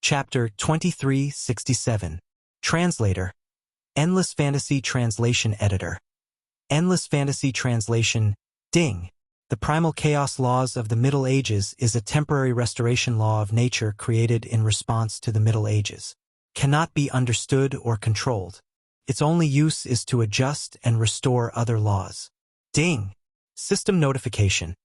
Chapter 2367. Translator. Endless Fantasy Translation Editor. Endless Fantasy Translation. Ding. The primal chaos laws of the Middle Ages is a temporary restoration law of nature created in response to the Middle Ages. Cannot be understood or controlled. Its only use is to adjust and restore other laws. Ding. System notification.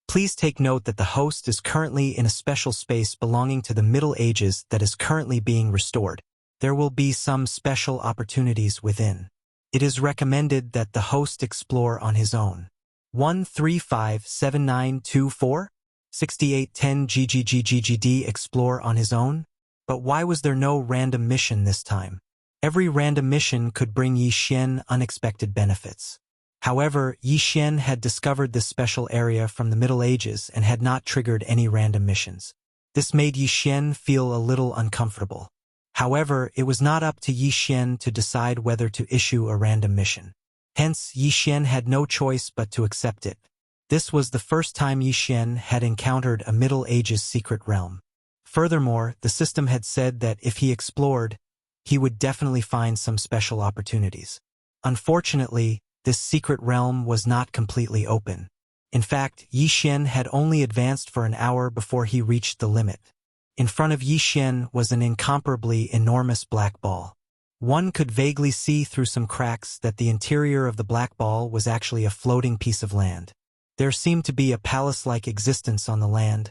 Please take note that the host is currently in a special space belonging to the Middle Ages that is currently being restored. There will be some special opportunities within. It is recommended that the host explore on his own. 1357924? 6810 GGGGGD explore on his own? But why was there no random mission this time? Every random mission could bring Yi Xian unexpected benefits. However, Yi Xian had discovered this special area from the Middle Ages and had not triggered any random missions. This made Yi Xian feel a little uncomfortable. However, it was not up to Yi Xian to decide whether to issue a random mission. Hence, Yi Xian had no choice but to accept it. This was the first time Yi Xian had encountered a Middle Ages secret realm. Furthermore, the system had said that if he explored, he would definitely find some special opportunities. Unfortunately, this secret realm was not completely open. In fact, Yi Xian had only advanced for an hour before he reached the limit. In front of Yi Xian was an incomparably enormous black ball. One could vaguely see through some cracks that the interior of the black ball was actually a floating piece of land. There seemed to be a palace-like existence on the land,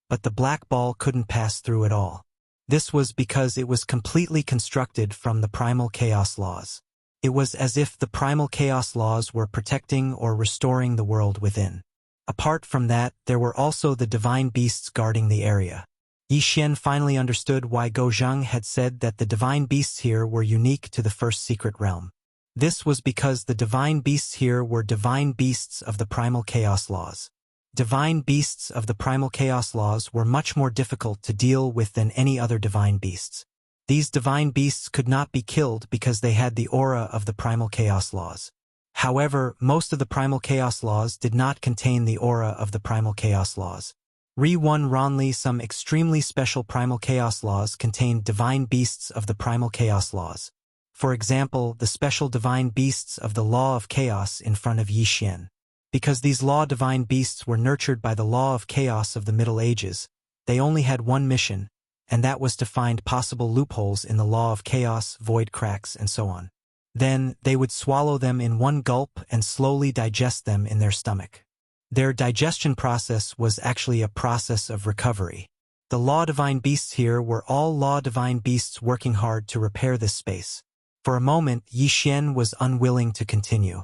but the black ball couldn't pass through at all. This was because it was completely constructed from the primal chaos laws. It was as if the primal chaos laws were protecting or restoring the world within. Apart from that, there were also the divine beasts guarding the area. Yi Xian finally understood why Guo Zheng had said that the divine beasts here were unique to the first secret realm. This was because the divine beasts here were divine beasts of the primal chaos laws. Divine beasts of the primal chaos laws were much more difficult to deal with than any other divine beasts. These divine beasts could not be killed because they had the aura of the primal chaos laws. However, most of the primal chaos laws did not contain the aura of the primal chaos laws. Re-1 Ronli, some extremely special primal chaos laws contained divine beasts of the primal chaos laws. For example, the special divine beasts of the law of chaos in front of Yi Xian. Because these law divine beasts were nurtured by the law of chaos of the Middle Ages, they only had one mission, and that was to find possible loopholes in the law of chaos, void cracks, and so on. Then, they would swallow them in one gulp and slowly digest them in their stomach. Their digestion process was actually a process of recovery. The law divine beasts here were all law divine beasts working hard to repair this space. For a moment, Yi Xian was unwilling to continue.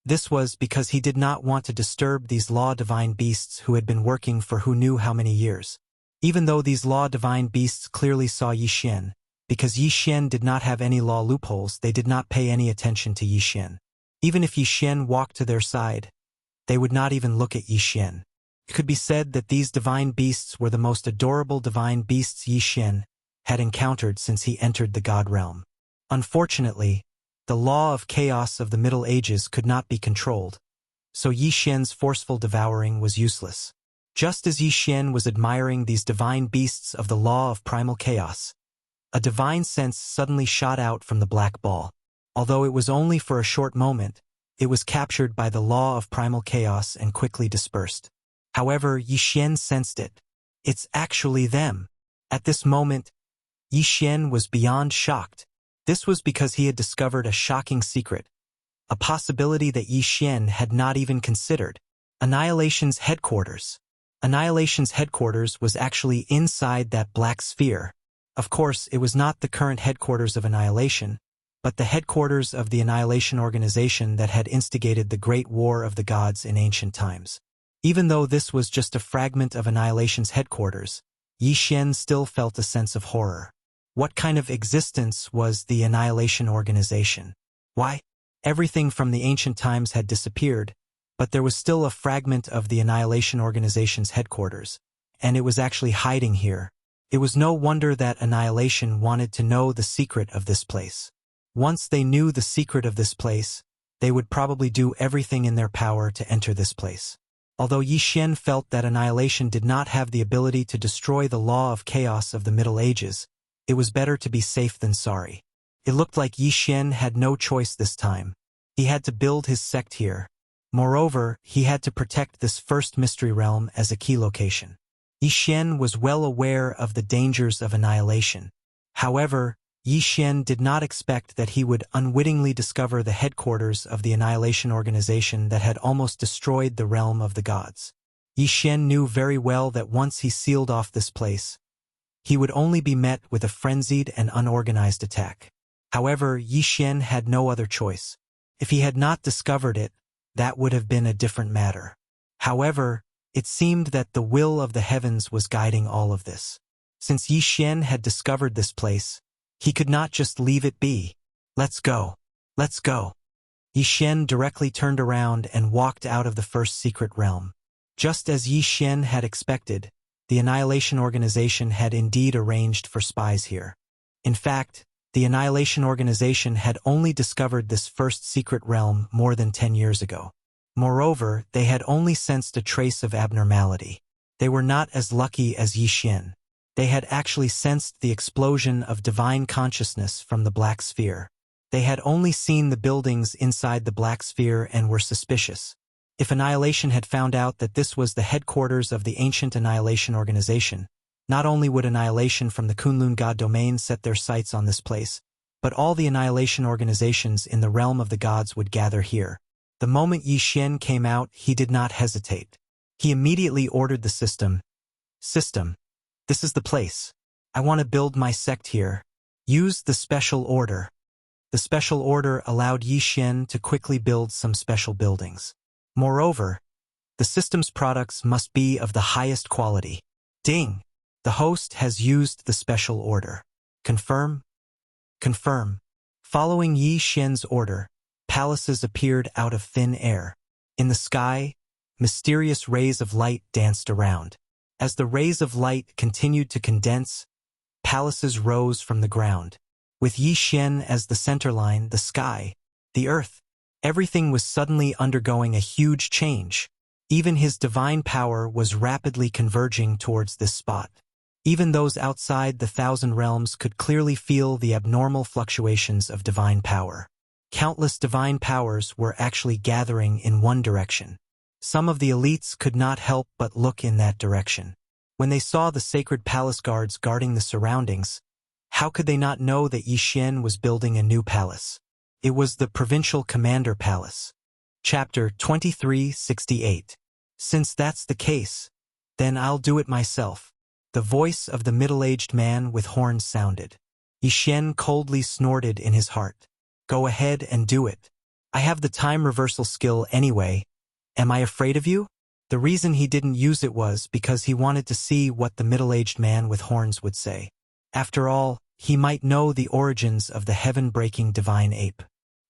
This was because he did not want to disturb these law divine beasts who had been working for who knew how many years. Even though these law divine beasts clearly saw Yi Xian, because Yi Xian did not have any law loopholes, they did not pay any attention to Yi Xian. Even if Yi Xian walked to their side, they would not even look at Yi Xian. It could be said that these divine beasts were the most adorable divine beasts Yi Xian had encountered since he entered the God realm. Unfortunately, the law of chaos of the Middle Ages could not be controlled, so Yi Xian's forceful devouring was useless. Just as Yi Xian was admiring these divine beasts of the law of primal chaos, a divine sense suddenly shot out from the black ball. Although it was only for a short moment, it was captured by the law of primal chaos and quickly dispersed. However, Yi Xian sensed it. It's actually them. At this moment, Yi Xian was beyond shocked. This was because he had discovered a shocking secret, a possibility that Yi Xian had not even considered. Annihilation's headquarters. Annihilation's headquarters was actually inside that black sphere. Of course, it was not the current headquarters of Annihilation, but the headquarters of the Annihilation organization that had instigated the Great War of the Gods in ancient times. Even though this was just a fragment of Annihilation's headquarters, Yi Xian still felt a sense of horror. What kind of existence was the Annihilation organization? Why? Everything from the ancient times had disappeared, but there was still a fragment of the Annihilation organization's headquarters, and it was actually hiding here. It was no wonder that Annihilation wanted to know the secret of this place. Once they knew the secret of this place, they would probably do everything in their power to enter this place. Although Yi Xian felt that annihilation did not have the ability to destroy the law of chaos of the Middle Ages, it was better to be safe than sorry. It looked like Yi Xian had no choice this time. He had to build his sect here. Moreover, he had to protect this first mystery realm as a key location. Yi Xian was well aware of the dangers of annihilation. However, Yi Xian did not expect that he would unwittingly discover the headquarters of the Annihilation Organization that had almost destroyed the realm of the gods. Yi Xian knew very well that once he sealed off this place, he would only be met with a frenzied and unorganized attack. However, Yi Xian had no other choice. If he had not discovered it, that would have been a different matter. However, it seemed that the will of the heavens was guiding all of this. Since Yi Xian had discovered this place, he could not just leave it be. Let's go. Let's go. Yi Xian directly turned around and walked out of the first secret realm. Just as Yi Xian had expected, the Annihilation Organization had indeed arranged for spies here. In fact, the Annihilation Organization had only discovered this first secret realm more than 10 years ago. Moreover, they had only sensed a trace of abnormality. They were not as lucky as Yi Xian. They had actually sensed the explosion of divine consciousness from the Black Sphere. They had only seen the buildings inside the Black Sphere and were suspicious. If Annihilation had found out that this was the headquarters of the ancient Annihilation Organization, not only would Annihilation from the Kunlun God domain set their sights on this place, but all the Annihilation organizations in the realm of the gods would gather here. The moment Yi Xian came out, he did not hesitate. He immediately ordered the system. System. This is the place. I want to build my sect here. Use the special order. The special order allowed Yi Xian to quickly build some special buildings. Moreover, the system's products must be of the highest quality. Ding! The host has used the special order. Confirm? Confirm. Following Yi Xian's order, palaces appeared out of thin air. In the sky, mysterious rays of light danced around. As the rays of light continued to condense, palaces rose from the ground. With Yi Xian as the centerline, the sky, the earth, everything was suddenly undergoing a huge change. Even his divine power was rapidly converging towards this spot. Even those outside the Thousand Realms could clearly feel the abnormal fluctuations of divine power. Countless divine powers were actually gathering in one direction. Some of the elites could not help but look in that direction. When they saw the sacred palace guards guarding the surroundings, how could they not know that Yi Xian was building a new palace? It was the Provincial Commander Palace. Chapter 2368. Since that's the case, then I'll do it myself. The voice of the middle-aged man with horns sounded. Yi Xian coldly snorted in his heart. Go ahead and do it. I have the time reversal skill anyway. Am I afraid of you? The reason he didn't use it was because he wanted to see what the middle-aged man with horns would say. After all, he might know the origins of the heaven-breaking divine ape.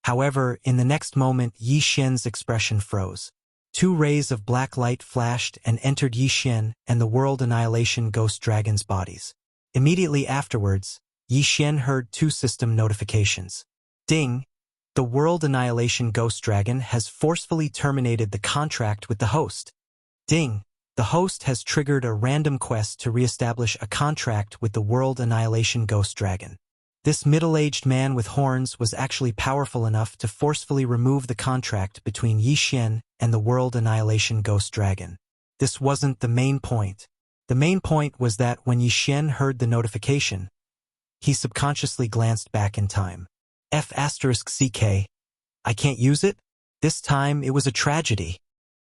However, in the next moment, Yi Xian's expression froze. Two rays of black light flashed and entered Yi Xian and the World Annihilation Ghost Dragon's bodies. Immediately afterwards, Yi Xian heard two system notifications. Ding! The World Annihilation Ghost Dragon has forcefully terminated the contract with the host. Ding! The host has triggered a random quest to re-establish a contract with the World Annihilation Ghost Dragon. This middle-aged man with horns was actually powerful enough to forcefully remove the contract between Yi Xian and the World Annihilation Ghost Dragon. This wasn't the main point. The main point was that when Yi Xian heard the notification, he subconsciously glanced back in time. F***CK. I can't use it? This time it was a tragedy.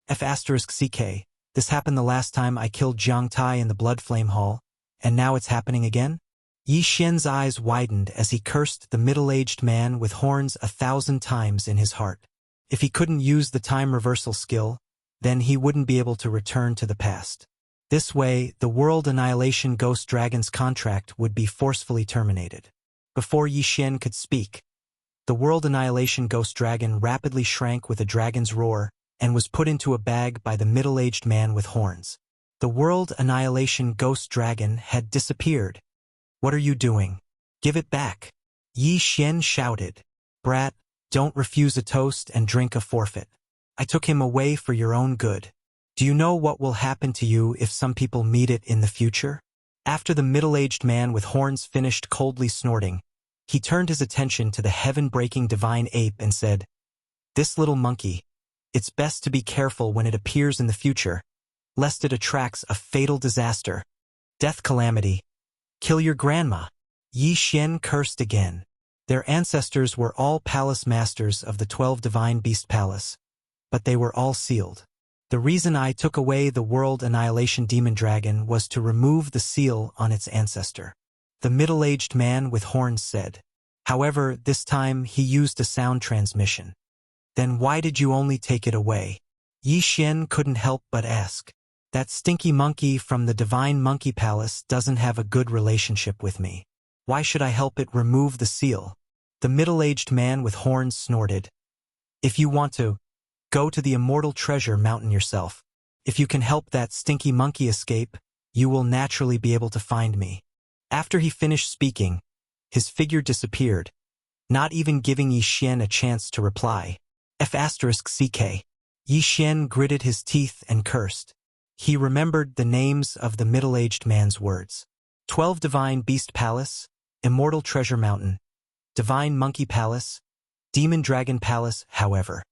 F***CK. This happened the last time I killed Jiang Tai in the Blood Flame Hall, and now it's happening again? Yi Xian's eyes widened as he cursed the middle-aged man with horns 1,000 times in his heart. If he couldn't use the time reversal skill, then he wouldn't be able to return to the past. This way, the World Annihilation Ghost Dragon's contract would be forcefully terminated. Before Yi Xian could speak, the World Annihilation Ghost Dragon rapidly shrank with a dragon's roar and was put into a bag by the middle-aged man with horns. The World Annihilation Ghost Dragon had disappeared. What are you doing? Give it back. Yi Xian shouted. Brat, don't refuse a toast and drink a forfeit. I took him away for your own good. Do you know what will happen to you if some people meet it in the future? After the middle-aged man with horns finished coldly snorting, he turned his attention to the heaven-breaking divine ape and said, "This little monkey, it's best to be careful when it appears in the future, lest it attracts a fatal disaster, death calamity. Kill your grandma." Yi Xian cursed again. Their ancestors were all palace masters of the 12 Divine Beast Palace, but they were all sealed. The reason I took away the World Annihilation Demon Dragon was to remove the seal on its ancestor, the middle-aged man with horns said. However, this time he used a sound transmission. Then why did you only take it away? Yi Xian couldn't help but ask. That stinky monkey from the Divine Monkey Palace doesn't have a good relationship with me. Why should I help it remove the seal? The middle-aged man with horns snorted. If you want to, go to the Immortal Treasure Mountain yourself. If you can help that stinky monkey escape, you will naturally be able to find me. After he finished speaking, his figure disappeared, not even giving Yi Xian a chance to reply. F***CK. Yi Xian gritted his teeth and cursed. He remembered the names of the middle-aged man's words. 12 Divine Beast Palace, Immortal Treasure Mountain, Divine Monkey Palace, Demon Dragon Palace. However,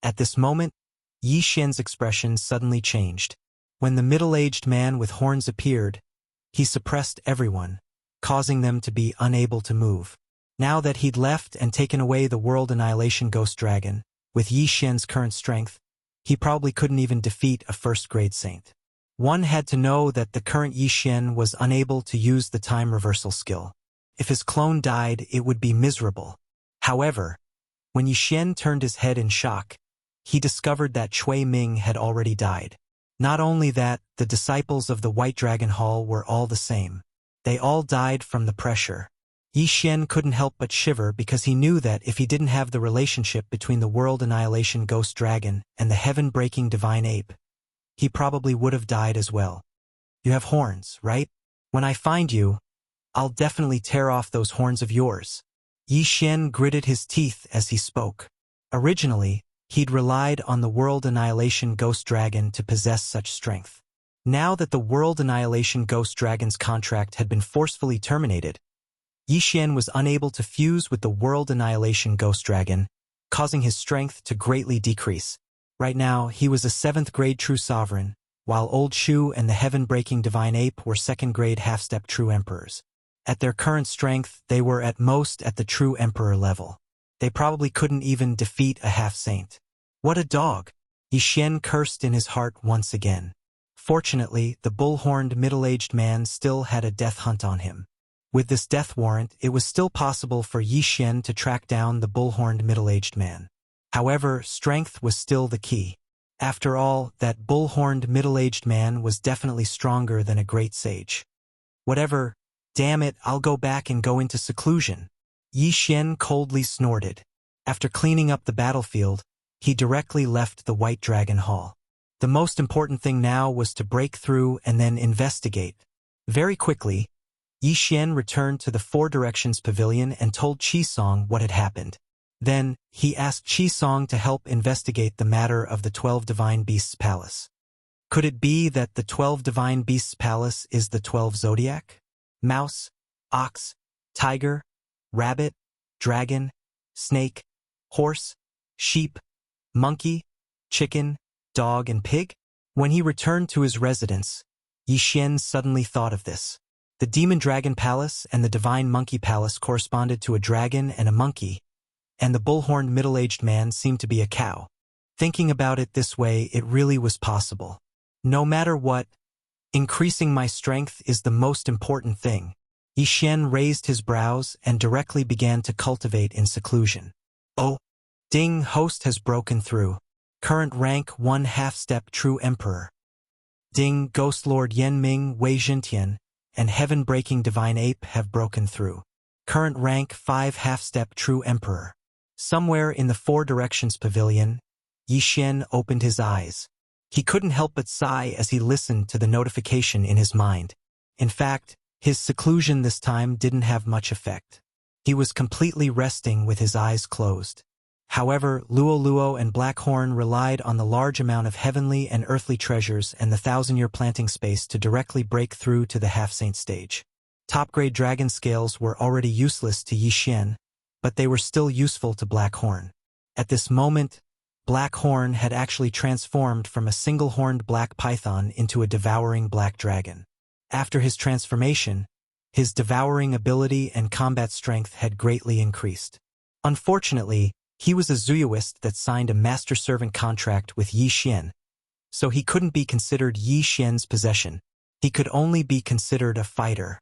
at this moment, Yi Xian's expression suddenly changed. When the middle-aged man with horns appeared, he suppressed everyone, causing them to be unable to move. Now that he'd left and taken away the World Annihilation Ghost Dragon, with Yi Xian's current strength, he probably couldn't even defeat a first-grade saint. One had to know that the current Yi Xian was unable to use the time reversal skill. If his clone died, it would be miserable. However, when Yi Xian turned his head in shock, he discovered that Cui Ming had already died. Not only that, the disciples of the White Dragon Hall were all the same. They all died from the pressure. Yi Xian couldn't help but shiver because he knew that if he didn't have the relationship between the World Annihilation Ghost Dragon and the heaven-breaking Divine Ape, he probably would have died as well. You have horns, right? When I find you, I'll definitely tear off those horns of yours. Yi Xian gritted his teeth as he spoke. Originally, he'd relied on the World Annihilation Ghost Dragon to possess such strength. Now that the World Annihilation Ghost Dragon's contract had been forcefully terminated, Yi Xian was unable to fuse with the World Annihilation Ghost Dragon, causing his strength to greatly decrease. Right now, he was a 7th-grade True Sovereign, while Old Shu and the Heaven-Breaking Divine Ape were 2nd-grade Half-Step True Emperors. At their current strength, they were at most at the True Emperor level. They probably couldn't even defeat a half-saint. What a dog! Yi Xian cursed in his heart once again. Fortunately, the bull-horned middle-aged man still had a death hunt on him. With this death warrant, it was still possible for Yi Xian to track down the bull-horned middle-aged man. However, strength was still the key. After all, that bull-horned middle-aged man was definitely stronger than a great sage. Whatever, damn it, I'll go back and go into seclusion. Yi Xian coldly snorted. After cleaning up the battlefield, he directly left the White Dragon Hall. The most important thing now was to break through and then investigate. Very quickly, Yi Xian returned to the Four Directions Pavilion and told Qisong what had happened. Then, he asked Qisong to help investigate the matter of the 12 Divine Beasts Palace. Could it be that the 12 Divine Beasts Palace is the 12 Zodiac? Mouse, ox, tiger, rabbit, dragon, snake, horse, sheep, monkey, chicken, dog, and pig? When he returned to his residence, Yi Xian suddenly thought of this. The Demon Dragon Palace and the Divine Monkey Palace corresponded to a dragon and a monkey, and the bull-horned middle-aged man seemed to be a cow. Thinking about it this way, it really was possible. No matter what, increasing my strength is the most important thing. Yi Xian raised his brows and directly began to cultivate in seclusion. Oh, ding, host has broken through. Current rank 1 half-step True Emperor. Ding, Ghost Lord Yanming, Wei Jintian, and Heaven-Breaking Divine Ape have broken through. Current rank 5 half-step True Emperor. Somewhere in the Four Directions Pavilion, Yi Xian opened his eyes. He couldn't help but sigh as he listened to the notification in his mind. In fact, his seclusion this time didn't have much effect. He was completely resting with his eyes closed. However, Luo and Blackhorn relied on the large amount of heavenly and earthly treasures and the 1,000-year planting space to directly break through to the half-saint stage. Top-grade dragon scales were already useless to Yi Xian, but they were still useful to Blackhorn. At this moment, Blackhorn had actually transformed from a single-horned black python into a devouring black dragon. After his transformation, his devouring ability and combat strength had greatly increased. Unfortunately, he was a Zuyoist that signed a master-servant contract with Yi Xian, so he couldn't be considered Yi Xian's possession. He could only be considered a fighter.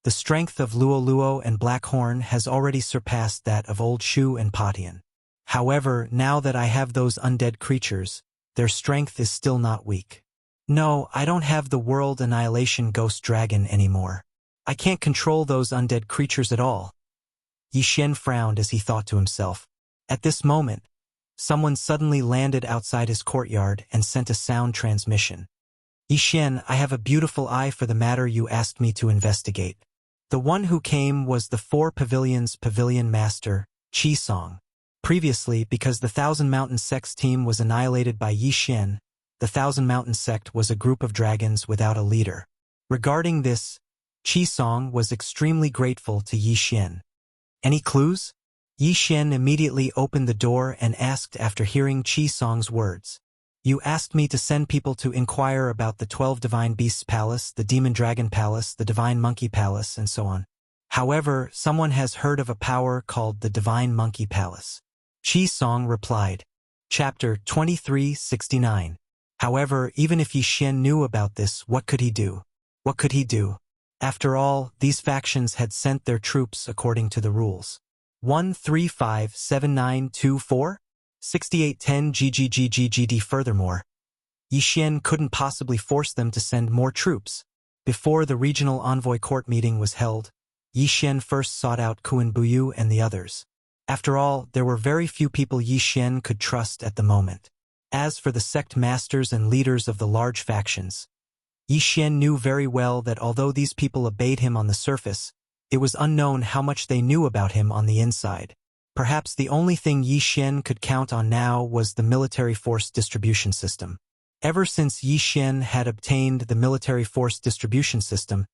The strength of Luo and Blackhorn has already surpassed that of Old Shu and Patian. However, now that I have those undead creatures, their strength is still not weak. No, I don't have the World Annihilation Ghost Dragon anymore. I can't control those undead creatures at all. Yi Xian frowned as he thought to himself. At this moment, someone suddenly landed outside his courtyard and sent a sound transmission. Yi Xian, I have a beautiful eye for the matter you asked me to investigate. The one who came was the Four Pavilions Pavilion Master, Qi Song. Previously, because the Thousand Mountain Sect's team was annihilated by Yi Xian, the Thousand Mountain Sect was a group of dragons without a leader. Regarding this, Qi Song was extremely grateful to Yi Xian. Any clues? Yi Xian immediately opened the door and asked after hearing Qi Song's words. You asked me to send people to inquire about the 12 Divine Beasts Palace, the Demon Dragon Palace, the Divine Monkey Palace, and so on. However, someone has heard of a power called the Divine Monkey Palace. Qi Song replied. Chapter 2369. However, even if Yi Xian knew about this, what could he do? What could he do? After all, these factions had sent their troops according to the rules. 1357924? 6810 GGGGGD. Furthermore, Yi Xian couldn't possibly force them to send more troops. Before the regional envoy court meeting was held, Yi Xian first sought out Kuan Buyu and the others. After all, there were very few people Yi Xian could trust at the moment. As for the sect masters and leaders of the large factions, Yi Xian knew very well that although these people obeyed him on the surface, it was unknown how much they knew about him on the inside. Perhaps the only thing Yi Xian could count on now was the military force distribution system. Ever since Yi Xian had obtained the military force distribution system,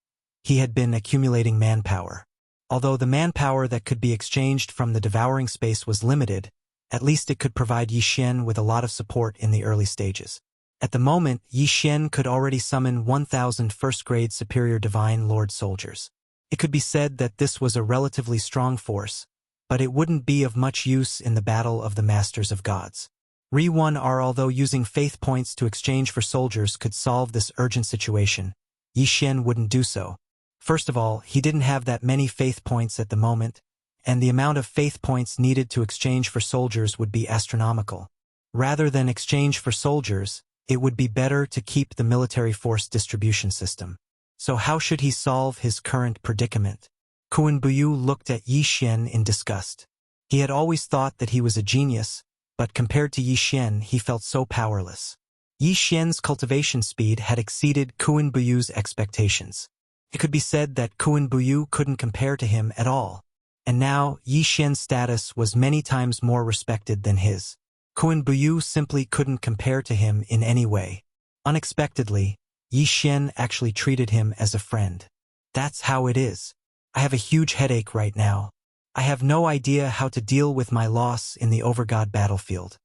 he had been accumulating manpower. Although the manpower that could be exchanged from the devouring space was limited, at least it could provide Yi Xian with a lot of support in the early stages. At the moment, Yi Xian could already summon 1,000 first-grade superior divine lord soldiers. It could be said that this was a relatively strong force, but it wouldn't be of much use in the battle of the Masters of Gods. Re-1R. Although using faith points to exchange for soldiers could solve this urgent situation, Yi Xian wouldn't do so. First of all, he didn't have that many faith points at the moment, and the amount of faith points needed to exchange for soldiers would be astronomical. Rather than exchange for soldiers, it would be better to keep the military force distribution system. So how should he solve his current predicament? Kuan Buyu looked at Yi Xian in disgust. He had always thought that he was a genius, but compared to Yi Xian, he felt so powerless. Yi Xian's cultivation speed had exceeded Kuan Buyu's expectations. It could be said that Kuan Buyu couldn't compare to him at all. And now, Yi Xian's status was many times more respected than his. Kuan Buyu simply couldn't compare to him in any way. Unexpectedly, Yi Xian actually treated him as a friend. That's how it is. I have a huge headache right now. I have no idea how to deal with my loss in the Overgod battlefield.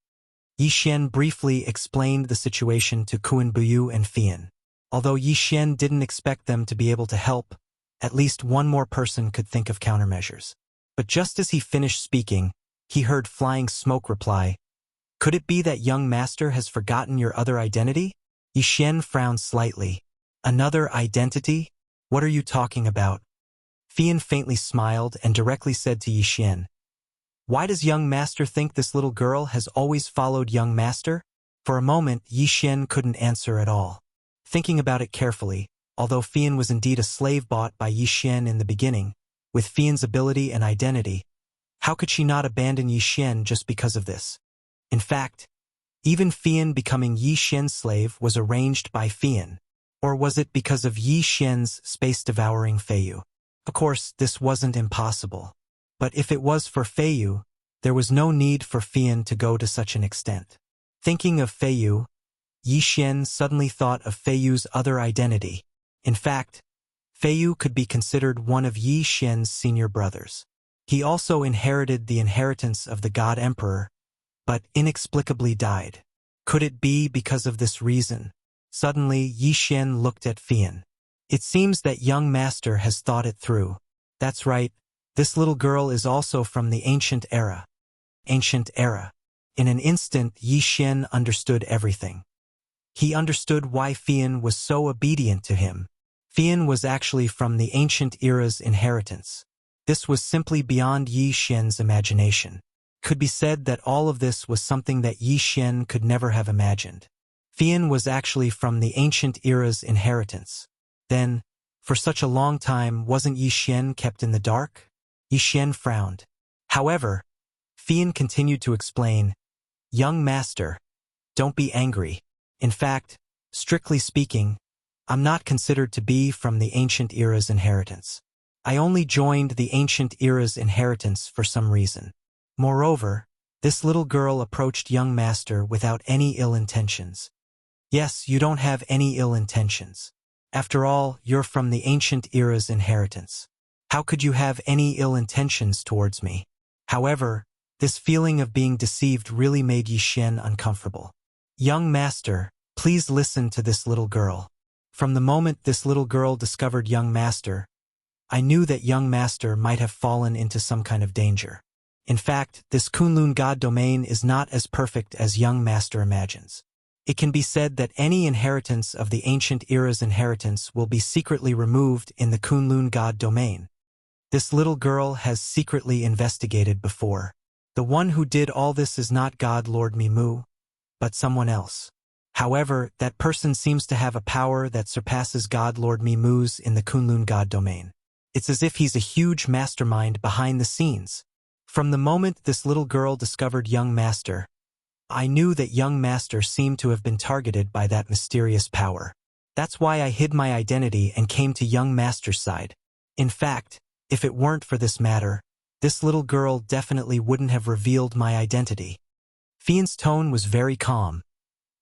Yi Xian briefly explained the situation to Kuan Buyu and Fian. Although Yi Xian didn't expect them to be able to help, at least one more person could think of countermeasures. But just as he finished speaking, he heard Flying Smoke reply, "Could it be that young master has forgotten your other identity?" Yi Xian frowned slightly. "Another identity? What are you talking about?" Fian faintly smiled and directly said to Yi Xian, "Why does young master think this little girl has always followed young master?" For a moment, Yi Xian couldn't answer at all. Thinking about it carefully, although Fian was indeed a slave bought by Yi Xian in the beginning, with Fian's ability and identity, how could she not abandon Yi Xian just because of this? In fact, even Fian becoming Yi Xian's slave was arranged by Fian. Or was it because of Yi Xian's space-devouring Feiyu? Of course, this wasn't impossible. But if it was for Feiyu, There was no need for Fian to go to such an extent. Thinking of Feiyu, Yi Xian suddenly thought of Feiyu's other identity. In fact, Feiyu could be considered one of Yi Xian's senior brothers. He also inherited the inheritance of the God Emperor, but inexplicably died. Could it be because of this reason? Suddenly, Yi Xian looked at Fian. It seems that young master has thought it through. That's right, this little girl is also from the ancient era. Ancient era. In an instant, Yi Xian understood everything. He understood why Fian was so obedient to him. Fian was actually from the ancient era's inheritance. This was simply beyond Yi Xian's imagination. Could be said that all of this was something that Yi Xian could never have imagined. Fian was actually from the ancient era's inheritance. Then, for such a long time, wasn't Yi Xian kept in the dark? Yi Xian frowned. However, Fian continued to explain, "Young master, don't be angry. In fact, strictly speaking, I'm not considered to be from the ancient era's inheritance. I only joined the ancient era's inheritance for some reason. Moreover, this little girl approached young master without any ill intentions. Yes, you don't have any ill intentions. After all, you're from the ancient era's inheritance. How could you have any ill intentions towards me?" However, this feeling of being deceived really made Yi Xian uncomfortable. "Young master, please listen to this little girl." From the moment this little girl discovered young master, I knew that young master might have fallen into some kind of danger. In fact, this Kunlun God domain is not as perfect as young master imagines. It can be said that any inheritance of the ancient era's inheritance will be secretly removed in the Kunlun God domain. This little girl has secretly investigated before. The one who did all this is not God Lord Mimu, but someone else. However, that person seems to have a power that surpasses God Lord Mimu's in the Kunlun God domain. It's as if he's a huge mastermind behind the scenes. From the moment this little girl discovered young master, I knew that young master seemed to have been targeted by that mysterious power. That's why I hid my identity and came to young master's side. In fact, if it weren't for this matter, this little girl definitely wouldn't have revealed my identity. Fian's tone was very calm,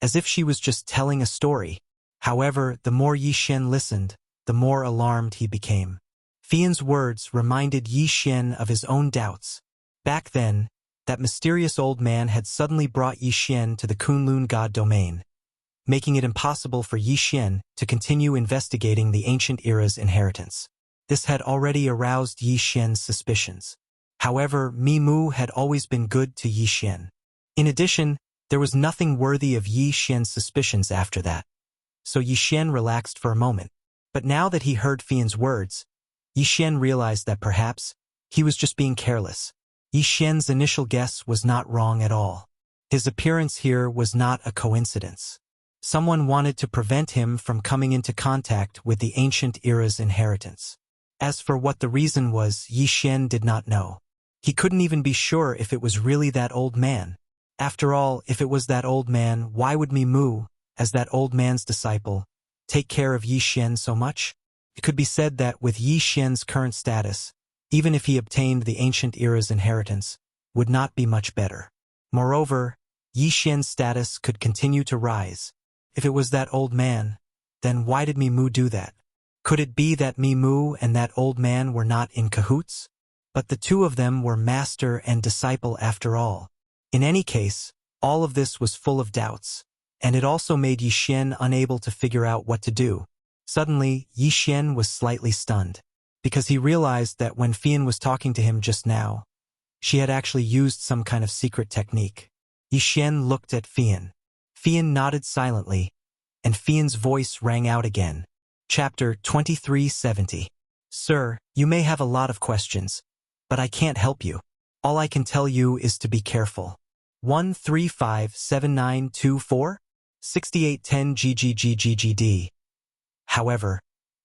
as if she was just telling a story. However, the more Yi Xian listened, the more alarmed he became. Fian's words reminded Yi Xian of his own doubts. Back then, that mysterious old man had suddenly brought Yi Xian to the Kunlun God domain, making it impossible for Yi Xian to continue investigating the ancient era's inheritance. This had already aroused Yi Xian's suspicions. However, Mimu had always been good to Yi Xian. In addition, there was nothing worthy of Yi Xian's suspicions after that. So Yi Xian relaxed for a moment. But now that he heard Fian's words, Yi Xian realized that perhaps he was just being careless. Yi Xian's initial guess was not wrong at all. His appearance here was not a coincidence. Someone wanted to prevent him from coming into contact with the ancient era's inheritance. As for what the reason was, Yi Xian did not know. He couldn't even be sure if it was really that old man. After all, if it was that old man, why would Mimu, as that old man's disciple, take care of Yi Xian so much? It could be said that with Yi Xian's current status, even if he obtained the ancient era's inheritance, would not be much better. Moreover, Yi Xian's status could continue to rise. If it was that old man, then why did Mimu do that? Could it be that Mimu and that old man were not in cahoots? But the two of them were master and disciple after all. In any case, all of this was full of doubts, and it also made Yi Xian unable to figure out what to do. Suddenly, Yi Xian was slightly stunned, because he realized that when Fian was talking to him just now, she had actually used some kind of secret technique. Yi Xian looked at Fian. Fian nodded silently, and Fian's voice rang out again. Chapter 2370. Sir, you may have a lot of questions, but I can't help you. All I can tell you is to be careful. 1357924? 6810 GGGGGD. However,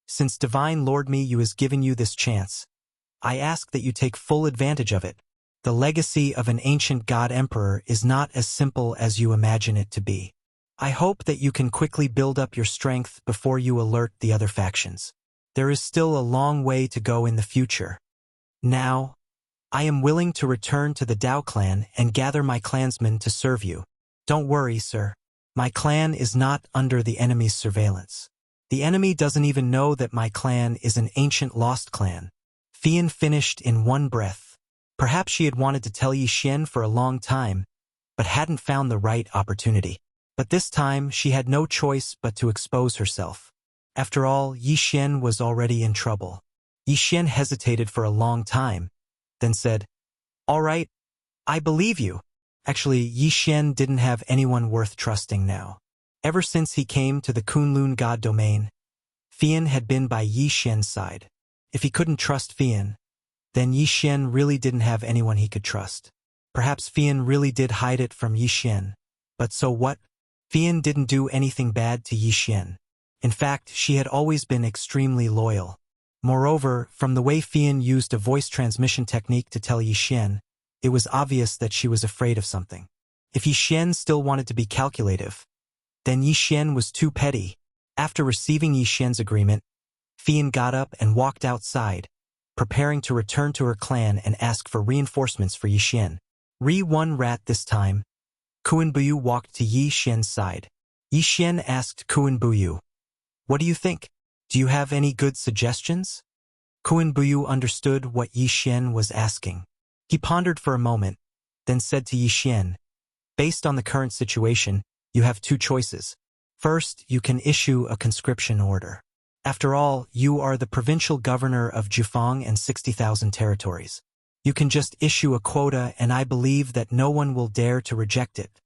since Divine Lord Miyu has given you this chance, I ask that you take full advantage of it. The legacy of an ancient God Emperor is not as simple as you imagine it to be. I hope that you can quickly build up your strength before you alert the other factions. There is still a long way to go in the future. Now, I am willing to return to the Dao clan and gather my clansmen to serve you. Don't worry, sir. My clan is not under the enemy's surveillance. The enemy doesn't even know that my clan is an ancient lost clan. Fian finished in one breath. Perhaps she had wanted to tell Yi Xian for a long time, but hadn't found the right opportunity. But this time, she had no choice but to expose herself. After all, Yi Xian was already in trouble. Yi Xian hesitated for a long time, then said, "All right, I believe you." Actually, Yi Xian didn't have anyone worth trusting now. Ever since he came to the Kunlun god domain, Fian had been by Yi Xian's side. If he couldn't trust Fian, then Yi Xian really didn't have anyone he could trust. Perhaps Fian really did hide it from Yi Xian. But so what? Fian didn't do anything bad to Yi Xian. In fact, she had always been extremely loyal. Moreover, from the way Fian used a voice transmission technique to tell Yi Xian, it was obvious that she was afraid of something. If Yi Xian still wanted to be calculative, then Yi Xian was too petty. After receiving Yi Xian's agreement, Fian got up and walked outside, preparing to return to her clan and ask for reinforcements for Yi Xian. One rat this time. Kuan Buyu walked to Yi Xian's side. Yi Xian asked Kuan Buyu, "What do you think? Do you have any good suggestions?" Kuan Buyu understood what Yi Xian was asking. He pondered for a moment, then said to Yi Xian, "Based on the current situation, you have two choices. First, you can issue a conscription order. After all, you are the provincial governor of Jufang and 60,000 territories. You can just issue a quota, and I believe that no one will dare to reject it.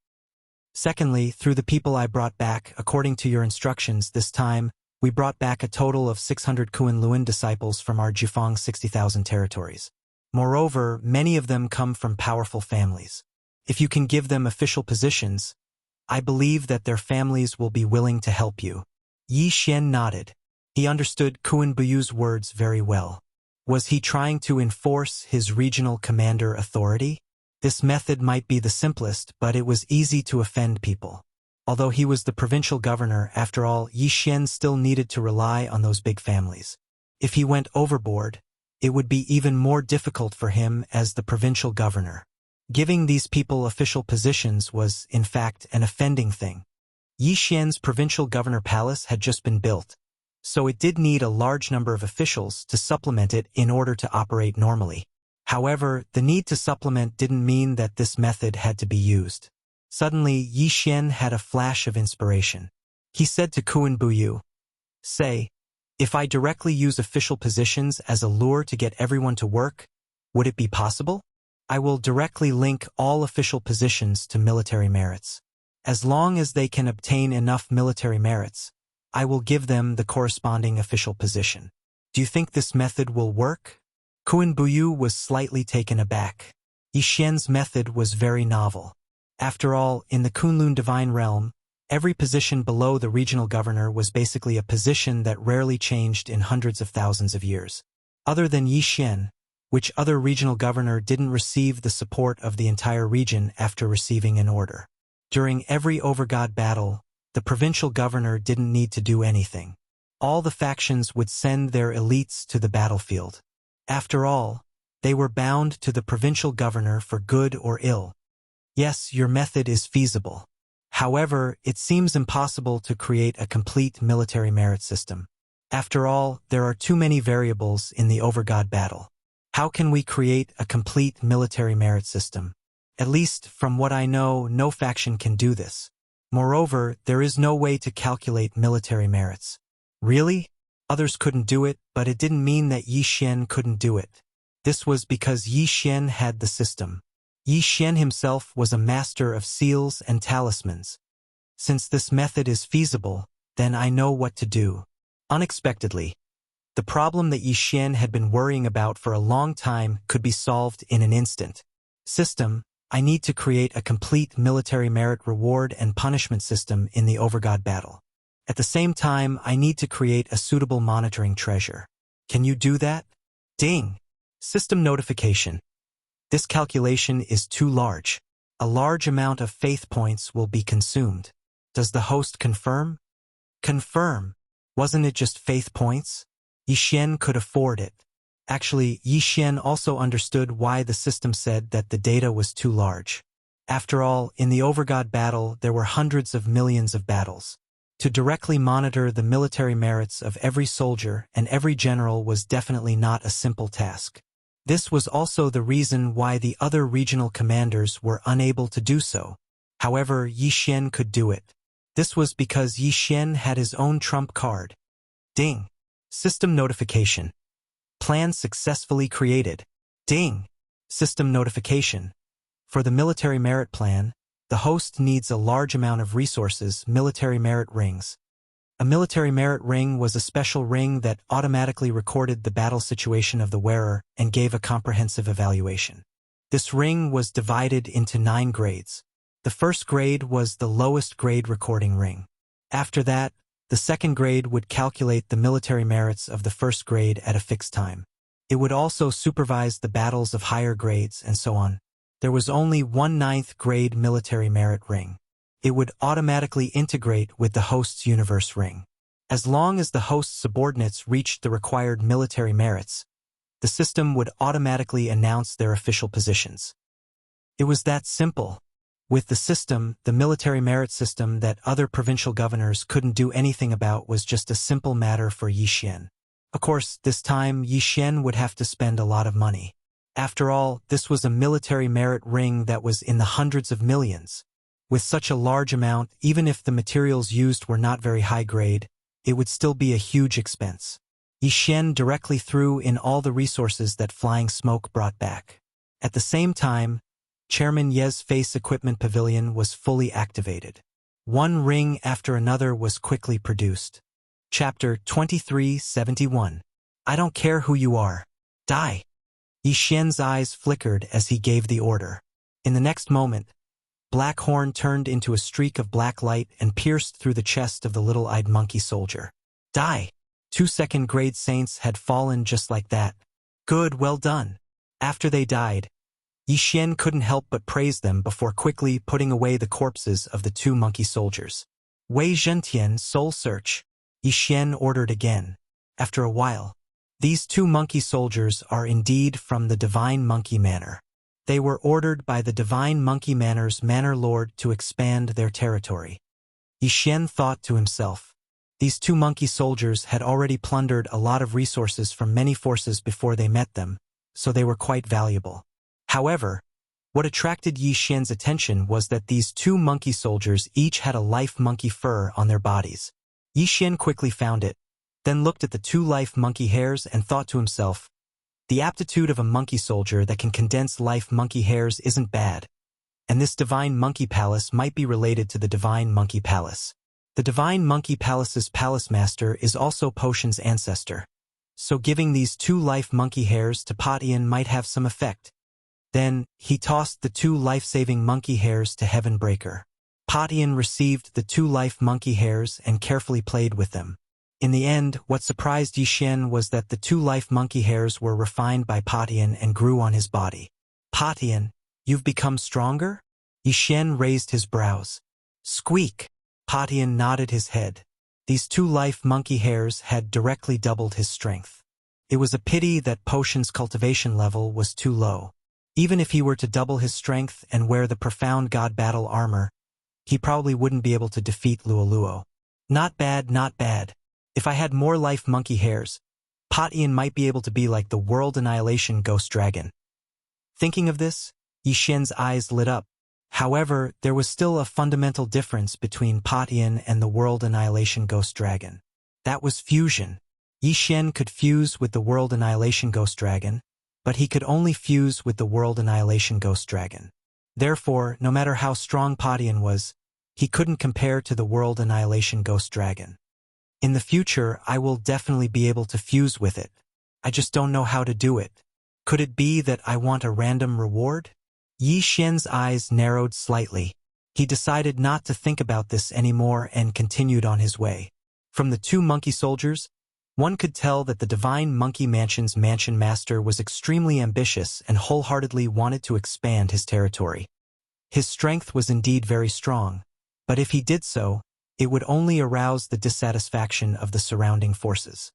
Secondly, through the people I brought back, according to your instructions this time, we brought back a total of 600 Kuan Luan disciples from our Jufang 60,000 territories. Moreover, many of them come from powerful families. If you can give them official positions, I believe that their families will be willing to help you." Yi Xian nodded. He understood Kuan Buyu's words very well. Was he trying to enforce his regional commander authority? This method might be the simplest, but it was easy to offend people. Although he was the provincial governor, after all, Yi Xian still needed to rely on those big families. If he went overboard, it would be even more difficult for him as the provincial governor. Giving these people official positions was, in fact, an offending thing. Yi Xian's provincial governor palace had just been built, so it did need a large number of officials to supplement it in order to operate normally. However, the need to supplement didn't mean that this method had to be used. Suddenly, Yi Xian had a flash of inspiration. He said to Kuan Buyu, "Say, if I directly use official positions as a lure to get everyone to work, would it be possible? I will directly link all official positions to military merits. As long as they can obtain enough military merits, I will give them the corresponding official position. Do you think this method will work?" Kuan Buyu was slightly taken aback. Yi Xian's method was very novel. After all, in the Kunlun divine realm, every position below the regional governor was basically a position that rarely changed in hundreds of thousands of years. Other than Yi Xian, which other regional governor didn't receive the support of the entire region after receiving an order? During every overgod battle, the provincial governor didn't need to do anything. All the factions would send their elites to the battlefield. After all, they were bound to the provincial governor for good or ill. Yes, your method is feasible. However, it seems impossible to create a complete military merit system. After all, there are too many variables in the overgod battle. How can we create a complete military merit system? At least, from what I know, no faction can do this. Moreover, there is no way to calculate military merits. Really? Others couldn't do it, but it didn't mean that Yi Xian couldn't do it. This was because Yi Xian had the system. Yi Xian himself was a master of seals and talismans. Since this method is feasible, then I know what to do. Unexpectedly, the problem that Yi Xian had been worrying about for a long time could be solved in an instant. System, I need to create a complete military merit reward and punishment system in the overgod battle. At the same time, I need to create a suitable monitoring treasure. Can you do that? Ding! System notification. This calculation is too large. A large amount of faith points will be consumed. Does the host confirm? Confirm. Wasn't it just faith points? Yi Xian could afford it. Actually, Yi Xian also understood why the system said that the data was too large. After all, in the Overgod battle, there were hundreds of millions of battles. To directly monitor the military merits of every soldier and every general was definitely not a simple task. This was also the reason why the other regional commanders were unable to do so. However, Yi Xian could do it. This was because Yi Xian had his own trump card. Ding! System notification. Plan successfully created. Ding! System notification. For the military merit plan, the host needs a large amount of resources, military merit rings. A military merit ring was a special ring that automatically recorded the battle situation of the wearer and gave a comprehensive evaluation. This ring was divided into 9 grades. The first grade was the lowest grade recording ring. After that, the second grade would calculate the military merits of the first grade at a fixed time. It would also supervise the battles of higher grades and so on. There was only 1/9 grade military merit ring. It would automatically integrate with the host's universe ring. As long as the host's subordinates reached the required military merits, the system would automatically announce their official positions. It was that simple. With the system, the military merit system that other provincial governors couldn't do anything about was just a simple matter for Yi Xian. Of course, this time Yi Xian would have to spend a lot of money. After all, this was a military merit ring that was in the hundreds of millions. With such a large amount, even if the materials used were not very high grade, it would still be a huge expense. Yi Xian directly threw in all the resources that flying smoke brought back. At the same time, Chairman Ye's face equipment pavilion was fully activated. One ring after another was quickly produced. Chapter 2371. I don't care who you are. Die! Yi Xian's eyes flickered as he gave the order. In the next moment, Black Horn turned into a streak of black light and pierced through the chest of the little-eyed monkey soldier. Die! 2 second-grade saints had fallen just like that. Good, well done. After they died, Yi Xian couldn't help but praise them before quickly putting away the corpses of the 2 monkey soldiers. Wei Zhentian, soul search. Yi Xian ordered again. After a while, these 2 monkey soldiers are indeed from the Divine Monkey Manor. They were ordered by the Divine Monkey Manor's Manor Lord to expand their territory. Yi Xian thought to himself. These 2 monkey soldiers had already plundered a lot of resources from many forces before they met them, so they were quite valuable. However, what attracted Yi Xian's attention was that these 2 monkey soldiers each had a life monkey fur on their bodies. Yi Xian quickly found it, then looked at the 2 life monkey hairs and thought to himself, the aptitude of a monkey soldier that can condense life monkey hairs isn't bad, and this Divine Monkey Palace might be related to the Divine Monkey Palace. The Divine Monkey Palace's palace master is also Potion's ancestor, so giving these 2 life monkey hairs to Potion might have some effect. Then, he tossed the 2 life-saving monkey hairs to Heavenbreaker. Potion received the 2 life monkey hairs and carefully played with them. In the end, what surprised Yi Xian was that the 2 life monkey hairs were refined by Potion and grew on his body. Potion, you've become stronger? Yi Xian raised his brows. Squeak! Potion nodded his head. These 2 life monkey hairs had directly doubled his strength. It was a pity that Potion's cultivation level was too low. Even if he were to double his strength and wear the profound god battle armor, he probably wouldn't be able to defeat Luoluo. Not bad, not bad. If I had more life monkey hairs, Potion might be able to be like the World Annihilation Ghost Dragon. Thinking of this, Yi Xian's eyes lit up. However, there was still a fundamental difference between Potion and the World Annihilation Ghost Dragon. That was fusion. Yi Xian could fuse with the World Annihilation Ghost Dragon, but he could only fuse with the World Annihilation Ghost Dragon. Therefore, no matter how strong Potion was, he couldn't compare to the World Annihilation Ghost Dragon. In the future, I will definitely be able to fuse with it. I just don't know how to do it. Could it be that I want a random reward? Yi Xian's eyes narrowed slightly. He decided not to think about this anymore and continued on his way. From the 2 monkey soldiers, one could tell that the Divine Monkey Mansion's mansion master was extremely ambitious and wholeheartedly wanted to expand his territory. His strength was indeed very strong, but if he did so, it would only arouse the dissatisfaction of the surrounding forces.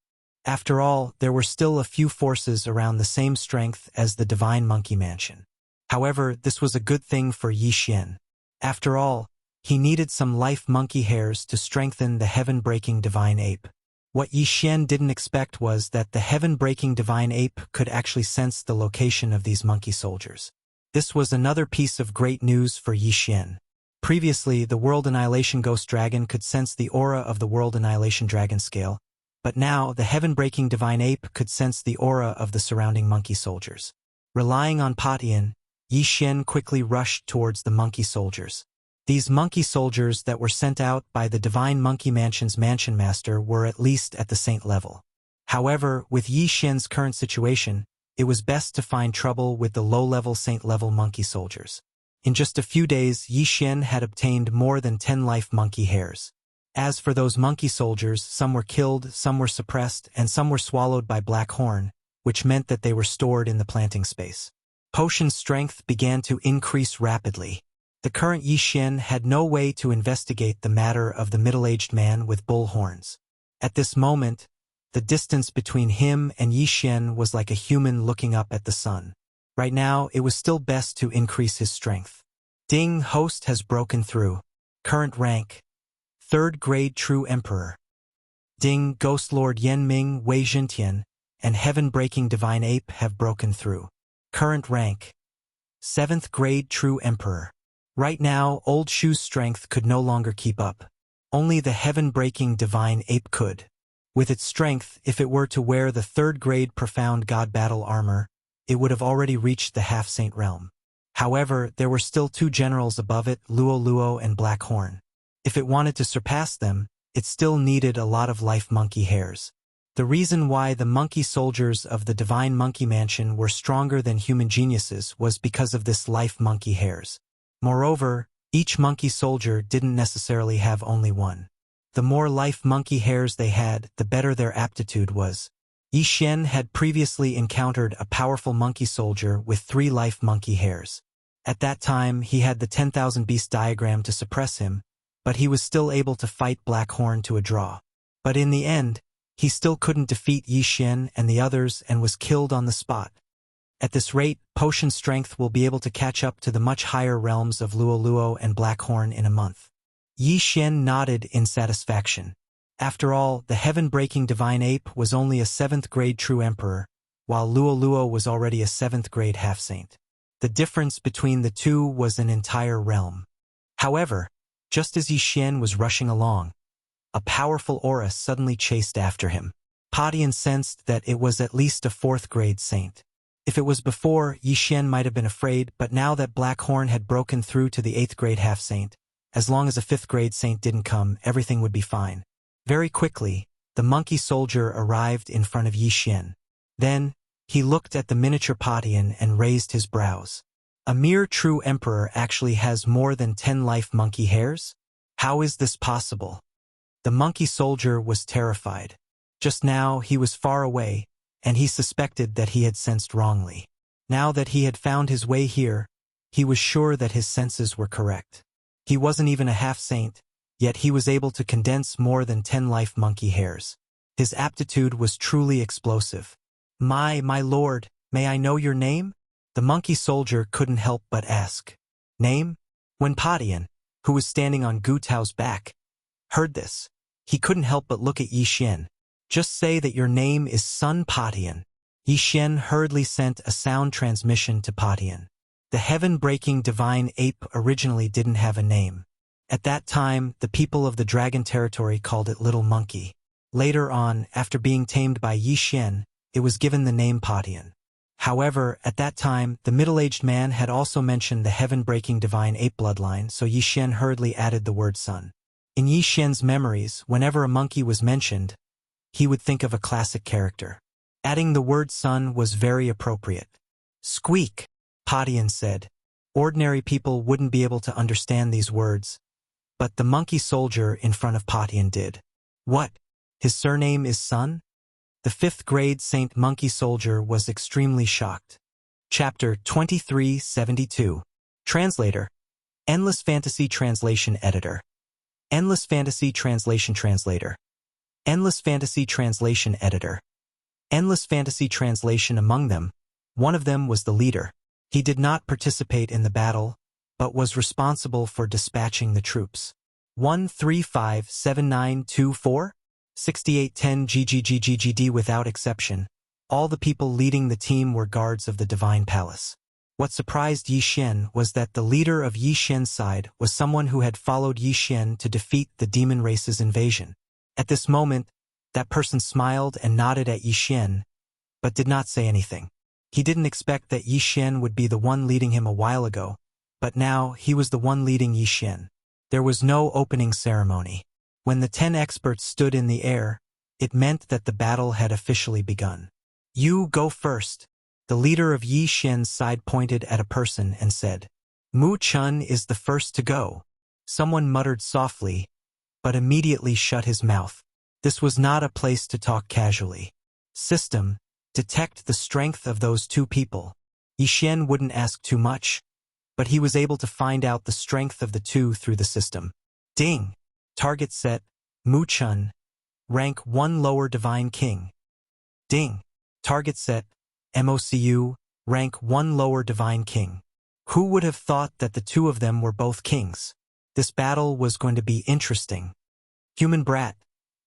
After all, there were still a few forces around the same strength as the divine monkey mansion. However, this was a good thing for Yi Xian. After all, he needed some life monkey hairs to strengthen the heaven-breaking divine ape. What Yi Xian didn't expect was that the heaven-breaking divine ape could actually sense the location of these monkey soldiers. This was another piece of great news for Yi Xian. Previously, the World Annihilation Ghost Dragon could sense the aura of the World Annihilation Dragon Scale, but now the heaven-breaking divine ape could sense the aura of the surrounding monkey soldiers. Relying on Patian, Yi Xian quickly rushed towards the monkey soldiers. These monkey soldiers that were sent out by the Divine Monkey Mansion's Mansion Master were at least at the saint level. However, with Yi Xian's current situation, it was best to find trouble with the low-level saint-level monkey soldiers. In just a few days, Yi Xian had obtained more than 10 life monkey hairs. As for those monkey soldiers, some were killed, some were suppressed, and some were swallowed by Black Horn, which meant that they were stored in the planting space. Potion's strength began to increase rapidly. The current Yi Xian had no way to investigate the matter of the middle-aged man with bull horns. At this moment, the distance between him and Yi Xian was like a human looking up at the sun. Right now, it was still best to increase his strength. Ding, host has broken through. Current rank: 3rd grade True Emperor. Ding, Ghost Lord Yenming, Wei Jintian, and Heaven-breaking Divine Ape have broken through. Current rank: 7th grade True Emperor. Right now, Old Shu's strength could no longer keep up. Only the heaven-breaking divine ape could. With its strength, if it were to wear the 3rd grade profound god battle armor, it would have already reached the half-saint realm. However, there were still 2 generals above it, Luo Luo and Black Horn. If it wanted to surpass them, it still needed a lot of life monkey hairs. The reason why the monkey soldiers of the Divine Monkey Mansion were stronger than human geniuses was because of this life monkey hairs. Moreover, each monkey soldier didn't necessarily have only one. The more life monkey hairs they had, the better their aptitude was. Yi Xian had previously encountered a powerful monkey soldier with 3 life monkey hairs. At that time, he had the 10,000 beast diagram to suppress him, but he was still able to fight Black Horn to a draw. But in the end, he still couldn't defeat Yi Xian and the others and was killed on the spot. At this rate, Potion Strength will be able to catch up to the much higher realms of Luo Luo and Black Horn in a month. Yi Xian nodded in satisfaction. After all, the heaven-breaking divine ape was only a 7th grade True Emperor, while Luo Luo was already a 7th grade half-saint. The difference between the two was an entire realm. However, just as Yi Xian was rushing along, a powerful aura suddenly chased after him. Patian sensed that it was at least a 4th grade saint. If it was before, Yi Xian might have been afraid, but now that Black Horn had broken through to the 8th grade half-saint, as long as a 5th grade saint didn't come, everything would be fine. Very quickly, the monkey soldier arrived in front of Yi Xian. Then, he looked at the miniature Patian and raised his brows. A mere True Emperor actually has more than 10 life monkey hairs? How is this possible? The monkey soldier was terrified. Just now, he was far away, and he suspected that he had sensed wrongly. Now that he had found his way here, he was sure that his senses were correct. He wasn't even a half-saint, yet he was able to condense more than 10 life monkey hairs. His aptitude was truly explosive. My lord, may I know your name? The monkey soldier couldn't help but ask. Name? When Patian, who was standing on Gu Tao's back, heard this, he couldn't help but look at Yi Xian. Just say that your name is Sun Patian. Yi Xian hurriedly sent a sound transmission to Patian. The heaven-breaking divine ape originally didn't have a name. At that time, the people of the dragon territory called it Little Monkey. Later on, after being tamed by Yi Xian, it was given the name Patian. However, at that time, the middle-aged man had also mentioned the heaven-breaking divine ape bloodline, so Yi Xian hurriedly added the word sun. In Yi Xian's memories, whenever a monkey was mentioned, he would think of a classic character. Adding the word sun was very appropriate. Squeak, Patian said. Ordinary people wouldn't be able to understand these words, but the monkey soldier in front of Patian did. What? His surname is Sun? The 5th grade Saint Monkey Soldier was extremely shocked. Chapter 2372. Translator. Endless Fantasy Translation Editor. Endless Fantasy Translation Translator. Endless Fantasy Translation Editor. Endless fantasy translation among them. One of them was the leader. He did not participate in the battle, but was responsible for dispatching the troops. 1357924? 6810 GGGGGD without exception. All the people leading the team were guards of the Divine Palace. What surprised Yi Xian was that the leader of Yi Xian's side was someone who had followed Yi Xian to defeat the demon race's invasion. At this moment, that person smiled and nodded at Yi Xian, but did not say anything. He didn't expect that Yi Xian would be the one leading him a while ago, but now he was the one leading Yi Xian. There was no opening ceremony. When the 10 experts stood in the air, it meant that the battle had officially begun. "You go first." The leader of Yi Xian's side pointed at a person and said, "Mu Chun is the first to go." Someone muttered softly, but immediately shut his mouth. This was not a place to talk casually. System, detect the strength of those two people. Yi Xian wouldn't ask too much, but he was able to find out the strength of the two through the system. Ding! Target set, Mu Chun. Rank 1 lower Divine King. Ding! Target set, MOCU, rank 1 lower Divine King. Who would have thought that the two of them were both kings? This battle was going to be interesting. Human brat,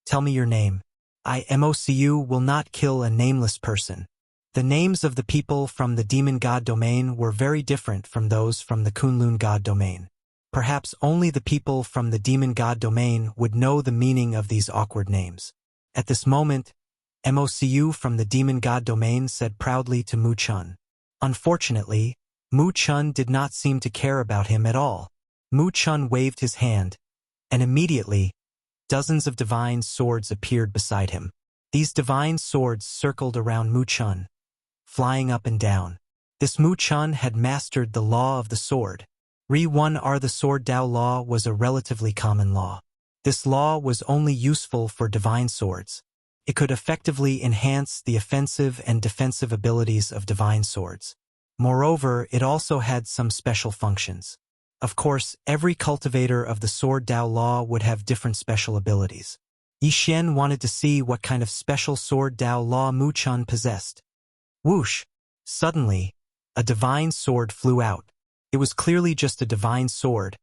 tell me your name. MOCU will not kill a nameless person. The names of the people from the Demon God domain were very different from those from the Kunlun God domain. Perhaps only the people from the Demon God domain would know the meaning of these awkward names. At this moment, MOCU from the Demon God domain said proudly to Mu Chun. Unfortunately, Mu Chun did not seem to care about him at all. Mu Chun waved his hand, and immediately, dozens of divine swords appeared beside him. These divine swords circled around Mu Chun, flying up and down. This Mu Chun had mastered the law of the sword. Re-1R the sword Dao law was a relatively common law. This law was only useful for divine swords. It could effectively enhance the offensive and defensive abilities of divine swords. Moreover, it also had some special functions. Of course, every cultivator of the sword Dao law would have different special abilities. Yi Xian wanted to see what kind of special sword Dao law Mu Chun possessed. Whoosh! Suddenly, a divine sword flew out. It was clearly just a divine sword,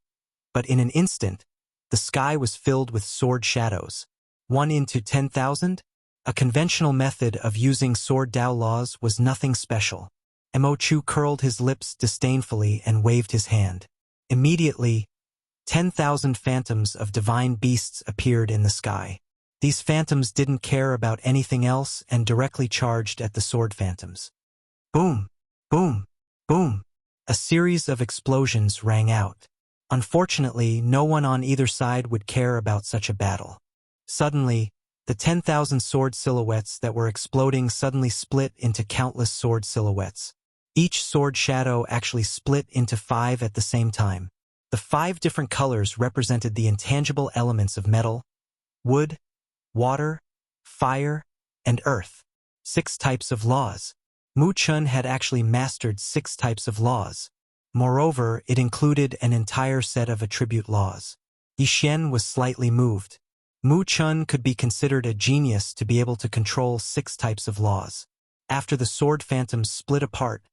but in an instant, the sky was filled with sword shadows. 1 into 10,000? A conventional method of using sword Dao laws was nothing special. Mo Chu curled his lips disdainfully and waved his hand. Immediately, 10,000 phantoms of divine beasts appeared in the sky. These phantoms didn't care about anything else and directly charged at the sword phantoms. Boom! Boom! Boom! A series of explosions rang out. Unfortunately, no one on either side would care about such a battle. Suddenly, the 10,000 sword silhouettes that were exploding suddenly split into countless sword silhouettes. Each sword shadow actually split into 5 at the same time. The 5 different colors represented the intangible elements of metal, wood, water, fire, and earth. 6 types of laws. Mu Chun had actually mastered 6 types of laws. Moreover, it included an entire set of attribute laws. Yi Xian was slightly moved. Mu Chun could be considered a genius to be able to control 6 types of laws. After the sword phantoms split apart,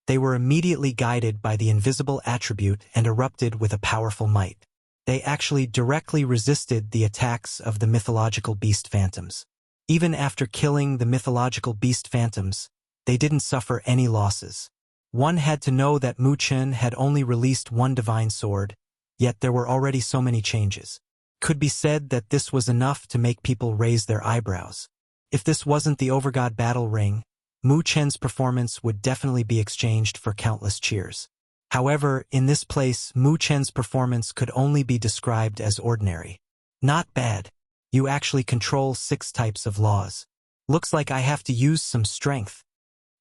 they were immediately guided by the invisible attribute and erupted with a powerful might. They actually directly resisted the attacks of the mythological beast phantoms. Even after killing the mythological beast phantoms, they didn't suffer any losses. One had to know that Mu Chun had only released 1 divine sword, yet there were already so many changes. Could be said that this was enough to make people raise their eyebrows. If this wasn't the Overgod battle ring, Mu Chen's performance would definitely be exchanged for countless cheers. However, in this place, Mu Chen's performance could only be described as ordinary. Not bad. You actually control 6 types of laws. Looks like I have to use some strength.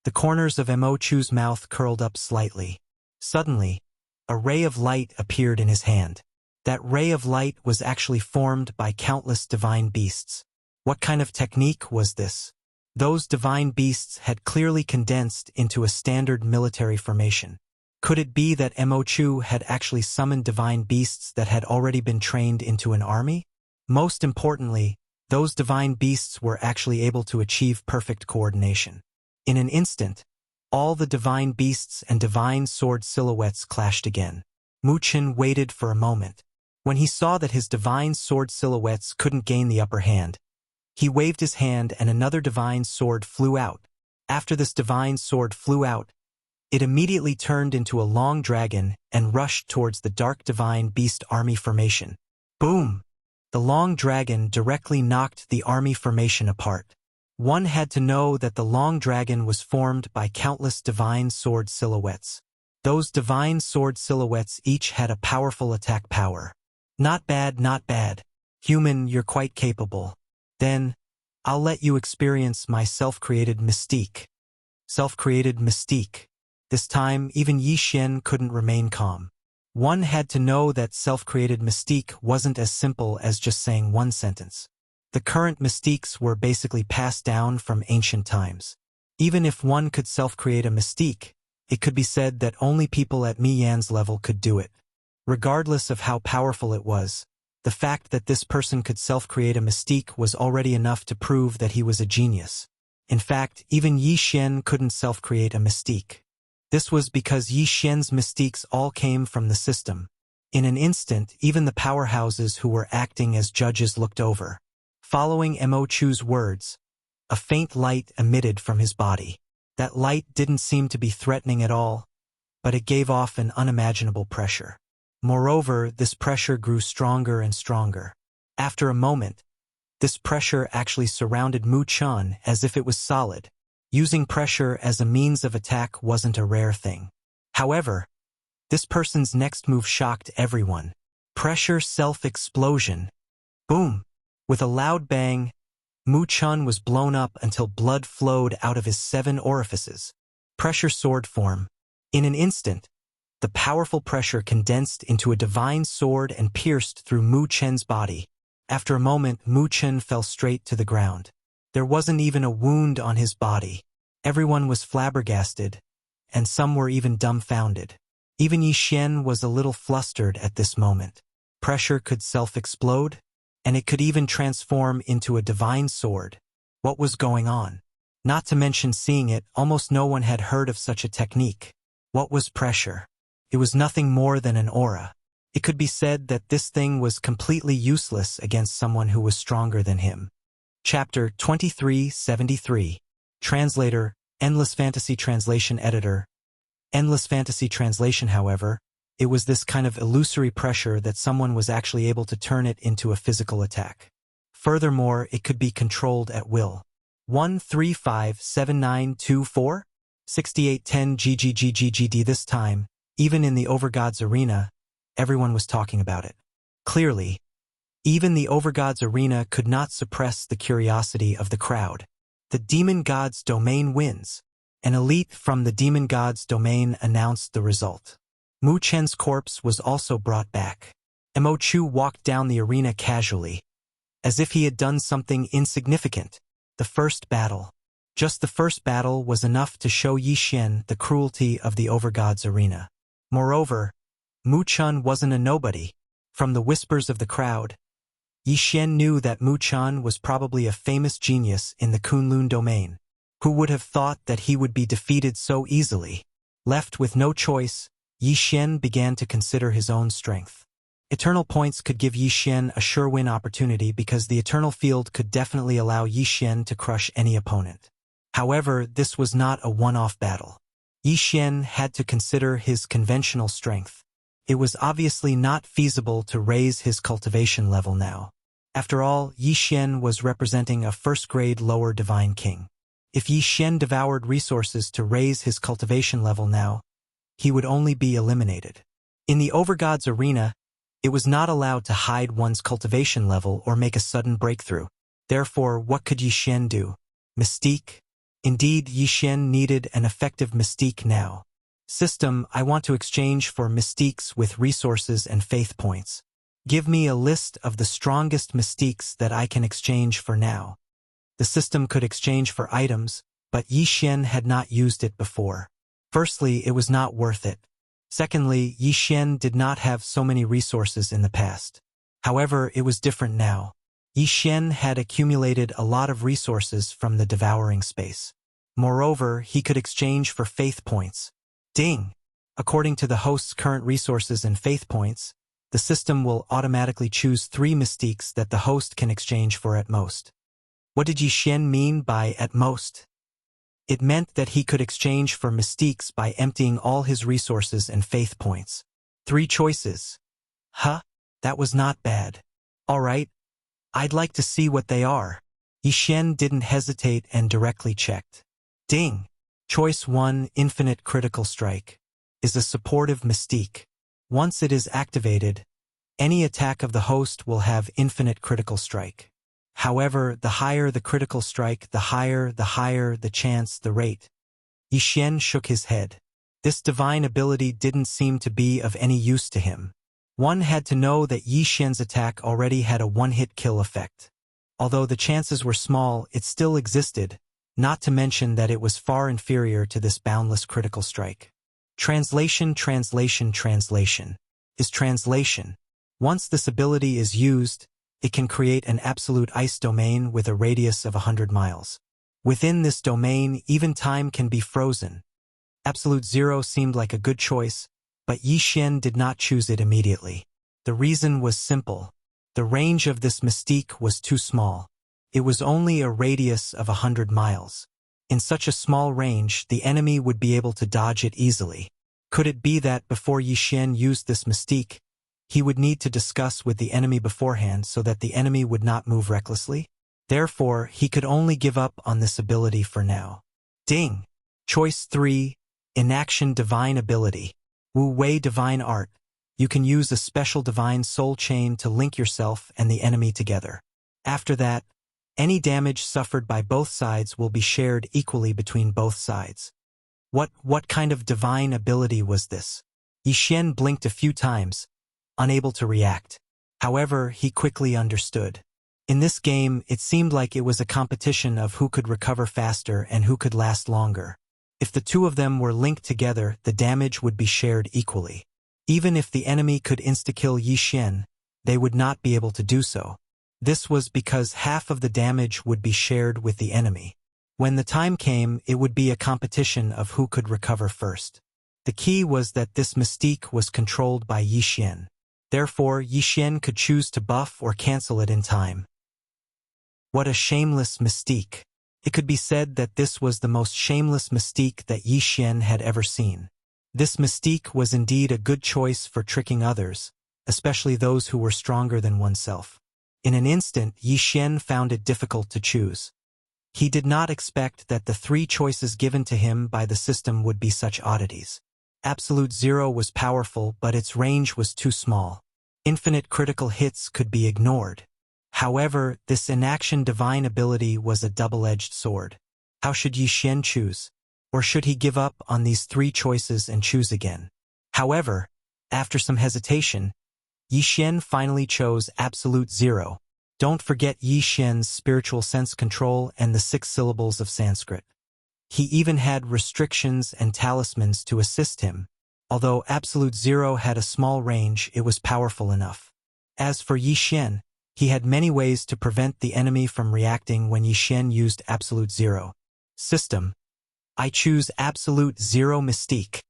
The corners of Mo Chu's mouth curled up slightly. Suddenly, a ray of light appeared in his hand. That ray of light was actually formed by countless divine beasts. What kind of technique was this? Those divine beasts had clearly condensed into a standard military formation. Could it be that Mo Chu had actually summoned divine beasts that had already been trained into an army? Most importantly, Those divine beasts were actually able to achieve perfect coordination. In an instant, all the divine beasts and divine sword silhouettes clashed again. Mu Chen waited for a moment. When he saw that his divine sword silhouettes couldn't gain the upper hand, he waved his hand and another divine sword flew out. After this divine sword flew out, it immediately turned into a long dragon and rushed towards the dark divine beast army formation. Boom! The long dragon directly knocked the army formation apart. One had to know that the long dragon was formed by countless divine sword silhouettes. Those divine sword silhouettes each had a powerful attack power. Not bad, not bad. Human, you're quite capable. Then, I'll let you experience my self-created mystique. Self-created mystique. This time, even Yi Xian couldn't remain calm. One had to know that self-created mystique wasn't as simple as just saying one sentence. The current mystiques were basically passed down from ancient times. Even if one could self-create a mystique, it could be said that only people at Mi Yan's level could do it. Regardless of how powerful it was, the fact that this person could self-create a mystique was already enough to prove that he was a genius. In fact, even Yi Xian couldn't self-create a mystique. This was because Yi Xian's mystiques all came from the system. In an instant, even the powerhouses who were acting as judges looked over. Following Mo Chu's words, a faint light emitted from his body. That light didn't seem to be threatening at all, but it gave off an unimaginable pressure. Moreover, this pressure grew stronger and stronger. After a moment, this pressure actually surrounded Mu Chen as if it was solid. Using pressure as a means of attack wasn't a rare thing. However, this person's next move shocked everyone. Pressure self-explosion. Boom! With a loud bang, Mu Chen was blown up until blood flowed out of his 7 orifices. Pressure sword form. In an instant, the powerful pressure condensed into a divine sword and pierced through Mu Chen's body. After a moment, Mu Chen fell straight to the ground. There wasn't even a wound on his body. Everyone was flabbergasted, and some were even dumbfounded. Even Yi Xian was a little flustered at this moment. Pressure could self-explode, and it could even transform into a divine sword. What was going on? Not to mention seeing it, almost no one had heard of such a technique. What was pressure? It was nothing more than an aura. It could be said that this thing was completely useless against someone who was stronger than him. Chapter 2373. Translator, Endless Fantasy Translation Editor. Endless Fantasy Translation, however, it was this kind of illusory pressure that someone was actually able to turn it into a physical attack. Furthermore, it could be controlled at will. 1357924? 6810 GGGGGD. This time, even in the Overgods arena, everyone was talking about it. Clearly, even the Overgods arena could not suppress the curiosity of the crowd. The Demon God's domain wins. An elite from the Demon God's domain announced the result. Mu Chen's corpse was also brought back. Mo Chu walked down the arena casually, as if he had done something insignificant. The first battle. Just the first battle was enough to show Yi Xian the cruelty of the Overgods arena. Moreover, Mu Chen wasn't a nobody. From the whispers of the crowd, Yi Xian knew that Mu Chen was probably a famous genius in the Kunlun domain. Who would have thought that he would be defeated so easily? Left with no choice, Yi Xian began to consider his own strength. Eternal points could give Yi Xian a sure win opportunity because the eternal field could definitely allow Yi Xian to crush any opponent. However, this was not a one-off battle. Yi Xian had to consider his conventional strength. It was obviously not feasible to raise his cultivation level now. After all, Yi Xian was representing a first-grade lower divine king. If Yi Xian devoured resources to raise his cultivation level now, he would only be eliminated. In the Overgods arena, it was not allowed to hide one's cultivation level or make a sudden breakthrough. Therefore, what could Yi Xian do? Mystique? Indeed, Yi Xian needed an effective mystique now. System, I want to exchange for mystiques with resources and faith points. Give me a list of the strongest mystiques that I can exchange for now. The system could exchange for items, but Yi Xian had not used it before. Firstly, it was not worth it. Secondly, Yi Xian did not have so many resources in the past. However, it was different now. Yi Xian had accumulated a lot of resources from the devouring space. Moreover, he could exchange for faith points. Ding! According to the host's current resources and faith points, the system will automatically choose 3 mystiques that the host can exchange for at most. What did Yi Xian mean by at most? It meant that he could exchange for mystiques by emptying all his resources and faith points. 3 choices. Huh? That was not bad. Alright, I'd like to see what they are. Yi Xian didn't hesitate and directly checked. Ding! Choice 1, Infinite Critical Strike, is a supportive mystique. Once it is activated, any attack of the host will have infinite critical strike. However, the higher the critical strike, the higher the chance, the rate. Yi Xian shook his head. This divine ability didn't seem to be of any use to him. One had to know that Yi Xian's attack already had a one-hit kill effect. Although the chances were small, it still existed, not to mention that it was far inferior to this boundless critical strike. Translation is translation. Once this ability is used, it can create an absolute ice domain with a radius of 100 miles. Within this domain, even time can be frozen. Absolute Zero seemed like a good choice, but Yi Xian did not choose it immediately. The reason was simple. The range of this mystique was too small. It was only a radius of 100 miles. In such a small range, the enemy would be able to dodge it easily. Could it be that before Yi Xian used this mystique, he would need to discuss with the enemy beforehand so that the enemy would not move recklessly? Therefore, he could only give up on this ability for now. Ding! Choice 3, Inaction Divine Ability. Wu Wei Divine Art. You can use a special divine soul chain to link yourself and the enemy together. After that, any damage suffered by both sides will be shared equally between both sides. What kind of divine ability was this? Yi Xian blinked a few times, unable to react. However, he quickly understood. In this game, it seemed like it was a competition of who could recover faster and who could last longer. If the two of them were linked together, the damage would be shared equally. Even if the enemy could insta-kill Yi Xian, they would not be able to do so. This was because half of the damage would be shared with the enemy. When the time came, it would be a competition of who could recover first. The key was that this mystique was controlled by Yi Xian. Therefore, Yi Xian could choose to buff or cancel it in time. What a shameless mystique. It could be said that this was the most shameless mystique that Yi Xian had ever seen. This mystique was indeed a good choice for tricking others, especially those who were stronger than oneself. In an instant, Yi Xian found it difficult to choose. He did not expect that the 3 choices given to him by the system would be such oddities. Absolute Zero was powerful, but its range was too small. Infinite critical hits could be ignored. However, this inaction divine ability was a double-edged sword. How should Yi Xian choose? Or should he give up on these 3 choices and choose again? However, after some hesitation, Yi Xian finally chose Absolute Zero. Don't forget Yi Xian's spiritual sense control and the 6 syllables of Sanskrit. He even had restrictions and talismans to assist him. Although Absolute Zero had a small range, it was powerful enough. As for Yi Xian, he had many ways to prevent the enemy from reacting when Yi Xian used Absolute Zero. System. I choose Absolute Zero Mystique.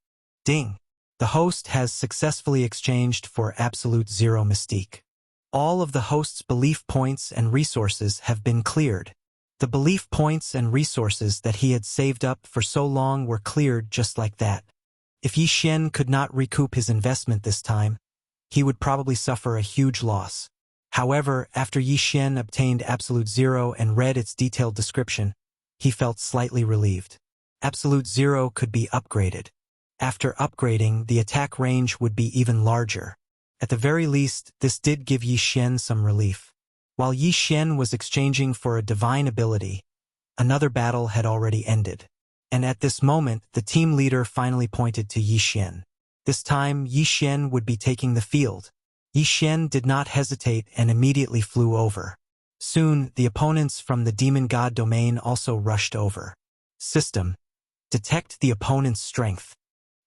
Ding. The host has successfully exchanged for Absolute Zero Mystique. All of the host's belief points and resources have been cleared. The belief points and resources that he had saved up for so long were cleared just like that. If Yi Xian could not recoup his investment this time, he would probably suffer a huge loss. However, after Yi Xian obtained Absolute Zero and read its detailed description, he felt slightly relieved. Absolute Zero could be upgraded. After upgrading, the attack range would be even larger. At the very least, this did give Yi Xian some relief. While Yi Xian was exchanging for a divine ability, another battle had already ended. And at this moment, the team leader finally pointed to Yi Xian. This time, Yi Xian would be taking the field. Yi Xian did not hesitate and immediately flew over. Soon, the opponents from the demon god domain also rushed over. System. Detect the opponent's strength.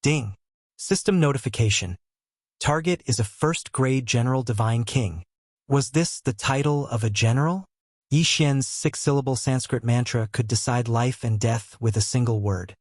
Ding. System notification. Target is a first-grade General Divine King. Was this the title of a general? Yi Xian's six-syllable Sanskrit mantra could decide life and death with a single word.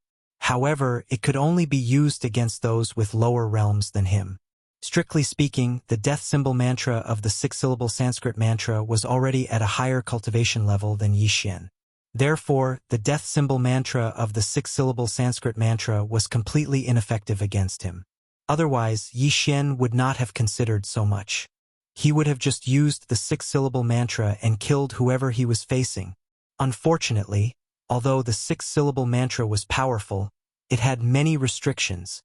However, it could only be used against those with lower realms than him. Strictly speaking, the death symbol mantra of the six-syllable Sanskrit mantra was already at a higher cultivation level than Yi Xian. Therefore, the death symbol mantra of the six-syllable Sanskrit mantra was completely ineffective against him. Otherwise, Yi Xian would not have considered so much. He would have just used the six-syllable mantra and killed whoever he was facing. Unfortunately, although the six-syllable mantra was powerful, it had many restrictions.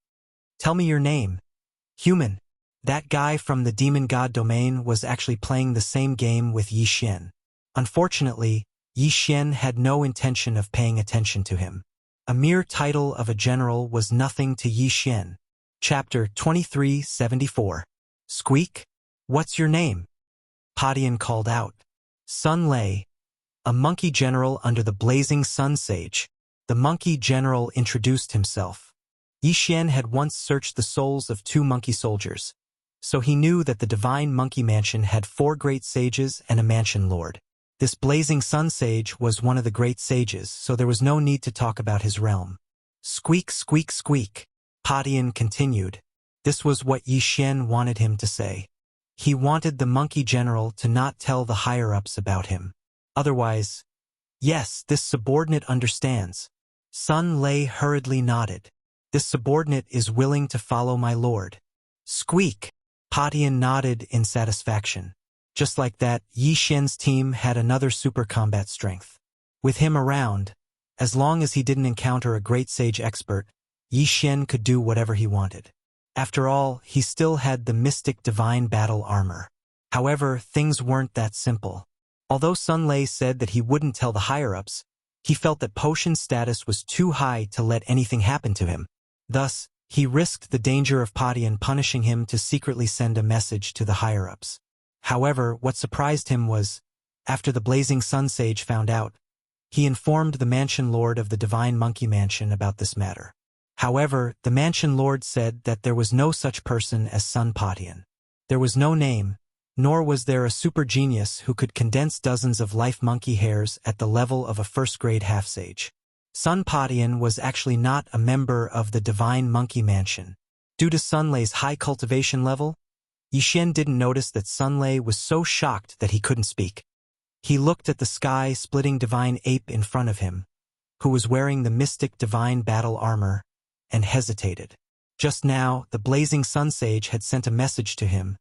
Tell me your name. Human. That guy from the demon god domain was actually playing the same game with Yi Xian. Unfortunately, Yi Xian had no intention of paying attention to him. A mere title of a general was nothing to Yi Xian. Chapter 2374. Squeak? What's your name? Padian called out. Sun Lei. A monkey general under the blazing sun sage. The monkey general introduced himself. Yi Xian had once searched the souls of 2 monkey soldiers, so he knew that the divine monkey mansion had 4 great sages and a mansion lord. This blazing sun sage was one of the great sages, so there was no need to talk about his realm. Squeak, squeak, squeak. Padian continued. This was what Yi Xian wanted him to say. He wanted the monkey general to not tell the higher-ups about him. Otherwise, yes, this subordinate understands. Sun Lei hurriedly nodded. This subordinate is willing to follow my lord. Squeak! Padian nodded in satisfaction. Just like that, Yi Xian's team had another super combat strength. With him around, as long as he didn't encounter a great sage expert, Yi Xian could do whatever he wanted. After all, he still had the mystic divine battle armor. However, things weren't that simple. Although Sun Lei said that he wouldn't tell the higher-ups, he felt that Potion's status was too high to let anything happen to him. Thus, he risked the danger of Padian punishing him to secretly send a message to the higher-ups. However, what surprised him was, after the Blazing Sun Sage found out, he informed the Mansion Lord of the Divine Monkey Mansion about this matter. However, the Mansion Lord said that there was no such person as Sun Padian. There was no name, nor was there a super genius who could condense dozens of life monkey hairs at the level of a first-grade half-sage. Sun Padian was actually not a member of the Divine Monkey Mansion. Due to Sun Lei's high cultivation level, Yi Xian didn't notice that Sun Lei was so shocked that he couldn't speak. He looked at the sky-splitting divine ape in front of him, who was wearing the mystic divine battle armor, and hesitated. Just now, the blazing sun sage had sent a message to him,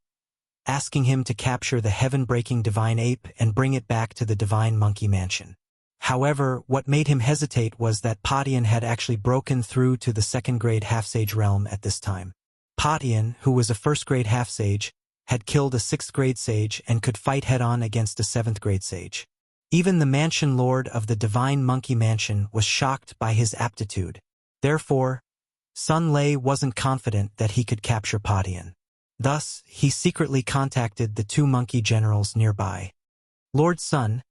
asking him to capture the heaven-breaking divine ape and bring it back to the divine monkey mansion. However, what made him hesitate was that Padian had actually broken through to the second-grade half-sage realm at this time. Padian, who was a first-grade half-sage, had killed a sixth-grade sage and could fight head-on against a seventh-grade sage. Even the Mansion Lord of the Divine Monkey Mansion was shocked by his aptitude. Therefore, Sun Lei wasn't confident that he could capture Padian. Thus, he secretly contacted the 2 monkey generals nearby. Lord Sun,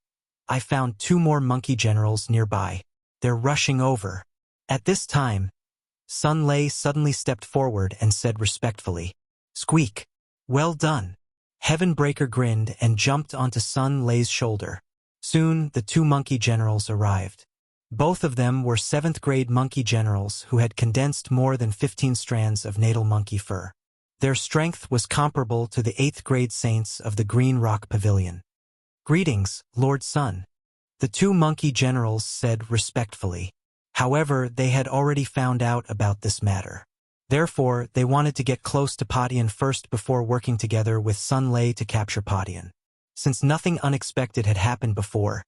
I found 2 more monkey generals nearby. They're rushing over. At this time, Sun Lei suddenly stepped forward and said respectfully, Squeak. Well done. Heavenbreaker grinned and jumped onto Sun Lei's shoulder. Soon, the 2 monkey generals arrived. Both of them were 7th-grade monkey generals who had condensed more than 15 strands of natal monkey fur. Their strength was comparable to the 8th-grade saints of the Green Rock Pavilion. Greetings, Lord Sun. The 2 monkey generals said respectfully. However, they had already found out about this matter. Therefore, they wanted to get close to Padian first before working together with Sun Lei to capture Padian. Since nothing unexpected had happened before,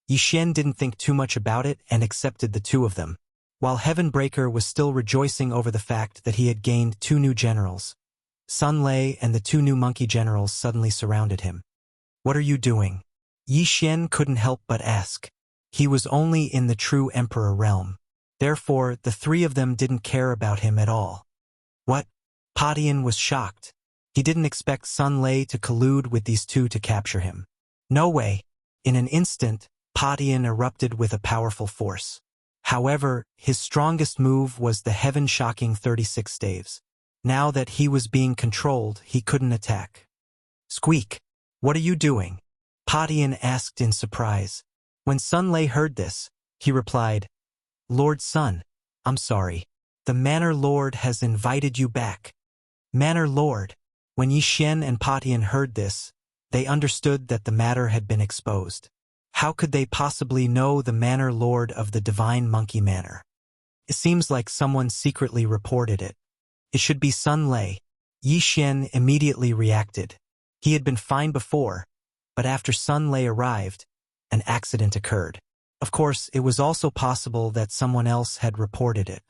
Yi Xian didn't think too much about it and accepted the 2 of them. While Heavenbreaker was still rejoicing over the fact that he had gained 2 new generals, Sun Lei and the 2 new monkey generals suddenly surrounded him. What are you doing? Yi Xian couldn't help but ask. He was only in the true emperor realm. Therefore, the 3 of them didn't care about him at all. What? Padian was shocked. He didn't expect Sun Lei to collude with these 2 to capture him. No way. In an instant, Padian erupted with a powerful force. However, his strongest move was the heaven-shocking 36 staves. Now that he was being controlled, he couldn't attack. Squeak. What are you doing? Patian asked in surprise. When Sun Lei heard this, he replied, Lord Sun, I'm sorry. The Manor Lord has invited you back. Manor Lord. When Yi Xian and Patian heard this, they understood that the matter had been exposed. How could they possibly know the Manor Lord of the Divine Monkey Manor? It seems like someone secretly reported it. It should be Sun Lei. Yi Xian immediately reacted. He had been fine before, but after Sun Lei arrived, an accident occurred. Of course, it was also possible that someone else had reported it.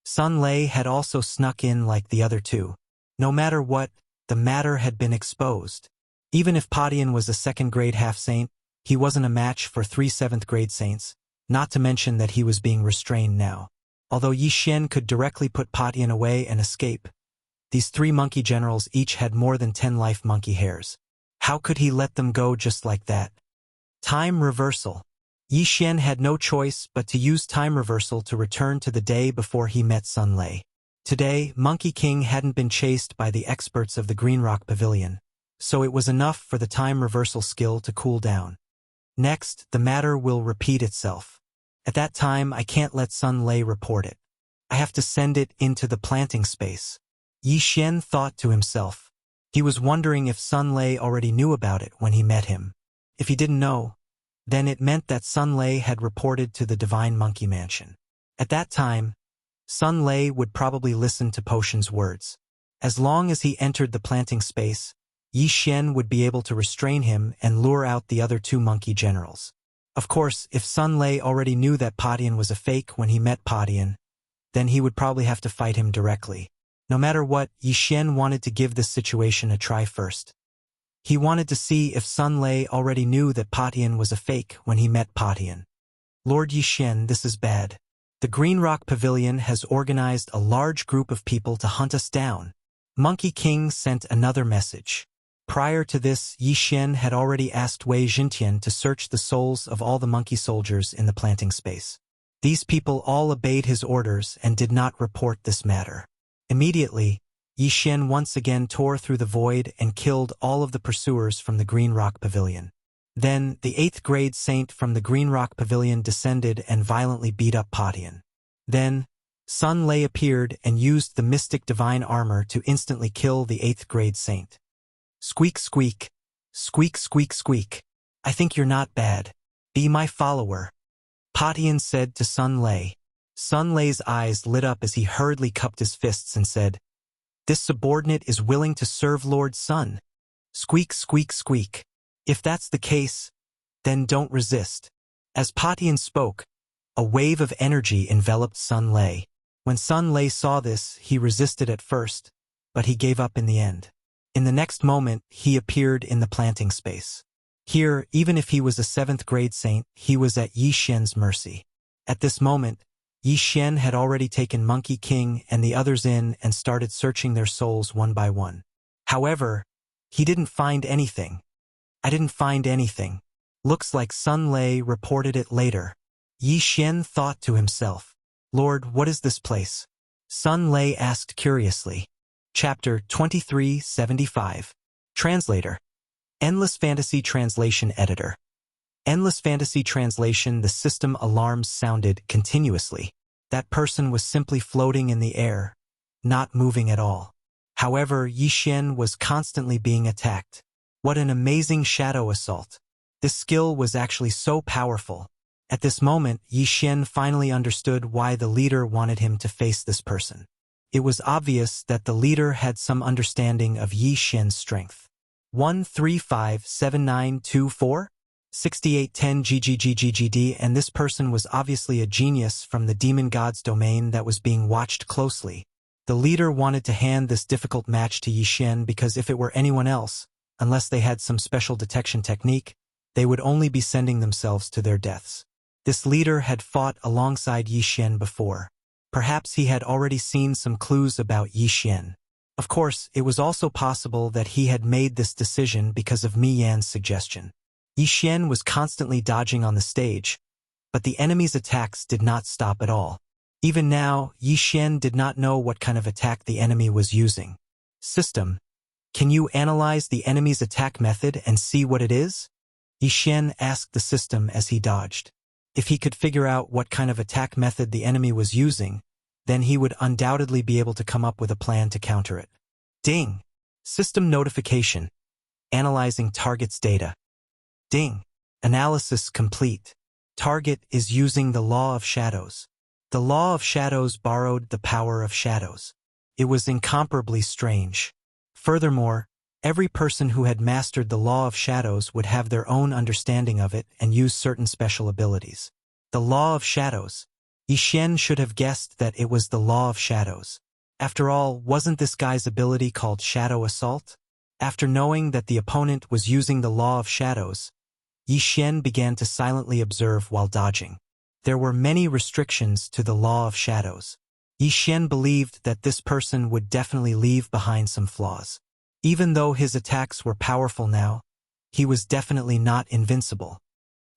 Sun Lei had also snuck in like the other two. No matter what, the matter had been exposed. Even if Patian was a second-grade half-saint, he wasn't a match for 3 seventh-grade saints, not to mention that he was being restrained now. Although Yi Xian could directly put Patian away and escape, these 3 monkey generals each had more than 10 life monkey hairs. How could he let them go just like that? Time reversal. Yi Xian had no choice but to use time reversal to return to the day before he met Sun Lei. Today, Monkey King hadn't been chased by the experts of the Green Rock Pavilion, so it was enough for the time reversal skill to cool down. Next, the matter will repeat itself. At that time, I can't let Sun Lei report it. I have to send it into the planting space. Yi Xian thought to himself. He was wondering if Sun Lei already knew about it when he met him. If he didn't know, then it meant that Sun Lei had reported to the Divine Monkey Mansion. At that time, Sun Lei would probably listen to Potion's words. As long as he entered the planting space, Yi Xian would be able to restrain him and lure out the other 2 monkey generals. Of course, if Sun Lei already knew that Patian was a fake when he met Patian, then he would probably have to fight him directly. No matter what, Yi Xian wanted to give this situation a try first. He wanted to see if Sun Lei already knew that Patian was a fake when he met Patian. Lord Yi Xian, this is bad. The Green Rock Pavilion has organized a large group of people to hunt us down. Monkey King sent another message. Prior to this, Yi Xian had already asked Wei Jintian to search the souls of all the monkey soldiers in the planting space. These people all obeyed his orders and did not report this matter. Immediately, Yi Xian once again tore through the void and killed all of the pursuers from the Green Rock Pavilion. Then, the 8th grade saint from the Green Rock Pavilion descended and violently beat up Patian. Then, Sun Lei appeared and used the mystic divine armor to instantly kill the 8th grade saint. Squeak squeak. Squeak squeak squeak. I think you're not bad. Be my follower. Patian said to Sun Lei. Sun Lei's eyes lit up as he hurriedly cupped his fists and said, This subordinate is willing to serve Lord Sun. Squeak squeak squeak. If that's the case, then don't resist. As Patian spoke, a wave of energy enveloped Sun Lei. When Sun Lei saw this, he resisted at first, but he gave up in the end. In the next moment, he appeared in the planting space. Here, even if he was a 7th grade saint, he was at Yi Xian's mercy. At this moment, Yi Xian had already taken Monkey King and the others in and started searching their souls one by one. However, he didn't find anything. I didn't find anything. Looks like Sun Lei reported it later. Yi Xian thought to himself. Lord, what is this place? Sun Lei asked curiously. Chapter 2375. Translator. Endless Fantasy Translation Editor. Endless Fantasy Translation. The system alarms sounded continuously. That person was simply floating in the air, not moving at all. However, Yi Xian was constantly being attacked. What an amazing shadow assault. This skill was actually so powerful. At this moment, Yi Xian finally understood why the leader wanted him to face this person. It was obvious that the leader had some understanding of Yi Xian's strength. 1357924? 6810 GGGGGD, and this person was obviously a genius from the demon god's domain that was being watched closely. The leader wanted to hand this difficult match to Yi Xian because if it were anyone else, unless they had some special detection technique, they would only be sending themselves to their deaths. This leader had fought alongside Yi Xian before. Perhaps he had already seen some clues about Yi Xian. Of course, it was also possible that he had made this decision because of Mi Yan's suggestion. Yi Xian was constantly dodging on the stage, but the enemy's attacks did not stop at all. Even now, Yi Xian did not know what kind of attack the enemy was using. System. Can you analyze the enemy's attack method and see what it is? Yi Xian asked the system as he dodged. If he could figure out what kind of attack method the enemy was using, then he would undoubtedly be able to come up with a plan to counter it. Ding! System notification. Analyzing target's data. Ding! Analysis complete. Target is using the law of shadows. The law of shadows borrowed the power of shadows. It was incomparably strange. Furthermore, every person who had mastered the law of shadows would have their own understanding of it and use certain special abilities. The law of shadows. Yi Xian should have guessed that it was the law of shadows. After all, wasn't this guy's ability called Shadow Assault? After knowing that the opponent was using the law of shadows, Yi Xian began to silently observe while dodging. There were many restrictions to the law of shadows. Yi Xian believed that this person would definitely leave behind some flaws. Even though his attacks were powerful now, he was definitely not invincible.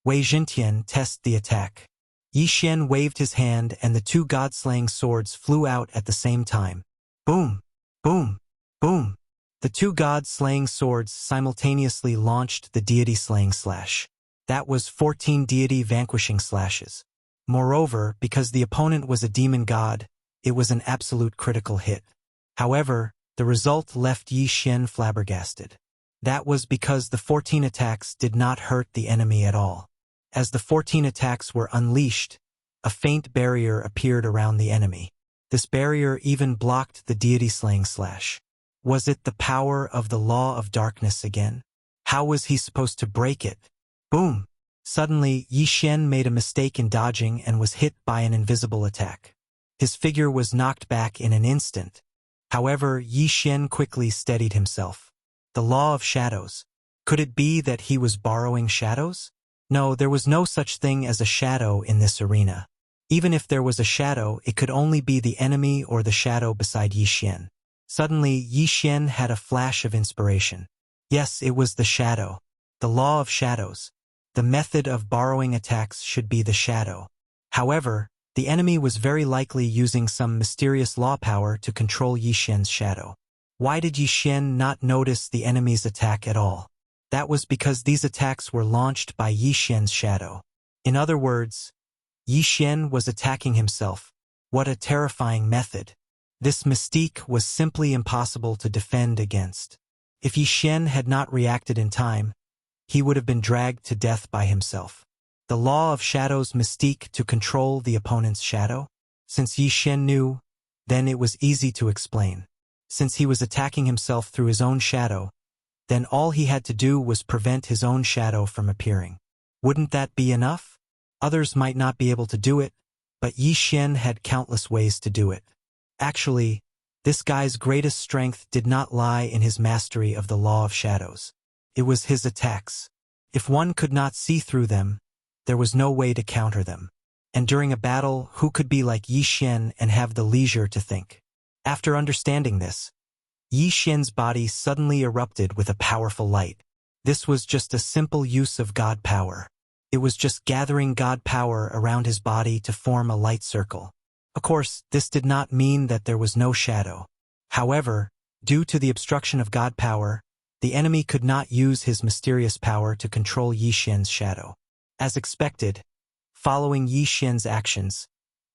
Wei Jintian tested the attack. Yi Xian waved his hand and the two god-slaying swords flew out at the same time. Boom! Boom! Boom! The two god-slaying swords simultaneously launched the deity-slaying slash. That was 14 deity-vanquishing slashes. Moreover, because the opponent was a demon god, it was an absolute critical hit. However, the result left Yi Xian flabbergasted. That was because the 14 attacks did not hurt the enemy at all. As the 14 attacks were unleashed, a faint barrier appeared around the enemy. This barrier even blocked the deity-slaying slash. Was it the power of the law of darkness again? How was he supposed to break it? Boom! Suddenly, Yi Xian made a mistake in dodging and was hit by an invisible attack. His figure was knocked back in an instant. However, Yi Xian quickly steadied himself. The law of shadows. Could it be that he was borrowing shadows? No, there was no such thing as a shadow in this arena. Even if there was a shadow, it could only be the enemy or the shadow beside Yi Xian. Suddenly, Yi Xian had a flash of inspiration. Yes, it was the shadow. The law of shadows. The method of borrowing attacks should be the shadow. However, the enemy was very likely using some mysterious law power to control Yi Xian's shadow. Why did Yi Xian not notice the enemy's attack at all? That was because these attacks were launched by Yi Xian's shadow. In other words, Yi Xian was attacking himself. What a terrifying method. This mystique was simply impossible to defend against. If Yi Xian had not reacted in time, he would have been dragged to death by himself. The law of shadows mystique to control the opponent's shadow? Since Yi Xian knew, then it was easy to explain. Since he was attacking himself through his own shadow, then all he had to do was prevent his own shadow from appearing. Wouldn't that be enough? Others might not be able to do it, but Yi Xian had countless ways to do it. Actually, this guy's greatest strength did not lie in his mastery of the law of shadows. It was his attacks. If one could not see through them, there was no way to counter them. And during a battle, who could be like Yi Xian and have the leisure to think? After understanding this, Yi Xian's body suddenly erupted with a powerful light. This was just a simple use of God power. It was just gathering God power around his body to form a light circle. Of course, this did not mean that there was no shadow. However, due to the obstruction of God power, the enemy could not use his mysterious power to control Yi Xian's shadow. As expected, following Yi Xian's actions,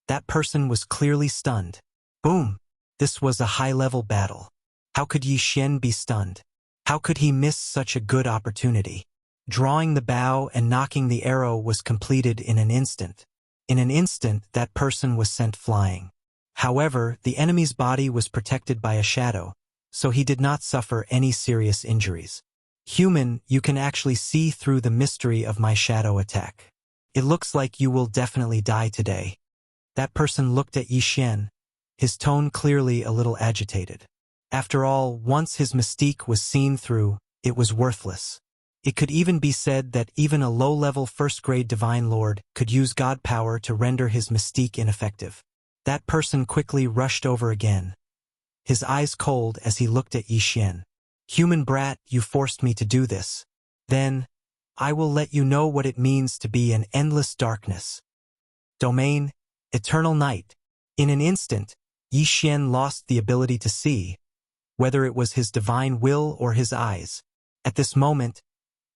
that person was clearly stunned. Boom! This was a high-level battle. How could Yi Xian be stunned? How could he miss such a good opportunity? Drawing the bow and knocking the arrow was completed in an instant. In an instant, that person was sent flying. However, the enemy's body was protected by a shadow, so he did not suffer any serious injuries. Human, you can actually see through the mystery of my shadow attack. It looks like you will definitely die today. That person looked at Yi Xian, his tone clearly a little agitated. After all, once his mystique was seen through, it was worthless. It could even be said that even a low-level first-grade divine lord could use God power to render his mystique ineffective. That person quickly rushed over again, his eyes cold as he looked at Yi Xian. Human brat, you forced me to do this. Then, I will let you know what it means to be in endless darkness. Domain, eternal night. In an instant, Yi Xian lost the ability to see. whether it was his divine will or his eyes. At this moment,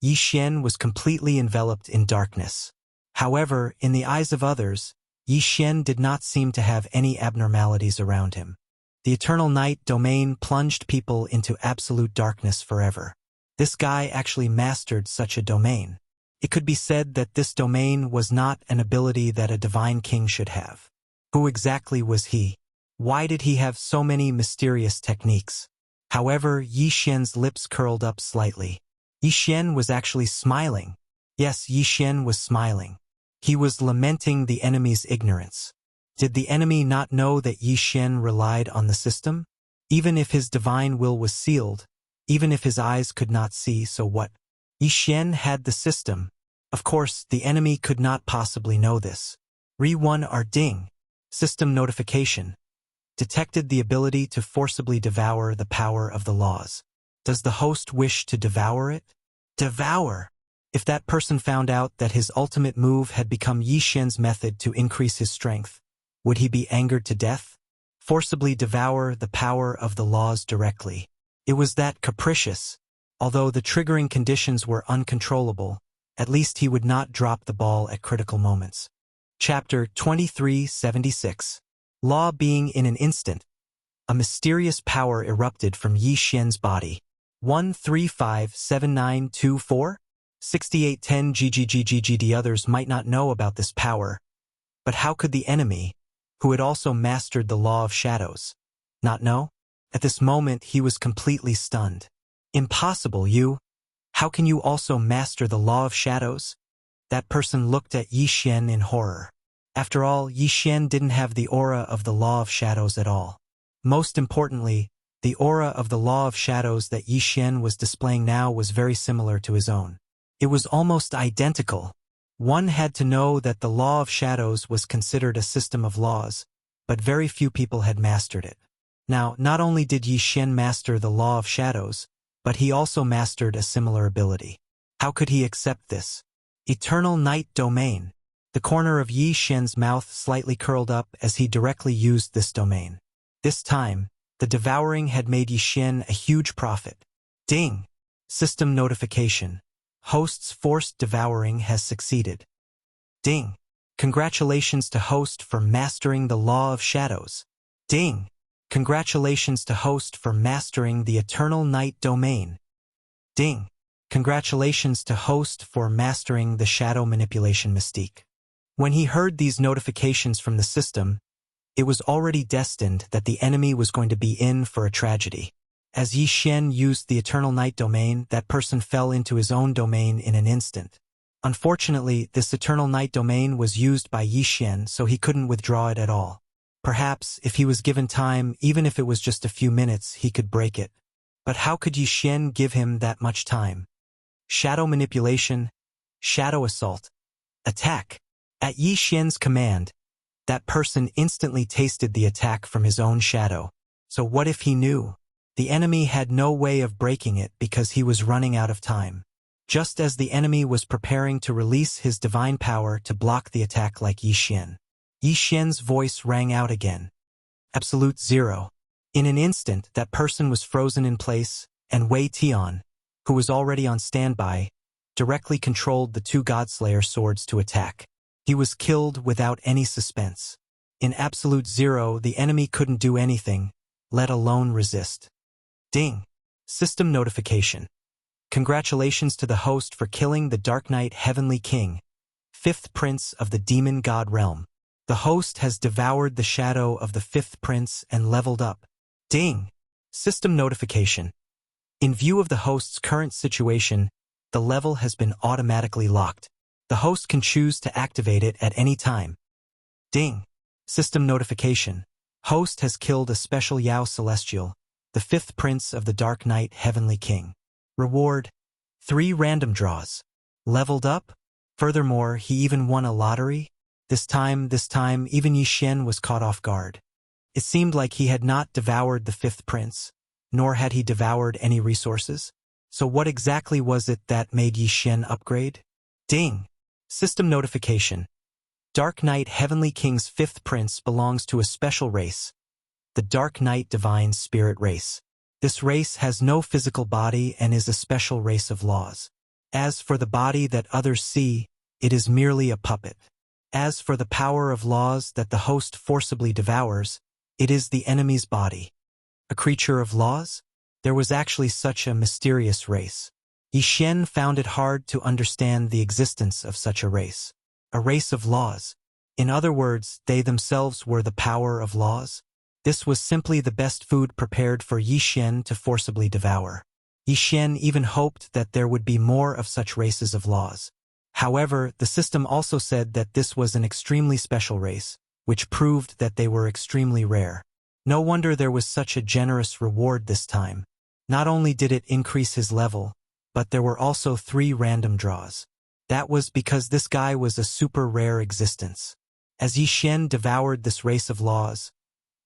Yi Xian was completely enveloped in darkness. However, in the eyes of others, Yi Xian did not seem to have any abnormalities around him. The eternal night domain plunged people into absolute darkness forever. This guy actually mastered such a domain. It could be said that this domain was not an ability that a divine king should have. Who exactly was he? Why did he have so many mysterious techniques? However, Yi Xian's lips curled up slightly. Yi Xian was actually smiling. Yes, Yi Xian was smiling. He was lamenting the enemy's ignorance. Did the enemy not know that Yi Xian relied on the system? Even if his divine will was sealed, even if his eyes could not see, so what? Yi Xian had the system. Of course, the enemy could not possibly know this. Re-1 ding. System notification. Detected the ability to forcibly devour the power of the laws. Does the host wish to devour it? Devour! If that person found out that his ultimate move had become Yi Xian's method to increase his strength, would he be angered to death? Forcibly devour the power of the laws directly. It was that capricious. Although the triggering conditions were uncontrollable, at least he would not drop the ball at critical moments. Chapter 2376. Law being in an instant. A mysterious power erupted from Yi Xian's body. 1357924? 6810 GGGGG. The others might not know about this power, but how could the enemy, who had also mastered the law of shadows, not know? At this moment he was completely stunned. Impossible, you! How can you also master the law of shadows? That person looked at Yi Xian in horror. After all, Yi Xian didn't have the aura of the law of shadows at all. Most importantly, the aura of the law of shadows that Yi Xian was displaying now was very similar to his own. It was almost identical. One had to know that the law of shadows was considered a system of laws, but very few people had mastered it. Now, not only did Yi Xian master the law of shadows, but he also mastered a similar ability. How could he accept this? Eternal night domain. The corner of Yi Xian's mouth slightly curled up as he directly used this domain. This time, the devouring had made Yi Xian a huge profit. Ding! System notification. Host's forced devouring has succeeded. Ding! Congratulations to host for mastering the law of shadows. Ding! Congratulations to host for mastering the eternal night domain. Ding! Congratulations to host for mastering the shadow manipulation mystique. When he heard these notifications from the system, it was already destined that the enemy was going to be in for a tragedy. As Yi Xian used the eternal night domain, that person fell into his own domain in an instant. Unfortunately, this eternal night domain was used by Yi Xian, so he couldn't withdraw it at all. Perhaps, if he was given time, even if it was just a few minutes, he could break it. But how could Yi Xian give him that much time? Shadow manipulation, shadow assault, attack. At Yi Xian's command, that person instantly tasted the attack from his own shadow. So what if he knew? The enemy had no way of breaking it because he was running out of time. Just as the enemy was preparing to release his divine power to block the attack like Yi Xian. Yi Xian's voice rang out again. Absolute zero. In an instant, that person was frozen in place, and Wei Tian, who was already on standby, directly controlled the two Godslayer swords to attack. He was killed without any suspense. In absolute zero, the enemy couldn't do anything, let alone resist. Ding! System notification. Congratulations to the host for killing the Dark Knight Heavenly King, 5th Prince of the Demon God Realm. The host has devoured the shadow of the 5th Prince and leveled up. Ding! System notification. In view of the host's current situation, the level has been automatically locked. The host can choose to activate it at any time. Ding! System notification. Host has killed a special Yao Celestial, the 5th Prince of the Dark Knight Heavenly King. Reward: 3 random draws. Leveled up? Furthermore, he even won a lottery. This time, even Yi Xian was caught off guard. It seemed like he had not devoured the 5th Prince, nor had he devoured any resources. So what exactly was it that made Yi Xian upgrade? Ding! System notification. Dark Knight Heavenly King's 5th Prince belongs to a special race, the Dark Knight Divine Spirit race. This race has no physical body and is a special race of laws. As for the body that others see, it is merely a puppet. As for the power of laws that the host forcibly devours, it is the enemy's body. A creature of laws? There was actually such a mysterious race. Yi Xian found it hard to understand the existence of such a race. A race of laws. In other words, they themselves were the power of laws. This was simply the best food prepared for Yi Xian to forcibly devour. Yi Xian even hoped that there would be more of such races of laws. However, the system also said that this was an extremely special race, which proved that they were extremely rare. No wonder there was such a generous reward this time. Not only did it increase his level, but there were also 3 random draws. That was because this guy was a super rare existence. As Yi Xian devoured this race of laws,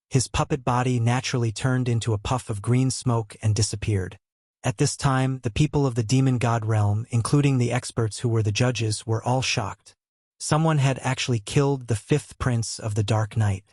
his puppet body naturally turned into a puff of green smoke and disappeared. At this time, the people of the demon god realm, including the experts who were the judges, were all shocked. Someone had actually killed the 5th prince of the Dark Knight.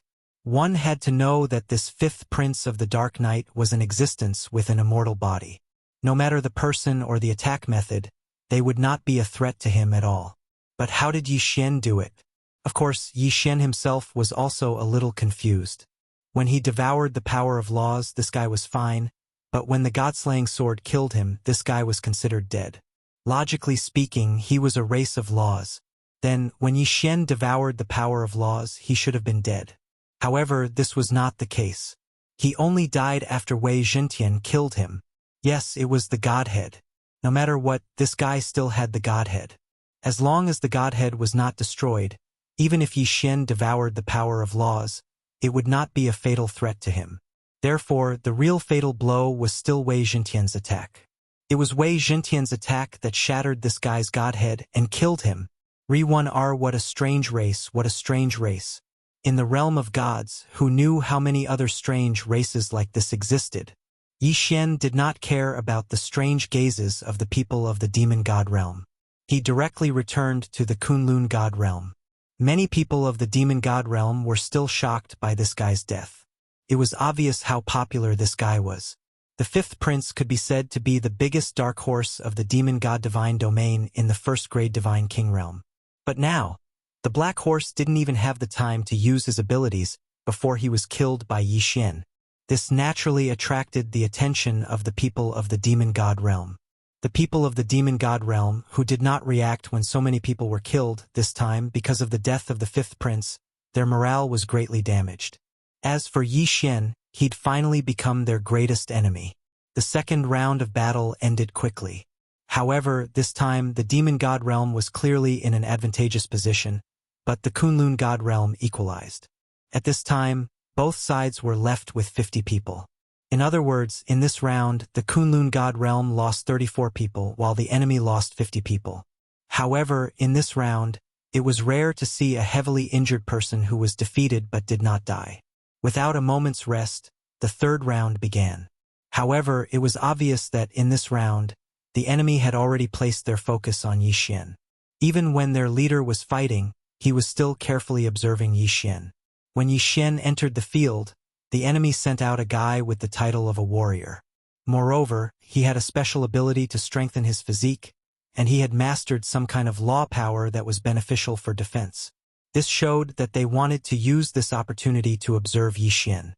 One had to know that this 5th prince of the Dark Knight was in existence with an immortal body. No matter the person or the attack method, they would not be a threat to him at all. But how did Yi Xian do it? Of course, Yi Xian himself was also a little confused. When he devoured the power of laws, this guy was fine, but when the god-slaying sword killed him, this guy was considered dead. Logically speaking, he was a race of laws. Then, when Yi Xian devoured the power of laws, he should have been dead. However, this was not the case. He only died after Wei Zhentian killed him. Yes, it was the Godhead. No matter what, this guy still had the Godhead. As long as the Godhead was not destroyed, even if Yi Xian devoured the power of laws, it would not be a fatal threat to him. Therefore, the real fatal blow was still Wei Zhentian's attack. It was Wei Zhentian's attack that shattered this guy's Godhead and killed him. Re-1R, what a strange race, what a strange race. In the realm of gods, who knew how many other strange races like this existed? Yi Xian did not care about the strange gazes of the people of the demon god realm. He directly returned to the Kunlun god realm. Many people of the demon god realm were still shocked by this guy's death. It was obvious how popular this guy was. The 5th prince could be said to be the biggest dark horse of the demon god divine domain in the 1st grade divine king realm. But now, the black horse didn't even have the time to use his abilities before he was killed by Yi Xian. This naturally attracted the attention of the people of the demon god realm. The people of the demon god realm, who did not react when so many people were killed this time because of the death of the 5th prince, their morale was greatly damaged. As for Yi Xian, he'd finally become their greatest enemy. The 2nd round of battle ended quickly. However, this time the demon god realm was clearly in an advantageous position, but the Kunlun god realm equalized. At this time, both sides were left with 50 people. In other words, in this round, the Kunlun god realm lost 34 people while the enemy lost 50 people. However, in this round, it was rare to see a heavily injured person who was defeated but did not die. Without a moment's rest, the 3rd round began. However, it was obvious that in this round, the enemy had already placed their focus on Yi Xian. Even when their leader was fighting, he was still carefully observing Yi Xian. When Yi Xian entered the field, the enemy sent out a guy with the title of a warrior. Moreover, he had a special ability to strengthen his physique, and he had mastered some kind of law power that was beneficial for defense. This showed that they wanted to use this opportunity to observe Yi Xian.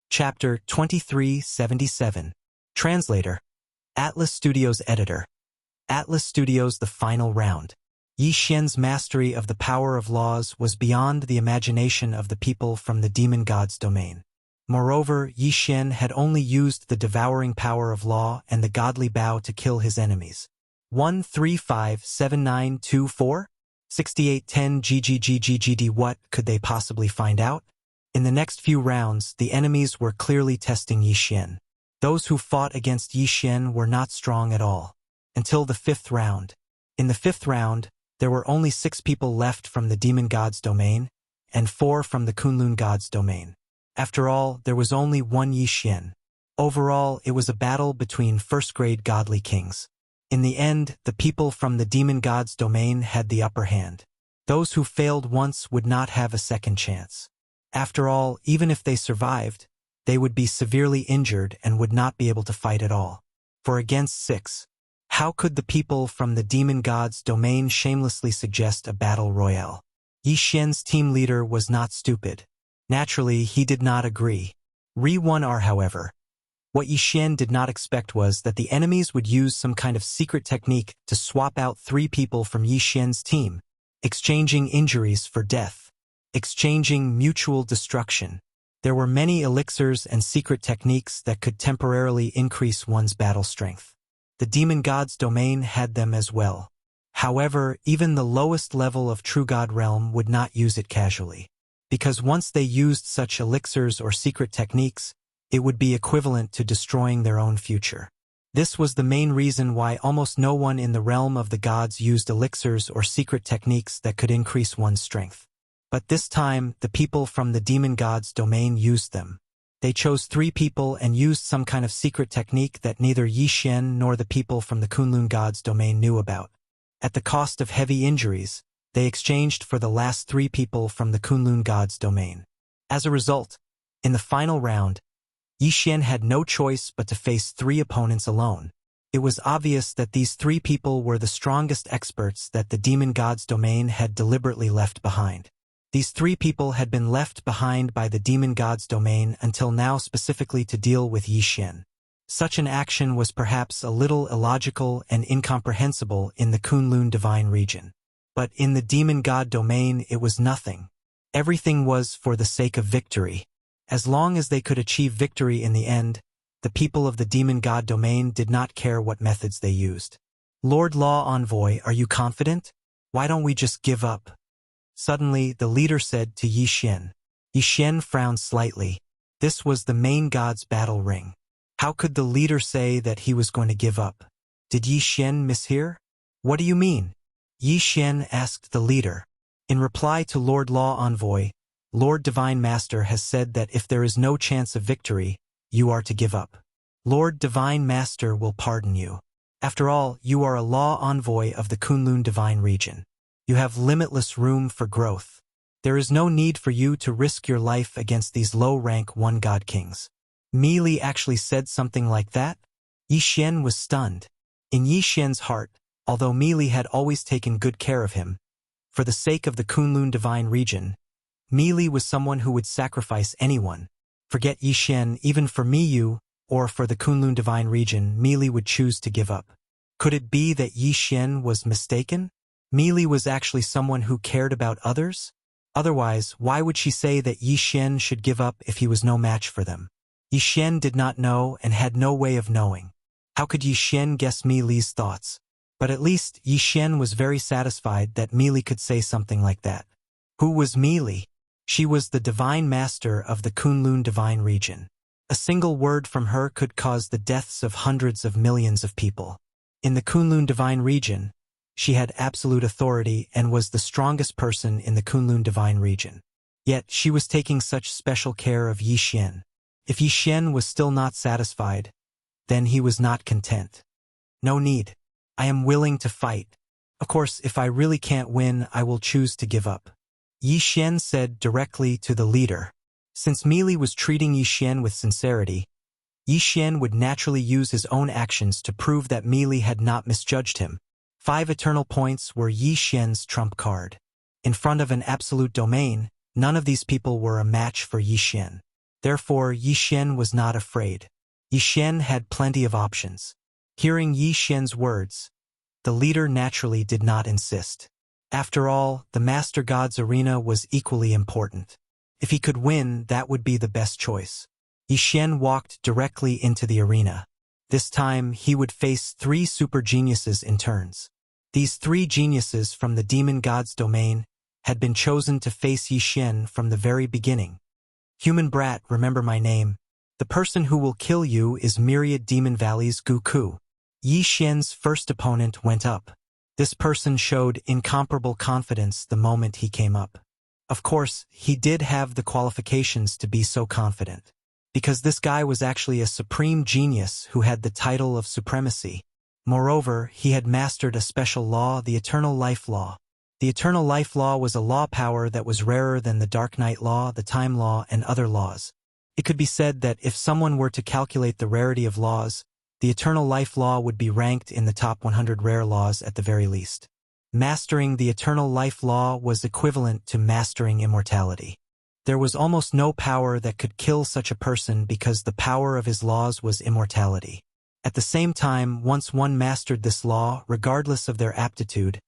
Chapter 2377. Translator. Atlas Studios Editor. Atlas Studios. The final round. Yi Xian's mastery of the power of laws was beyond the imagination of the people from the demon god's domain. Moreover, Yi Xian had only used the devouring power of law and the godly bow to kill his enemies. 1357924? 6810 GGGGGD. What could they possibly find out? In the next few rounds, the enemies were clearly testing Yi Xian. Those who fought against Yi Xian were not strong at all. Until the 5th round. In the 5th round, there were only 6 people left from the demon god's domain, and 4 from the Kunlun god's domain. After all, there was only one Yi Xian. Overall, it was a battle between 1st grade godly kings. In the end, the people from the demon god's domain had the upper hand. Those who failed once would not have a second chance. After all, even if they survived, they would be severely injured and would not be able to fight at all. For against 6. How could the people from the demon god's domain shamelessly suggest a battle royale? Yi Xian's team leader was not stupid. Naturally, he did not agree. Ri 1R, however. What Yi Xian did not expect was that the enemies would use some kind of secret technique to swap out 3 people from Yi Xian's team, exchanging injuries for death, exchanging mutual destruction. There were many elixirs and secret techniques that could temporarily increase one's battle strength. The demon god's domain had them as well. However, even the lowest level of True God realm would not use it casually, because once they used such elixirs or secret techniques, it would be equivalent to destroying their own future. This was the main reason why almost no one in the realm of the gods used elixirs or secret techniques that could increase one's strength. But this time, the people from the demon god's domain used them. They chose 3 people and used some kind of secret technique that neither Yi Xian nor the people from the Kunlun god's domain knew about. At the cost of heavy injuries, they exchanged for the last 3 people from the Kunlun god's domain. As a result, in the final round, Yi Xian had no choice but to face 3 opponents alone. It was obvious that these 3 people were the strongest experts that the demon god's domain had deliberately left behind. These 3 people had been left behind by the demon god's domain until now specifically to deal with Yi Xian. Such an action was perhaps a little illogical and incomprehensible in the Kunlun divine region. But in the demon god domain it was nothing. Everything was for the sake of victory. As long as they could achieve victory in the end, the people of the demon god domain did not care what methods they used. Lord Law Envoy, are you confident? Why don't we just give up? Suddenly, the leader said to Yi Xian. Yi Xian frowned slightly. This was the main god's battle ring. How could the leader say that he was going to give up? Did Yi Xian mishear? What do you mean? Yi Xian asked the leader. In reply to Lord Law Envoy, Lord Divine Master has said that if there is no chance of victory, you are to give up. Lord Divine Master will pardon you. After all, you are a law envoy of the Kunlun divine region. You have limitless room for growth. There is no need for you to risk your life against these low-rank one-god kings. Mi Li actually said something like that? Yi Xian was stunned. In Yi Xian's heart, although Mi Li had always taken good care of him, for the sake of the Kunlun divine region, Mi Li was someone who would sacrifice anyone. Forget Yi Xian, even for Miyu, or for the Kunlun divine region, Mi Li would choose to give up. Could it be that Yi Xian was mistaken? Mi Li was actually someone who cared about others? Otherwise, why would she say that Yi Xian should give up if he was no match for them? Yi Xian did not know and had no way of knowing. How could Yi Xian guess Mi Li's thoughts? But at least Yi Xian was very satisfied that Mi Li could say something like that. Who was Mi Li? She was the divine master of the Kunlun divine region. A single word from her could cause the deaths of hundreds of millions of people. In the Kunlun divine region, she had absolute authority and was the strongest person in the Kunlun divine region. Yet she was taking such special care of Yi Xian. If Yi Xian was still not satisfied, then he was not content. No need. I am willing to fight. Of course, if I really can't win, I will choose to give up. Yi Xian said directly to the leader. Since Mi Li was treating Yi Xian with sincerity, Yi Xian would naturally use his own actions to prove that Mi Li had not misjudged him. 5 eternal points were Yi Xian's trump card. In front of an absolute domain, none of these people were a match for Yi Xian. Therefore, Yi Xian was not afraid. Yi Xian had plenty of options. Hearing Yi Xian's words, the leader naturally did not insist. After all, the Master God's arena was equally important. If he could win, that would be the best choice. Yi Xian walked directly into the arena. This time, he would face 3 super geniuses in turns. These 3 geniuses from the demon god's domain had been chosen to face Yi Xian from the very beginning. Human brat, remember my name. The person who will kill you is Myriad Demon Valley's Guku. Yi Xian's first opponent went up. This person showed incomparable confidence the moment he came up. Of course, he did have the qualifications to be so confident, because this guy was actually a supreme genius who had the title of supremacy. Moreover, he had mastered a special law, the Eternal Life Law. The Eternal Life Law was a law power that was rarer than the Dark Night Law, the Time Law, and other laws. It could be said that if someone were to calculate the rarity of laws, the eternal life law would be ranked in the top 100 rare laws at the very least. Mastering the eternal life law was equivalent to mastering immortality. There was almost no power that could kill such a person because the power of his laws was immortality. At the same time, once one mastered this law, regardless of their aptitude,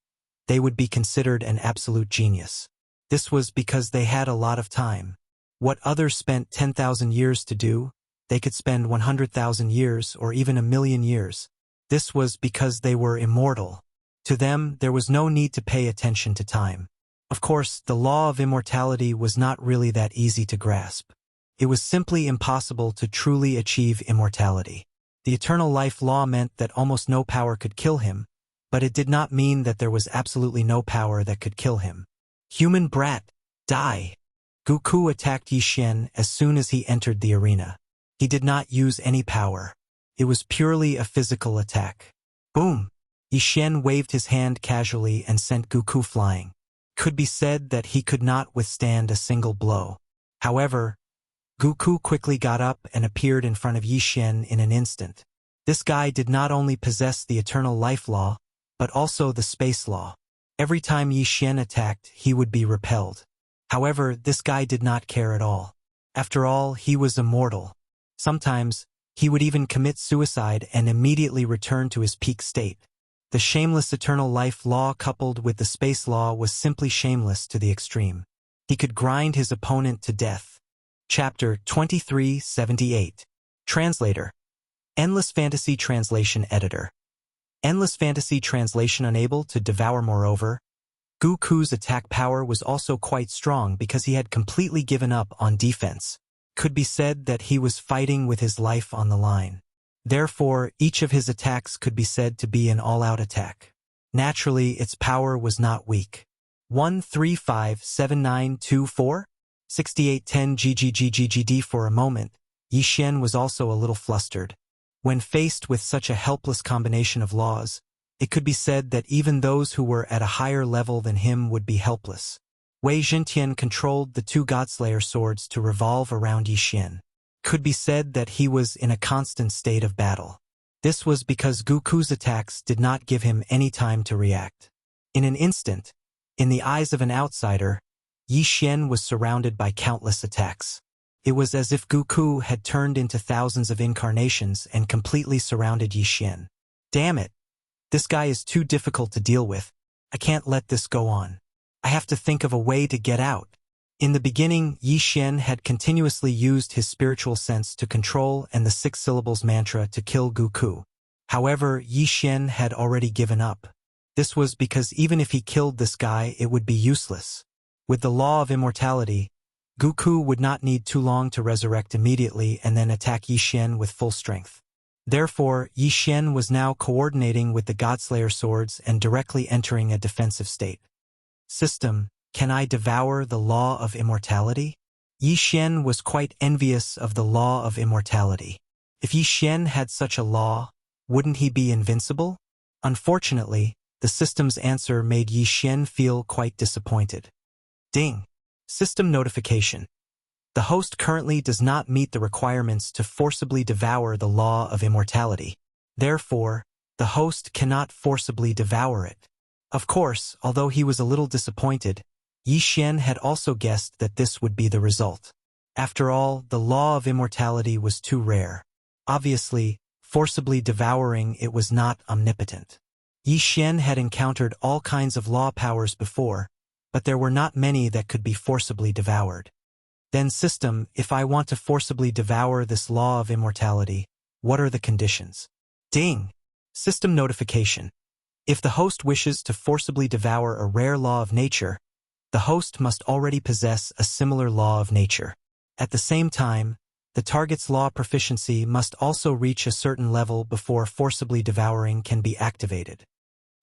they would be considered an absolute genius. This was because they had a lot of time. What others spent 10,000 years to do, they could spend 100,000 years or even 1,000,000 years. This was because they were immortal. To them, there was no need to pay attention to time. Of course, the law of immortality was not really that easy to grasp. It was simply impossible to truly achieve immortality. The eternal life law meant that almost no power could kill him, but it did not mean that there was absolutely no power that could kill him. Human brat, die! Goku attacked Yi Xian as soon as he entered the arena. He did not use any power. It was purely a physical attack. Boom! Yi Xian waved his hand casually and sent Goku flying. Could be said that he could not withstand a single blow. However, Goku quickly got up and appeared in front of Yi Xian in an instant. This guy did not only possess the eternal life law, but also the space law. Every time Yi Xian attacked, he would be repelled. However, this guy did not care at all. After all, he was immortal. Sometimes, he would even commit suicide and immediately return to his peak state. The shameless eternal life law coupled with the space law was simply shameless to the extreme. He could grind his opponent to death. Chapter 2378. Translator. Endless Fantasy Translation Editor. Endless Fantasy Translation unable to devour. Moreover, Goku's attack power was also quite strong because he had completely given up on defense. Could be said that he was fighting with his life on the line. Therefore, each of his attacks could be said to be an all-out attack. Naturally, its power was not weak. 1357924? 6810 GGGGGD. For a moment, Yi Xian was also a little flustered. When faced with such a helpless combination of laws, it could be said that even those who were at a higher level than him would be helpless. Wei Zhentian controlled the two Godslayer swords to revolve around Yi Xian. Could be said that he was in a constant state of battle. This was because Goku's attacks did not give him any time to react. In an instant, in the eyes of an outsider, Yi Xian was surrounded by countless attacks. It was as if Goku had turned into thousands of incarnations and completely surrounded Yi Xian. Damn it! This guy is too difficult to deal with. I can't let this go on. I have to think of a way to get out. In the beginning, Yi Xian had continuously used his spiritual sense to control and the 6 syllables mantra to kill Goku. However, Yi Xian had already given up. This was because even if he killed this guy, it would be useless. With the law of immortality, Goku would not need too long to resurrect immediately and then attack Yi Xian with full strength. Therefore, Yi Xian was now coordinating with the Godslayer swords and directly entering a defensive state. System. Can I devour the law of immortality? Yi Xian was quite envious of the law of immortality. If Yi Xian had such a law, wouldn't he be invincible? Unfortunately, the system's answer made Yi Xian feel quite disappointed. Ding! System notification. The host currently does not meet the requirements to forcibly devour the law of immortality. Therefore, the host cannot forcibly devour it. Of course, although he was a little disappointed, Yi Xian had also guessed that this would be the result. After all, the law of immortality was too rare. Obviously, forcibly devouring it was not omnipotent. Yi Xian had encountered all kinds of law powers before, but there were not many that could be forcibly devoured. Then system, if I want to forcibly devour this law of immortality, what are the conditions? Ding! System notification. If the host wishes to forcibly devour a rare law of nature, the host must already possess a similar law of nature. At the same time, the target's law proficiency must also reach a certain level before forcibly devouring can be activated.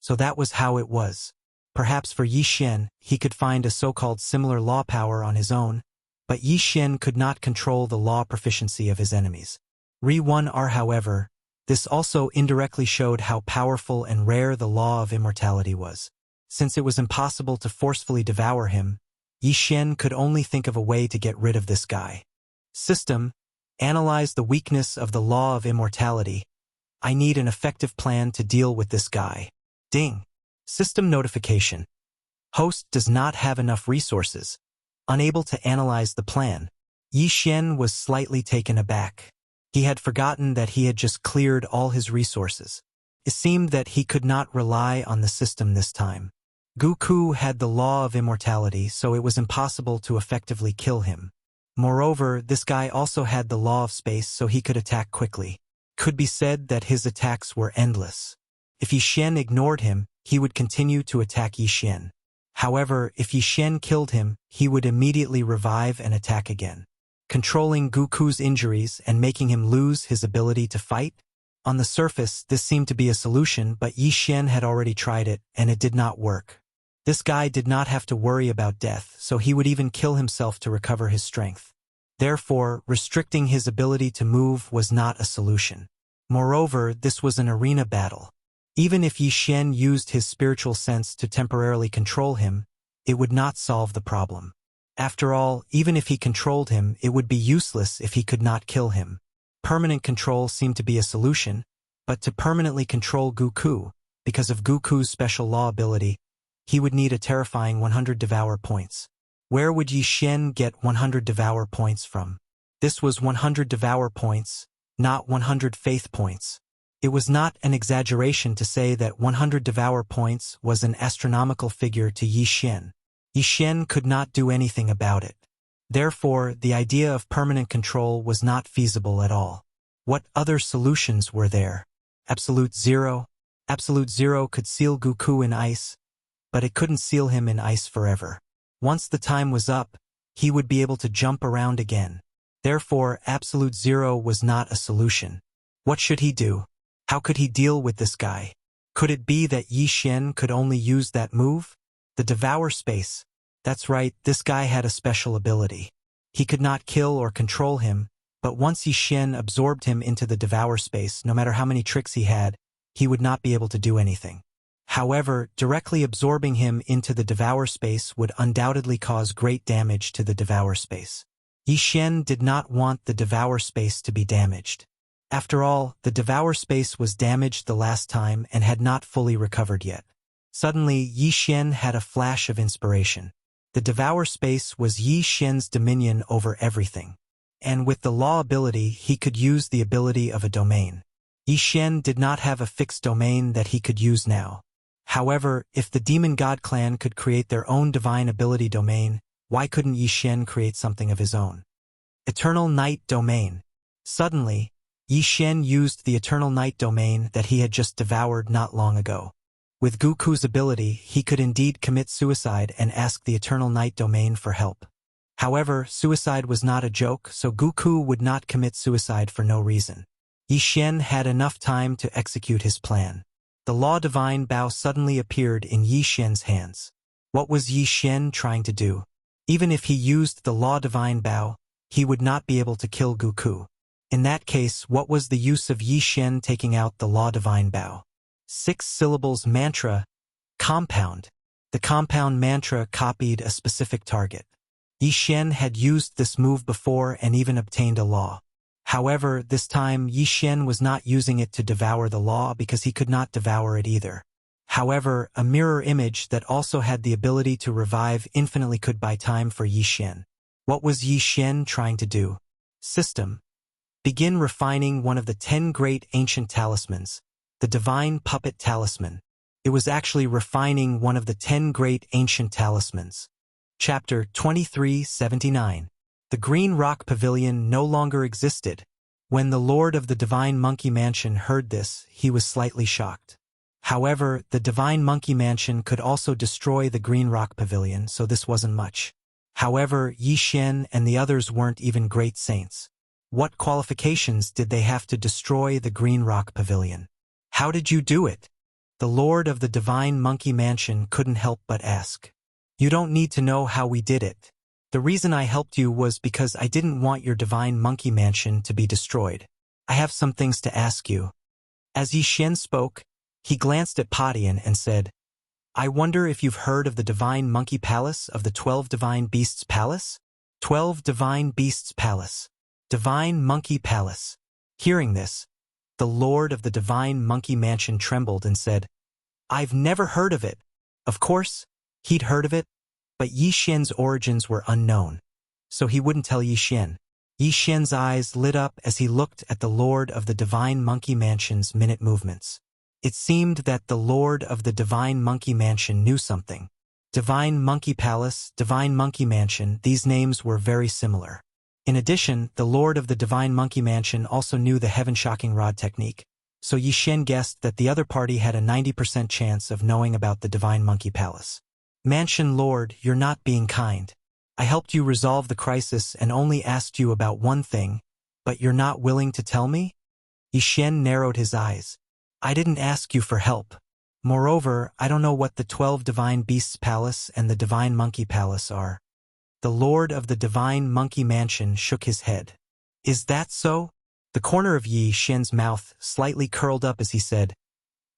So that was how it was. Perhaps for Yi Xian, he could find a so-called similar law power on his own, but Yi Xian could not control the law proficiency of his enemies. Re-1R, however, this also indirectly showed how powerful and rare the law of immortality was. Since it was impossible to forcefully devour him, Yi Xian could only think of a way to get rid of this guy. System, Analyze the weakness of the law of immortality. I need an effective plan to deal with this guy. Ding. System notification. Host does not have enough resources. Unable to analyze the plan. Yi Xian was slightly taken aback. He had forgotten that he had just cleared all his resources. It seemed that he could not rely on the system this time. Guku had the law of immortality, so it was impossible to effectively kill him. Moreover, this guy also had the law of space, so he could attack quickly. Could be said that his attacks were endless. If Yi Xian ignored him, he would continue to attack Yi Xian. However, if Yi Xian killed him, he would immediately revive and attack again, controlling Guku's injuries and making him lose his ability to fight. On the surface, this seemed to be a solution, but Yi Xian had already tried it, and it did not work. This guy did not have to worry about death, so he would even kill himself to recover his strength. Therefore, restricting his ability to move was not a solution. Moreover, this was an arena battle. Even if Yi Xian used his spiritual sense to temporarily control him, it would not solve the problem. After all, even if he controlled him, it would be useless if he could not kill him. Permanent control seemed to be a solution, but to permanently control Guku, because of Guku's special law ability, he would need a terrifying 100 Devour points. Where would Yi Xian get 100 Devour points from? This was 100 Devour points, not 100 Faith points. It was not an exaggeration to say that 100 Devour points was an astronomical figure to Yi Xian. Yi Xian could not do anything about it. Therefore, the idea of permanent control was not feasible at all. What other solutions were there? Absolute Zero? Absolute Zero could seal Guku in ice, but it couldn't seal him in ice forever. Once the time was up, he would be able to jump around again. Therefore, Absolute Zero was not a solution. What should he do? How could he deal with this guy? Could it be that Yi Xian could only use that move? The Devour Space. That's right, this guy had a special ability. He could not kill or control him, but once Yi Xian absorbed him into the Devour Space, no matter how many tricks he had, he would not be able to do anything. However, directly absorbing him into the Devour Space would undoubtedly cause great damage to the Devour Space. Yi Xian did not want the Devour Space to be damaged. After all, the Devour Space was damaged the last time and had not fully recovered yet. Suddenly, Yi Xian had a flash of inspiration. The Devour Space was Yi Xian's dominion over everything. And with the law ability, he could use the ability of a domain. Yi Xian did not have a fixed domain that he could use now. However, if the Demon God clan could create their own divine ability domain, why couldn't Yi Xian create something of his own? Eternal Night Domain. Suddenly, Yi Xian used the Eternal Night Domain that he had just devoured not long ago. With Guku's ability, he could indeed commit suicide and ask the Eternal Night Domain for help. However, suicide was not a joke, so Guku would not commit suicide for no reason. Yi Xian had enough time to execute his plan. The Law Divine Bow suddenly appeared in Yi Xian's hands. What was Yi Xian trying to do? Even if he used the Law Divine Bow, he would not be able to kill Guku. In that case, what was the use of Yi Xian taking out the Law Divine Bow? 6 syllables mantra. Compound. The compound mantra copied a specific target. Yi Xian had used this move before and even obtained a law. However, this time Yi Xian was not using it to devour the law because he could not devour it either. However, a mirror image that also had the ability to revive infinitely could buy time for Yi Xian. What was Yi Xian trying to do? System. Begin refining one of the 10 great ancient talismans, the Divine Puppet Talisman. It was actually refining one of the 10 great ancient talismans. Chapter 2379. The Green Rock Pavilion no longer existed. When the Lord of the Divine Monkey Mansion heard this, he was slightly shocked. However, the Divine Monkey Mansion could also destroy the Green Rock Pavilion, so this wasn't much. However, Yi Xian and the others weren't even great saints. What qualifications did they have to destroy the Green Rock Pavilion? How did you do it? The Lord of the Divine Monkey Mansion couldn't help but ask. You don't need to know how we did it. The reason I helped you was because I didn't want your Divine Monkey Mansion to be destroyed. I have some things to ask you. As Yi Xian spoke, he glanced at Padian and said, I wonder if you've heard of the Divine Monkey Palace of the 12 Divine Beasts Palace? 12 Divine Beasts Palace. Divine Monkey Palace. Hearing this, the Lord of the Divine Monkey Mansion trembled and said, "I've never heard of it." Of course, he'd heard of it, but Yi Xian's origins were unknown, so he wouldn't tell Yi Xian. Yi Xian's eyes lit up as he looked at the Lord of the Divine Monkey Mansion's minute movements. It seemed that the Lord of the Divine Monkey Mansion knew something. Divine Monkey Palace, Divine Monkey Mansion, these names were very similar. In addition, the Lord of the Divine Monkey Mansion also knew the heaven-shocking rod technique, so Yi Xian guessed that the other party had a 90% chance of knowing about the Divine Monkey Palace. Mansion Lord, you're not being kind. I helped you resolve the crisis and only asked you about one thing, but you're not willing to tell me? Yi Xian narrowed his eyes. I didn't ask you for help. Moreover, I don't know what the 12 Divine Beasts Palace and the Divine Monkey Palace are. The Lord of the Divine Monkey Mansion shook his head. Is that so? The corner of Yi Xian's mouth slightly curled up as he said,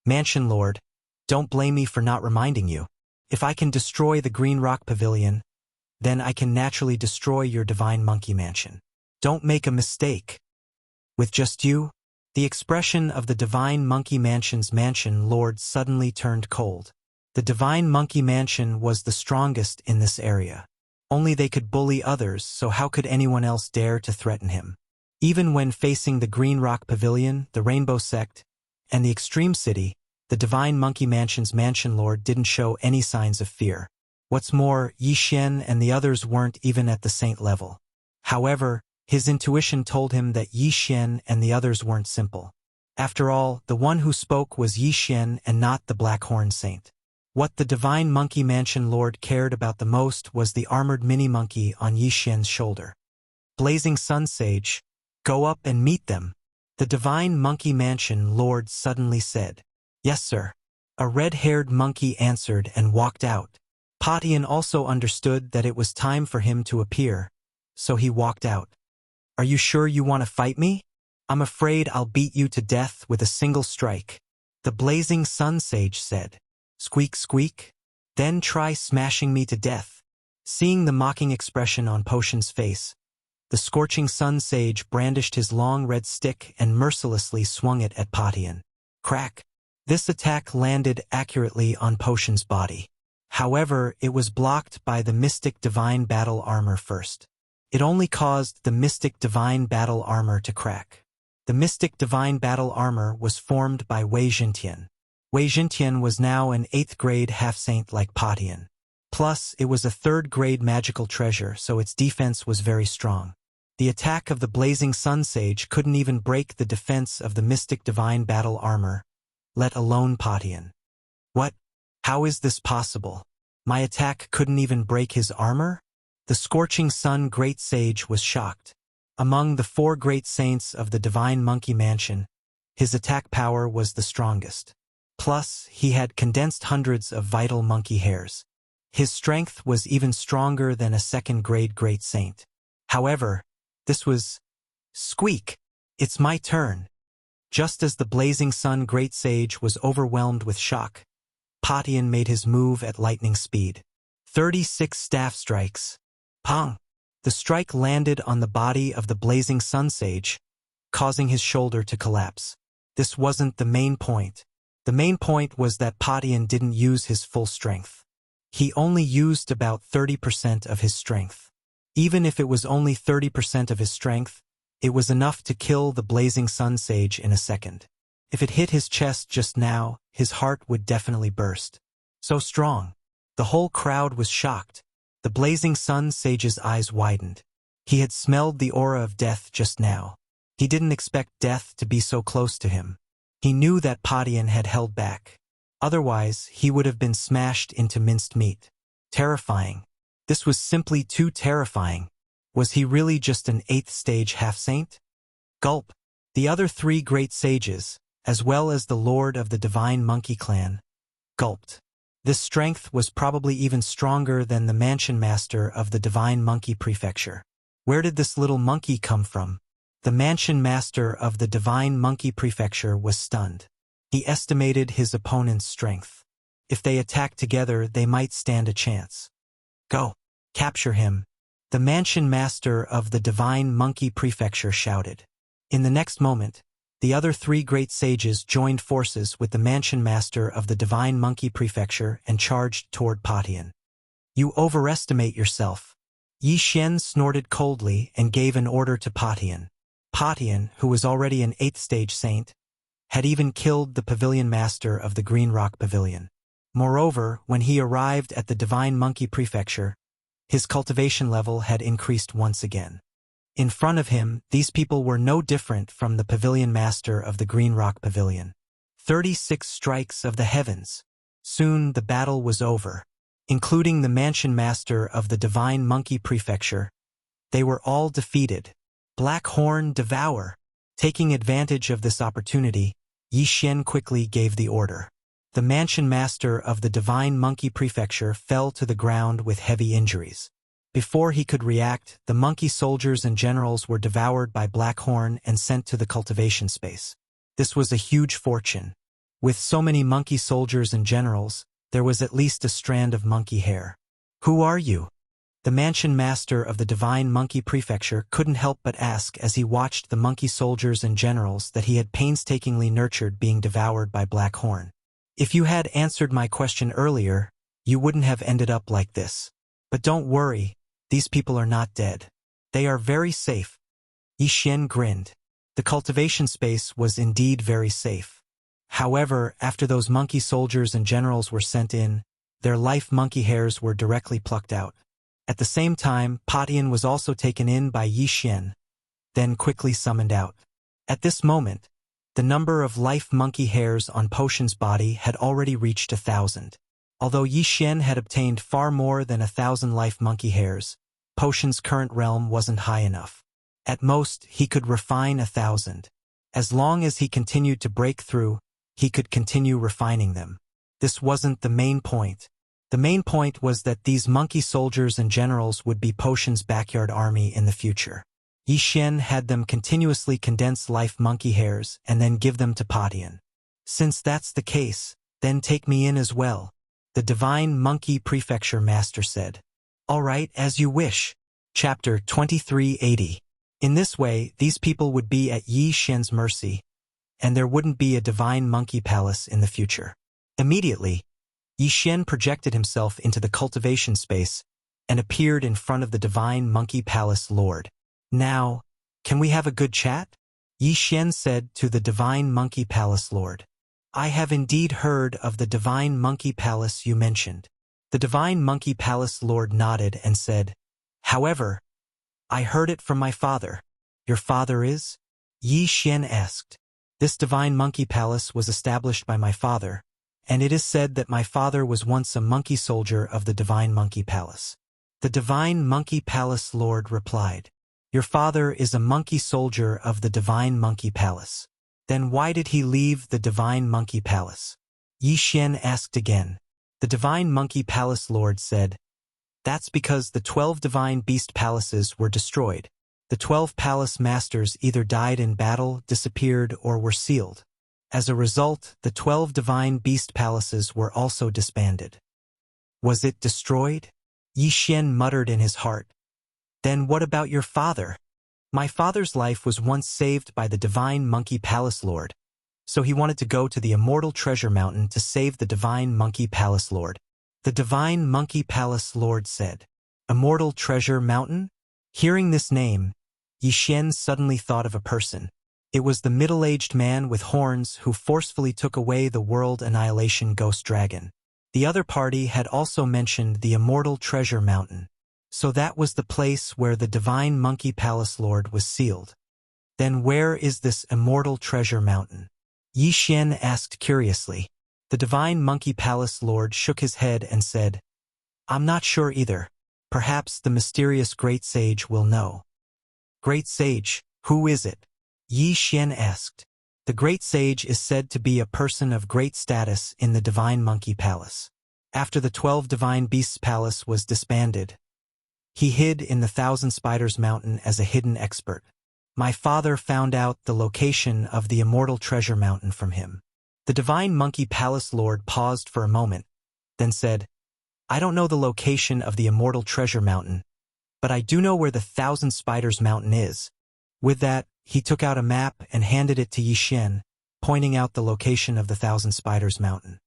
Mansion Lord, don't blame me for not reminding you. If I can destroy the Green Rock Pavilion, then I can naturally destroy your Divine Monkey Mansion. Don't make a mistake. With just you? The expression of the Divine Monkey Mansion's Mansion Lord suddenly turned cold. The Divine Monkey Mansion was the strongest in this area. Only they could bully others, so how could anyone else dare to threaten him? Even when facing the Green Rock Pavilion, the Rainbow Sect, and the Extreme City, the Divine Monkey Mansion's Mansion Lord didn't show any signs of fear. What's more, Yi Xian and the others weren't even at the saint level. However, his intuition told him that Yi Xian and the others weren't simple. After all, the one who spoke was Yi Xian and not the Blackhorn Saint. What the Divine Monkey Mansion Lord cared about the most was the armored mini-monkey on Yi Xian's shoulder. Blazing Sun Sage, go up and meet them. The Divine Monkey Mansion Lord suddenly said. Yes, sir. A red-haired monkey answered and walked out. Patian also understood that it was time for him to appear, so he walked out. Are you sure you want to fight me? I'm afraid I'll beat you to death with a single strike. The Blazing Sun Sage said. Squeak, squeak. Then try smashing me to death. Seeing the mocking expression on Potion's face, the Scorching Sun Sage brandished his long red stick and mercilessly swung it at Patian. Crack. This attack landed accurately on Potion's body. However, it was blocked by the Mystic Divine Battle Armor first. It only caused the Mystic Divine Battle Armor to crack. The Mystic Divine Battle Armor was formed by Wei Jintian. Wei Jintian was now an 8th grade half-saint like Patian. Plus, it was a 3rd grade magical treasure, so its defense was very strong. The attack of the Blazing Sun Sage couldn't even break the defense of the Mystic Divine Battle Armor, let alone Patian. What? How is this possible? My attack couldn't even break his armor? The Scorching Sun Great Sage was shocked. Among the 4 great saints of the Divine Monkey Mansion, his attack power was the strongest. Plus, he had condensed hundreds of vital monkey hairs. His strength was even stronger than a 2nd grade great saint. However, this was... Squeak! It's my turn. Just as the Blazing Sun Great Sage was overwhelmed with shock, Patian made his move at lightning speed. 36 staff strikes. Pong! The strike landed on the body of the Blazing Sun Sage, causing his shoulder to collapse. This wasn't the main point. The main point was that Patian didn't use his full strength. He only used about 30% of his strength. Even if it was only 30% of his strength, it was enough to kill the Blazing Sun Sage in a second. If it hit his chest just now, his heart would definitely burst. So strong. The whole crowd was shocked. The Blazing Sun Sage's eyes widened. He had smelled the aura of death just now. He didn't expect death to be so close to him. He knew that Patian had held back. Otherwise, he would have been smashed into minced meat. Terrifying. This was simply too terrifying. Was he really just an 8th stage half-saint? Gulp. The other 3 great sages, as well as the Lord of the Divine Monkey Clan, gulped. This strength was probably even stronger than the Mansion Master of the Divine Monkey Prefecture. Where did this little monkey come from? The Mansion Master of the Divine Monkey Prefecture was stunned. He estimated his opponent's strength. If they attacked together, they might stand a chance. Go. Capture him. The mansion master of the Divine Monkey Prefecture shouted. In the next moment, the other 3 great sages joined forces with the mansion master of the Divine Monkey Prefecture and charged toward Patian. You overestimate yourself. Yi Xian snorted coldly and gave an order to Patian. Patian, who was already an 8th stage saint, had even killed the pavilion master of the Green Rock Pavilion. Moreover, when he arrived at the Divine Monkey Prefecture, his cultivation level had increased once again. In front of him, these people were no different from the pavilion master of the Green Rock Pavilion. 36 strikes of the heavens. Soon the battle was over. Including the mansion master of the Divine Monkey Prefecture, they were all defeated. Black Horn devour. Taking advantage of this opportunity, Yi Xian quickly gave the order. The mansion master of the Divine Monkey Prefecture fell to the ground with heavy injuries. Before he could react, the monkey soldiers and generals were devoured by Black Horn and sent to the cultivation space. This was a huge fortune. With so many monkey soldiers and generals, there was at least a strand of monkey hair. Who are you? The mansion master of the Divine Monkey Prefecture couldn't help but ask as he watched the monkey soldiers and generals that he had painstakingly nurtured being devoured by Black Horn. If you had answered my question earlier, you wouldn't have ended up like this. But don't worry, these people are not dead. They are very safe. Yi Xian grinned. The cultivation space was indeed very safe. However, after those monkey soldiers and generals were sent in, their life monkey hairs were directly plucked out. At the same time, Patian was also taken in by Yi Xian, then quickly summoned out. At this moment, the number of life monkey hairs on Potion's body had already reached 1,000. Although Yi Xian had obtained far more than 1,000 life monkey hairs, Potion's current realm wasn't high enough. At most, he could refine 1,000. As long as he continued to break through, he could continue refining them. This wasn't the main point. The main point was that these monkey soldiers and generals would be Potion's backyard army in the future. Yi Xian had them continuously condense life monkey hairs and then give them to Patian. Since that's the case, then take me in as well, the Divine Monkey Prefecture Master said. All right, as you wish. Chapter 2380. In this way, these people would be at Yi Xian's mercy, and there wouldn't be a Divine Monkey Palace in the future. Immediately, Yi Xian projected himself into the cultivation space and appeared in front of the Divine Monkey Palace Lord. Now, can we have a good chat? Yi Xian said to the Divine Monkey Palace Lord. I have indeed heard of the Divine Monkey Palace you mentioned. The Divine Monkey Palace Lord nodded and said, However, I heard it from my father. Your father is? Yi Xian asked. This Divine Monkey Palace was established by my father, and it is said that my father was once a monkey soldier of the Divine Monkey Palace. The Divine Monkey Palace Lord replied. Your father is a monkey soldier of the Divine Monkey Palace. Then why did he leave the Divine Monkey Palace? Yi Xian asked again. The Divine Monkey Palace Lord said, That's because the 12 Divine Beast Palaces were destroyed. The 12 Palace Masters either died in battle, disappeared, or were sealed. As a result, the 12 Divine Beast Palaces were also disbanded. Was it destroyed? Yi Xian muttered in his heart. Then what about your father? My father's life was once saved by the Divine Monkey Palace Lord, so he wanted to go to the Immortal Treasure Mountain to save the Divine Monkey Palace Lord. The Divine Monkey Palace Lord said, Immortal Treasure Mountain? Hearing this name, Yi Xian suddenly thought of a person. It was the middle-aged man with horns who forcefully took away the World Annihilation Ghost Dragon. The other party had also mentioned the Immortal Treasure Mountain. So that was the place where the Divine Monkey Palace Lord was sealed. Then where is this Immortal Treasure Mountain? Yi Xian asked curiously. The Divine Monkey Palace Lord shook his head and said, I'm not sure either. Perhaps the mysterious Great Sage will know. Great Sage, who is it? Yi Xian asked. The Great Sage is said to be a person of great status in the Divine Monkey Palace. After the 12 Divine Beasts Palace was disbanded, he hid in the Thousand Spiders Mountain as a hidden expert. My father found out the location of the Immortal Treasure Mountain from him. The Divine Monkey Palace Lord paused for a moment, then said, I don't know the location of the Immortal Treasure Mountain, but I do know where the Thousand Spiders Mountain is." With that, he took out a map and handed it to Yi Xian, pointing out the location of the Thousand Spiders Mountain.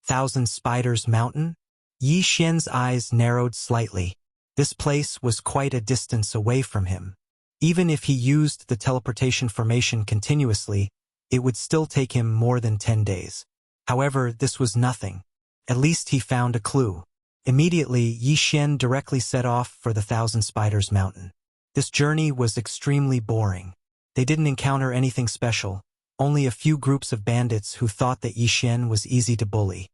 Thousand Spiders Mountain? Yi Xian's eyes narrowed slightly. This place was quite a distance away from him. Even if he used the teleportation formation continuously, it would still take him more than 10 days. However, this was nothing. At least he found a clue. Immediately, Yi Xian directly set off for the Thousand Spiders Mountain. This journey was extremely boring. They didn't encounter anything special, only a few groups of bandits who thought that Yi Xian was easy to bully.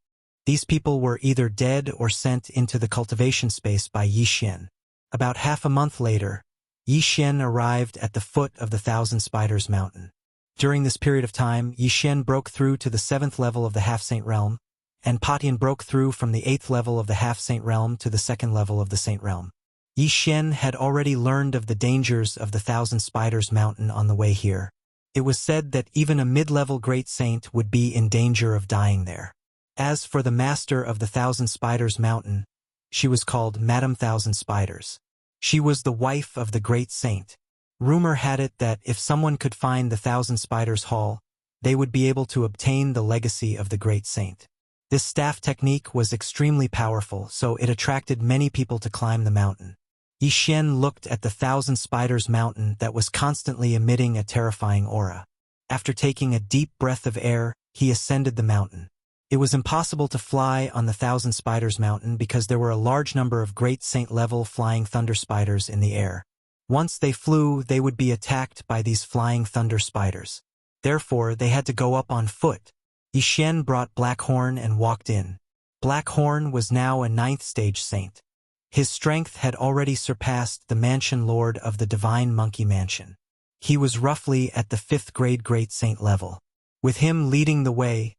These people were either dead or sent into the cultivation space by Yi Xian. About half a month later, Yi Xian arrived at the foot of the Thousand Spiders Mountain. During this period of time, Yi Xian broke through to the 7th level of the Half-Saint Realm, and Patian broke through from the 8th level of the Half-Saint Realm to the 2nd level of the Saint Realm. Yi Xian had already learned of the dangers of the Thousand Spiders Mountain on the way here. It was said that even a mid-level Great Saint would be in danger of dying there. As for the master of the Thousand Spiders Mountain, she was called Madame Thousand Spiders. She was the wife of the Great Saint. Rumor had it that if someone could find the Thousand Spiders Hall, they would be able to obtain the legacy of the Great Saint. This staff technique was extremely powerful, so it attracted many people to climb the mountain. Yi Xian looked at the Thousand Spiders Mountain that was constantly emitting a terrifying aura. After taking a deep breath of air, he ascended the mountain. It was impossible to fly on the Thousand Spiders Mountain because there were a large number of Great Saint-level flying thunder spiders in the air. Once they flew, they would be attacked by these flying thunder spiders. Therefore, they had to go up on foot. Yi Xian brought Blackhorn and walked in. Blackhorn was now a 9th stage saint. His strength had already surpassed the Mansion Lord of the Divine Monkey Mansion. He was roughly at the 5th grade Great Saint level. With him leading the way,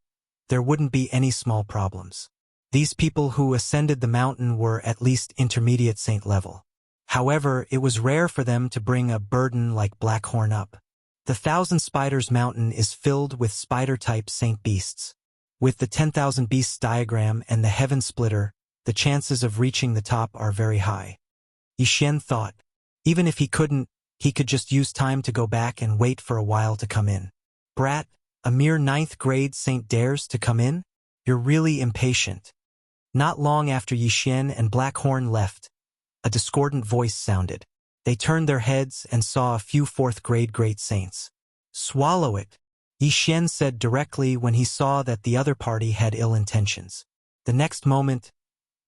there wouldn't be any small problems. These people who ascended the mountain were at least intermediate saint level. However, it was rare for them to bring a burden like Blackhorn up. The Thousand Spiders Mountain is filled with spider-type saint beasts. With the 10,000 beasts diagram and the heaven splitter, the chances of reaching the top are very high. Yi Xian thought, even if he couldn't, he could just use time to go back and wait for a while to come in. Brat, a mere 9th grade saint dares to come in? You're really impatient. Not long after Yi Xian and Blackhorn left, a discordant voice sounded. They turned their heads and saw a few 4th grade great saints. Swallow it, Yi Xian said directly when he saw that the other party had ill intentions. The next moment,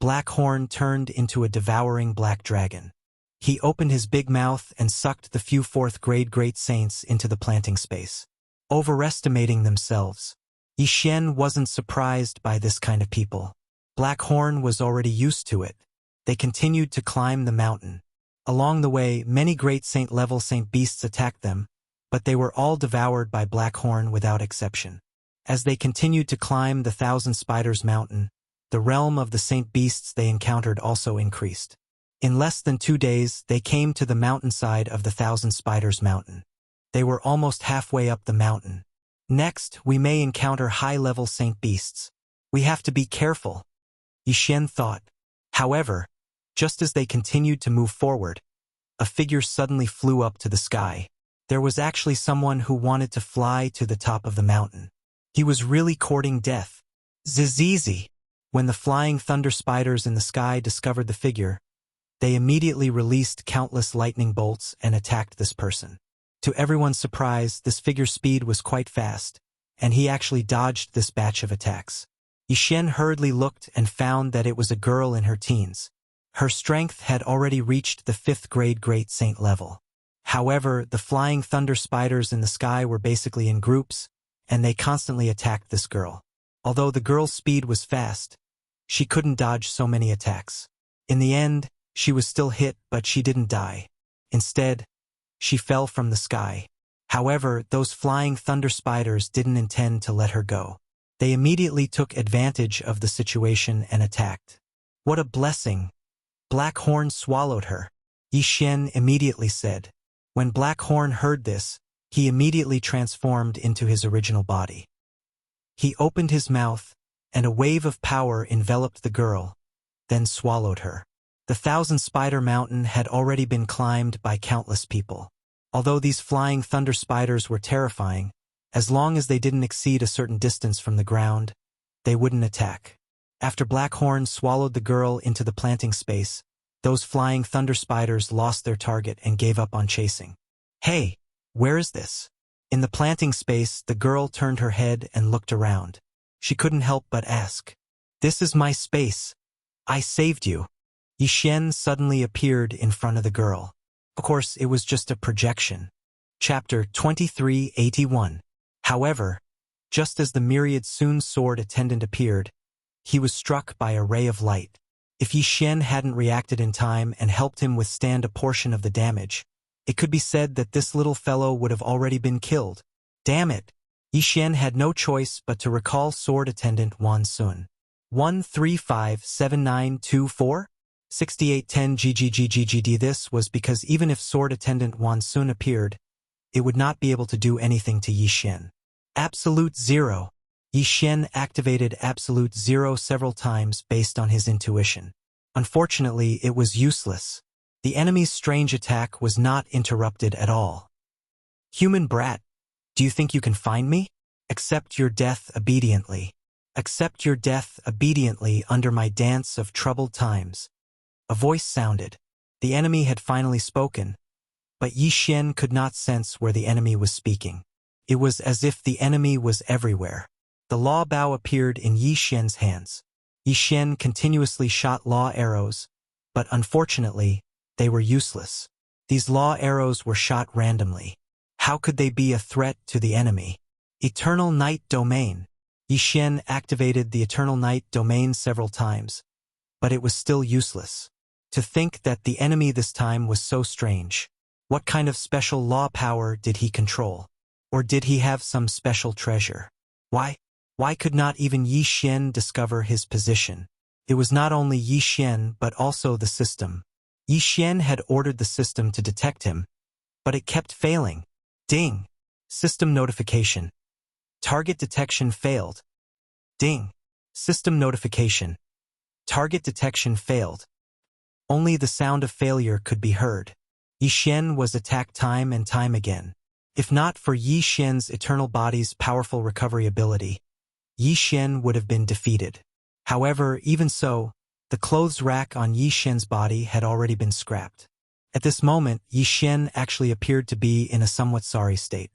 Blackhorn turned into a devouring black dragon. He opened his big mouth and sucked the few 4th grade great saints into the planting space. Overestimating themselves. Yi Xian wasn't surprised by this kind of people. Blackhorn was already used to it. They continued to climb the mountain. Along the way, many great saint-level saint beasts attacked them, but they were all devoured by Blackhorn without exception. As they continued to climb the Thousand Spiders Mountain, the realm of the saint beasts they encountered also increased. In less than 2 days, they came to the mountainside of the Thousand Spiders Mountain. They were almost halfway up the mountain. Next, we may encounter high-level saint beasts. We have to be careful, Yi Xian thought. However, just as they continued to move forward, a figure suddenly flew up to the sky. There was actually someone who wanted to fly to the top of the mountain. He was really courting death. Zizizi. When the flying thunder spiders in the sky discovered the figure, they immediately released countless lightning bolts and attacked this person. To everyone's surprise, this figure's speed was quite fast, and he actually dodged this batch of attacks. Yi Xian hurriedly looked and found that it was a girl in her teens. Her strength had already reached the 5th grade Great Saint level. However, the flying thunder spiders in the sky were basically in groups, and they constantly attacked this girl. Although the girl's speed was fast, she couldn't dodge so many attacks. In the end, she was still hit, but she didn't die. Instead, she fell from the sky. However, those flying thunder spiders didn't intend to let her go. They immediately took advantage of the situation and attacked. What a blessing! Blackhorn swallowed her, Yi Xian immediately said. When Blackhorn heard this, he immediately transformed into his original body. He opened his mouth, and a wave of power enveloped the girl, then swallowed her. The Thousand-Spider Mountain had already been climbed by countless people. Although these flying thunder spiders were terrifying, as long as they didn't exceed a certain distance from the ground, they wouldn't attack. After Blackhorn swallowed the girl into the planting space, those flying thunder spiders lost their target and gave up on chasing. "Hey, where is this?" In the planting space, the girl turned her head and looked around. She couldn't help but ask, "This is my space. I saved you." Yixin suddenly appeared in front of the girl. Of course, it was just a projection. Chapter 2381. However, just as the myriad Sun sword attendant appeared, he was struck by a ray of light. If Yixin hadn't reacted in time and helped him withstand a portion of the damage, it could be said that this little fellow would have already been killed. Damn it! Yixin had no choice but to recall sword attendant Wan Sun. 1357924? 6810 GGGGGD. This was because even if sword attendant Wan Sun appeared, it would not be able to do anything to Yixin. Absolute Zero. Yixin activated Absolute Zero several times based on his intuition. Unfortunately, it was useless. The enemy's strange attack was not interrupted at all. "Human brat, do you think you can find me? Accept your death obediently. Accept your death obediently under my dance of troubled times." A voice sounded. The enemy had finally spoken, but Yixin could not sense where the enemy was speaking. It was as if the enemy was everywhere. The law bow appeared in Yixin's hands. Yixin continuously shot law arrows, but unfortunately, they were useless. These law arrows were shot randomly. How could they be a threat to the enemy? Eternal Night Domain. Yixin activated the Eternal Night Domain several times, but it was still useless. To think that the enemy this time was so strange. What kind of special law power did he control? Or did he have some special treasure? Why could not even Yixin discover his position? It was not only Yixin but also the system. Yixin had ordered the system to detect him, but it kept failing. Ding! System notification. Target detection failed. Ding! System notification. Target detection failed. Only the sound of failure could be heard. Yixin was attacked time and time again. If not for Yixin's eternal body's powerful recovery ability, Yixin would have been defeated. However, even so, the clothes rack on Yixin's body had already been scrapped. At this moment, Yixin actually appeared to be in a somewhat sorry state.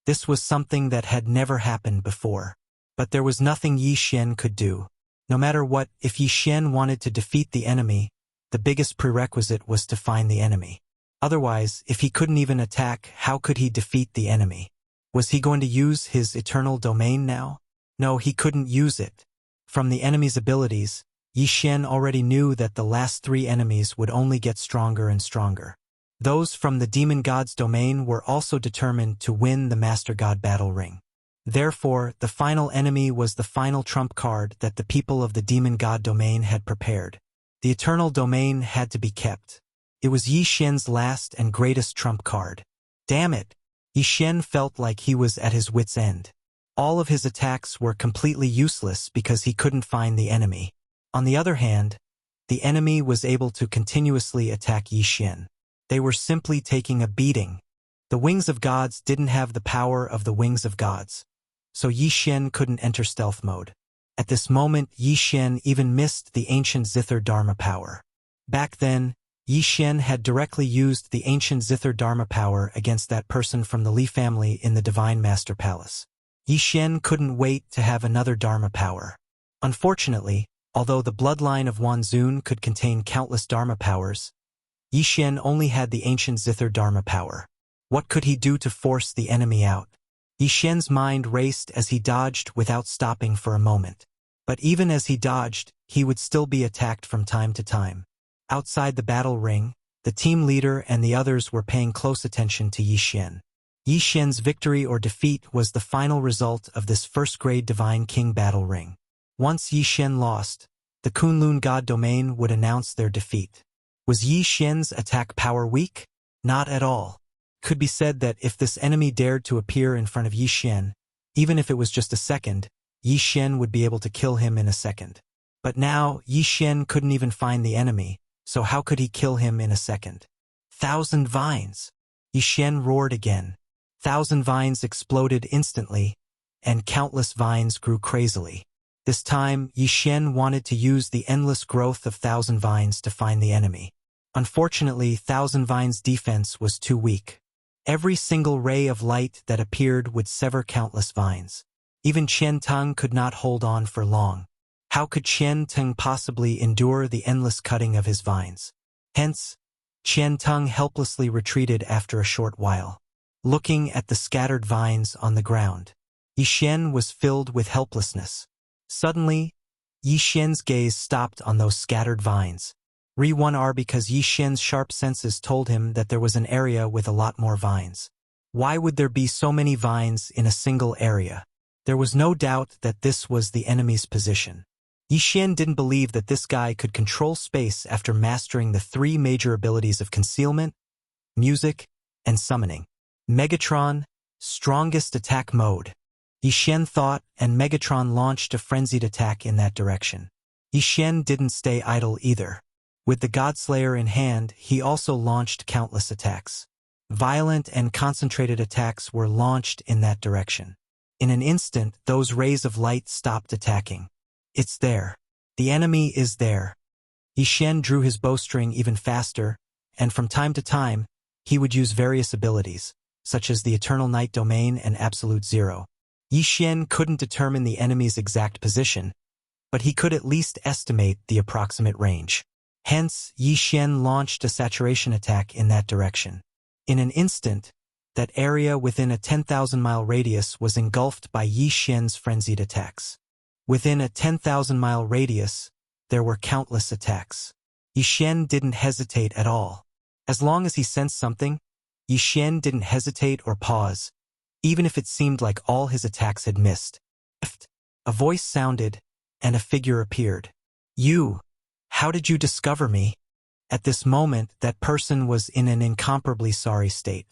This was something that had never happened before. But there was nothing Yixin could do. No matter what, if Yixin wanted to defeat the enemy, the biggest prerequisite was to find the enemy. Otherwise, if he couldn't even attack, how could he defeat the enemy? Was he going to use his eternal domain now? No, he couldn't use it. From the enemy's abilities, Yixin already knew that the last three enemies would only get stronger and stronger. Those from the demon god's domain were also determined to win the Master God battle ring. Therefore, the final enemy was the final trump card that the people of the demon god domain had prepared. The eternal domain had to be kept. It was Yixin's last and greatest trump card. Damn it! Yixin felt like he was at his wit's end. All of his attacks were completely useless because he couldn't find the enemy. On the other hand, the enemy was able to continuously attack Yixin. They were simply taking a beating. The wings of gods didn't have the power of the wings of gods, so Yixin couldn't enter stealth mode. At this moment, Yixin even missed the ancient Zither Dharma power. Back then, Yixin had directly used the ancient Zither Dharma power against that person from the Li family in the Divine Master Palace. Yixin couldn't wait to have another Dharma power. Unfortunately, although the bloodline of Wanzun could contain countless Dharma powers, Yixin only had the ancient Zither Dharma power. What could he do to force the enemy out? Yixin's mind raced as he dodged without stopping for a moment. But even as he dodged, he would still be attacked from time to time. Outside the battle ring, the team leader and the others were paying close attention to Yixin. Yixin's victory or defeat was the final result of this first-grade Divine King battle ring. Once Yixin lost, the Kunlun God domain would announce their defeat. Was Yixin's attack power weak? Not at all. Could be said that if this enemy dared to appear in front of Yixin, even if it was just a second, Yixin would be able to kill him in a second. But now, Yixin couldn't even find the enemy, so how could he kill him in a second? 1,000 vines! Yi Xian roared again. 1,000 vines exploded instantly, and countless vines grew crazily. This time, Yi Xian wanted to use the endless growth of 1,000 vines to find the enemy. Unfortunately, 1,000 vines' defense was too weak. Every single ray of light that appeared would sever countless vines. Even Qian Teng could not hold on for long. How could Qian Teng possibly endure the endless cutting of his vines? Hence, Qian Teng helplessly retreated after a short while. Looking at the scattered vines on the ground, Yi Xian was filled with helplessness. Suddenly, Yi Xian's gaze stopped on those scattered vines. Re-1R because Yi Xian's sharp senses told him that there was an area with a lot more vines. Why would there be so many vines in a single area? There was no doubt that this was the enemy's position. Yi Xian didn't believe that this guy could control space after mastering the 3 major abilities of concealment, music, and summoning. Megatron, strongest attack mode. Yi Xian thought, and Megatron launched a frenzied attack in that direction. Yi Xian didn't stay idle either. With the Godslayer in hand, he also launched countless attacks. Violent and concentrated attacks were launched in that direction. In an instant, those rays of light stopped attacking. It's there. The enemy is there. Yi Xian drew his bowstring even faster, and from time to time, he would use various abilities, such as the Eternal Night Domain and Absolute Zero. Yi Xian couldn't determine the enemy's exact position, but he could at least estimate the approximate range. Hence, Yi Xian launched a saturation attack in that direction. In an instant, that area within a 10,000-mile radius was engulfed by Yi Xian's frenzied attacks. Within a 10,000-mile radius, there were countless attacks. Yi Xian didn't hesitate at all. As long as he sensed something, Yi Xian didn't hesitate or pause, even if it seemed like all his attacks had missed. A voice sounded, and a figure appeared. You! How did you discover me? At this moment, that person was in an incomparably sorry state.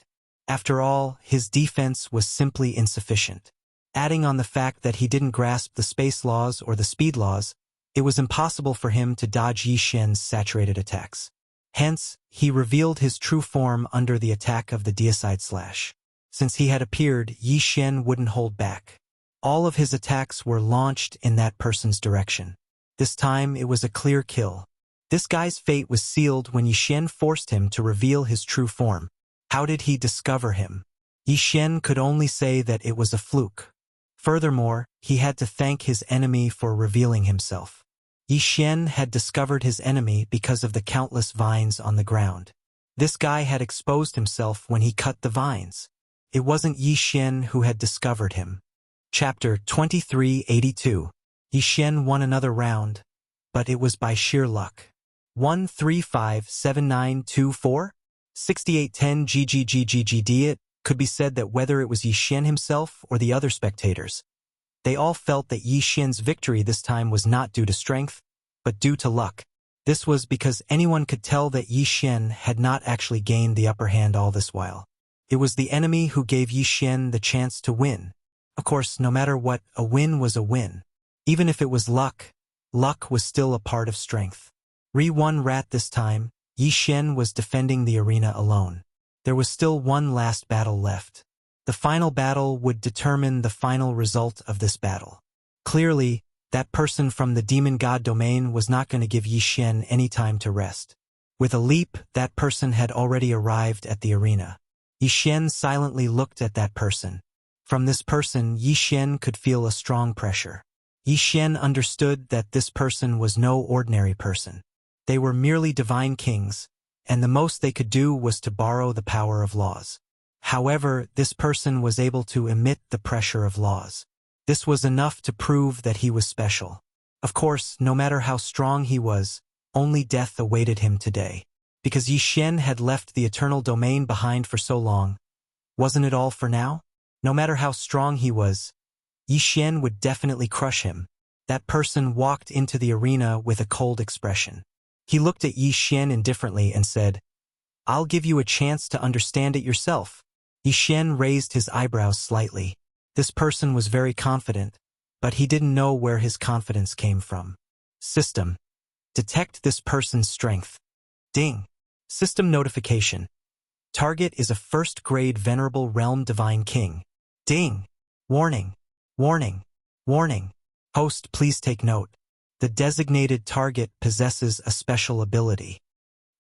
After all, his defense was simply insufficient. Adding on the fact that he didn't grasp the space laws or the speed laws, it was impossible for him to dodge Yi Xian's saturated attacks. Hence, he revealed his true form under the attack of the deicide slash. Since he had appeared, Yi Xian wouldn't hold back. All of his attacks were launched in that person's direction. This time, it was a clear kill. This guy's fate was sealed when Yi Xian forced him to reveal his true form. How did he discover him? Yi Xian could only say that it was a fluke. Furthermore, he had to thank his enemy for revealing himself. Yi Xian had discovered his enemy because of the countless vines on the ground. This guy had exposed himself when he cut the vines. It wasn't Yi Xian who had discovered him. Chapter 2382. Yi Xian won another round, but it was by sheer luck. 1357924? 6810 GGGGGD. It could be said that whether it was Yi Xian himself or the other spectators, they all felt that Yi Xian's victory this time was not due to strength, but due to luck. This was because anyone could tell that Yi Xian had not actually gained the upper hand all this while. It was the enemy who gave Yi Xian the chance to win. Of course, no matter what, a win was a win. Even if it was luck, luck was still a part of strength. Re-1 rat this time, Yi Xian was defending the arena alone. There was still one last battle left. The final battle would determine the final result of this battle. Clearly, that person from the demon god domain was not going to give Yi Xian any time to rest. With a leap, that person had already arrived at the arena. Yi Xian silently looked at that person. From this person, Yi Xian could feel a strong pressure. Yi Xian understood that this person was no ordinary person. They were merely divine kings, and the most they could do was to borrow the power of laws. However, this person was able to emit the pressure of laws. This was enough to prove that he was special. Of course, no matter how strong he was, only death awaited him today. Because Yi Xian had left the eternal domain behind for so long, wasn't it all for now? No matter how strong he was, Yi Xian would definitely crush him. That person walked into the arena with a cold expression. He looked at Yi Xian indifferently and said, "I'll give you a chance to understand it yourself." Yi Xian raised his eyebrows slightly. This person was very confident, but he didn't know where his confidence came from. System. Detect this person's strength. Ding. System notification. Target is a first-grade Venerable Realm Divine King. Ding. Warning. Warning. Warning. Host, please take note. The designated target possesses a special ability.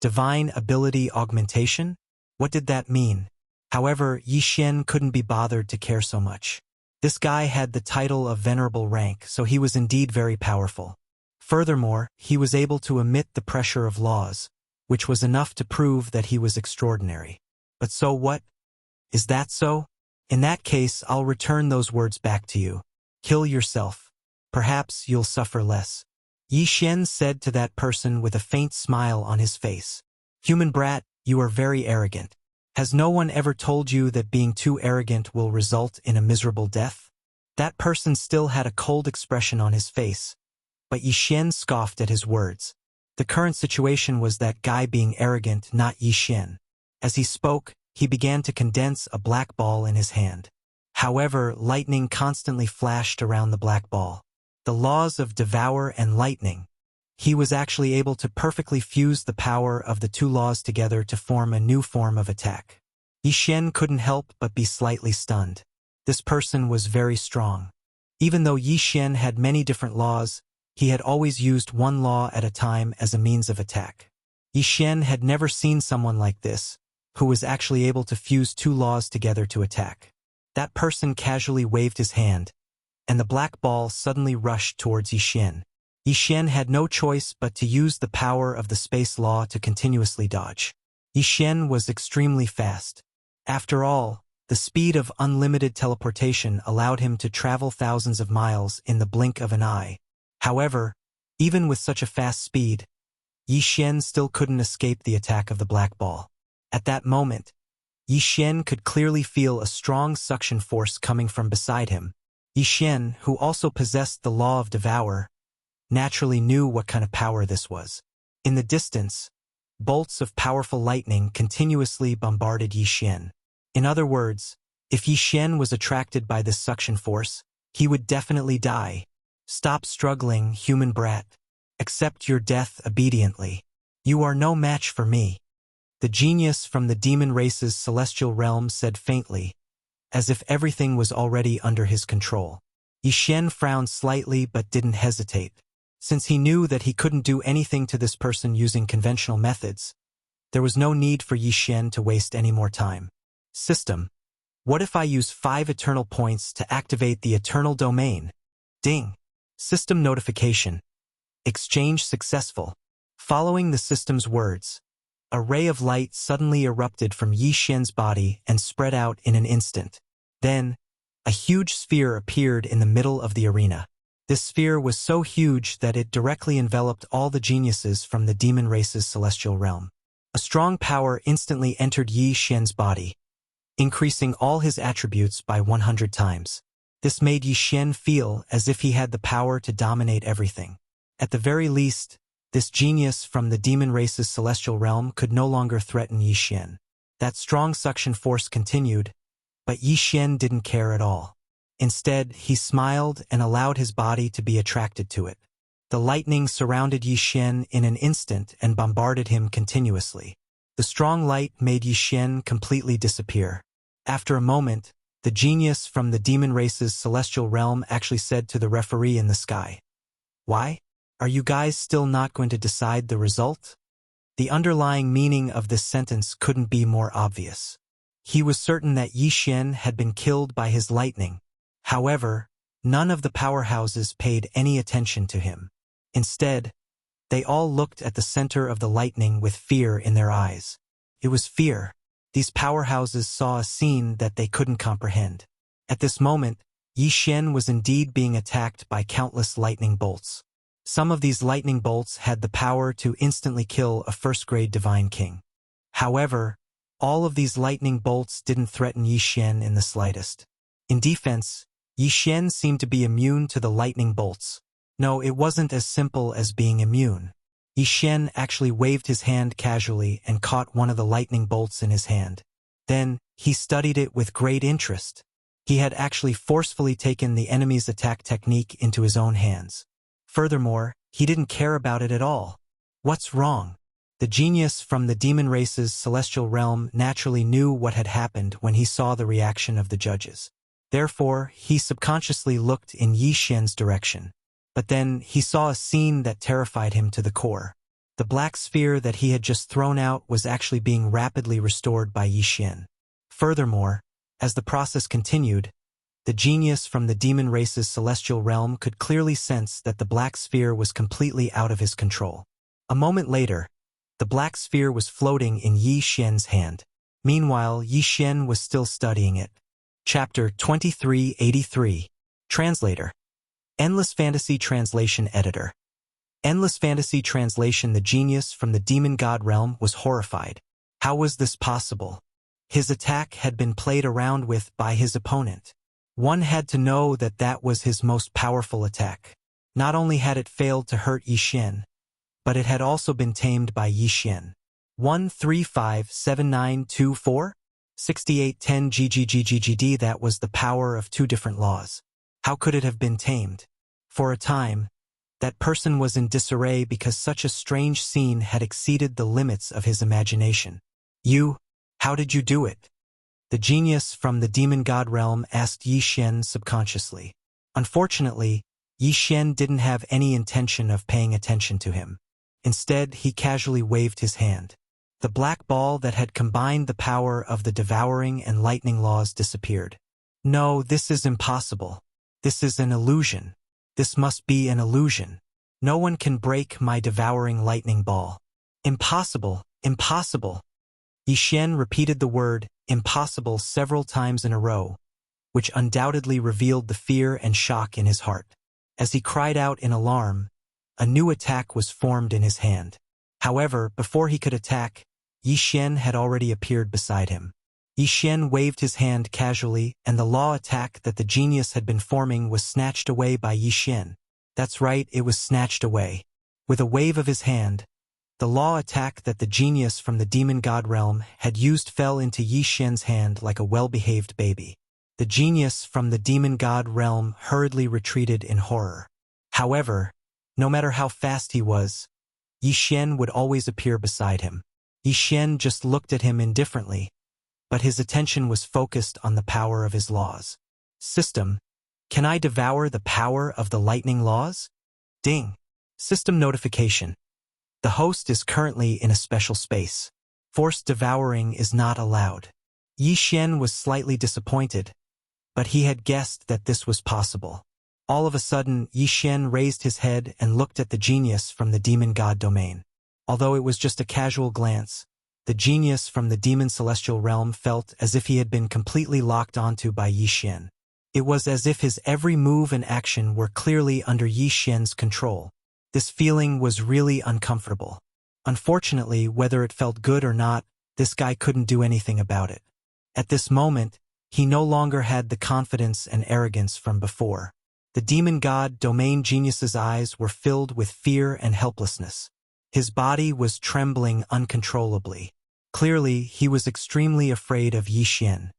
Divine Ability Augmentation? What did that mean? However, Yi Xian couldn't be bothered to care so much. This guy had the title of Venerable Rank, so he was indeed very powerful. Furthermore, he was able to emit the pressure of laws, which was enough to prove that he was extraordinary. But so what? Is that so? In that case, I'll return those words back to you. Kill yourself. Perhaps you'll suffer less. Yi Xian said to that person with a faint smile on his face. Human brat, you are very arrogant. Has no one ever told you that being too arrogant will result in a miserable death? That person still had a cold expression on his face, but Yi Xian scoffed at his words. The current situation was that guy being arrogant, not Yi Xian. As he spoke, he began to condense a black ball in his hand. However, lightning constantly flashed around the black ball. The laws of devour and lightning. He was actually able to perfectly fuse the power of the two laws together to form a new form of attack. Yi Xian couldn't help but be slightly stunned. This person was very strong. Even though Yi Xian had many different laws, he had always used one law at a time as a means of attack. Yi Xian had never seen someone like this, who was actually able to fuse two laws together to attack. That person casually waved his hand, and the black ball suddenly rushed towards Yi Xian. Yi Xian had no choice but to use the power of the space law to continuously dodge. Yi Xian was extremely fast. After all, the speed of unlimited teleportation allowed him to travel thousands of miles in the blink of an eye. However, even with such a fast speed, Yi Xian still couldn't escape the attack of the black ball. At that moment, Yi Xian could clearly feel a strong suction force coming from beside him. Yi Xian, who also possessed the law of devour, naturally knew what kind of power this was. In the distance, bolts of powerful lightning continuously bombarded Yi Xian. In other words, if Yi Xian was attracted by this suction force, he would definitely die. Stop struggling, human brat. Accept your death obediently. You are no match for me. The genius from the demon race's celestial realm said faintly, as if everything was already under his control. Yi Xian frowned slightly but didn't hesitate. Since he knew that he couldn't do anything to this person using conventional methods, there was no need for Yi Xian to waste any more time. System. What if I use 5 eternal points to activate the eternal domain? Ding. System notification. Exchange successful. Following the system's words, a ray of light suddenly erupted from Yi Xian's body and spread out in an instant. Then, a huge sphere appeared in the middle of the arena. This sphere was so huge that it directly enveloped all the geniuses from the demon race's celestial realm. A strong power instantly entered Yi Xian's body, increasing all his attributes by 100 times. This made Yi Xian feel as if he had the power to dominate everything. At the very least, this genius from the demon race's celestial realm could no longer threaten Yi Xian. That strong suction force continued, but Yi Xian didn't care at all. Instead, he smiled and allowed his body to be attracted to it. The lightning surrounded Yi Xian in an instant and bombarded him continuously. The strong light made Yi Xian completely disappear. After a moment, the genius from the demon race's celestial realm actually said to the referee in the sky, "Why? Are you guys still not going to decide the result?" The underlying meaning of this sentence couldn't be more obvious. He was certain that Yi Xian had been killed by his lightning. However, none of the powerhouses paid any attention to him. Instead, they all looked at the center of the lightning with fear in their eyes. It was fear. These powerhouses saw a scene that they couldn't comprehend. At this moment, Yi Xian was indeed being attacked by countless lightning bolts. Some of these lightning bolts had the power to instantly kill a first-grade divine king. However, all of these lightning bolts didn't threaten Yi Xian in the slightest. In defense, Yi Xian seemed to be immune to the lightning bolts. No, it wasn't as simple as being immune. Yi Xian actually waved his hand casually and caught one of the lightning bolts in his hand. Then, he studied it with great interest. He had actually forcefully taken the enemy's attack technique into his own hands. Furthermore, he didn't care about it at all. What's wrong? The genius from the demon race's celestial realm naturally knew what had happened when he saw the reaction of the judges. Therefore, he subconsciously looked in Yi Xian's direction. But then, he saw a scene that terrified him to the core. The black sphere that he had just thrown out was actually being rapidly restored by Yi Xian. Furthermore, as the process continued, the genius from the demon race's celestial realm could clearly sense that the black sphere was completely out of his control. A moment later, the black sphere was floating in Yi Xian's hand. Meanwhile, Yi Xian was still studying it. Chapter 2383. Translator. Endless Fantasy Translation Editor. Endless Fantasy Translation. The genius from the demon god realm was horrified. How was this possible? His attack had been played around with by his opponent. One had to know that that was his most powerful attack. Not only had it failed to hurt Yi Xian, but it had also been tamed by Yi Xian. 1357924? 6810 GGGGGD. That was the power of two different laws. How could it have been tamed? For a time, that person was in disarray because such a strange scene had exceeded the limits of his imagination. You, how did you do it? The genius from the demon god realm asked Yi Xian subconsciously. Unfortunately, Yi Xian didn't have any intention of paying attention to him. Instead, he casually waved his hand. The black ball that had combined the power of the devouring and lightning laws disappeared. No, this is impossible. This is an illusion. This must be an illusion. No one can break my devouring lightning ball. Impossible, impossible. Yi Xian repeated the word impossible several times in a row, which undoubtedly revealed the fear and shock in his heart. As he cried out in alarm, a new attack was formed in his hand. However, before he could attack, Yi Xian had already appeared beside him. Yi Xian waved his hand casually, and the law attack that the genius had been forming was snatched away by Yi Xian. That's right, it was snatched away. With a wave of his hand, the law attack that the genius from the demon god realm had used fell into Yi Xian's hand like a well-behaved baby. The genius from the demon god realm hurriedly retreated in horror. However, no matter how fast he was, Yi Xian would always appear beside him. Yi Xian just looked at him indifferently, but his attention was focused on the power of his laws. System, can I devour the power of the lightning laws? Ding. System notification. The host is currently in a special space. Forced devouring is not allowed. Yi Xian was slightly disappointed, but he had guessed that this was possible. All of a sudden, Yi Xian raised his head and looked at the genius from the demon god domain. Although it was just a casual glance, the genius from the demon celestial realm felt as if he had been completely locked onto by Yi Xian. It was as if his every move and action were clearly under Yi Xian's control. This feeling was really uncomfortable. Unfortunately, whether it felt good or not, this guy couldn't do anything about it. At this moment, he no longer had the confidence and arrogance from before. The demon god domain genius's eyes were filled with fear and helplessness. His body was trembling uncontrollably. Clearly, he was extremely afraid of Yi Xian.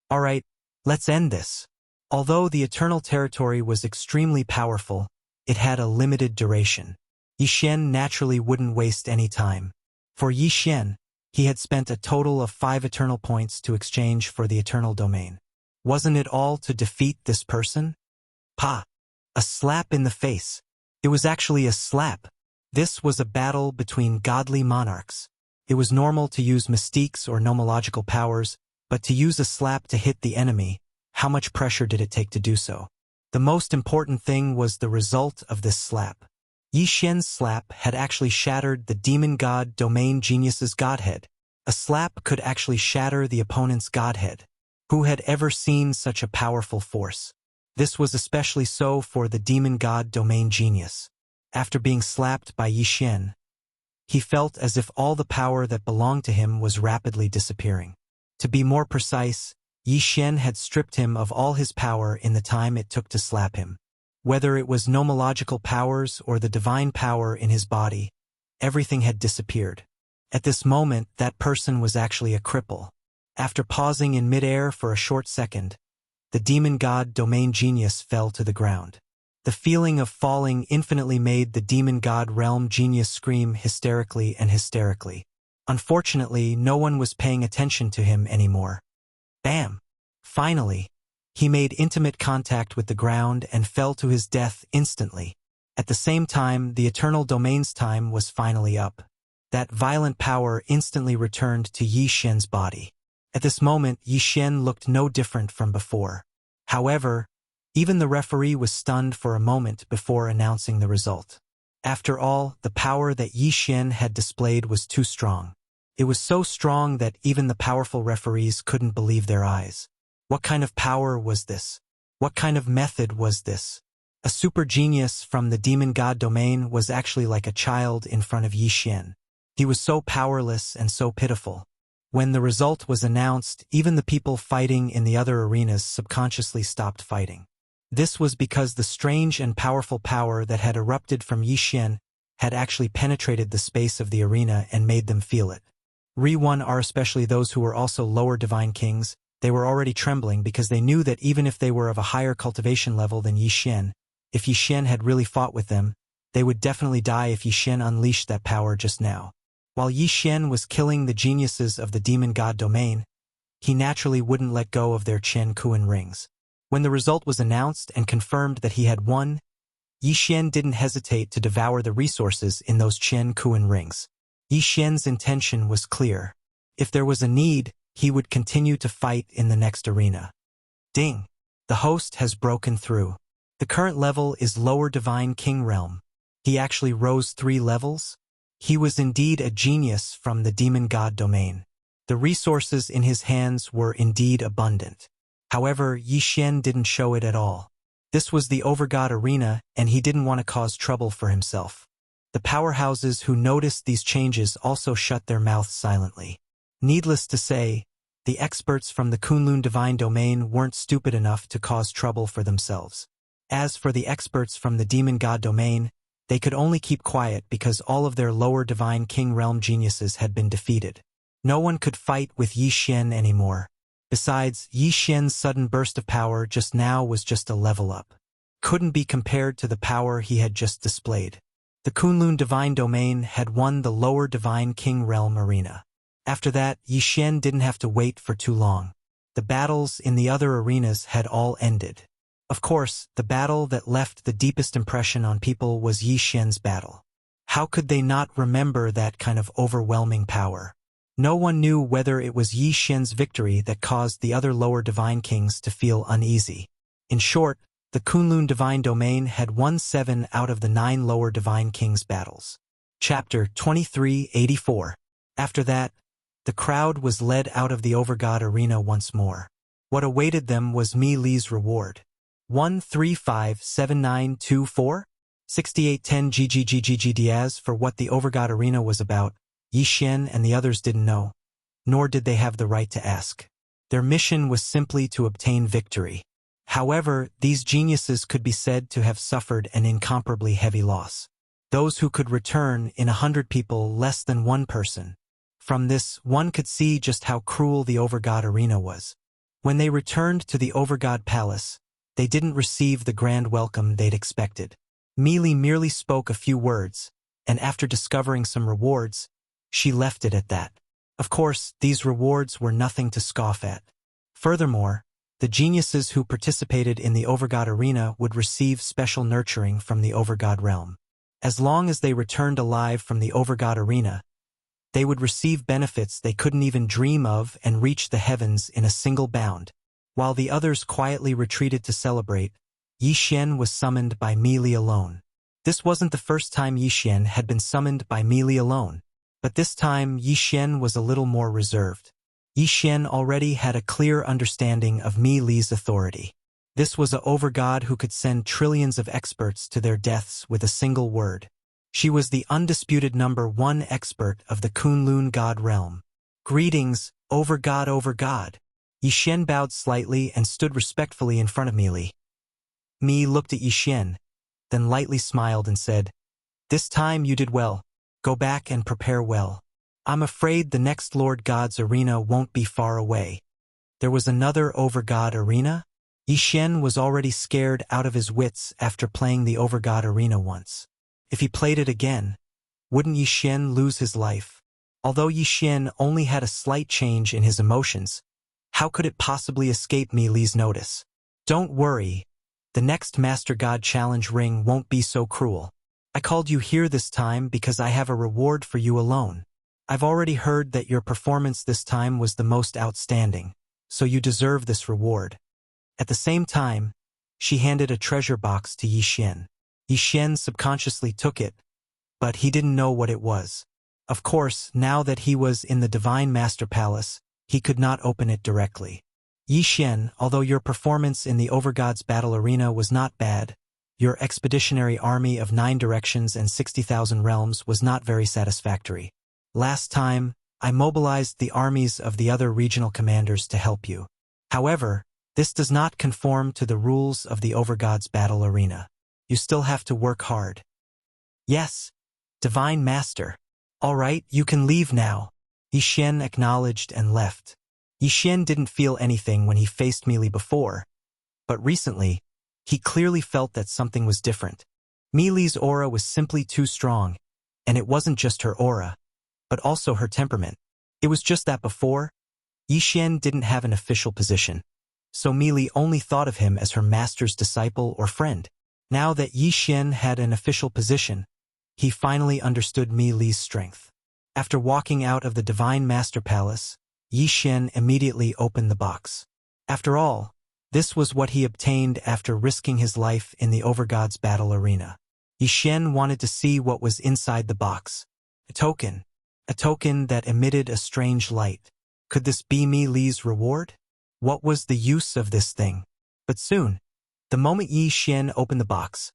All right, let's end this. Although the Eternal Territory was extremely powerful, it had a limited duration. Yi Xian naturally wouldn't waste any time. For Yi Xian, he had spent a total of 5 Eternal Points to exchange for the Eternal Domain. Wasn't it all to defeat this person? Pa! A slap in the face. It was actually a slap. This was a battle between godly monarchs. It was normal to use mystiques or nomological powers, but to use a slap to hit the enemy, how much pressure did it take to do so? The most important thing was the result of this slap. Yi Xian's slap had actually shattered the demon god domain genius's godhead. A slap could actually shatter the opponent's godhead. Who had ever seen such a powerful force? This was especially so for the demon god domain genius. After being slapped by Yi Xian, he felt as if all the power that belonged to him was rapidly disappearing. To be more precise, Yi Xian had stripped him of all his power in the time it took to slap him. Whether it was nomological powers or the divine power in his body, everything had disappeared. At this moment, that person was actually a cripple. After pausing in midair for a short second, the demon god domain genius fell to the ground. The feeling of falling infinitely made the demon god realm genius scream hysterically and hysterically. Unfortunately, no one was paying attention to him anymore. Bam! Finally, he made intimate contact with the ground and fell to his death instantly. At the same time, the eternal domain's time was finally up. That violent power instantly returned to Yi Xian's body. At this moment, Yi Xian looked no different from before. However, even the referee was stunned for a moment before announcing the result. After all, the power that Yi Xian had displayed was too strong. It was so strong that even the powerful referees couldn't believe their eyes. What kind of power was this? What kind of method was this? A super genius from the demon god domain was actually like a child in front of Yi Xian. He was so powerless and so pitiful. When the result was announced, even the people fighting in the other arenas subconsciously stopped fighting. This was because the strange and powerful power that had erupted from Yi Xian had actually penetrated the space of the arena and made them feel it. Re-1 especially those who were also lower divine kings, they were already trembling because they knew that even if they were of a higher cultivation level than Yi Xian, if Yi Xian had really fought with them, they would definitely die if Yi Xian unleashed that power just now. While Yi Xian was killing the geniuses of the demon god domain, he naturally wouldn't let go of their Chen Kuan rings. When the result was announced and confirmed that he had won, Yi Xian didn't hesitate to devour the resources in those Chen Kuan rings. Yi Xian's intention was clear. If there was a need, he would continue to fight in the next arena. Ding! The host has broken through. The current level is Lower Divine King Realm. He actually rose 3 levels. He was indeed a genius from the demon god domain. The resources in his hands were indeed abundant. However, Yi Xian didn't show it at all. This was the Overgod arena, and he didn't want to cause trouble for himself. The powerhouses who noticed these changes also shut their mouths silently. Needless to say, the experts from the Kunlun divine domain weren't stupid enough to cause trouble for themselves. As for the experts from the demon god domain, they could only keep quiet because all of their lower divine king realm geniuses had been defeated. No one could fight with Yi Xian anymore. Besides, Yi Xian's sudden burst of power just now was just a level up. Couldn't be compared to the power he had just displayed. The Kunlun divine domain had won the lower divine king realm arena. After that, Yi Xian didn't have to wait for too long. The battles in the other arenas had all ended. Of course, the battle that left the deepest impression on people was Yi Xian's battle. How could they not remember that kind of overwhelming power? No one knew whether it was Yi Xian's victory that caused the other lower divine kings to feel uneasy. In short, the Kunlun divine domain had won 7 out of the 9 lower divine kings' battles. Chapter 2384. After that, the crowd was led out of the Overgod arena once more. What awaited them was Mi Li's reward. 1357924? 6810 GGGGG. As for what the Overgod arena was about, Yi Xian and the others didn't know, nor did they have the right to ask. Their mission was simply to obtain victory. However, these geniuses could be said to have suffered an incomparably heavy loss. Those who could return in 100 people less than 1 person. From this, one could see just how cruel the Overgod arena was. When they returned to the Overgod palace, they didn't receive the grand welcome they'd expected. Mi Li merely spoke a few words, and after discovering some rewards, she left it at that. Of course, these rewards were nothing to scoff at. Furthermore, the geniuses who participated in the Overgod arena would receive special nurturing from the Overgod realm. As long as they returned alive from the Overgod arena, they would receive benefits they couldn't even dream of and reach the heavens in a single bound. While the others quietly retreated to celebrate, Yi Xian was summoned by Mi Li alone. This wasn't the first time Yi Xian had been summoned by Mi Li alone. But this time, Yi Xian was a little more reserved. Yi Xian already had a clear understanding of Mi Li's authority. This was an overgod who could send trillions of experts to their deaths with a single word. She was the undisputed #1 expert of the Kunlun god realm. Greetings, overgod, overgod. Yi Xian bowed slightly and stood respectfully in front of Mi Li. Mi looked at Yi Xian, then lightly smiled and said, "This time you did well. Go back and prepare well. I'm afraid the next Lord God's arena won't be far away." There was another Overgod arena? Yi Xian was already scared out of his wits after playing the Overgod Arena once. If he played it again, wouldn't Yi Xian lose his life? Although Yi Xian only had a slight change in his emotions, how could it possibly escape Mi Li's notice? Don't worry, the next Master God Challenge ring won't be so cruel. I called you here this time because I have a reward for you alone. I've already heard that your performance this time was the most outstanding, so you deserve this reward. At the same time, she handed a treasure box to Yi Xian. Yi Xian subconsciously took it, but he didn't know what it was. Of course, now that he was in the Divine Master Palace, he could not open it directly. Yi Xian, although your performance in the Overgod's battle arena was not bad, your expeditionary army of 9 directions and 60,000 realms was not very satisfactory. Last time, I mobilized the armies of the other regional commanders to help you. However, this does not conform to the rules of the Overgod's battle arena. You still have to work hard. Yes, Divine Master. All right, you can leave now. Yi Xian acknowledged and left. Yi Xian didn't feel anything when he faced Mi Li before, but recently, he clearly felt that something was different. Mi Li's aura was simply too strong, and it wasn't just her aura, but also her temperament. It was just that before, Yi Xian didn't have an official position, so Mi Li only thought of him as her master's disciple or friend. Now that Yi Xian had an official position, he finally understood Mi Li's strength. After walking out of the Divine Master Palace, Yi Xian immediately opened the box. After all, this was what he obtained after risking his life in the Overgod's battle arena. Yi Xian wanted to see what was inside the box. A token that emitted a strange light. Could this be Mi Li's reward? What was the use of this thing? But soon, the moment Yi Xian opened the box,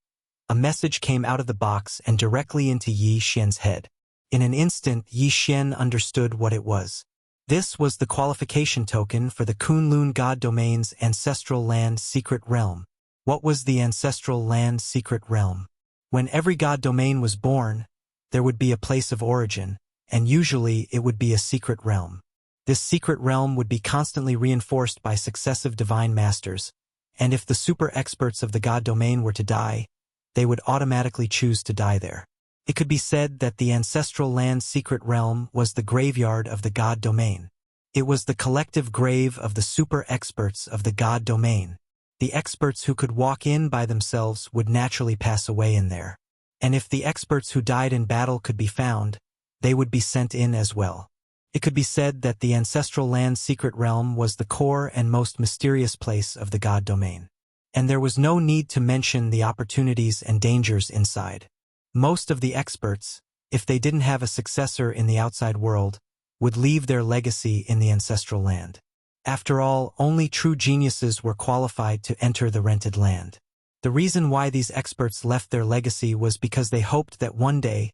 a message came out of the box and directly into Yi Xian's head. In an instant, Yi Xian understood what it was. This was the qualification token for the Kunlun God Domain's Ancestral Land Secret Realm. What was the Ancestral Land Secret Realm? When every God Domain was born, there would be a place of origin, and usually it would be a secret realm. This secret realm would be constantly reinforced by successive divine masters, and if the super experts of the God Domain were to die, they would automatically choose to die there. It could be said that the Ancestral Land Secret Realm was the graveyard of the God Domain. It was the collective grave of the super experts of the God Domain. The experts who could walk in by themselves would naturally pass away in there. And if the experts who died in battle could be found, they would be sent in as well. It could be said that the Ancestral Land Secret Realm was the core and most mysterious place of the God Domain. And there was no need to mention the opportunities and dangers inside. Most of the experts, if they didn't have a successor in the outside world, would leave their legacy in the ancestral land. After all, only true geniuses were qualified to enter the rented land. The reason why these experts left their legacy was because they hoped that one day,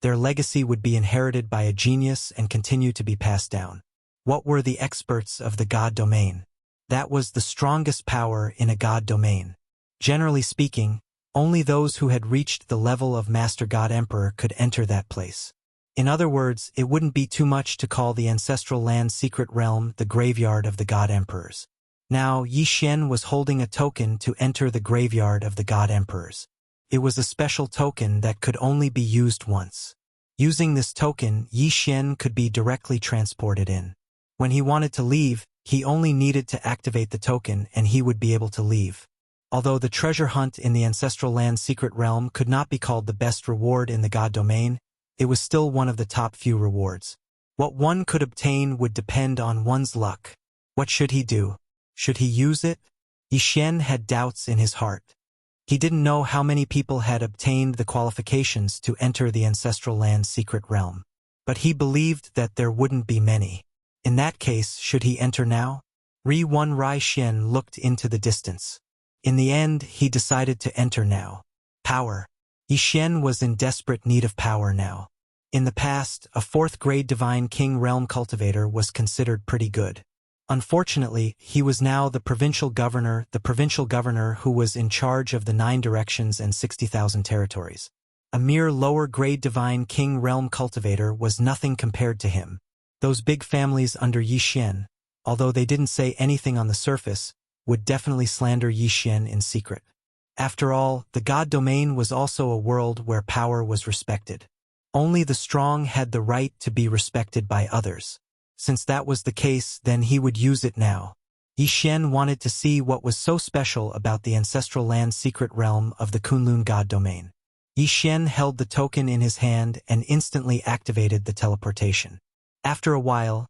their legacy would be inherited by a genius and continue to be passed down. What were the experts of the God Domain? That was the strongest power in a God Domain. Generally speaking, only those who had reached the level of Master God Emperor could enter that place. In other words, it wouldn't be too much to call the Ancestral Land Secret Realm the graveyard of the God Emperors. Now, Yi Xian was holding a token to enter the graveyard of the God Emperors. It was a special token that could only be used once. Using this token, Yi Xian could be directly transported in. When he wanted to leave, he only needed to activate the token and he would be able to leave. Although the treasure hunt in the Ancestral Land Secret Realm could not be called the best reward in the God Domain, it was still one of the top few rewards. What one could obtain would depend on one's luck. What should he do? Should he use it? Yi Xian had doubts in his heart. He didn't know how many people had obtained the qualifications to enter the Ancestral Land Secret Realm. But he believed that there wouldn't be many. In that case, should he enter now? Ri Xian looked into the distance. In the end, he decided to enter now. Power. Yi Xian was in desperate need of power now. In the past, a 4th-grade Divine King Realm Cultivator was considered pretty good. Unfortunately, he was now the provincial governor who was in charge of the 9 directions and 60,000 territories. A mere lower-grade Divine King Realm Cultivator was nothing compared to him. Those big families under Yi Xian, although they didn't say anything on the surface, would definitely slander Yi Xian in secret. After all, the God domain was also a world where power was respected. Only the strong had the right to be respected by others. Since that was the case, then he would use it now. Yi Xian wanted to see what was so special about the ancestral land secret realm of the Kunlun God domain. Yi Xian held the token in his hand and instantly activated the teleportation. After a while,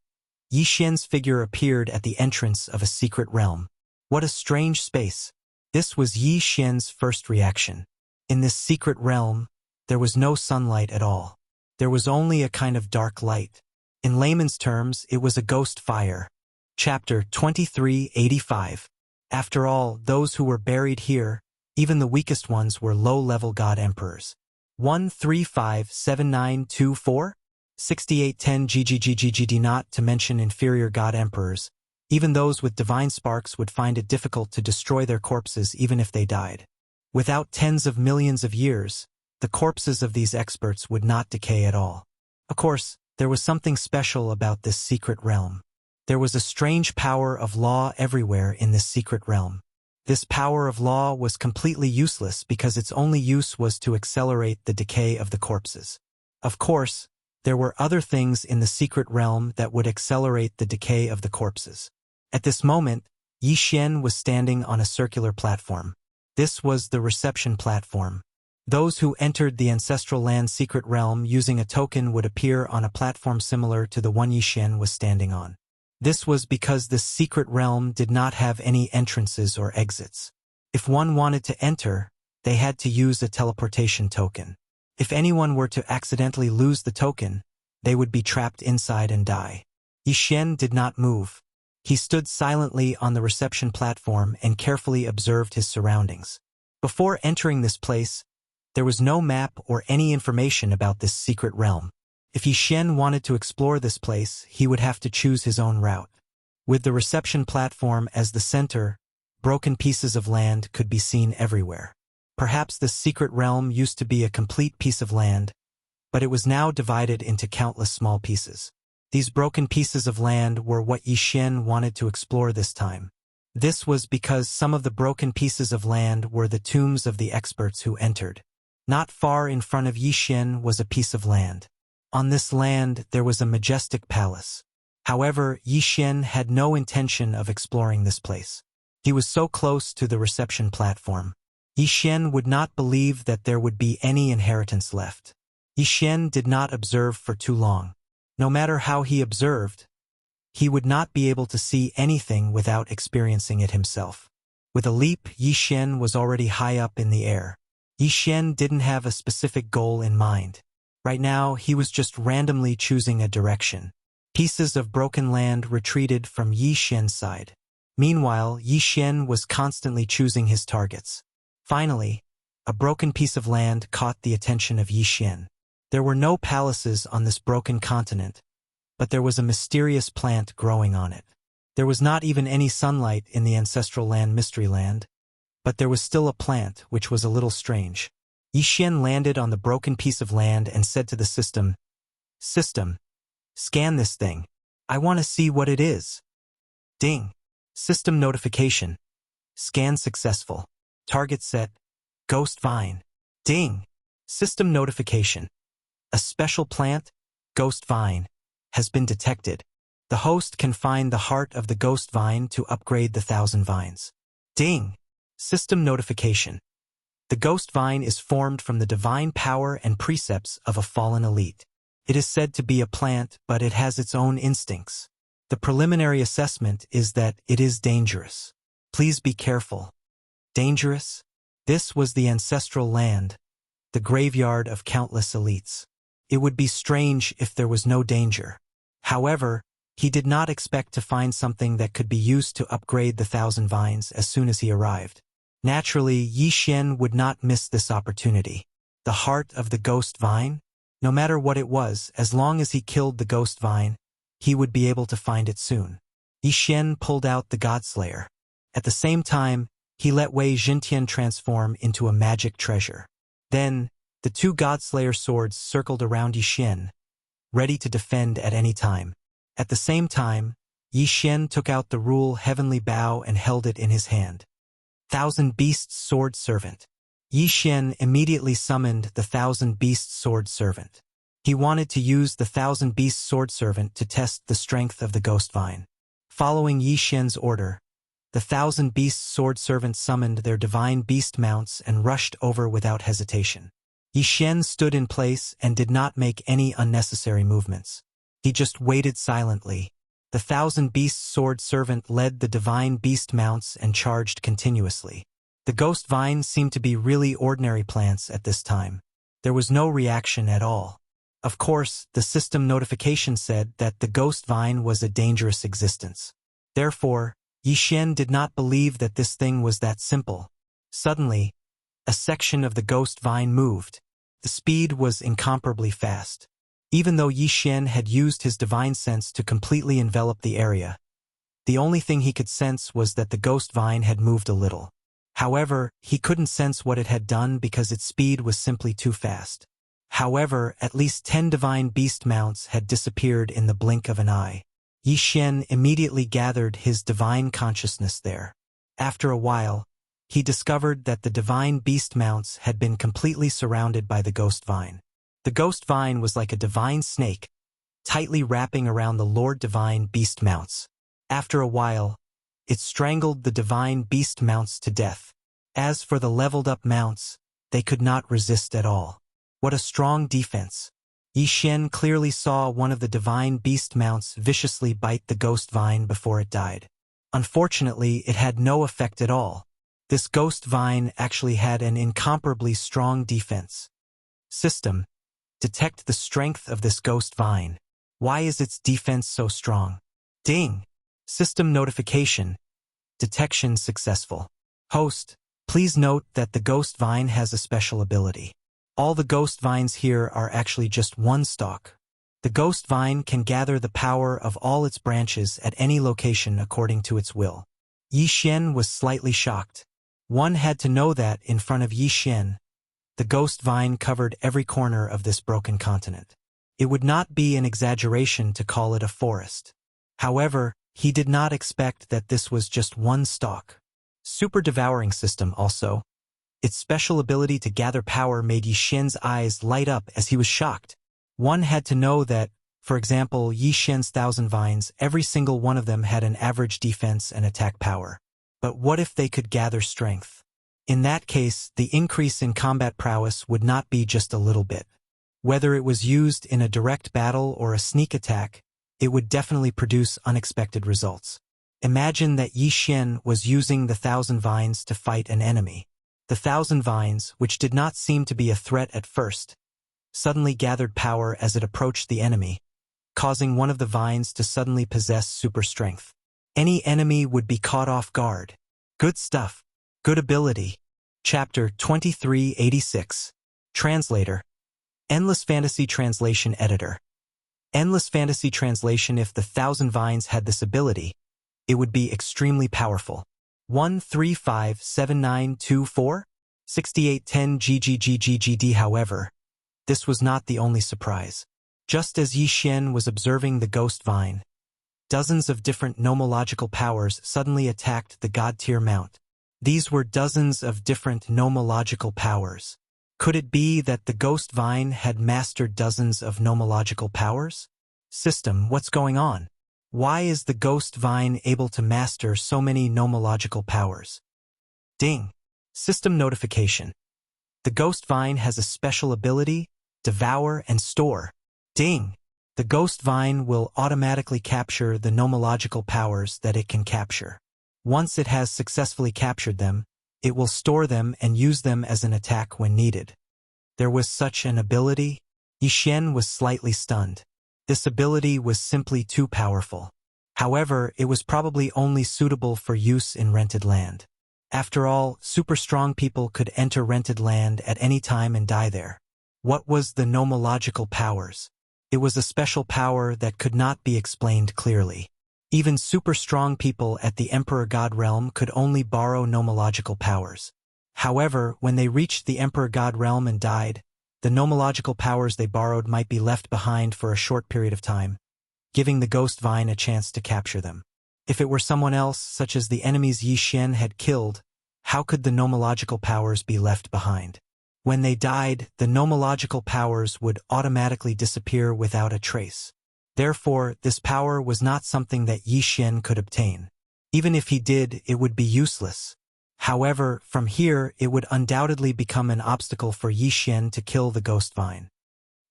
Yi Xian's figure appeared at the entrance of a secret realm. What a strange space! This was Yi Xian's first reaction. In this secret realm, there was no sunlight at all. There was only a kind of dark light. In layman's terms, it was a ghost fire. Chapter 2385. After all, those who were buried here, even the weakest ones, were low-level god emperors. 1357924? 6810 GGGGGD. Not to mention inferior god emperors. Even those with divine sparks would find it difficult to destroy their corpses even if they died. Without tens of millions of years, the corpses of these experts would not decay at all. Of course, there was something special about this secret realm. There was a strange power of law everywhere in this secret realm. This power of law was completely useless because its only use was to accelerate the decay of the corpses. Of course, there were other things in the secret realm that would accelerate the decay of the corpses. At this moment, Yi Xian was standing on a circular platform. This was the reception platform. Those who entered the ancestral land secret realm using a token would appear on a platform similar to the one Yi Xian was standing on. This was because this secret realm did not have any entrances or exits. If one wanted to enter, they had to use a teleportation token. If anyone were to accidentally lose the token, they would be trapped inside and die. Yi Xian did not move. He stood silently on the reception platform and carefully observed his surroundings. Before entering this place, there was no map or any information about this secret realm. If Yi Xian wanted to explore this place, he would have to choose his own route. With the reception platform as the center, broken pieces of land could be seen everywhere. Perhaps this secret realm used to be a complete piece of land, but it was now divided into countless small pieces. These broken pieces of land were what Yi Xian wanted to explore this time. This was because some of the broken pieces of land were the tombs of the experts who entered. Not far in front of Yi Xian was a piece of land. On this land, there was a majestic palace. However, Yi Xian had no intention of exploring this place. He was so close to the reception platform. Yi Xian would not believe that there would be any inheritance left. Yi Xian did not observe for too long. No matter how he observed, he would not be able to see anything without experiencing it himself. With a leap, Yi Xian was already high up in the air. Yi Xian didn't have a specific goal in mind. Right now, he was just randomly choosing a direction. Pieces of broken land retreated from Yi Xian's side. Meanwhile, Yi Xian was constantly choosing his targets. Finally, a broken piece of land caught the attention of Yi Xian. There were no palaces on this broken continent, but there was a mysterious plant growing on it. There was not even any sunlight in the ancestral land mystery land, but there was still a plant, which was a little strange. Yi Xian landed on the broken piece of land and said to the system, "System, scan this thing. I want to see what it is." Ding. System notification. Scan successful. Target set. Ghost vine. Ding. System notification. A special plant, ghost vine, has been detected. The host can find the heart of the ghost vine to upgrade the 1,000 vines. Ding. System notification. The ghost vine is formed from the divine power and precepts of a fallen elite. It is said to be a plant, but it has its own instincts. The preliminary assessment is that it is dangerous. Please be careful. Dangerous? This was the ancestral land, the graveyard of countless elites. It would be strange if there was no danger. However, he did not expect to find something that could be used to upgrade the 1,000 vines as soon as he arrived. Naturally, Yi Xian would not miss this opportunity. The heart of the ghost vine? No matter what it was, as long as he killed the ghost vine, he would be able to find it soon. Yi Xian pulled out the Godslayer. At the same time, he let Wei Xintian transform into a magic treasure. Then, the two Godslayer swords circled around Yi Xian, ready to defend at any time. At the same time, Yi Xian took out the rule Heavenly Bow and held it in his hand. Thousand Beasts Sword Servant. Yi Xian immediately summoned the Thousand Beasts Sword Servant. He wanted to use the Thousand Beasts Sword Servant to test the strength of the Ghost Vine. Following Yi Xian's order, the Thousand Beasts Sword Servant summoned their divine beast mounts and rushed over without hesitation. Yi Xian stood in place and did not make any unnecessary movements. He just waited silently. The Thousand Beasts Sword Servant led the divine beast mounts and charged continuously. The Ghost Vine seemed to be really ordinary plants at this time. There was no reaction at all. Of course, the system notification said that the Ghost Vine was a dangerous existence. Therefore, Yi Xian did not believe that this thing was that simple. Suddenly, a section of the Ghost Vine moved. The speed was incomparably fast. Even though Yi Xian had used his divine sense to completely envelop the area, the only thing he could sense was that the Ghost Vine had moved a little. However, he couldn't sense what it had done because its speed was simply too fast. However, at least 10 divine beast mounts had disappeared in the blink of an eye. Yi Xian immediately gathered his divine consciousness there. After a while, he discovered that the divine beast mounts had been completely surrounded by the Ghost Vine. The Ghost Vine was like a divine snake, tightly wrapping around the Lord Divine Beast Mounts. After a while, it strangled the divine beast mounts to death. As for the leveled-up mounts, they could not resist at all. What a strong defense! Yi Xian clearly saw one of the divine beast mounts viciously bite the Ghost Vine before it died. Unfortunately, it had no effect at all. This Ghost Vine actually had an incomparably strong defense. System: detect the strength of this Ghost Vine. Why is its defense so strong? Ding! System notification. Detection successful. Host: please note that the Ghost Vine has a special ability. All the Ghost Vines here are actually just one stalk. The Ghost Vine can gather the power of all its branches at any location according to its will. Yi Xian was slightly shocked. One had to know that, in front of Yi Xian, the Ghost Vine covered every corner of this broken continent. It would not be an exaggeration to call it a forest. However, he did not expect that this was just one stalk. Super Devouring System also. Its special ability to gather power made Yi Xian's eyes light up as he was shocked. One had to know that, for example, Yi Xian's 1,000 vines, every single one of them had an average defense and attack power. But what if they could gather strength? In that case, the increase in combat prowess would not be just a little bit. Whether it was used in a direct battle or a sneak attack, it would definitely produce unexpected results. Imagine that Yi Xian was using the 1,000 vines to fight an enemy. The 1,000 vines, which did not seem to be a threat at first, suddenly gathered power as it approached the enemy, causing one of the vines to suddenly possess super strength. Any enemy would be caught off guard. Good stuff. Good ability. Chapter 2386. Translator. Endless Fantasy Translation Editor. Endless Fantasy Translation. If the 1,000 vines had this ability, it would be extremely powerful. 1357924 6810 GGGGGD. However, this was not the only surprise. Just as Yi Xian was observing the Ghost Vine, dozens of different nomological powers suddenly attacked the God-tier mount. These were dozens of different nomological powers. Could it be that the Ghost Vine had mastered dozens of nomological powers? System: what's going on? Why is the Ghost Vine able to master so many nomological powers? Ding! System notification. The Ghost Vine has a special ability: devour and store. Ding! The Ghost Vine will automatically capture the nomological powers that it can capture. Once it has successfully captured them, it will store them and use them as an attack when needed. There was such an ability? Yi Xian was slightly stunned. This ability was simply too powerful. However, it was probably only suitable for use in rented land. After all, super strong people could enter rented land at any time and die there. What was the nomological powers? It was a special power that could not be explained clearly. Even super strong people at the Emperor God realm could only borrow nomological powers. However, when they reached the Emperor God realm and died, the nomological powers they borrowed might be left behind for a short period of time, giving the ghost vine a chance to capture them. If it were someone else, such as the enemies Yi Xian had killed, how could the nomological powers be left behind? When they died, the nomological powers would automatically disappear without a trace. Therefore, this power was not something that Yi Xian could obtain. Even if he did, it would be useless. However, from here, it would undoubtedly become an obstacle for Yi Xian to kill the ghost vine.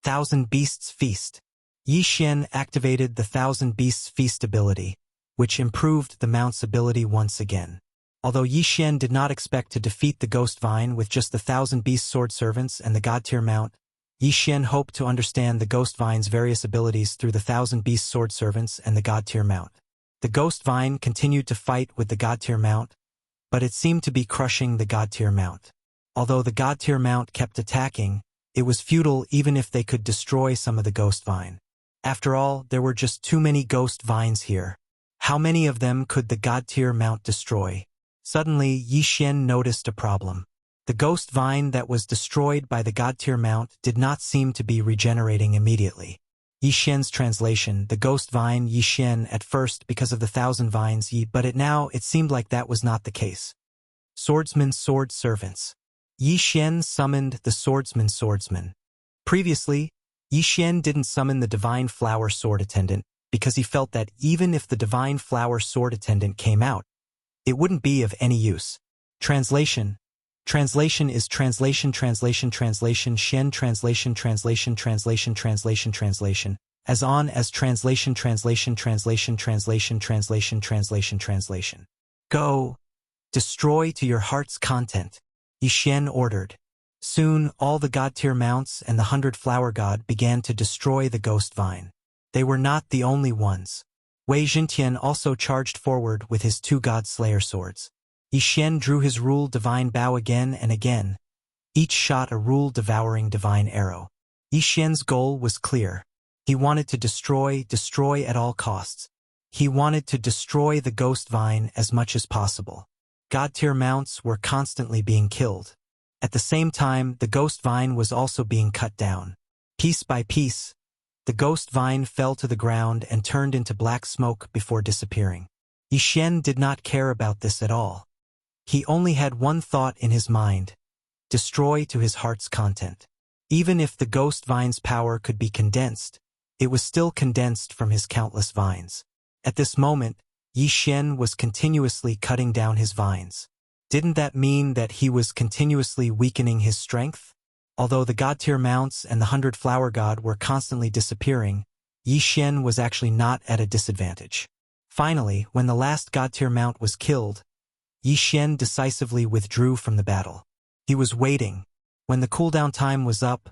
Thousand Beasts Feast. Yi Xian activated the Thousand Beasts Feast ability, which improved the mount's ability once again. Although Yi Xian did not expect to defeat the ghost vine with just the Thousand Beast Sword Servants and the God-tier mount, Yi Xian hoped to understand the ghost vine's various abilities through the Thousand Beast Sword Servants and the God-tier mount. The ghost vine continued to fight with the God-tier mount, but it seemed to be crushing the God-tier mount. Although the God-tier mount kept attacking, it was futile even if they could destroy some of the ghost vine. After all, there were just too many ghost vines here. How many of them could the God-tier mount destroy? Suddenly, Yi Xian noticed a problem. The ghost vine that was destroyed by the God-tier mount did not seem to be regenerating immediately. Yi Xian's translation, the ghost vine Yi Xian at first because of the thousand vines Yi, but now it seemed like that was not the case. Swordsman Sword Servants. Yi Xian summoned the swordsman. Previously, Yi Xian didn't summon the divine flower sword attendant because he felt that even if the divine flower sword attendant came out, it wouldn't be of any use. Translation. Translation is translation Shen translation as on as translation. Go. Destroy to your heart's content. Yi Xian ordered. Soon, all the God-tier mounts and the 100 Flower God began to destroy the ghost vine. They were not the only ones. Wei Jintian also charged forward with his 2 God Slayer swords. Yi Xian drew his rule divine bow again and again. Each shot a rule devouring divine arrow. Yi Xian's goal was clear. He wanted to destroy at all costs. He wanted to destroy the ghost vine as much as possible. God-tier mounts were constantly being killed. At the same time, the ghost vine was also being cut down. Piece by piece, the ghost vine fell to the ground and turned into black smoke before disappearing. Yi Xian did not care about this at all. He only had one thought in his mind: destroy to his heart's content. Even if the ghost vine's power could be condensed, it was still condensed from his countless vines. At this moment, Yi Xian was continuously cutting down his vines. Didn't that mean that he was continuously weakening his strength? Although the God-tier mounts and the 100 Flower God were constantly disappearing, Yi Xian was actually not at a disadvantage. Finally, when the last God-tier mount was killed, Yi Xian decisively withdrew from the battle. He was waiting. When the cooldown time was up,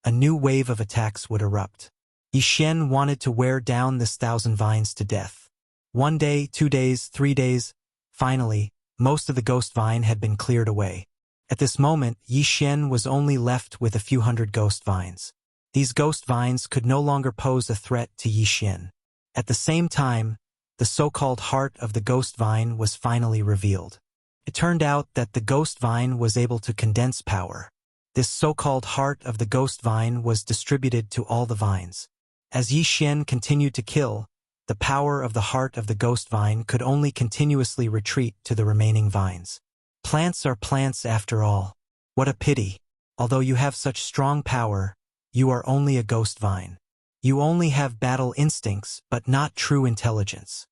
a new wave of attacks would erupt. Yi Xian wanted to wear down this 1,000 vines to death. 1 day, 2 days, 3 days. Finally, most of the ghost vine had been cleared away. At this moment, Yi Xian was only left with a few hundred ghost vines. These ghost vines could no longer pose a threat to Yi Xian. At the same time, the so-called heart of the ghost vine was finally revealed. It turned out that the ghost vine was able to condense power. This so-called heart of the ghost vine was distributed to all the vines. As Yi Xian continued to kill, the power of the heart of the ghost vine could only continuously retreat to the remaining vines. Plants are plants after all. What a pity. Although you have such strong power, you are only a ghost vine. You only have battle instincts, but not true intelligence.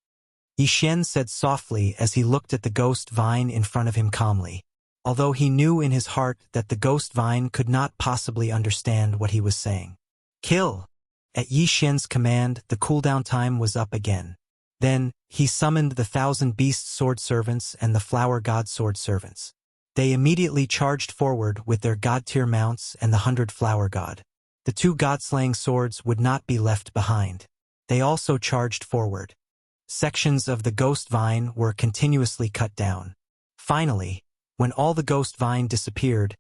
Yi Xian said softly as he looked at the ghost vine in front of him calmly. Although he knew in his heart that the ghost vine could not possibly understand what he was saying. Kill! At Yi Xian's command, the cooldown time was up again. Then, he summoned the 1,000 Beast Sword Servants and the Flower God Sword Servants. They immediately charged forward with their God-tier mounts and the 100 Flower God. The 2 God-slaying swords would not be left behind. They also charged forward. Sections of the ghost vine were continuously cut down. Finally, when all the ghost vine disappeared,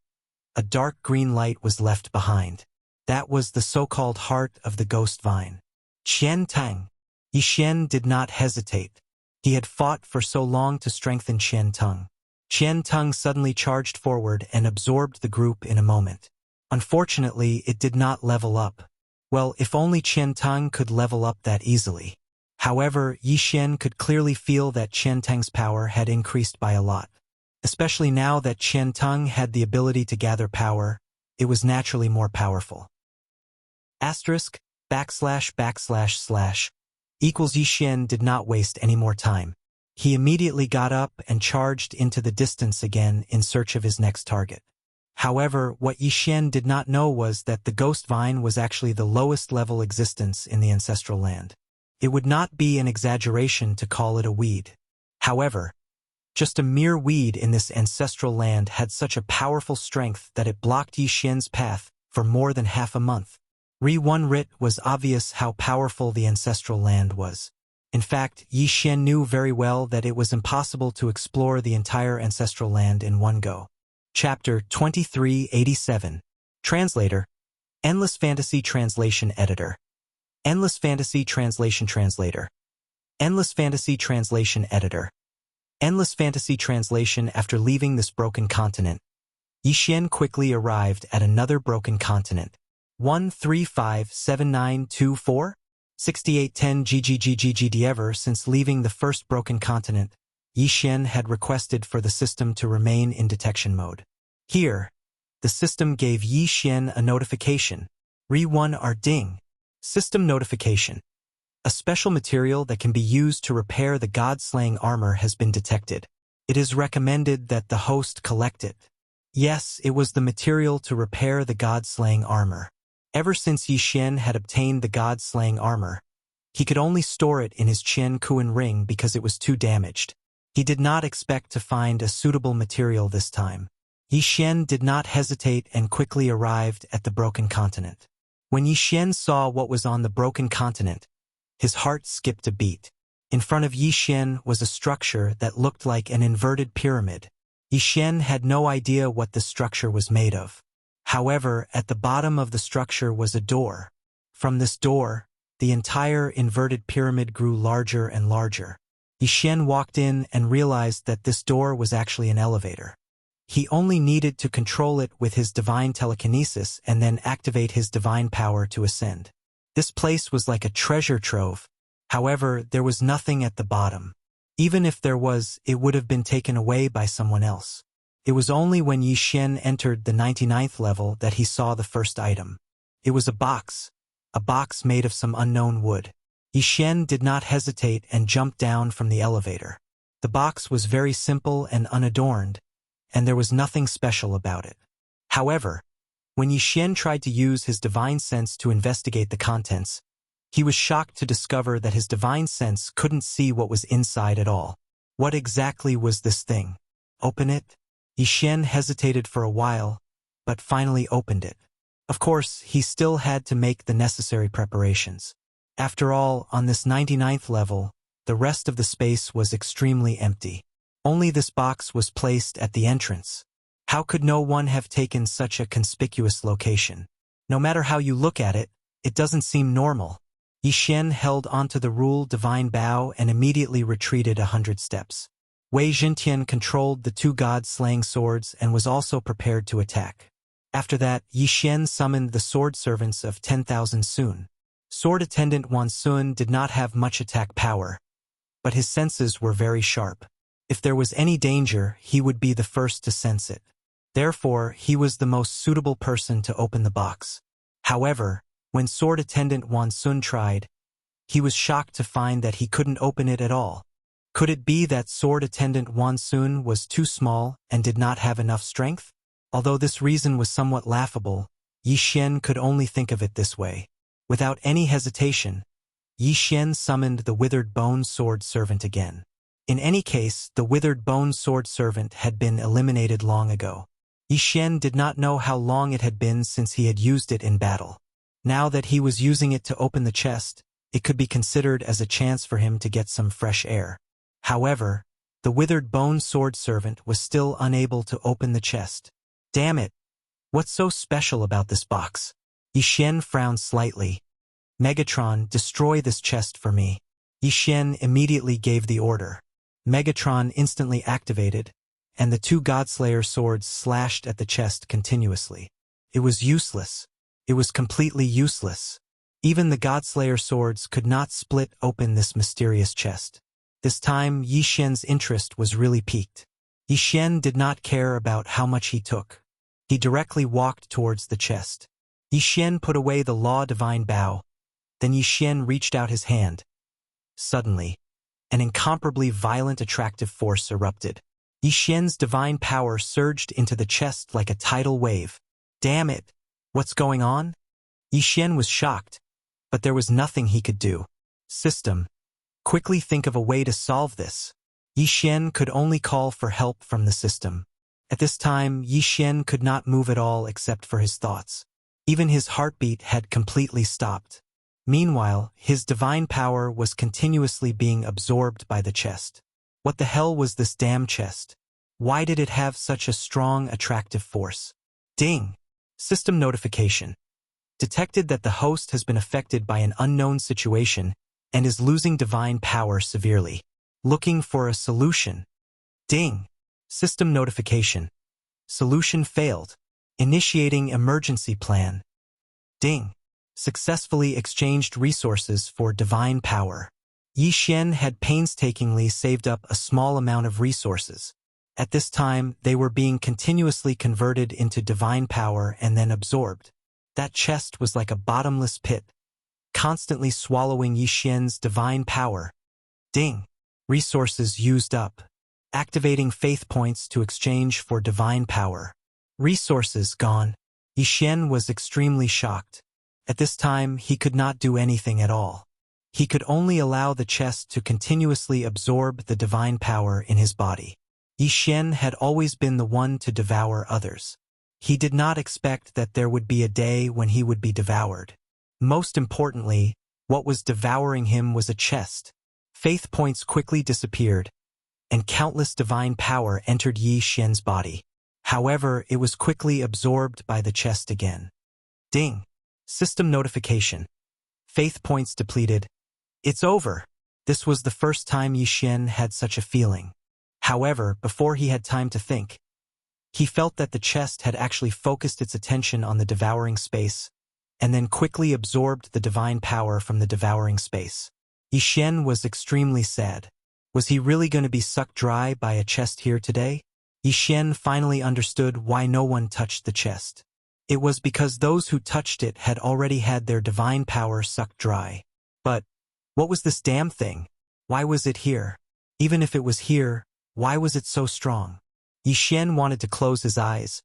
a dark green light was left behind. That was the so-called heart of the ghost vine. Qian Tang. Yi Xian did not hesitate. He had fought for so long to strengthen Qian Tang. Qian Tang suddenly charged forward and absorbed the group in a moment. Unfortunately, it did not level up. Well, if only Qian Tang could level up that easily. However, Yi Xian could clearly feel that Qian Tang's power had increased by a lot. Especially now that Qian Tang had the ability to gather power, it was naturally more powerful. Asterisk, // equals Yi Xian did not waste any more time. He immediately got up and charged into the distance again in search of his next target. However, what Yi Xian did not know was that the ghost vine was actually the lowest level existence in the ancestral land. It would not be an exaggeration to call it a weed. However, just a mere weed in this ancestral land had such a powerful strength that it blocked Yi Xian's path for more than half a month. One Rit was obvious how powerful the ancestral land was. In fact, Yi Xian knew very well that it was impossible to explore the entire ancestral land in one go. Chapter 2387. Translator. Endless Fantasy Translation Editor. Endless Fantasy Translation Translator. Endless Fantasy Translation Editor. Endless Fantasy Translation. After leaving this broken continent, Yi Xian quickly arrived at another broken continent. 1357924? 6810 GGGGGD. Ever since leaving the first broken continent, Yi Xian had requested for the system to remain in detection mode. Here, the system gave Yi Xian a notification. Re1 ding. System notification. A special material that can be used to repair the god-slaying armor has been detected. It is recommended that the host collect it. Yes, it was the material to repair the god-slaying armor. Ever since Yi Xian had obtained the god-slaying armor, he could only store it in his Qian Kuan ring because it was too damaged. He did not expect to find a suitable material this time. Yi Xian did not hesitate and quickly arrived at the broken continent. When Yi Xian saw what was on the broken continent, his heart skipped a beat. In front of Yi Xian was a structure that looked like an inverted pyramid. Yi Xian had no idea what the structure was made of. However, at the bottom of the structure was a door. From this door, the entire inverted pyramid grew larger and larger. Yi Xian walked in and realized that this door was actually an elevator. He only needed to control it with his divine telekinesis and then activate his divine power to ascend. This place was like a treasure trove. However, there was nothing at the bottom. Even if there was, it would have been taken away by someone else. It was only when Yi Xian entered the 99th level that he saw the first item. It was a box made of some unknown wood. Yi Xian did not hesitate and jumped down from the elevator. The box was very simple and unadorned, and there was nothing special about it. However, when Yi Xian tried to use his divine sense to investigate the contents, he was shocked to discover that his divine sense couldn't see what was inside at all. What exactly was this thing? Open it? Yi Xian hesitated for a while, but finally opened it. Of course, he still had to make the necessary preparations. After all, on this 99th level, the rest of the space was extremely empty. Only this box was placed at the entrance. How could no one have taken such a conspicuous location? No matter how you look at it, it doesn't seem normal. Yi Xian held onto the rule divine bow and immediately retreated 100 steps. Wei Xintian controlled the two god-slaying swords and was also prepared to attack. After that, Yi Xian summoned the sword servants of 10,000 Sun. Sword attendant Wan Sun did not have much attack power, but his senses were very sharp. If there was any danger, he would be the first to sense it. Therefore, he was the most suitable person to open the box. However, when sword attendant Wan Sun tried, he was shocked to find that he couldn't open it at all. Could it be that sword attendant Wan Sun was too small and did not have enough strength? Although this reason was somewhat laughable, Yi Xian could only think of it this way. Without any hesitation, Yi Xian summoned the withered bone sword servant again. In any case, the withered bone sword servant had been eliminated long ago. Yi Xian did not know how long it had been since he had used it in battle. Now that he was using it to open the chest, it could be considered as a chance for him to get some fresh air. However, the withered bone sword servant was still unable to open the chest. Damn it! What's so special about this box? Yi Xian frowned slightly. Megatron, destroy this chest for me. Yi Xian immediately gave the order. Megatron instantly activated, and the two Godslayer swords slashed at the chest continuously. It was useless. It was completely useless. Even the Godslayer swords could not split open this mysterious chest. This time, Yi Xian's interest was really piqued. Yi Xian did not care about how much he took. He directly walked towards the chest. Yi Xian put away the law divine bow. Then Yi Xian reached out his hand. Suddenly, an incomparably violent attractive force erupted. Yi Xian's divine power surged into the chest like a tidal wave. Damn it! What's going on? Yi Xian was shocked, but there was nothing he could do. System. Quickly think of a way to solve this. Yi Xian could only call for help from the system. At this time, Yi Xian could not move at all except for his thoughts. Even his heartbeat had completely stopped. Meanwhile, his divine power was continuously being absorbed by the chest. What the hell was this damn chest? Why did it have such a strong, attractive force? Ding! System notification. Detected that the host has been affected by an unknown situation and is losing divine power severely. Looking for a solution. Ding! System notification. Solution failed. Initiating emergency plan. Ding! Successfully exchanged resources for divine power. Yi Xian had painstakingly saved up a small amount of resources. At this time, they were being continuously converted into divine power and then absorbed. That chest was like a bottomless pit, constantly swallowing Yi Xian's divine power. Ding! Resources used up. Activating faith points to exchange for divine power. Resources gone. Yi Xian was extremely shocked. At this time, he could not do anything at all. He could only allow the chest to continuously absorb the divine power in his body. Yi Xian had always been the one to devour others. He did not expect that there would be a day when he would be devoured. Most importantly, what was devouring him was a chest. Faith points quickly disappeared, and countless divine power entered Yi Xian's body. However, it was quickly absorbed by the chest again. Ding! System notification. Faith points depleted. It's over. This was the first time Yi Xian had such a feeling. However, before he had time to think, he felt that the chest had actually focused its attention on the devouring space, and then quickly absorbed the divine power from the devouring space. Yi Xian was extremely sad. Was he really going to be sucked dry by a chest here today? Yi Xian finally understood why no one touched the chest. It was because those who touched it had already had their divine power sucked dry. But what was this damn thing? Why was it here? Even if it was here, why was it so strong? Yi Xian wanted to close his eyes,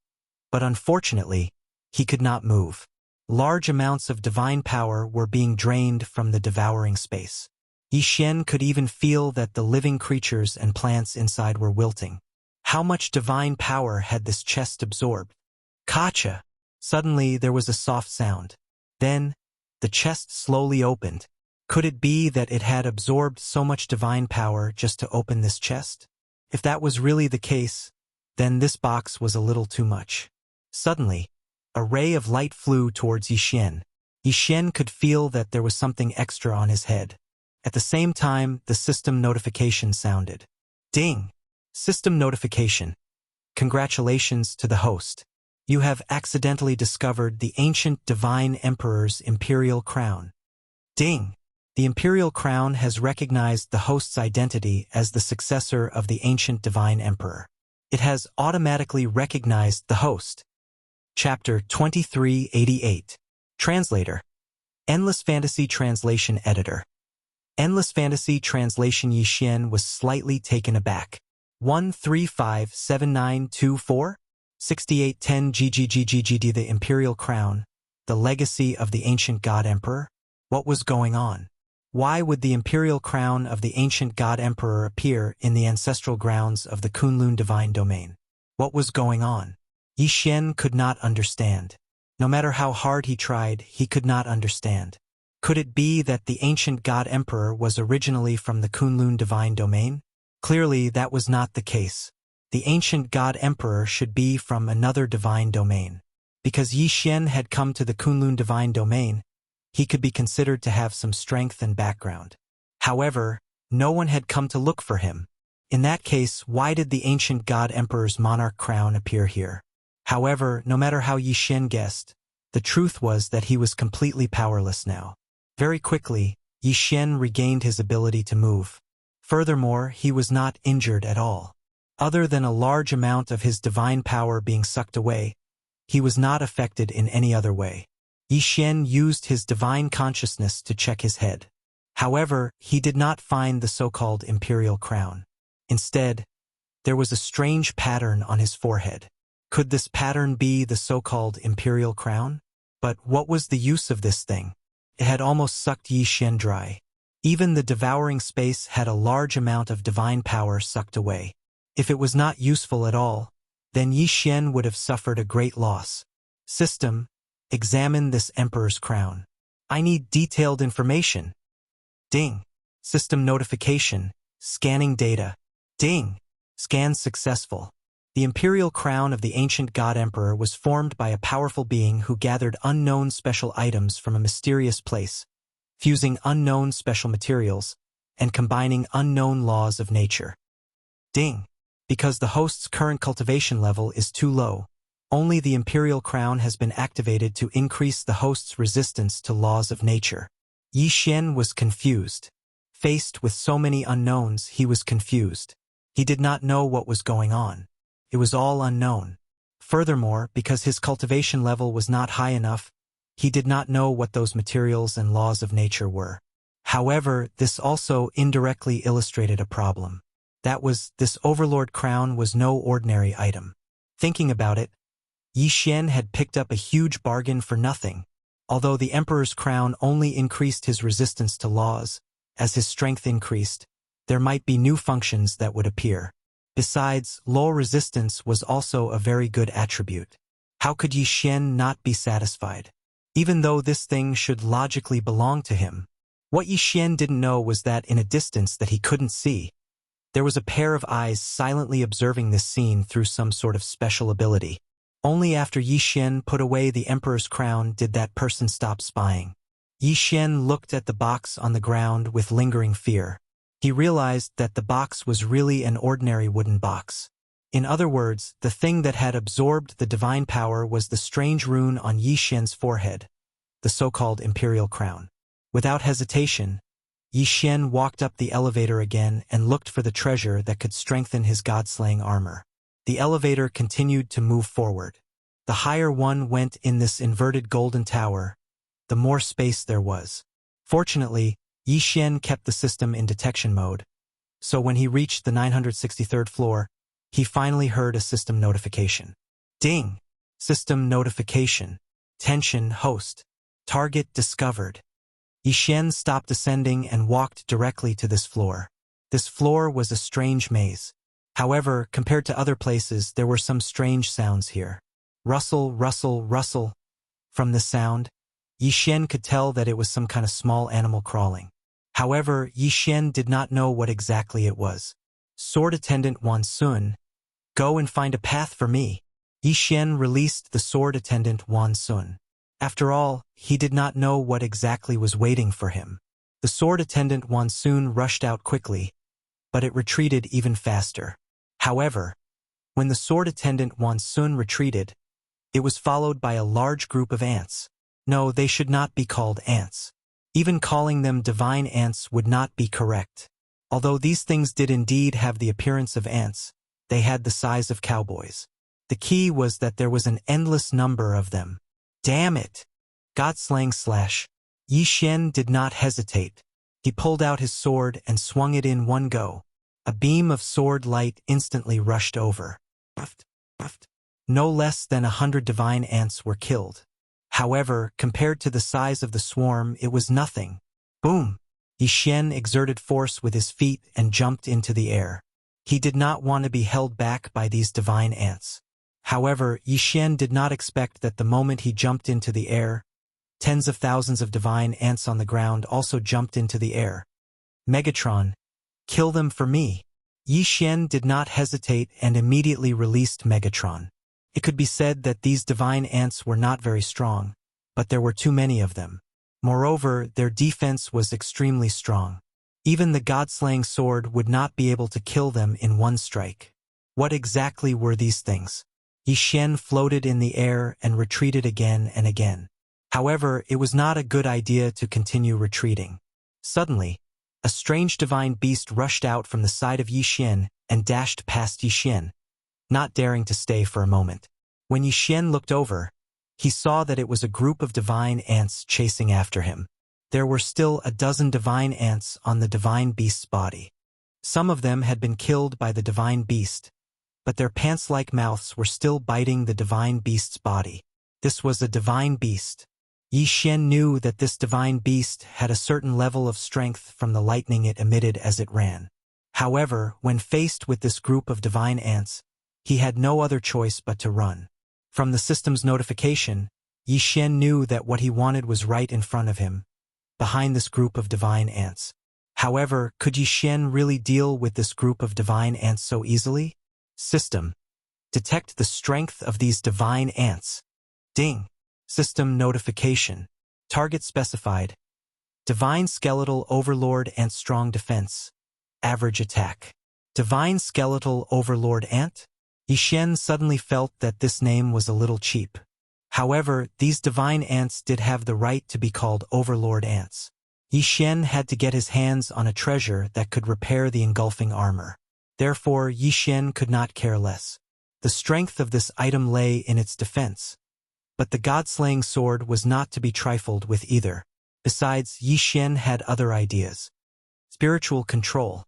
but unfortunately, he could not move. Large amounts of divine power were being drained from the devouring space. Yi Xian could even feel that the living creatures and plants inside were wilting. How much divine power had this chest absorbed? Kacha! Suddenly, there was a soft sound. Then, the chest slowly opened. Could it be that it had absorbed so much divine power just to open this chest? If that was really the case, then this box was a little too much. Suddenly, a ray of light flew towards Yi Xian. Yi Xian could feel that there was something extra on his head. At the same time, the system notification sounded. Ding! System notification. Congratulations to the host. You have accidentally discovered the ancient divine emperor's imperial crown. Ding! The imperial crown has recognized the host's identity as the successor of the ancient divine emperor. It has automatically recognized the host. Chapter 2388. Translator. Endless Fantasy Translation Editor. Endless Fantasy Translation. Yi Xian was slightly taken aback. 1357924? 6810 GGGGGD. The Imperial Crown, the legacy of the ancient God Emperor? What was going on? Why would the Imperial Crown of the ancient God Emperor appear in the ancestral grounds of the Kunlun Divine Domain? What was going on? Yi Xian could not understand. No matter how hard he tried, he could not understand. Could it be that the ancient God Emperor was originally from the Kunlun Divine Domain? Clearly, that was not the case. The ancient God Emperor should be from another divine domain. Because Yi Xian had come to the Kunlun Divine Domain, he could be considered to have some strength and background. However, no one had come to look for him. In that case, why did the ancient God Emperor's monarch crown appear here? However, no matter how Yi Xian guessed, the truth was that he was completely powerless now. Very quickly, Yi Xian regained his ability to move. Furthermore, he was not injured at all. Other than a large amount of his divine power being sucked away, he was not affected in any other way. Yi Xian used his divine consciousness to check his head. However, he did not find the so-called imperial crown. Instead, there was a strange pattern on his forehead. Could this pattern be the so-called imperial crown? But what was the use of this thing? It had almost sucked Yi Xian dry. Even the devouring space had a large amount of divine power sucked away. If it was not useful at all, then Yi Xian would have suffered a great loss. System, examine this emperor's crown. I need detailed information. Ding. System notification. Scanning data. Ding. Scan successful. The imperial crown of the ancient god emperor was formed by a powerful being who gathered unknown special items from a mysterious place, fusing unknown special materials, and combining unknown laws of nature. Ding. Because the host's current cultivation level is too low, only the imperial crown has been activated to increase the host's resistance to laws of nature. Yi Xian was confused. Faced with so many unknowns, he was confused. He did not know what was going on. It was all unknown. Furthermore, because his cultivation level was not high enough, he did not know what those materials and laws of nature were. However, this also indirectly illustrated a problem. That was, this overlord crown was no ordinary item. Thinking about it, Yi Xian had picked up a huge bargain for nothing. Although the emperor's crown only increased his resistance to laws, as his strength increased, there might be new functions that would appear. Besides, low resistance was also a very good attribute. How could Yi Xian not be satisfied? Even though this thing should logically belong to him. What Yi Xian didn't know was that in a distance that he couldn't see, there was a pair of eyes silently observing this scene through some sort of special ability. Only after Yi Xian put away the emperor's crown did that person stop spying. Yi Xian looked at the box on the ground with lingering fear. He realized that the box was really an ordinary wooden box. In other words, the thing that had absorbed the divine power was the strange rune on Yi Xian's forehead, the so-called imperial crown. Without hesitation, Yi Xian walked up the elevator again and looked for the treasure that could strengthen his god-slaying armor. The elevator continued to move forward. The higher one went in this inverted golden tower, the more space there was. Fortunately, Yi Xian kept the system in detection mode, so when he reached the 963rd floor, he finally heard a system notification. Ding! System notification. Tension host. Target discovered. Yi Xian stopped ascending and walked directly to this floor. This floor was a strange maze. However, compared to other places, there were some strange sounds here. Rustle, rustle, rustle. From the sound, Yi Xian could tell that it was some kind of small animal crawling. However, Yi Xian did not know what exactly it was. Sword Attendant Wan Sun, go and find a path for me. Yi Xian released the Sword Attendant Wan Sun. After all, he did not know what exactly was waiting for him. The Sword Attendant Wan Sun rushed out quickly, but it retreated even faster. However, when the Sword Attendant Wan Sun retreated, it was followed by a large group of ants. No, they should not be called ants. Even calling them divine ants would not be correct. Although these things did indeed have the appearance of ants, they had the size of cowboys. The key was that there was an endless number of them. Damn it! God-slaying slash. Yi Xian did not hesitate. He pulled out his sword and swung it in one go. A beam of sword light instantly rushed over. Buffed, buffed. No less than 100 divine ants were killed. However, compared to the size of the swarm, it was nothing. Boom! Yi Xian exerted force with his feet and jumped into the air. He did not want to be held back by these divine ants. However, Yi Xian did not expect that the moment he jumped into the air, tens of thousands of divine ants on the ground also jumped into the air. Megatron, kill them for me. Yi Xian did not hesitate and immediately released Megatron. It could be said that these divine ants were not very strong, but there were too many of them. Moreover, their defense was extremely strong. Even the god-slaying sword would not be able to kill them in one strike. What exactly were these things? Yi Xian floated in the air and retreated again and again. However, it was not a good idea to continue retreating. Suddenly, a strange divine beast rushed out from the side of Yi Xian and dashed past Yi Xian, not daring to stay for a moment. When Yi Xian looked over, he saw that it was a group of divine ants chasing after him. There were still a dozen divine ants on the divine beast's body. Some of them had been killed by the divine beast, but their pants-like mouths were still biting the divine beast's body. This was a divine beast. Yi Xian knew that this divine beast had a certain level of strength from the lightning it emitted as it ran. However, when faced with this group of divine ants, he had no other choice but to run. From the system's notification, Yi Xian knew that what he wanted was right in front of him, behind this group of divine ants. However, could Yi Xian really deal with this group of divine ants so easily? System. Detect the strength of these divine ants. Ding. System notification. Target specified. Divine Skeletal Overlord Ant Strong Defense. Average attack. Divine Skeletal Overlord Ant? Yi Xian suddenly felt that this name was a little cheap. However, these divine ants did have the right to be called Overlord Ants. Yi Xian had to get his hands on a treasure that could repair the engulfing armor. Therefore, Yi Xian could not care less. The strength of this item lay in its defense. But the god-slaying sword was not to be trifled with either. Besides, Yi Xian had other ideas. Spiritual Control.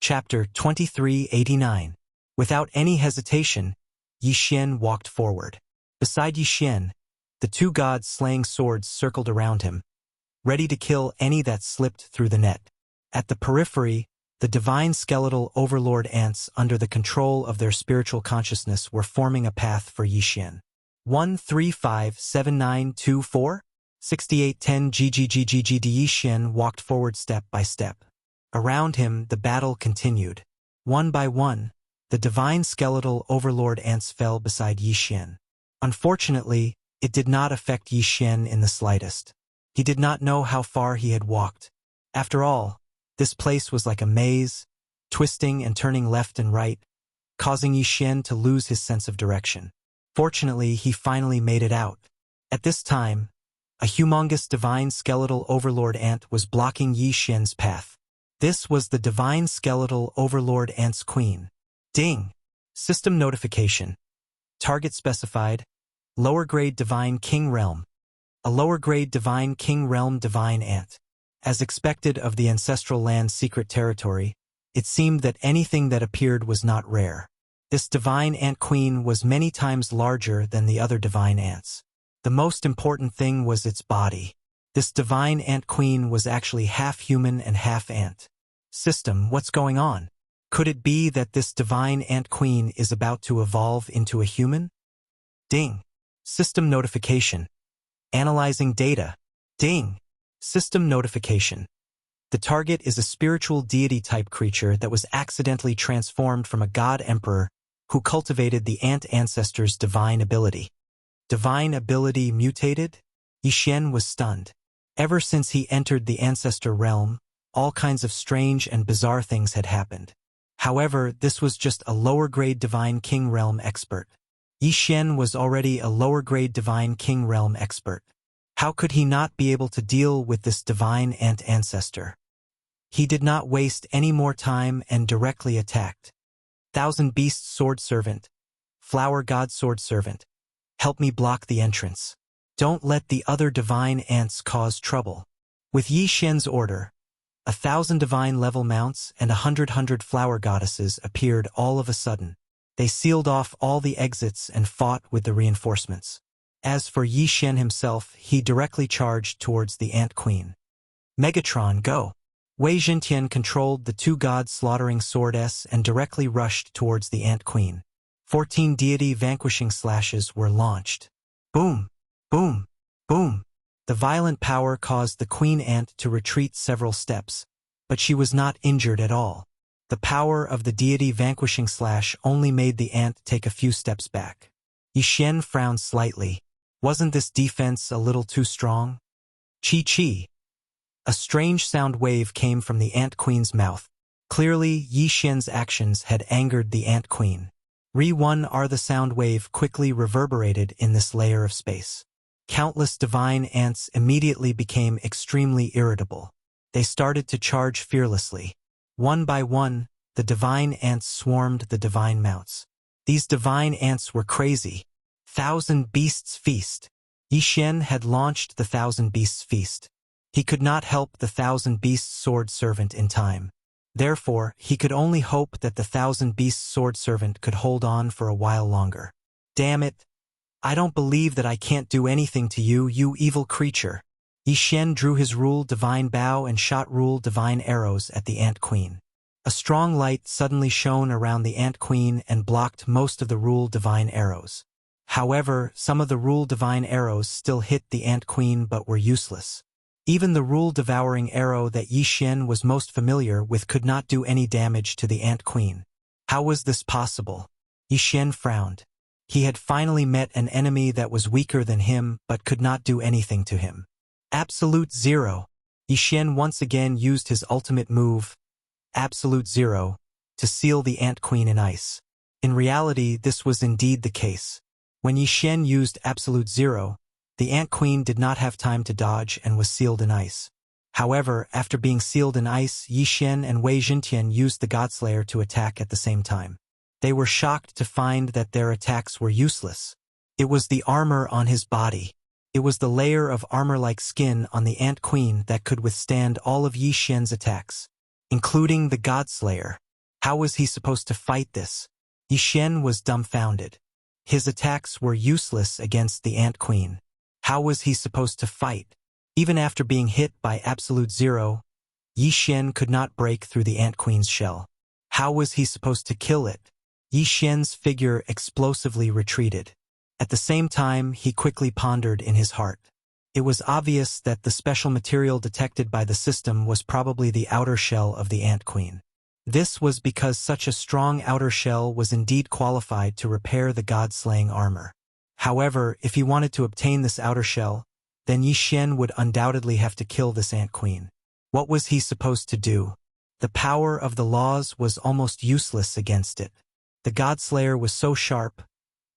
Chapter 2389. Without any hesitation, Yi Xian walked forward. Beside Yi Xian, the two god-slaying swords circled around him, ready to kill any that slipped through the net. At the periphery, the divine skeletal overlord ants under the control of their spiritual consciousness were forming a path for Yi Xian. 1357924 6810 GGGGGD. Yi Xian walked forward step by step. Around him, the battle continued. One by one, the divine skeletal overlord ants fell beside Yi Xian. Unfortunately, it did not affect Yi Xian in the slightest. He did not know how far he had walked. After all, this place was like a maze, twisting and turning left and right, causing Yi Xian to lose his sense of direction. Fortunately, he finally made it out. At this time, a humongous divine skeletal overlord ant was blocking Yi Xian's path. This was the divine skeletal overlord ant's queen. Ding! System notification. Target specified. Lower grade divine king realm. A lower grade divine king realm divine ant. As expected of the ancestral land secret territory, it seemed that anything that appeared was not rare. This divine ant queen was many times larger than the other divine ants. The most important thing was its body. This divine ant queen was actually half human and half ant. System, what's going on? Could it be that this divine ant queen is about to evolve into a human? Ding. System notification. Analyzing data. Ding. System notification. The target is a spiritual deity-type creature that was accidentally transformed from a god-emperor who cultivated the ant ancestor's divine ability. Divine ability mutated? Yi Xian was stunned. Ever since he entered the ancestor realm, all kinds of strange and bizarre things had happened. However, this was just a lower-grade divine king realm expert. Yi Xian was already a lower-grade divine king realm expert. How could he not be able to deal with this divine ant ancestor? He did not waste any more time and directly attacked. Thousand Beasts Sword Servant. Flower God Sword Servant. Help me block the entrance. Don't let the other divine ants cause trouble. With Yi Xian's order, 1,000 divine level mounts and 100 flower goddesses appeared all of a sudden. They sealed off all the exits and fought with the reinforcements. As for Yi Xian himself, he directly charged towards the Ant Queen. Megatron, go! Wei Zhentian controlled the two god-slaughtering sword-s and directly rushed towards the Ant Queen. 14 deity vanquishing slashes were launched. Boom! Boom! Boom! The violent power caused the queen ant to retreat several steps, but she was not injured at all. The power of the deity vanquishing slash only made the ant take a few steps back. Yi Xian frowned slightly. Wasn't this defense a little too strong? Chi-chi! A strange sound wave came from the Ant Queen's mouth. Clearly, Yi Xian's actions had angered the Ant Queen. Re-1R the sound wave quickly reverberated in this layer of space. Countless divine ants immediately became extremely irritable. They started to charge fearlessly. One by one, the divine ants swarmed the divine mounts. These divine ants were crazy. Thousand Beasts Feast. Yi Xian had launched the Thousand Beasts Feast. He could not help the Thousand Beasts Sword Servant in time. Therefore, he could only hope that the Thousand Beasts Sword Servant could hold on for a while longer. Damn it! I don't believe that I can't do anything to you, you evil creature. Yi Xian drew his Rule Divine Bow and shot Rule Divine Arrows at the Ant Queen. A strong light suddenly shone around the Ant Queen and blocked most of the Rule Divine Arrows. However, some of the Rule Divine Arrows still hit the Ant Queen but were useless. Even the Rule Devouring Arrow that Yi Xian was most familiar with could not do any damage to the Ant Queen. How was this possible? Yi Xian frowned. He had finally met an enemy that was weaker than him but could not do anything to him. Absolute Zero. Yi Xian once again used his ultimate move, Absolute Zero, to seal the Ant Queen in ice. In reality, this was indeed the case. When Yi Xian used Absolute Zero, the Ant Queen did not have time to dodge and was sealed in ice. However, after being sealed in ice, Yi Xian and Wei Zhentian used the Godslayer to attack at the same time. They were shocked to find that their attacks were useless. It was the armor on his body. It was the layer of armor-like skin on the Ant Queen that could withstand all of Yi Xian's attacks, including the Godslayer. How was he supposed to fight this? Yi Xian was dumbfounded. His attacks were useless against the Ant Queen. How was he supposed to fight? Even after being hit by Absolute Zero, Yi Xian could not break through the Ant Queen's shell. How was he supposed to kill it? Yi Xian's figure explosively retreated. At the same time, he quickly pondered in his heart. It was obvious that the special material detected by the system was probably the outer shell of the Ant Queen. This was because such a strong outer shell was indeed qualified to repair the god-slaying armor. However, if he wanted to obtain this outer shell, then Yi Xian would undoubtedly have to kill this Ant Queen. What was he supposed to do? The power of the laws was almost useless against it. The Godslayer was so sharp,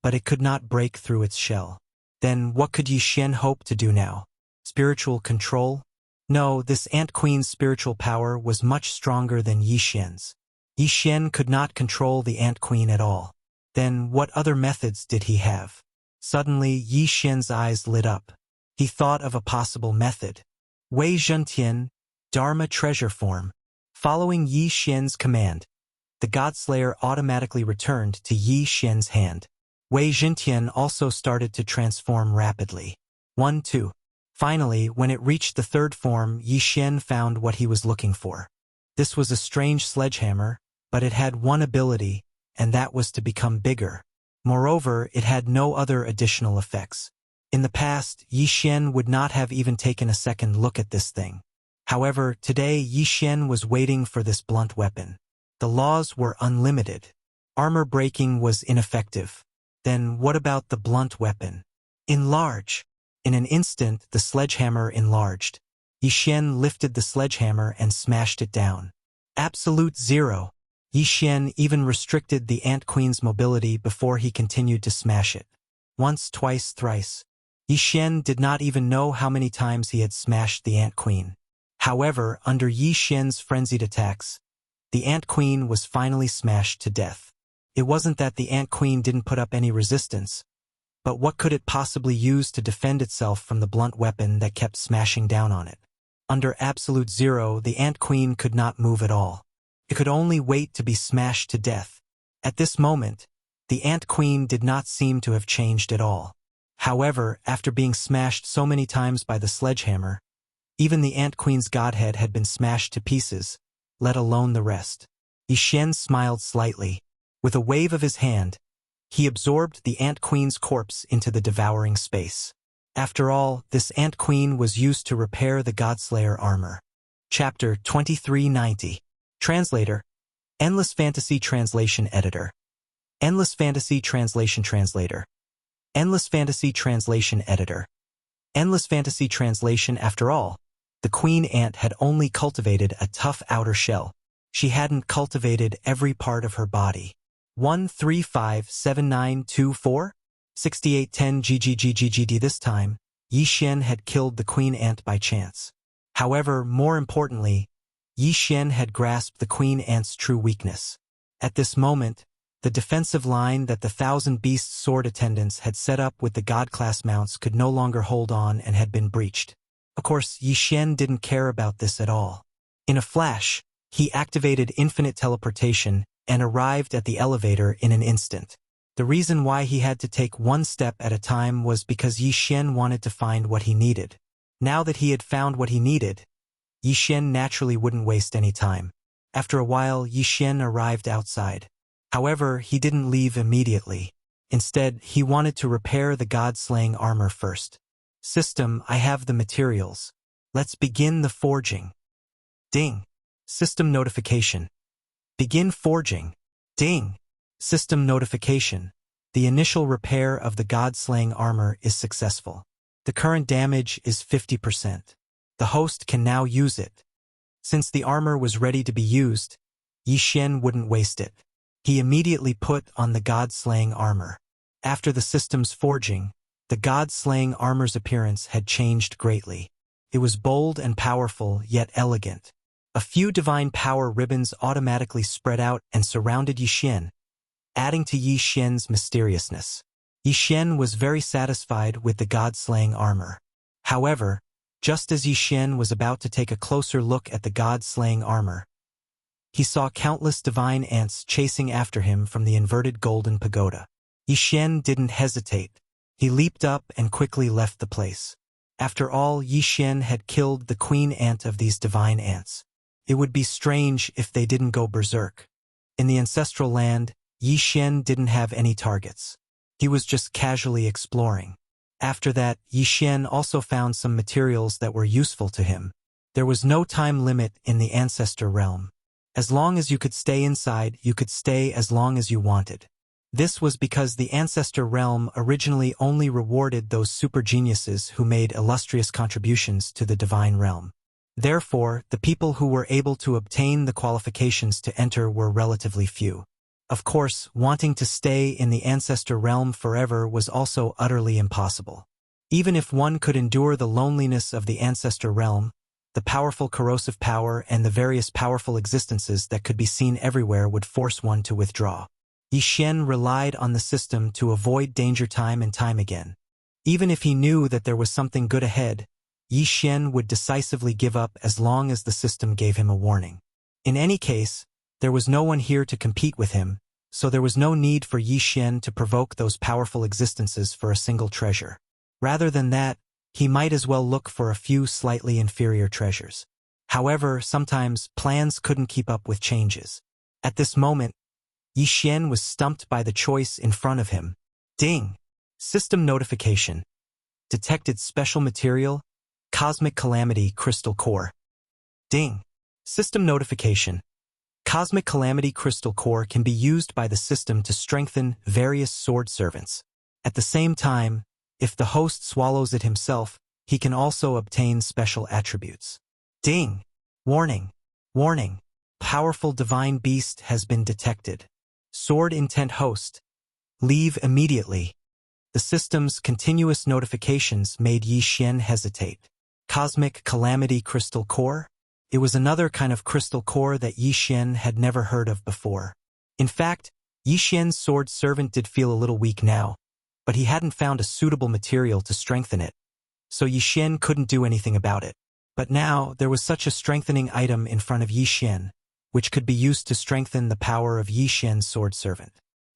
but it could not break through its shell. Then what could Yi Xian hope to do now? Spiritual control? No, this Ant Queen's spiritual power was much stronger than Yi Xian's. Yi Xian could not control the Ant Queen at all. Then what other methods did he have? Suddenly, Yi Xian's eyes lit up. He thought of a possible method. Wei Zhentian, Dharma Treasure Form. Following Yi Xian's command, the Godslayer automatically returned to Yi Xian's hand. Wei Zhentian also started to transform rapidly. 1-2. Finally, when it reached the third form, Yi Xian found what he was looking for. This was a strange sledgehammer, but it had one ability, and that was to become bigger. Moreover, it had no other additional effects. In the past, Yi Xian would not have even taken a second look at this thing. However, today Yi Xian was waiting for this blunt weapon. The laws were unlimited. Armor breaking was ineffective. Then what about the blunt weapon? Enlarge. In an instant, the sledgehammer enlarged. Yi Xian lifted the sledgehammer and smashed it down. Absolute Zero. Yi Xian even restricted the Ant Queen's mobility before he continued to smash it. Once, twice, thrice. Yi Xian did not even know how many times he had smashed the Ant Queen. However, under Yi Xian's frenzied attacks, the Ant Queen was finally smashed to death. It wasn't that the Ant Queen didn't put up any resistance, but what could it possibly use to defend itself from the blunt weapon that kept smashing down on it? Under Absolute Zero, the Ant Queen could not move at all. It could only wait to be smashed to death. At this moment, the Ant Queen did not seem to have changed at all. However, after being smashed so many times by the sledgehammer, even the Ant Queen's godhead had been smashed to pieces, let alone the rest. Yi Xian smiled slightly. With a wave of his hand, he absorbed the Ant Queen's corpse into the devouring space. After all, this Ant Queen was used to repair the Godslayer armor. Chapter 2390. Translator. Endless Fantasy Translation Editor. Endless Fantasy Translation Translator. Endless Fantasy Translation Editor. Endless Fantasy Translation. After all, the Queen Ant had only cultivated a tough outer shell. She hadn't cultivated every part of her body. 1357924? 6810 GGGGGD. This time, Yi Xian had killed the queen ant by chance. However, more importantly, Yi Xian had grasped the queen ant's true weakness. At this moment, the defensive line that the Thousand Beasts sword attendants had set up with the god-class mounts could no longer hold on and had been breached. Of course, Yi Xian didn't care about this at all. In a flash, he activated infinite teleportation and arrived at the elevator in an instant. The reason why he had to take one step at a time was because Yi Xian wanted to find what he needed. Now that he had found what he needed, Yi Xian naturally wouldn't waste any time. After a while, Yi Xian arrived outside. However, he didn't leave immediately. Instead, he wanted to repair the god-slaying armor first. System, I have the materials. Let's begin the forging. Ding. System notification. Begin forging. Ding. System notification. The initial repair of the god-slaying armor is successful. The current damage is 50%. The host can now use it. Since the armor was ready to be used, Yi Xian wouldn't waste it. He immediately put on the god-slaying armor. After the system's forging, the god-slaying armor's appearance had changed greatly. It was bold and powerful, yet elegant. A few divine power ribbons automatically spread out and surrounded Yi Xian, adding to Yi Xian's mysteriousness. Yi Xian was very satisfied with the god-slaying armor. However, just as Yi Xian was about to take a closer look at the god-slaying armor, he saw countless divine ants chasing after him from the inverted golden pagoda. Yi Xian didn't hesitate. He leaped up and quickly left the place. After all, Yi Xian had killed the queen ant of these divine ants. It would be strange if they didn't go berserk. In the ancestral land, Yi Xian didn't have any targets. He was just casually exploring. After that, Yi Xian also found some materials that were useful to him. There was no time limit in the ancestor realm. As long as you could stay inside, you could stay as long as you wanted. This was because the ancestor realm originally only rewarded those super geniuses who made illustrious contributions to the divine realm. Therefore, the people who were able to obtain the qualifications to enter were relatively few. Of course, wanting to stay in the ancestor realm forever was also utterly impossible. Even if one could endure the loneliness of the ancestor realm, the powerful corrosive power and the various powerful existences that could be seen everywhere would force one to withdraw. Yi Xian relied on the system to avoid danger time and time again. Even if he knew that there was something good ahead, Yi Xian would decisively give up as long as the system gave him a warning. In any case, there was no one here to compete with him, so there was no need for Yi Xian to provoke those powerful existences for a single treasure. Rather than that, he might as well look for a few slightly inferior treasures. However, sometimes plans couldn't keep up with changes. At this moment, Yi Xian was stumped by the choice in front of him. Ding! System notification. Detected special material, Cosmic Calamity Crystal Core. Ding! System notification. Cosmic Calamity Crystal Core can be used by the system to strengthen various sword servants. At the same time, if the host swallows it himself, he can also obtain special attributes. Ding! Warning! Warning! Powerful divine beast has been detected. Sword intent host. Leave immediately. The system's continuous notifications made Yi Xian hesitate. Cosmic Calamity Crystal Core? It was another kind of crystal core that Yi Xian had never heard of before. In fact, Yi Xian's sword servant did feel a little weak now, but he hadn't found a suitable material to strengthen it, so Yi Xian couldn't do anything about it. But now, there was such a strengthening item in front of Yi Xian, which could be used to strengthen the power of Yi Xian's sword servant.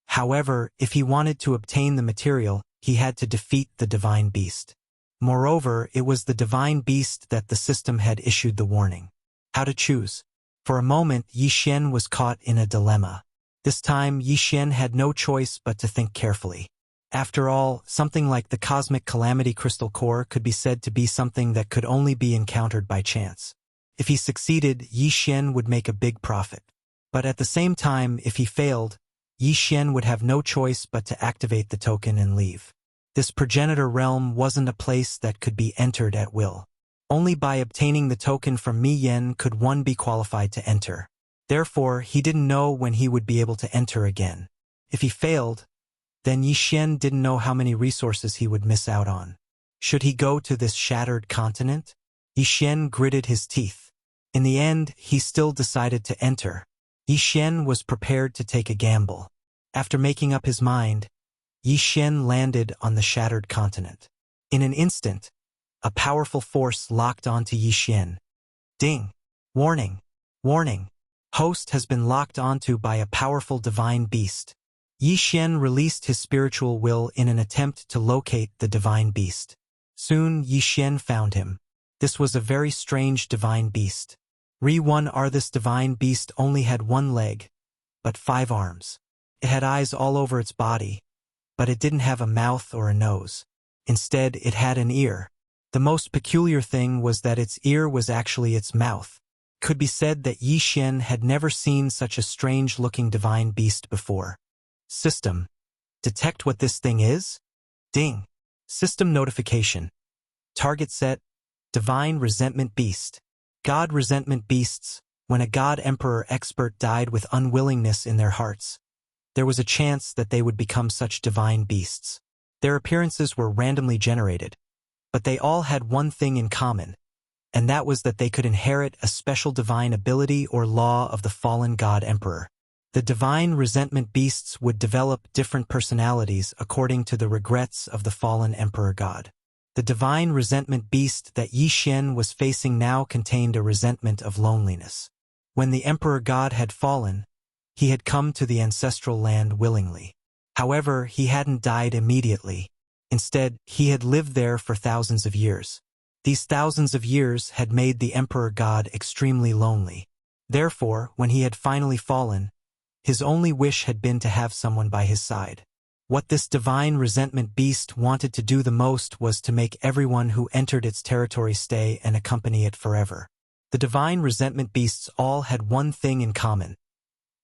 However, if he wanted to obtain the material, he had to defeat the divine beast. Moreover, it was the divine beast that the system had issued the warning. How to choose? For a moment, Yi Xian was caught in a dilemma. This time, Yi Xian had no choice but to think carefully. After all, something like the Cosmic Calamity Crystal Core could be said to be something that could only be encountered by chance. If he succeeded, Yi Xian would make a big profit. But at the same time, if he failed, Yi Xian would have no choice but to activate the token and leave. This progenitor realm wasn't a place that could be entered at will. Only by obtaining the token from Mi Yen could one be qualified to enter. Therefore, he didn't know when he would be able to enter again. If he failed, then Yi Xian didn't know how many resources he would miss out on. Should he go to this shattered continent? Yi Xian gritted his teeth. In the end, he still decided to enter. Yi Xian was prepared to take a gamble. After making up his mind, Yi Xian landed on the shattered continent. In an instant, a powerful force locked onto Yi Xian. Ding! Warning! Warning! Host has been locked onto by a powerful divine beast. Yi Xian released his spiritual will in an attempt to locate the divine beast. Soon Yi Xian found him. This was a very strange divine beast. This divine beast only had one leg, but 5 arms. It had eyes all over its body, but it didn't have a mouth or a nose. Instead, it had an ear. The most peculiar thing was that its ear was actually its mouth. It could be said that Yi Xian had never seen such a strange-looking divine beast before. System. Detect what this thing is? Ding. System notification. Target set. Divine Resentment Beast. God Resentment Beasts. When a God Emperor expert died with unwillingness in their hearts, there was a chance that they would become such divine beasts. Their appearances were randomly generated, but they all had one thing in common, and that was that they could inherit a special divine ability or law of the fallen God Emperor. The divine resentment beasts would develop different personalities according to the regrets of the fallen Emperor God. The divine resentment beast that Yi Xian was facing now contained a resentment of loneliness. When the Emperor God had fallen, he had come to the ancestral land willingly. However, he hadn't died immediately. Instead, he had lived there for thousands of years. These thousands of years had made the Emperor God extremely lonely. Therefore, when he had finally fallen, his only wish had been to have someone by his side. What this divine resentment beast wanted to do the most was to make everyone who entered its territory stay and accompany it forever. The divine resentment beasts all had one thing in common.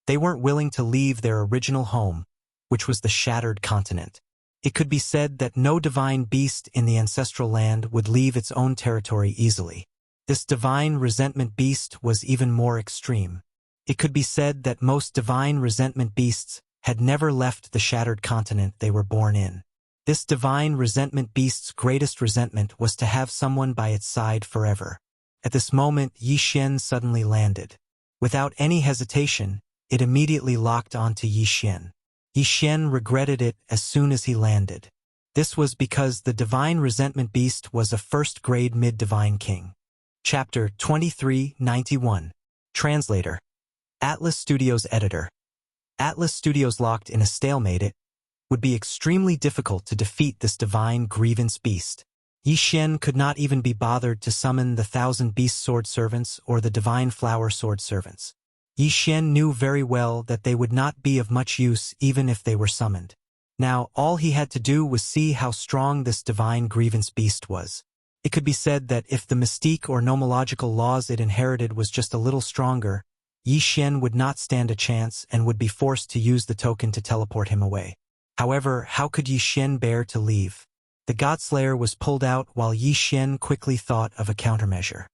They weren't willing to leave their original home, which was the shattered continent. It could be said that no divine beast in the ancestral land would leave its own territory easily. This divine resentment beast was even more extreme. It could be said that most divine resentment beasts had never left the shattered continent they were born in. This divine resentment beast's greatest resentment was to have someone by its side forever. At this moment, Yi Xian suddenly landed. Without any hesitation, it immediately locked onto Yi Xian. Yi Xian regretted it as soon as he landed. This was because the divine resentment beast was a first-grade mid-divine king. Chapter 2391. Translator. Atlas Studios Editor. Atlas Studios locked in a stalemate. It would be extremely difficult to defeat this divine grievance beast. Yi Xian could not even be bothered to summon the 1,000 beast sword servants or the divine flower sword servants. Yi Xian knew very well that they would not be of much use even if they were summoned. Now, all he had to do was see how strong this divine grievance beast was. It could be said that if the mystique or nomological laws it inherited was just a little stronger, Yi Xian would not stand a chance and would be forced to use the token to teleport him away. However, how could Yi Xian bear to leave? The Godslayer was pulled out while Yi Xian quickly thought of a countermeasure.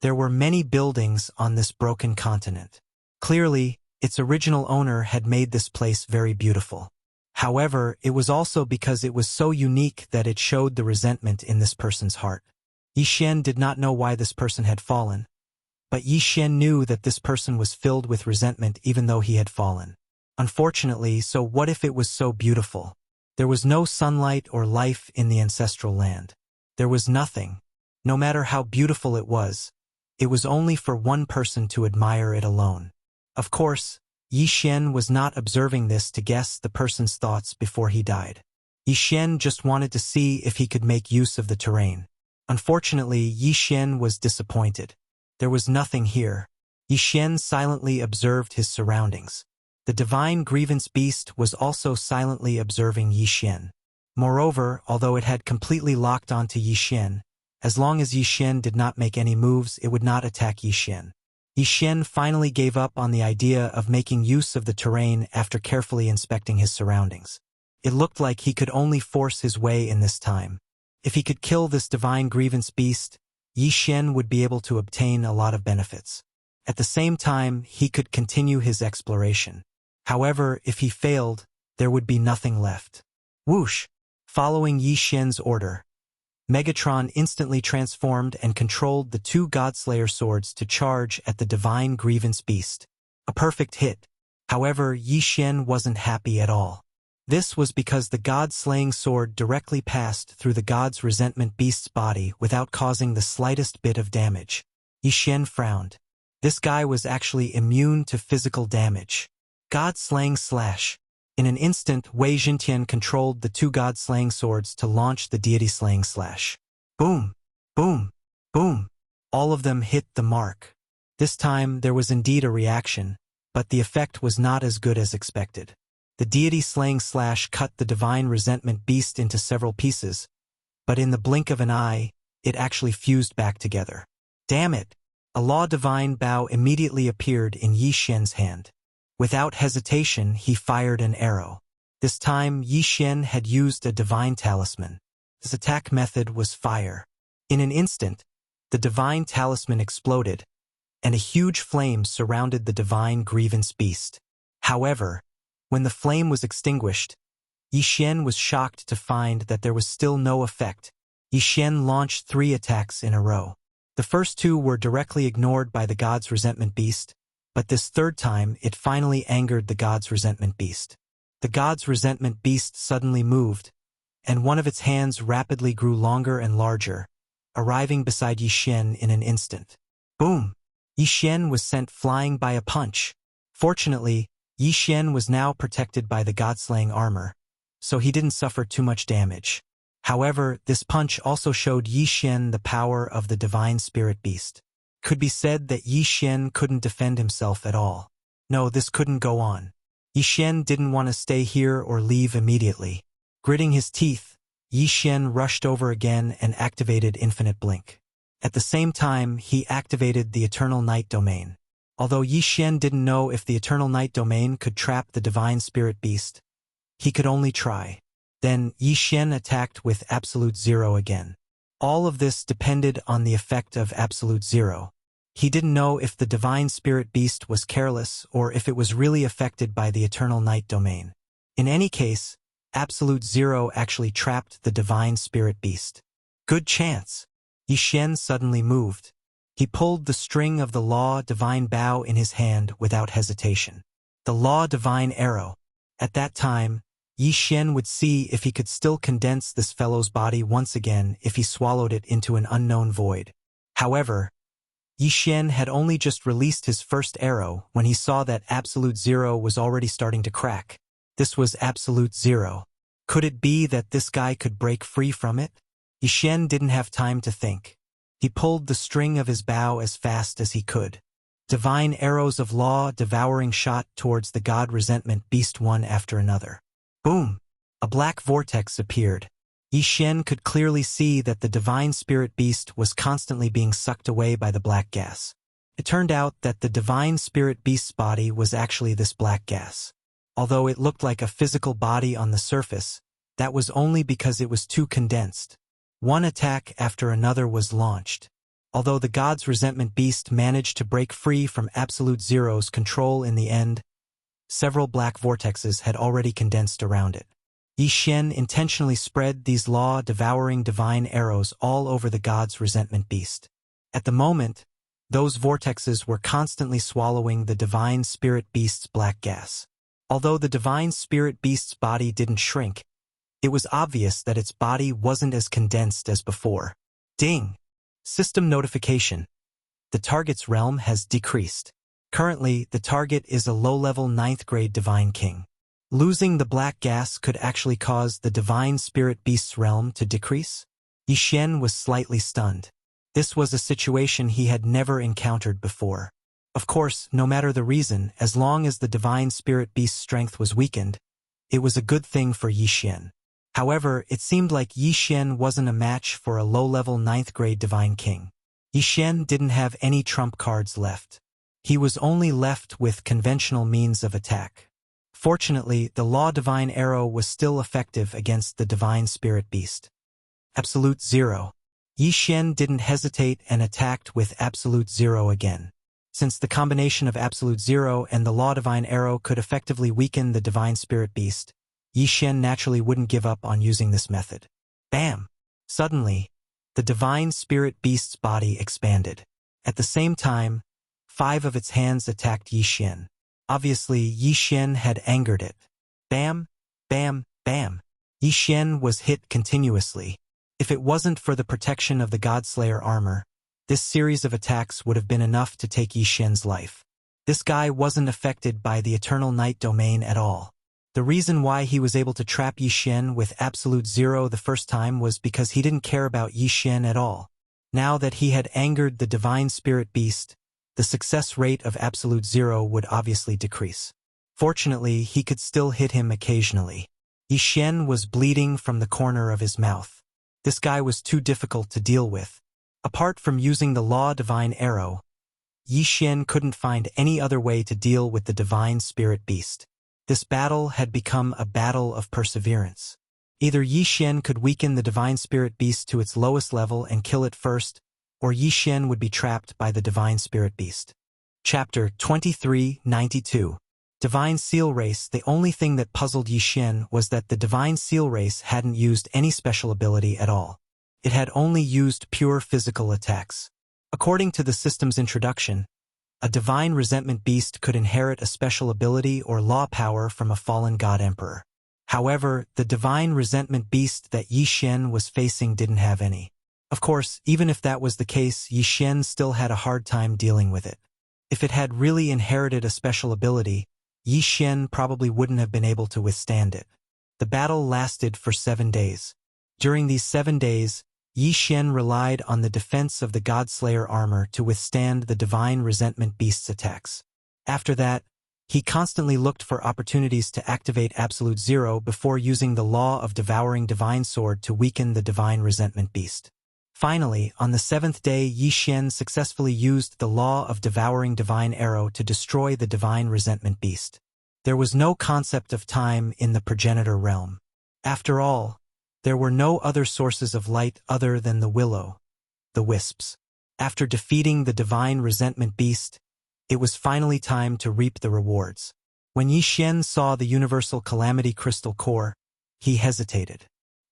There were many buildings on this broken continent. Clearly, its original owner had made this place very beautiful. However, it was also because it was so unique that it showed the resentment in this person's heart. Yi Xian did not know why this person had fallen, but Yi Xian knew that this person was filled with resentment even though he had fallen. Unfortunately, so what if it was so beautiful? There was no sunlight or life in the ancestral land. There was nothing. No matter how beautiful it was only for one person to admire it alone. Of course, Yi Xian was not observing this to guess the person's thoughts before he died. Yi Xian just wanted to see if he could make use of the terrain. Unfortunately, Yi Xian was disappointed. There was nothing here. Yi Xian silently observed his surroundings. The divine grievance beast was also silently observing Yi Xian. Moreover, although it had completely locked onto Yi Xian, as long as Yi Xian did not make any moves, it would not attack Yi Xian. Yi Xian finally gave up on the idea of making use of the terrain after carefully inspecting his surroundings. It looked like he could only force his way in this time. If he could kill this divine grievance beast, Yi Xian would be able to obtain a lot of benefits. At the same time, he could continue his exploration. However, if he failed, there would be nothing left. Whoosh! Following Yi Xian's order, Megatron instantly transformed and controlled the two Godslayer swords to charge at the divine grievance beast. A perfect hit. However, Yi Xian wasn't happy at all. This was because the god-slaying sword directly passed through the god's resentment beast's body without causing the slightest bit of damage. Yi Xian frowned. This guy was actually immune to physical damage. God-slaying slash. In an instant, Wei Jintian controlled the two god-slaying swords to launch the deity-slaying slash. Boom! Boom! Boom! All of them hit the mark. This time, there was indeed a reaction, but the effect was not as good as expected. The deity-slaying slash cut the divine resentment beast into several pieces, but in the blink of an eye, it actually fused back together. Damn it! A law divine bow immediately appeared in Yi Xian's hand. Without hesitation, he fired an arrow. This time, Yi Xian had used a divine talisman. His attack method was fire. In an instant, the divine talisman exploded, and a huge flame surrounded the divine grievance beast. However, when the flame was extinguished, Yi Xian was shocked to find that there was still no effect. Yi Xian launched 3 attacks in a row. The first 2 were directly ignored by the god's resentment beast, but this third time it finally angered the god's resentment beast. The god's resentment beast suddenly moved, and one of its hands rapidly grew longer and larger, arriving beside Yi Xian in an instant. Boom! Yi Xian was sent flying by a punch. Fortunately, Yi Xian was now protected by the god-slaying armor, so he didn't suffer too much damage. However, this punch also showed Yi Xian the power of the divine spirit beast. Could be said that Yi Xian couldn't defend himself at all. No, this couldn't go on. Yi Xian didn't want to stay here or leave immediately. Gritting his teeth, Yi Xian rushed over again and activated Infinite Blink. At the same time, he activated the Eternal Night Domain. Although Yi Xian didn't know if the Eternal Night Domain could trap the divine spirit beast, he could only try. Then Yi Xian attacked with Absolute Zero again. All of this depended on the effect of Absolute Zero. He didn't know if the divine spirit beast was careless or if it was really affected by the Eternal Night Domain. In any case, Absolute Zero actually trapped the divine spirit beast. Good chance. Yi Xian suddenly moved. He pulled the string of the Law Divine Bow in his hand without hesitation. The Law Divine Arrow. At that time, Yi Xian would see if he could still condense this fellow's body once again if he swallowed it into an unknown void. However, Yi Xian had only just released his first arrow when he saw that Absolute Zero was already starting to crack. This was Absolute Zero. Could it be that this guy could break free from it? Yi Xian didn't have time to think. He pulled the string of his bow as fast as he could. Divine arrows of law devouring shot towards the god resentment beast one after another. Boom! A black vortex appeared. Yi Xian could clearly see that the divine spirit beast was constantly being sucked away by the black gas. It turned out that the divine spirit beast's body was actually this black gas. Although it looked like a physical body on the surface, that was only because it was too condensed. One attack after another was launched. Although the god's resentment beast managed to break free from Absolute Zero's control in the end, several black vortexes had already condensed around it. Yi Xian intentionally spread these law-devouring divine arrows all over the god's resentment beast. At the moment, those vortexes were constantly swallowing the divine spirit beast's black gas. Although the divine spirit beast's body didn't shrink, it was obvious that its body wasn't as condensed as before. Ding! System notification. The target's realm has decreased. Currently, the target is a low-level 9th grade Divine King. Losing the black gas could actually cause the divine spirit beast's realm to decrease? Yi Xian was slightly stunned. This was a situation he had never encountered before. Of course, no matter the reason, as long as the divine spirit beast's strength was weakened, it was a good thing for Yi Xian. However, it seemed like Yi Xian wasn't a match for a low-level 9th grade Divine King. Yi Xian didn't have any trump cards left. He was only left with conventional means of attack. Fortunately, the Law Divine Arrow was still effective against the Divine Spirit Beast. Absolute Zero. Yi Xian didn't hesitate and attacked with Absolute Zero again. Since the combination of Absolute Zero and the Law Divine Arrow could effectively weaken the Divine Spirit Beast, Yi Xian naturally wouldn't give up on using this method. Bam! Suddenly, The divine spirit beast's body expanded. At the same time, 5 of its hands attacked Yi Xian. Obviously, Yi Xian had angered it. Bam, bam, bam. Yi Xian was hit continuously. If it wasn't for the protection of the Godslayer armor, this series of attacks would have been enough to take Yi Xian's life. This guy wasn't affected by the Eternal Night domain at all. The reason why he was able to trap Yi Xian with absolute zero the first time was because he didn't care about Yi Xian at all. Now that he had angered the divine spirit beast, the success rate of absolute zero would obviously decrease. Fortunately, he could still hit him occasionally. Yi Xian was bleeding from the corner of his mouth. This guy was too difficult to deal with. Apart from using the Law Divine Arrow, Yi Xian couldn't find any other way to deal with the divine spirit beast. This battle had become a battle of perseverance. Either Yi Xian could weaken the divine spirit beast to its lowest level and kill it first, or Yi Xian would be trapped by the divine spirit beast. Chapter 2392. Divine Seal Race. The only thing that puzzled Yi Xian was that the divine seal race hadn't used any special ability at all. It had only used pure physical attacks. According to the system's introduction, a divine resentment beast could inherit a special ability or law power from a fallen god emperor. However, the divine resentment beast that Yi Xian was facing didn't have any. Of course, even if that was the case, Yi Xian still had a hard time dealing with it. If it had really inherited a special ability, Yi Xian probably wouldn't have been able to withstand it. The battle lasted for 7 days. During these 7 days, Yi Xian relied on the defense of the Godslayer armor to withstand the divine resentment beast's attacks. After that, he constantly looked for opportunities to activate Absolute Zero before using the Law of Devouring Divine Sword to weaken the divine resentment beast. Finally, on the 7th day, Yi Xian successfully used the Law of Devouring Divine Arrow to destroy the divine resentment beast. There was no concept of time in the progenitor realm. After all, there were no other sources of light other than the willow, the wisps. After defeating the divine resentment beast, it was finally time to reap the rewards. When Yi Xian saw the universal calamity crystal core, he hesitated.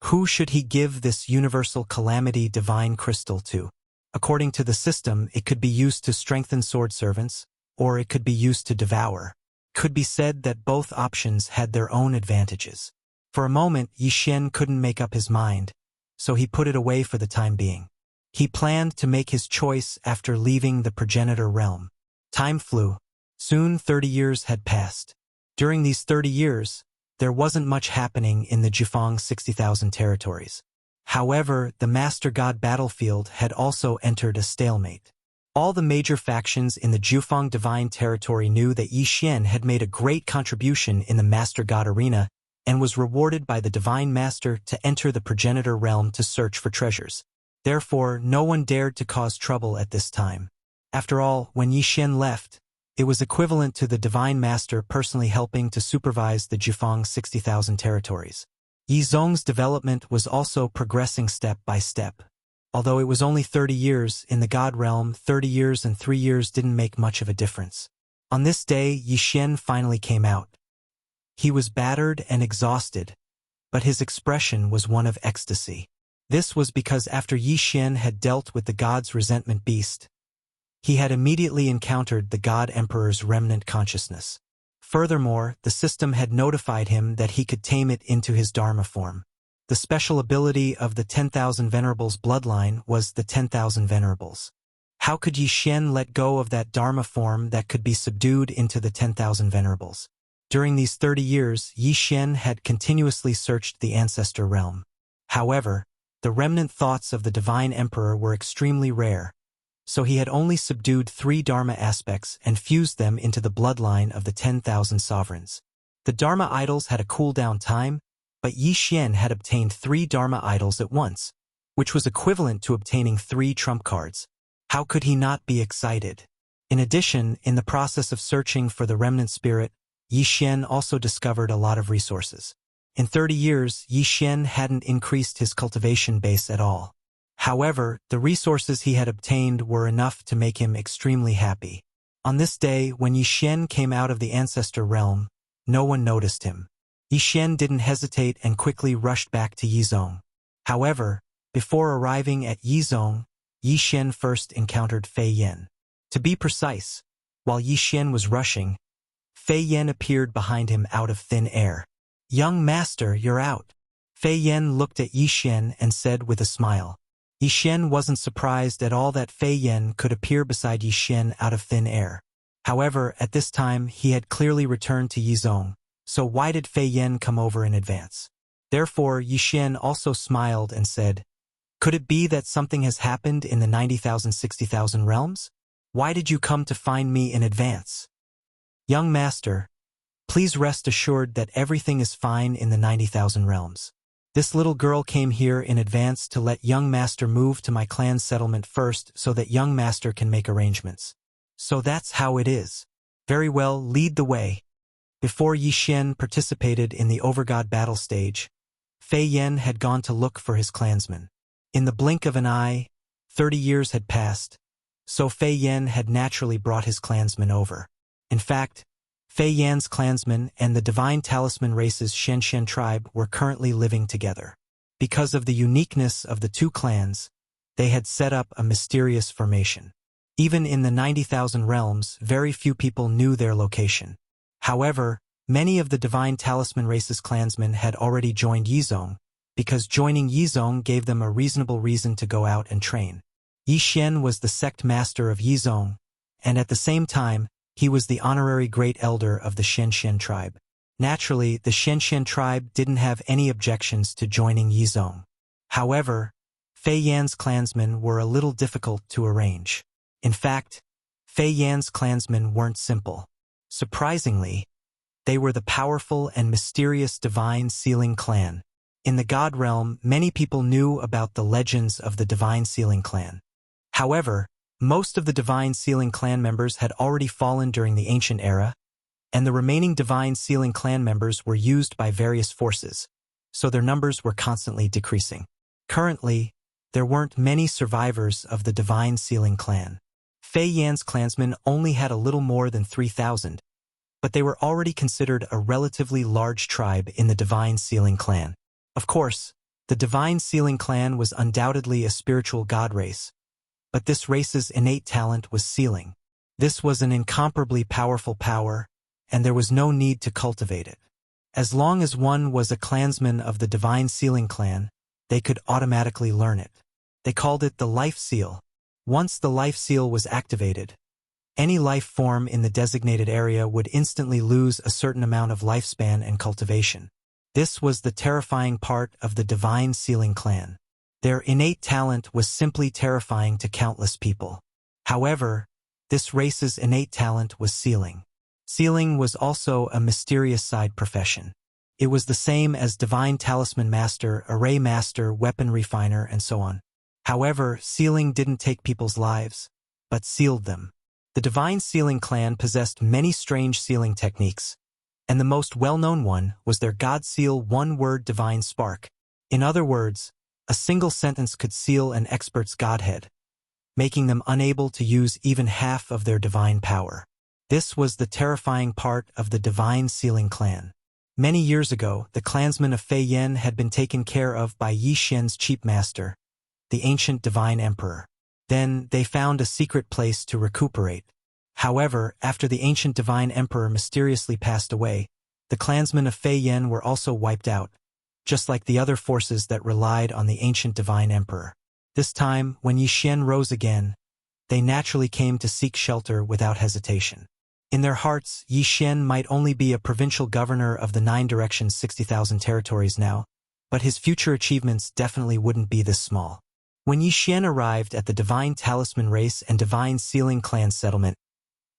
Who should he give this universal calamity divine crystal to? According to the system, it could be used to strengthen sword servants, or it could be used to devour. It could be said that both options had their own advantages. For a moment, Yi Xian couldn't make up his mind, so he put it away for the time being. He planned to make his choice after leaving the progenitor realm. Time flew. Soon 30 years had passed. During these 30 years, there wasn't much happening in the Jufang 60,000 territories. However, the Master God battlefield had also entered a stalemate. All the major factions in the Jufang Divine territory knew that Yi Xian had made a great contribution in the Master God arena and was rewarded by the Divine Master to enter the progenitor realm to search for treasures. Therefore, no one dared to cause trouble at this time. After all, when Yi Xian left, it was equivalent to the Divine Master personally helping to supervise the Jufang 60,000 territories. Yi Zhong's development was also progressing step by step. Although it was only 30 years, in the God realm, 30 years and 3 years didn't make much of a difference. On this day, Yi Xian finally came out. He was battered and exhausted, but his expression was one of ecstasy. This was because after Yi Xian had dealt with the god's resentment beast, he had immediately encountered the God Emperor's remnant consciousness. Furthermore, the system had notified him that he could tame it into his Dharma form. The special ability of the 10,000 Venerables bloodline was the 10,000 Venerables. How could Yi Xian let go of that Dharma form that could be subdued into the 10,000 Venerables? During these 30 years, Yi Xian had continuously searched the Ancestor realm. However, the remnant thoughts of the Divine Emperor were extremely rare, so he had only subdued 3 Dharma aspects and fused them into the bloodline of the 10,000 sovereigns. The Dharma idols had a cooldown time, but Yi Xian had obtained 3 Dharma idols at once, which was equivalent to obtaining 3 trump cards. How could he not be excited? In addition, in the process of searching for the remnant spirit, Yi Xian also discovered a lot of resources. In 30 years, Yi Xian hadn't increased his cultivation base at all. However, the resources he had obtained were enough to make him extremely happy. On this day, when Yi Xian came out of the Ancestor realm, no one noticed him. Yi Xian didn't hesitate and quickly rushed back to Yi Zhong. However, Before arriving at Yizhong, Yi Xian first encountered Fei Yan. To be precise, while Yi Xian was rushing, Fei Yan appeared behind him out of thin air. "Young master, you're out." Fei Yan looked at Yi Xian and said with a smile. Yi Xian wasn't surprised at all that Fei Yan could appear beside Yi Xian out of thin air. However, at this time he had clearly returned to Yizhong, so why did Fei Yan come over in advance? Therefore, Yi Xian also smiled and said, "Could it be that something has happened in the 90,000 60,000 realms? Why did you come to find me in advance?" "Young master, please rest assured that everything is fine in the 90,000 realms. This little girl came here in advance to let young master move to my clan's settlement first so that young master can make arrangements. So that's how it is. Very well, lead the way." Before Yi Xian participated in the overgod battle stage, Fei Yan had gone to look for his clansmen. In the blink of an eye, 30 years had passed, so Fei Yan had naturally brought his clansmen over. In fact, Fei Yan's clansmen and the Divine Talisman race's Shenshen tribe were currently living together. Because of the uniqueness of the two clans, they had set up a mysterious formation. Even in the 90,000 realms, very few people knew their location. However, many of the Divine Talisman race's clansmen had already joined Yizhong, because joining Yizhong gave them a reasonable reason to go out and train. Yi Xian was the sect master of Yizhong, and at the same time, he was the honorary great elder of the Shenshen tribe. Naturally, the Shenshen tribe didn't have any objections to joining Yizhong. However, Fei Yan's clansmen were a little difficult to arrange. In fact, Fei Yan's clansmen weren't simple. Surprisingly, they were the powerful and mysterious Divine Sealing clan. In the God realm, many people knew about the legends of the Divine Sealing clan. However, most of the Divine Sealing clan members had already fallen during the ancient era, and the remaining Divine Sealing clan members were used by various forces, so their numbers were constantly decreasing. Currently, there weren't many survivors of the Divine Sealing clan. Fei Yan's clansmen only had a little more than 3,000, but they were already considered a relatively large tribe in the Divine Sealing clan. Of course, the Divine Sealing clan was undoubtedly a spiritual god race, but this race's innate talent was sealing. This was an incomparably powerful power, and there was no need to cultivate it. As long as one was a clansman of the Divine Sealing clan, they could automatically learn it. They called it the Life Seal. Once the Life Seal was activated, any life form in the designated area would instantly lose a certain amount of lifespan and cultivation. This was the terrifying part of the Divine Sealing clan. Their innate talent was simply terrifying to countless people. However, this race's innate talent was sealing. Sealing was also a mysterious side profession. It was the same as Divine Talisman Master, Array Master, Weapon Refiner, and so on. However, sealing didn't take people's lives, but sealed them. The Divine Sealing clan possessed many strange sealing techniques, and the most well-known one was their God Seal one-word Divine Spark. In other words, a single sentence could seal an expert's godhead, making them unable to use even half of their divine power. This was the terrifying part of the Divine Sealing clan. Many years ago, the clansmen of Fei Yan had been taken care of by Yi Xian's chief master, the ancient Divine Emperor. Then, they found a secret place to recuperate. However, after the ancient Divine Emperor mysteriously passed away, the clansmen of Fei Yan were also wiped out, just like the other forces that relied on the ancient Divine Emperor. This time, when Yi Xian rose again, they naturally came to seek shelter without hesitation. In their hearts, Yi Xian might only be a provincial governor of the 9 directions 60,000 territories now, but his future achievements definitely wouldn't be this small. When Yi Xian arrived at the Divine Talisman race and Divine Sealing clan settlement,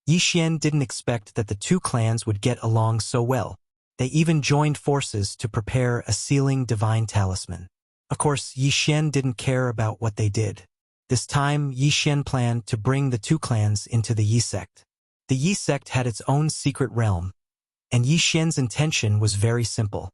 Yi Xian didn't expect that the two clans would get along so well. They even joined forces to prepare a sealing divine talisman. Of course, Yi Xian didn't care about what they did. This time, Yi Xian planned to bring the two clans into the Yi sect. The Yi sect had its own secret realm, and Yi Xian's intention was very simple.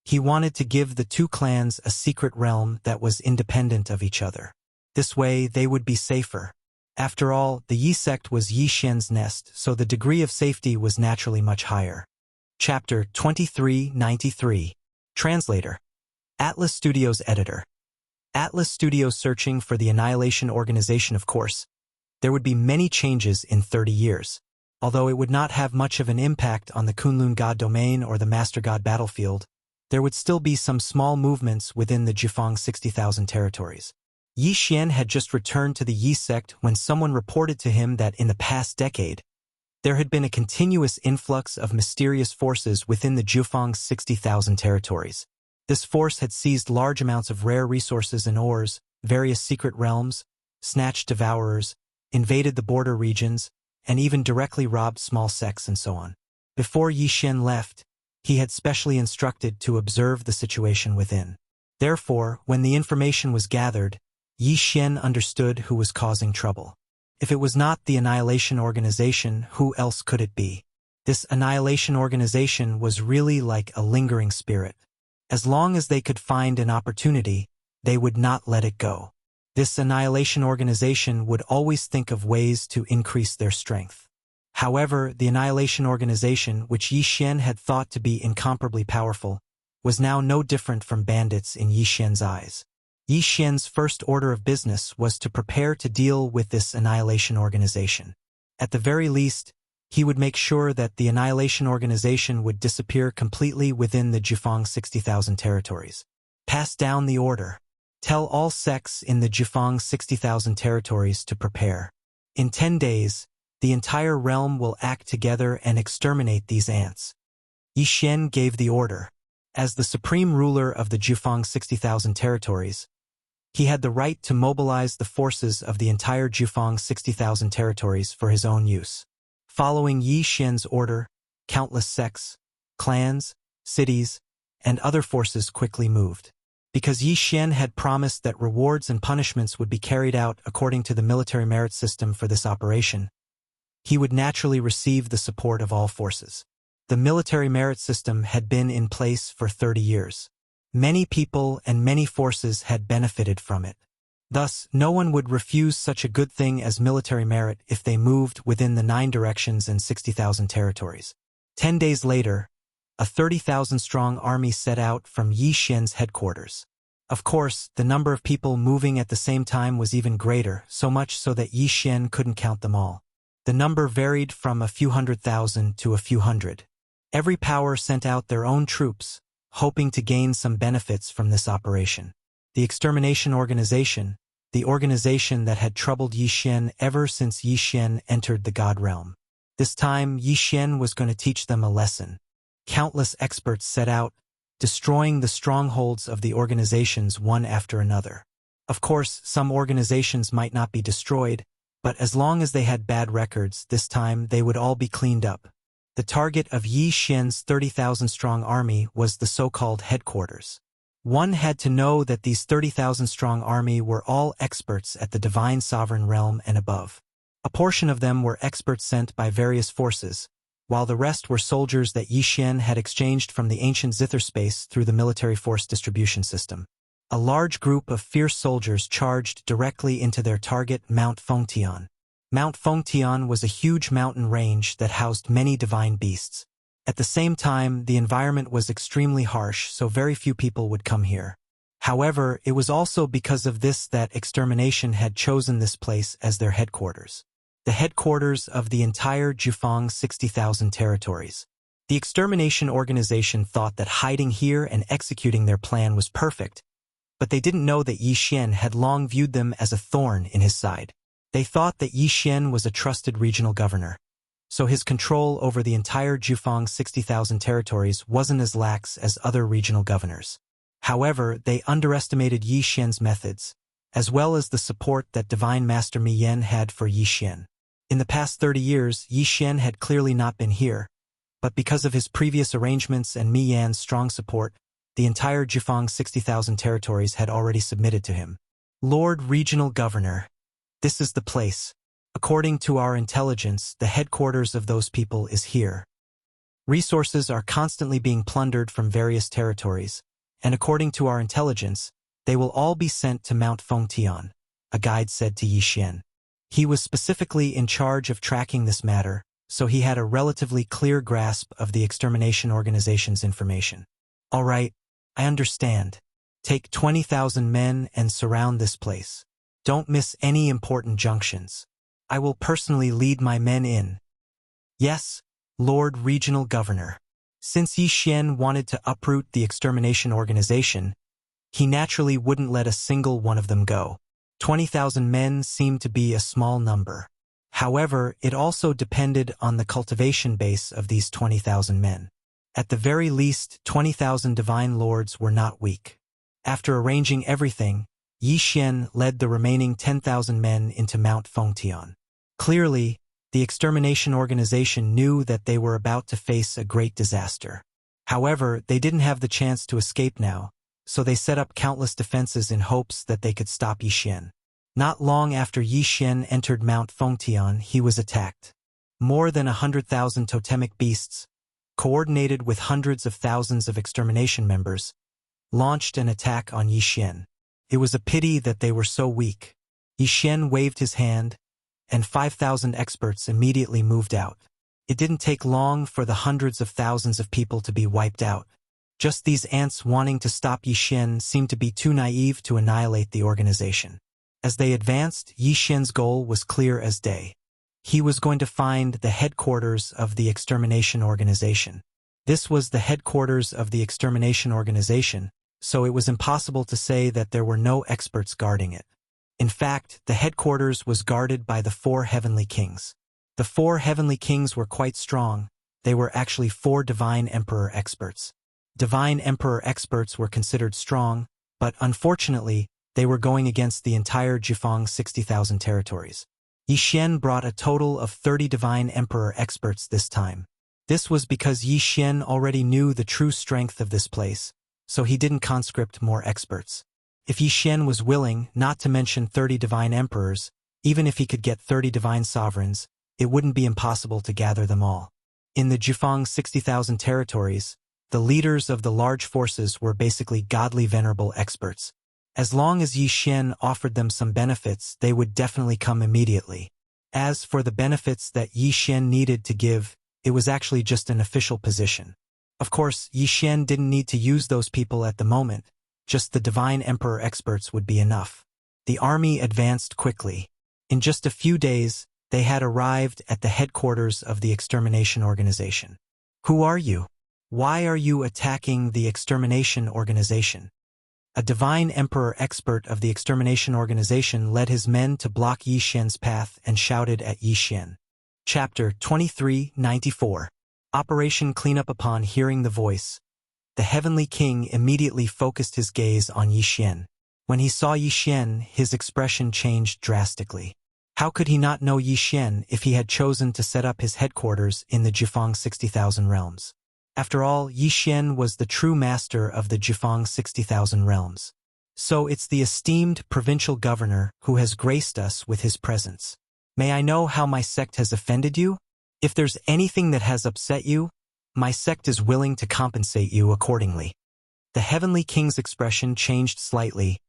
He wanted to give the two clans a secret realm that was independent of each other. This way, they would be safer. After all, the Yi sect was Yi Xian's nest, so the degree of safety was naturally much higher. Chapter 2393. Translator. Atlas Studios Editor. Atlas Studio searching for the Annihilation Organization, of course. There would be many changes in 30 years. Although it would not have much of an impact on the Kunlun God domain or the Master God battlefield, there would still be some small movements within the Jifang 60,000 territories. Yi Xian had just returned to the Yi sect when someone reported to him that in the past decade, there had been a continuous influx of mysterious forces within the Jifang 60,000 territories. This force had seized large amounts of rare resources and ores, various secret realms, snatched devourers, invaded the border regions, and even directly robbed small sects and so on. Before Yi Xian left, he had specially instructed to observe the situation within. Therefore, when the information was gathered, Yi Xian understood who was causing trouble. If it was not the Annihilation Organization, who else could it be? This Annihilation Organization was really like a lingering spirit. As long as they could find an opportunity, they would not let it go. This Annihilation Organization would always think of ways to increase their strength. However, the Annihilation Organization, which Yi Xian had thought to be incomparably powerful, was now no different from bandits in Yi Xian's eyes. Yi Xian's first order of business was to prepare to deal with this Annihilation Organization. At the very least, he would make sure that the Annihilation Organization would disappear completely within the Jifang 60,000 territories. Pass down the order. Tell all sects in the Jifang 60,000 territories to prepare. In 10 days, the entire realm will act together and exterminate these ants. Yi Xian gave the order. As the supreme ruler of the Jifang 60,000 territories, he had the right to mobilize the forces of the entire Jifang 60,000 territories for his own use. Following Yi Xian's order, countless sects, clans, cities, and other forces quickly moved. Because Yi Xian had promised that rewards and punishments would be carried out according to the military merit system for this operation, he would naturally receive the support of all forces. The military merit system had been in place for 30 years. Many people and many forces had benefited from it. Thus, no one would refuse such a good thing as military merit if they moved within the 9 directions and 60,000 territories. 10 days later, a 30,000-strong army set out from Yi Xian's headquarters. Of course, the number of people moving at the same time was even greater, so much so that Yi Xian couldn't count them all. The number varied from a few 100,000 to a few hundred. Every power sent out their own troops, hoping to gain some benefits from this operation. The Extermination Organization, the organization that had troubled Yi Xian ever since Yi Xian entered the God realm. This time, Yi Xian was going to teach them a lesson. Countless experts set out, destroying the strongholds of the organizations one after another. Of course, some organizations might not be destroyed, but as long as they had bad records, this time they would all be cleaned up. The target of Yi Xian's 30,000-strong army was the so-called headquarters. One had to know that these 30,000-strong army were all experts at the divine sovereign realm and above. A portion of them were experts sent by various forces, while the rest were soldiers that Yi Xian had exchanged from the ancient zither space through the military force distribution system. A large group of fierce soldiers charged directly into their target, Mount Fengtian. Mount Fengtian was a huge mountain range that housed many divine beasts. At the same time, the environment was extremely harsh, so very few people would come here. However, it was also because of this that extermination had chosen this place as their headquarters. The headquarters of the entire Jifang 60,000 territories. The Extermination Organization thought that hiding here and executing their plan was perfect, but they didn't know that Yi Xian had long viewed them as a thorn in his side. They thought that Yi Xian was a trusted regional governor, so his control over the entire Jifang 60,000 territories wasn't as lax as other regional governors. However, they underestimated Yi Xian's methods, as well as the support that Divine Master Mi Yan had for Yi Xian. In the past 30 years, Yi Xian had clearly not been here, but because of his previous arrangements and Mi Yan's strong support, the entire Jifang 60,000 territories had already submitted to him. Lord Regional Governor, this is the place. According to our intelligence, the headquarters of those people is here. Resources are constantly being plundered from various territories, and according to our intelligence, they will all be sent to Mount Fengtian, a guide said to Yi Xian. He was specifically in charge of tracking this matter, so he had a relatively clear grasp of the Extermination Organization's information. All right, I understand. Take 20,000 men and surround this place. Don't miss any important junctions. I will personally lead my men in. Yes, Lord Regional Governor. Since Yi Xian wanted to uproot the extermination organization, he naturally wouldn't let a single one of them go. 20,000 men seemed to be a small number. However, it also depended on the cultivation base of these 20,000 men. At the very least, 20,000 divine lords were not weak. After arranging everything, Yi Xian led the remaining 10,000 men into Mount Fengtian. Clearly, the extermination organization knew that they were about to face a great disaster. However, they didn't have the chance to escape now, so they set up countless defenses in hopes that they could stop Yi Xian. Not long after Yi Xian entered Mount Fengtian, he was attacked. More than 100,000 totemic beasts, coordinated with hundreds of thousands of extermination members, launched an attack on Yi Xian. It was a pity that they were so weak. Yi Xian waved his hand, and 5,000 experts immediately moved out. It didn't take long for the hundreds of thousands of people to be wiped out. Just these ants wanting to stop Yi Xian seemed to be too naive to annihilate the organization. As they advanced, Yi Xian's goal was clear as day. He was going to find the headquarters of the extermination organization. This was the headquarters of the extermination organization, so it was impossible to say that there were no experts guarding it. In fact, the headquarters was guarded by the 4 heavenly kings. The 4 heavenly kings were quite strong. They were actually 4 divine emperor experts. Divine emperor experts were considered strong, but unfortunately, they were going against the entire Jifang 60,000 territories. Yi Xian brought a total of 30 divine emperor experts this time. This was because Yi Xian already knew the true strength of this place, so he didn't conscript more experts. If Yi Xian was willing, not to mention 30 divine emperors, even if he could get 30 divine sovereigns, it wouldn't be impossible to gather them all. In the Jifang 60,000 territories, the leaders of the large forces were basically godly venerable experts. As long as Yi Xian offered them some benefits, they would definitely come immediately. As for the benefits that Yi Xian needed to give, it was actually just an official position. Of course, Yi Xian didn't need to use those people at the moment. Just the divine emperor experts would be enough. The army advanced quickly. In just a few days, they had arrived at the headquarters of the extermination organization. Who are you? Why are you attacking the extermination organization? A divine emperor expert of the extermination organization led his men to block Yi Xian's path and shouted at Yi Xian. Chapter 2394. Operation Cleanup. Upon hearing the voice, the heavenly king immediately focused his gaze on Yi Xian. When he saw Yi Xian, his expression changed drastically. How could he not know Yi Xian if he had chosen to set up his headquarters in the Jifang 60,000 realms? After all, Yi Xian was the true master of the Jifang 60,000 realms. So it's the esteemed provincial governor who has graced us with his presence. May I know how my sect has offended you? If there's anything that has upset you, my sect is willing to compensate you accordingly. The heavenly king's expression changed slightly,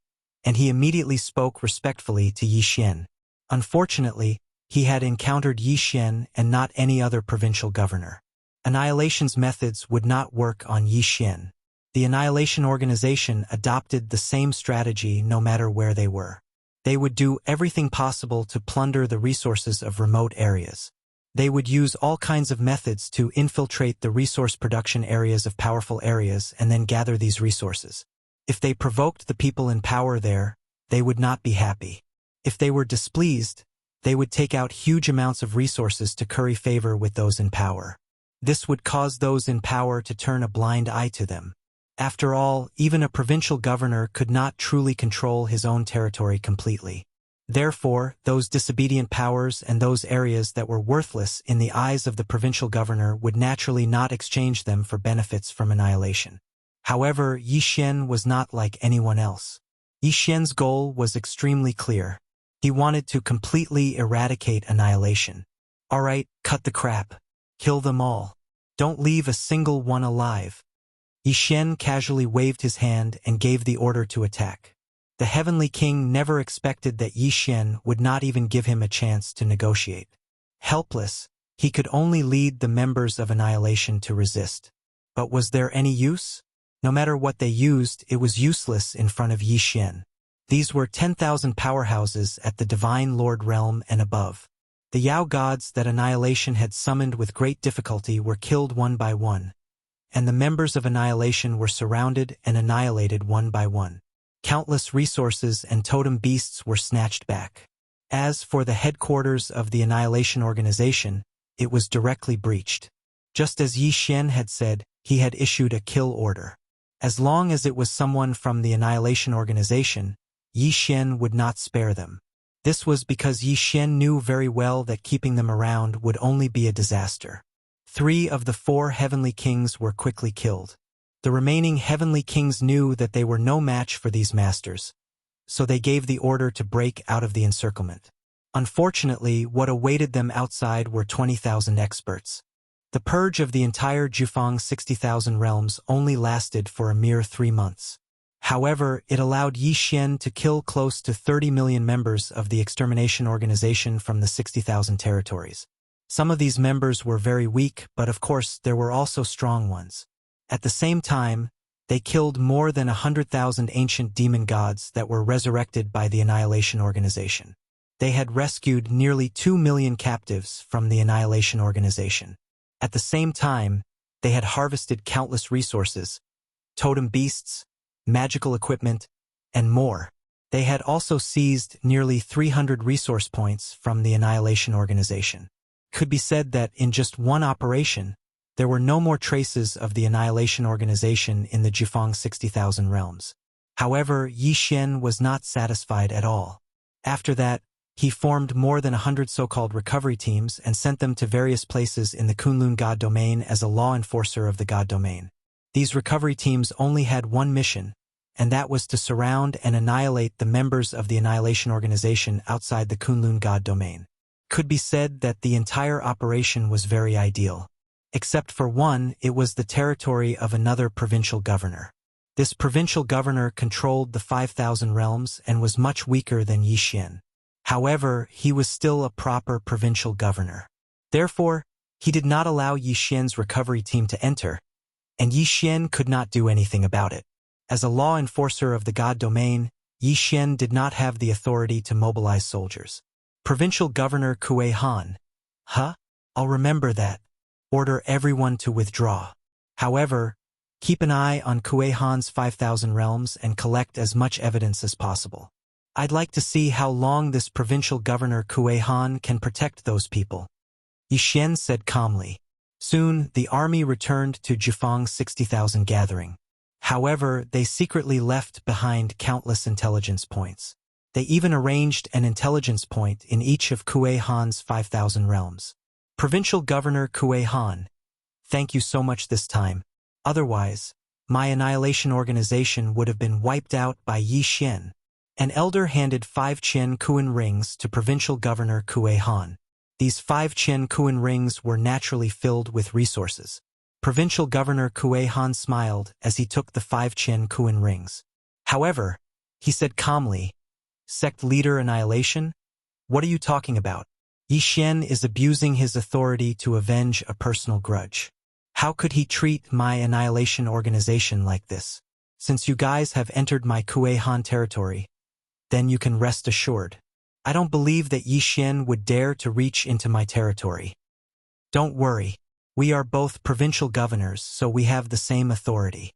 and he immediately spoke respectfully to Yi Xian. Unfortunately, he had encountered Yi Xian and not any other provincial governor. Annihilation's methods would not work on Yi Xian. The Annihilation Organization adopted the same strategy no matter where they were. They would do everything possible to plunder the resources of remote areas. They would use all kinds of methods to infiltrate the resource production areas of powerful areas and then gather these resources. If they provoked the people in power there, they would not be happy. If they were displeased, they would take out huge amounts of resources to curry favor with those in power. This would cause those in power to turn a blind eye to them. After all, even a provincial governor could not truly control his own territory completely. Therefore, those disobedient powers and those areas that were worthless in the eyes of the provincial governor would naturally not exchange them for benefits from annihilation. However, Yi Xian was not like anyone else. Yi Xian's goal was extremely clear. He wanted to completely eradicate annihilation. All right, cut the crap. Kill them all. Don't leave a single one alive. Yi Xian casually waved his hand and gave the order to attack. The heavenly king never expected that Yi Xian would not even give him a chance to negotiate. Helpless, he could only lead the members of annihilation to resist. But was there any use? No matter what they used, it was useless in front of Yi Xian. These were 10,000 powerhouses at the Divine Lord realm and above. The Yao gods that Annihilation had summoned with great difficulty were killed one by one, and the members of Annihilation were surrounded and annihilated one by one. Countless resources and totem beasts were snatched back. As for the headquarters of the Annihilation organization, it was directly breached. Just as Yi Xian had said, he had issued a kill order. As long as it was someone from the Annihilation organization, Yi Xian would not spare them. This was because Yi Xian knew very well that keeping them around would only be a disaster. 3 of the 4 heavenly kings were quickly killed. The remaining heavenly kings knew that they were no match for these masters, so they gave the order to break out of the encirclement. Unfortunately, what awaited them outside were 20,000 experts. The purge of the entire Jufang 60,000 realms only lasted for a mere 3 months. However, it allowed Yi Xian to kill close to 30 million members of the extermination organization from the 60,000 territories. Some of these members were very weak, but of course there were also strong ones. At the same time, they killed more than 100,000 ancient demon gods that were resurrected by the Annihilation organization. They had rescued nearly 2 million captives from the Annihilation organization. At the same time, they had harvested countless resources, totem beasts, magical equipment, and more. They had also seized nearly 300 resource points from the Annihilation organization. Could be said that in just one operation, there were no more traces of the Annihilation organization in the Jufang 60,000 realms. However, Yi Xian was not satisfied at all. After that, he formed more than 100 so-called recovery teams and sent them to various places in the Kunlun God domain as a law enforcer of the God domain. These recovery teams only had one mission, and that was to surround and annihilate the members of the Annihilation organization outside the Kunlun God domain. Could be said that the entire operation was very ideal. Except for one, it was the territory of another provincial governor. This provincial governor controlled the 5,000 realms and was much weaker than Yi Xian. However, he was still a proper provincial governor. Therefore, he did not allow Yi Xian's recovery team to enter, and Yi Xian could not do anything about it. As a law enforcer of the God domain, Yi Xian did not have the authority to mobilize soldiers. Provincial Governor Kuei Han. I'll remember that. Order everyone to withdraw. However, keep an eye on Kuei Han's 5,000 realms and collect as much evidence as possible. I'd like to see how long this provincial governor Kuei Han can protect those people. Yi Xian said calmly. Soon, the army returned to Jufang 60,000 gathering. However, they secretly left behind countless intelligence points. They even arranged an intelligence point in each of Kuei Han's 5,000 realms. Provincial Governor Kuei Han, thank you so much this time. Otherwise, my Annihilation organization would have been wiped out by Yi Xian. An elder handed 5 Qian Kuan rings to Provincial Governor Kuei Han. These 5 Qian Kuan rings were naturally filled with resources. Provincial Governor Kuei Han smiled as he took the 5 Qian Kuan rings. However, he said calmly, Sect Leader Annihilation? What are you talking about? Yi Xian is abusing his authority to avenge a personal grudge. How could he treat my Annihilation organization like this? Since you guys have entered my Kuei Han territory, then you can rest assured. I don't believe that Yi Xian would dare to reach into my territory. Don't worry. We are both provincial governors, so we have the same authority.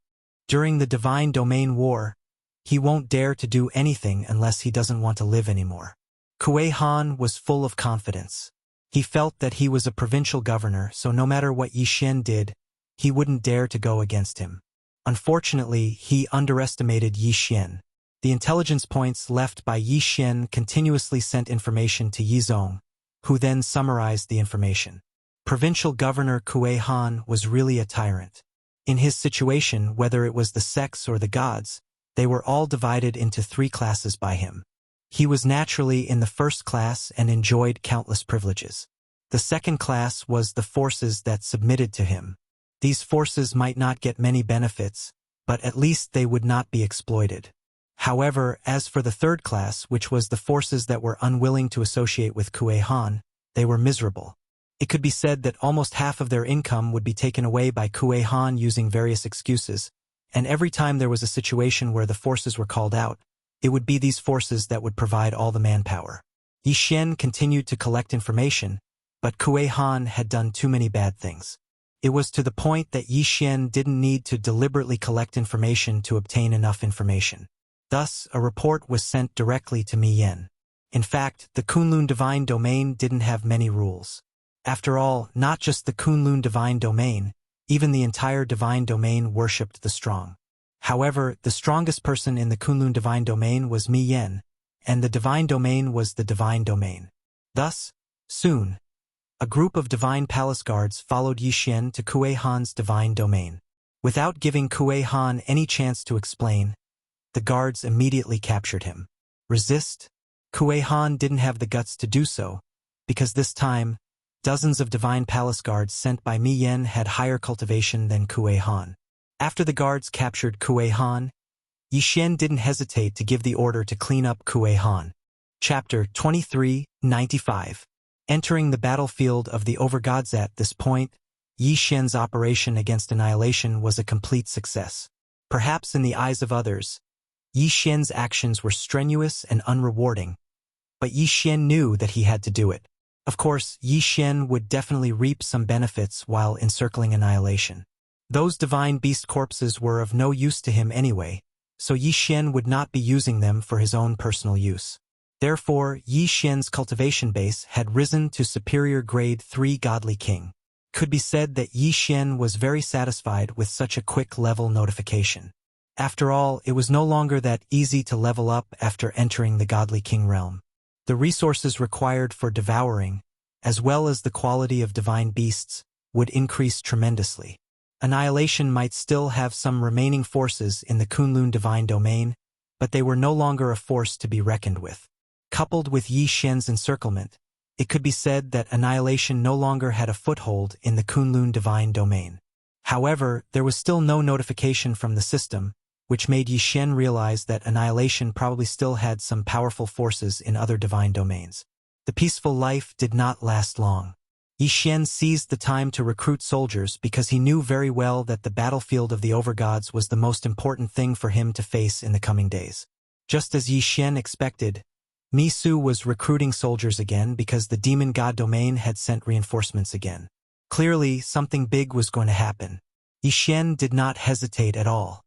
During the Divine Domain War, he won't dare to do anything unless he doesn't want to live anymore. Kuei Han was full of confidence. He felt that he was a provincial governor, so no matter what Yi Xian did, he wouldn't dare to go against him. Unfortunately, he underestimated Yi Xian. The intelligence points left by Yi Xian continuously sent information to Yi Zong, who then summarized the information. Provincial Governor Kuei Han was really a tyrant. In his situation, whether it was the sects or the gods, they were all divided into 3 classes by him. He was naturally in the first class and enjoyed countless privileges. The second class was the forces that submitted to him. These forces might not get many benefits, but at least they would not be exploited. However, as for the third class, which was the forces that were unwilling to associate with Kuei Han, they were miserable. It could be said that almost half of their income would be taken away by Kuei Han using various excuses, and every time there was a situation where the forces were called out, it would be these forces that would provide all the manpower. Yi Xian continued to collect information, but Kuei Han had done too many bad things. It was to the point that Yi Xian didn't need to deliberately collect information to obtain enough information. Thus, a report was sent directly to Mi Yen. In fact, the Kunlun Divine Domain didn't have many rules. After all, not just the Kunlun Divine Domain, even the entire Divine Domain worshipped the strong. However, the strongest person in the Kunlun Divine Domain was Mi Yen, and the Divine Domain was the Divine Domain. Thus, soon, a group of Divine Palace Guards followed Yi Xian to Kuei Han's Divine Domain. Without giving Kuei Han any chance to explain, the guards immediately captured him. Resist? Kuei Han didn't have the guts to do so, because this time, dozens of Divine Palace Guards sent by Mi Yen had higher cultivation than Kuei Han. After the guards captured Kuei Han, Yi Xian didn't hesitate to give the order to clean up Kuei Han. Chapter 23:95. Entering the battlefield of the Overgods. At this point, Yi Xian's operation against annihilation was a complete success. Perhaps in the eyes of others, Yi Xian's actions were strenuous and unrewarding, but Yi Xian knew that he had to do it. Of course, Yi Xian would definitely reap some benefits while encircling annihilation. Those divine beast corpses were of no use to him anyway, so Yi Xian would not be using them for his own personal use. Therefore, Yi Xian's cultivation base had risen to superior grade 3 godly king. Could be said that Yi Xian was very satisfied with such a quick level notification. After all, it was no longer that easy to level up after entering the godly king realm. The resources required for devouring, as well as the quality of divine beasts, would increase tremendously. Annihilation might still have some remaining forces in the Kunlun Divine Domain, but they were no longer a force to be reckoned with. Coupled with Yi Xian's encirclement, it could be said that annihilation no longer had a foothold in the Kunlun Divine Domain. However, there was still no notification from the system, which made Yi Xian realize that annihilation probably still had some powerful forces in other divine domains. The peaceful life did not last long. Yi Xian seized the time to recruit soldiers because he knew very well that the battlefield of the Overgods was the most important thing for him to face in the coming days. Just as Yi Xian expected, Mi Su was recruiting soldiers again because the demon god domain had sent reinforcements again. Clearly, something big was going to happen. Yi Xian did not hesitate at all.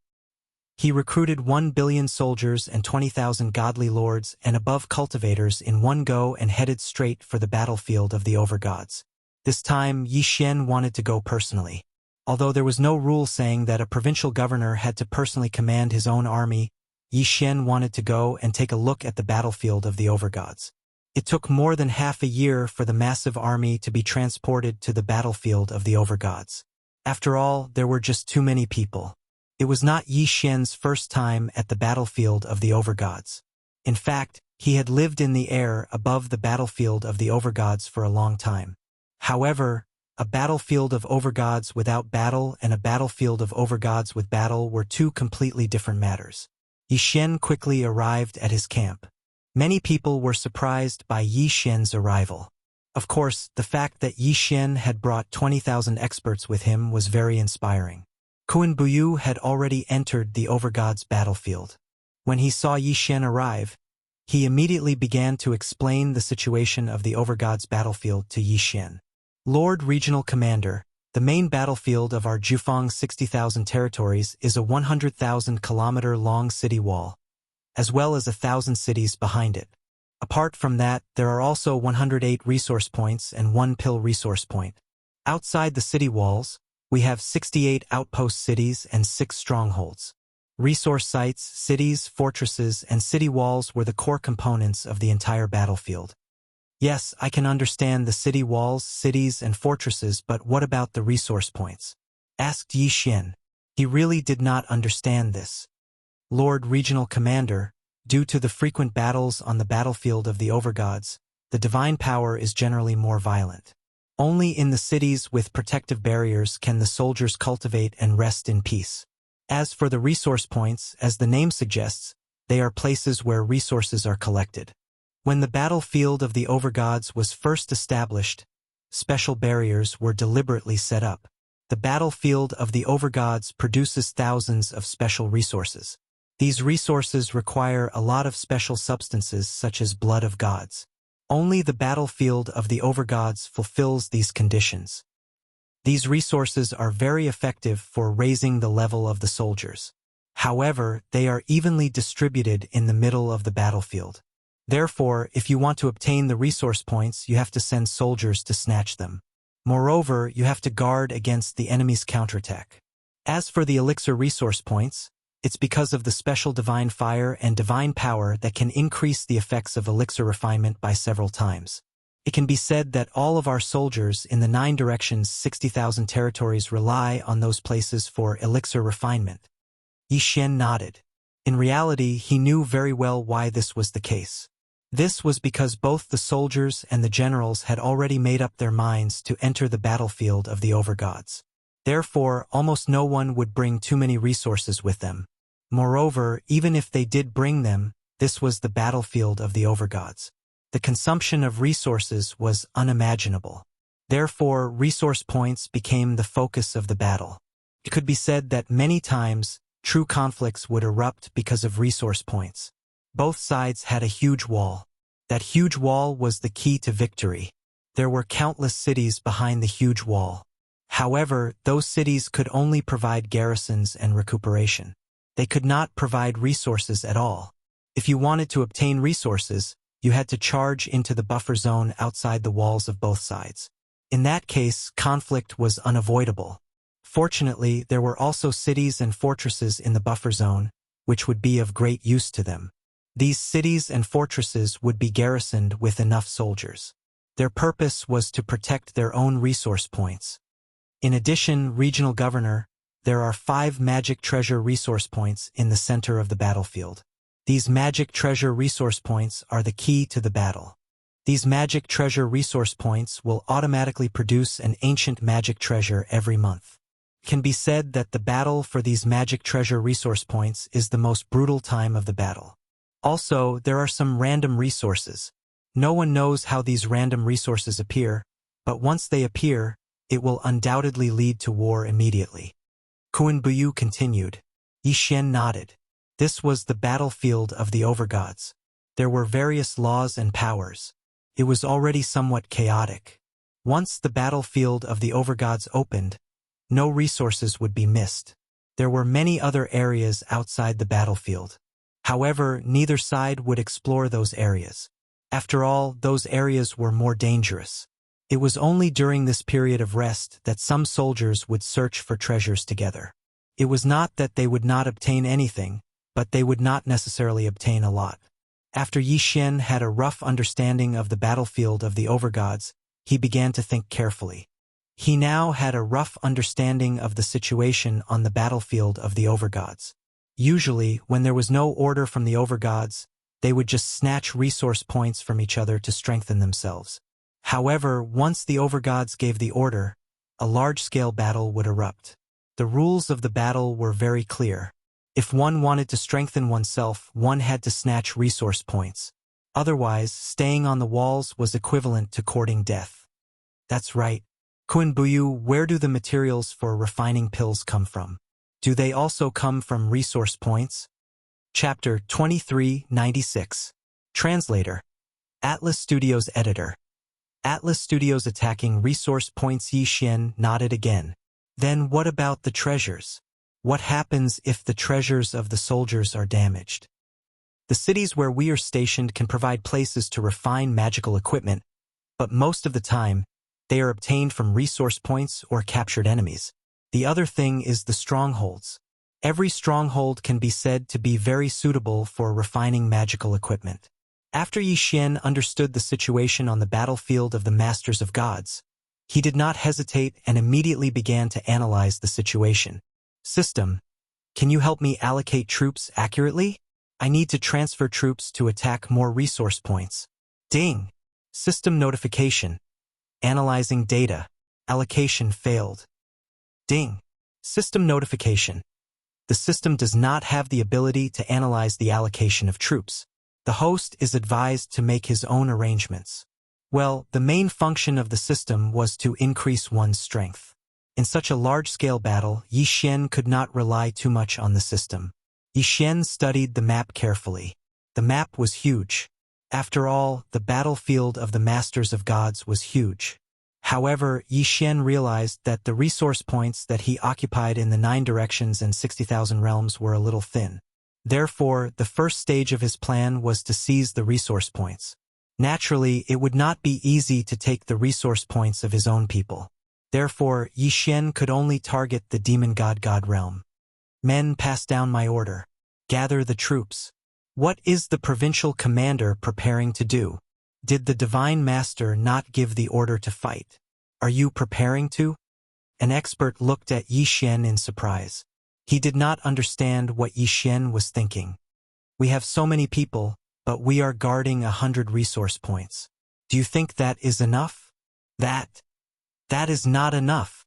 He recruited 1 billion soldiers and 20,000 godly lords and above cultivators in one go and headed straight for the battlefield of the Overgods. This time, Yi Xian wanted to go personally. Although there was no rule saying that a provincial governor had to personally command his own army, Yi Xian wanted to go and take a look at the battlefield of the Overgods. It took more than half a year for the massive army to be transported to the battlefield of the Overgods. After all, there were just too many people. It was not Yi Xian's first time at the battlefield of the Overgods. In fact, he had lived in the air above the battlefield of the Overgods for a long time. However, a battlefield of Overgods without battle and a battlefield of Overgods with battle were two completely different matters. Yi Xian quickly arrived at his camp. Many people were surprised by Yi Xian's arrival. Of course, the fact that Yi Xian had brought 20,000 experts with him was very inspiring. Kuan Buyu had already entered the Overgods battlefield. When he saw Yi Xian arrive, he immediately began to explain the situation of the Overgods battlefield to Yi Xian. Lord Regional Commander, the main battlefield of our Jufeng 60,000 territories is a 100,000-kilometer-long city wall, as well as 1,000 cities behind it. Apart from that, there are also 108 resource points and 1 pill resource point. Outside the city walls, we have 68 outpost cities and 6 strongholds. Resource sites, cities, fortresses, and city walls were the core components of the entire battlefield. Yes, I can understand the city walls, cities, and fortresses, but what about the resource points? Asked Yi Xian. He really did not understand this. Lord Regional Commander, due to the frequent battles on the battlefield of the Overgods, the divine power is generally more violent. Only in the cities with protective barriers can the soldiers cultivate and rest in peace. As for the resource points, as the name suggests, they are places where resources are collected. When the battlefield of the Overgods was first established, special barriers were deliberately set up. The battlefield of the overgods produces thousands of special resources. These resources require a lot of special substances such as blood of gods. Only the battlefield of the overgods fulfills these conditions. These resources are very effective for raising the level of the soldiers. However, they are evenly distributed in the middle of the battlefield. Therefore, if you want to obtain the resource points, you have to send soldiers to snatch them. Moreover, you have to guard against the enemy's counterattack. As for the elixir resource points, it's because of the special divine fire and divine power that can increase the effects of elixir refinement by several times. It can be said that all of our soldiers in the 9 directions 60,000 territories rely on those places for elixir refinement. Yi Xian nodded. In reality, he knew very well why this was the case. This was because both the soldiers and the generals had already made up their minds to enter the battlefield of the overgods. Therefore, almost no one would bring too many resources with them. Moreover, even if they did bring them, this was the battlefield of the overgods. The consumption of resources was unimaginable. Therefore, resource points became the focus of the battle. It could be said that many times, true conflicts would erupt because of resource points. Both sides had a huge wall. That huge wall was the key to victory. There were countless cities behind the huge wall. However, those cities could only provide garrisons and recuperation. They could not provide resources at all. If you wanted to obtain resources, you had to charge into the buffer zone outside the walls of both sides. In that case, conflict was unavoidable. Fortunately, there were also cities and fortresses in the buffer zone, which would be of great use to them. These cities and fortresses would be garrisoned with enough soldiers. Their purpose was to protect their own resource points. In addition, regional governor, there are 5 magic treasure resource points in the center of the battlefield. These magic treasure resource points are the key to the battle. These magic treasure resource points will automatically produce an ancient magic treasure every month. It can be said that the battle for these magic treasure resource points is the most brutal time of the battle. Also, there are some random resources. No one knows how these random resources appear, but once they appear, it will undoubtedly lead to war immediately. Kun Buyu continued. Yi Xian nodded. This was the battlefield of the overgods. There were various laws and powers. It was already somewhat chaotic. Once the battlefield of the overgods opened, no resources would be missed. There were many other areas outside the battlefield. However, neither side would explore those areas. After all, those areas were more dangerous. It was only during this period of rest that some soldiers would search for treasures together. It was not that they would not obtain anything, but they would not necessarily obtain a lot. After Yi Xian had a rough understanding of the battlefield of the overgods, he began to think carefully. He now had a rough understanding of the situation on the battlefield of the overgods. Usually, when there was no order from the overgods, they would just snatch resource points from each other to strengthen themselves. However, once the overgods gave the order, a large-scale battle would erupt. The rules of the battle were very clear. If one wanted to strengthen oneself, one had to snatch resource points. Otherwise, staying on the walls was equivalent to courting death. That's right. Kun Buyu, where do the materials for refining pills come from? Do they also come from resource points? Chapter 2396. Translator. Atlas Studios Editor. Atlas Studios attacking resource points. Yi Xian nodded again. Then what about the treasures? What happens if the treasures of the soldiers are damaged? The cities where we are stationed can provide places to refine magical equipment, but most of the time, they are obtained from resource points or captured enemies. The other thing is the strongholds. Every stronghold can be said to be very suitable for refining magical equipment. After Yi Xian understood the situation on the battlefield of the Masters of Gods, he did not hesitate and immediately began to analyze the situation. System, can you help me allocate troops accurately? I need to transfer troops to attack more resource points. Ding! System notification. Analyzing data. Allocation failed. Ding! System notification. The system does not have the ability to analyze the allocation of troops. The host is advised to make his own arrangements. Well, the main function of the system was to increase one's strength. In such a large-scale battle, Yi Xian could not rely too much on the system. Yi Xian studied the map carefully. The map was huge. After all, the battlefield of the Masters of Gods was huge. However, Yi Xian realized that the resource points that he occupied in the 9 directions and 60,000 realms were a little thin. Therefore, the first stage of his plan was to seize the resource points. Naturally, it would not be easy to take the resource points of his own people. Therefore, Yi Xian could only target the demon god realm. Men, pass down my order. Gather the troops. What is the provincial commander preparing to do? Did the divine master not give the order to fight? Are you preparing to? An expert looked at Yi Xian in surprise. He did not understand what Yi Xian was thinking. We have so many people, but we are guarding 100 resource points. Do you think that is enough? That is not enough.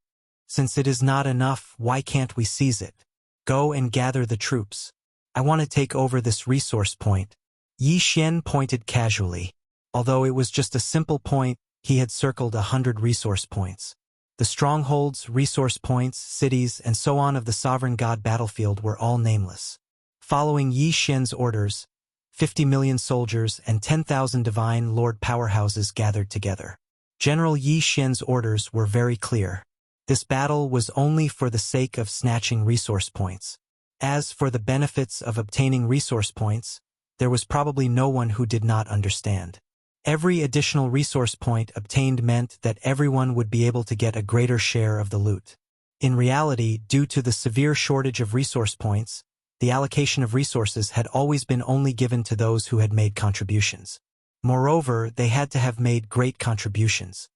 Since it is not enough, why can't we seize it? Go and gather the troops. I want to take over this resource point. Yi Xian pointed casually. Although it was just a simple point, he had circled 100 resource points. The strongholds, resource points, cities, and so on of the sovereign god battlefield were all nameless. Following Yi Xian's orders, 50 million soldiers and 10,000 divine lord powerhouses gathered together. General Yi Xian's orders were very clear. This battle was only for the sake of snatching resource points. As for the benefits of obtaining resource points, there was probably no one who did not understand. Every additional resource point obtained meant that everyone would be able to get a greater share of the loot. In reality, due to the severe shortage of resource points, the allocation of resources had always been only given to those who had made contributions. Moreover, they had to have made great contributions.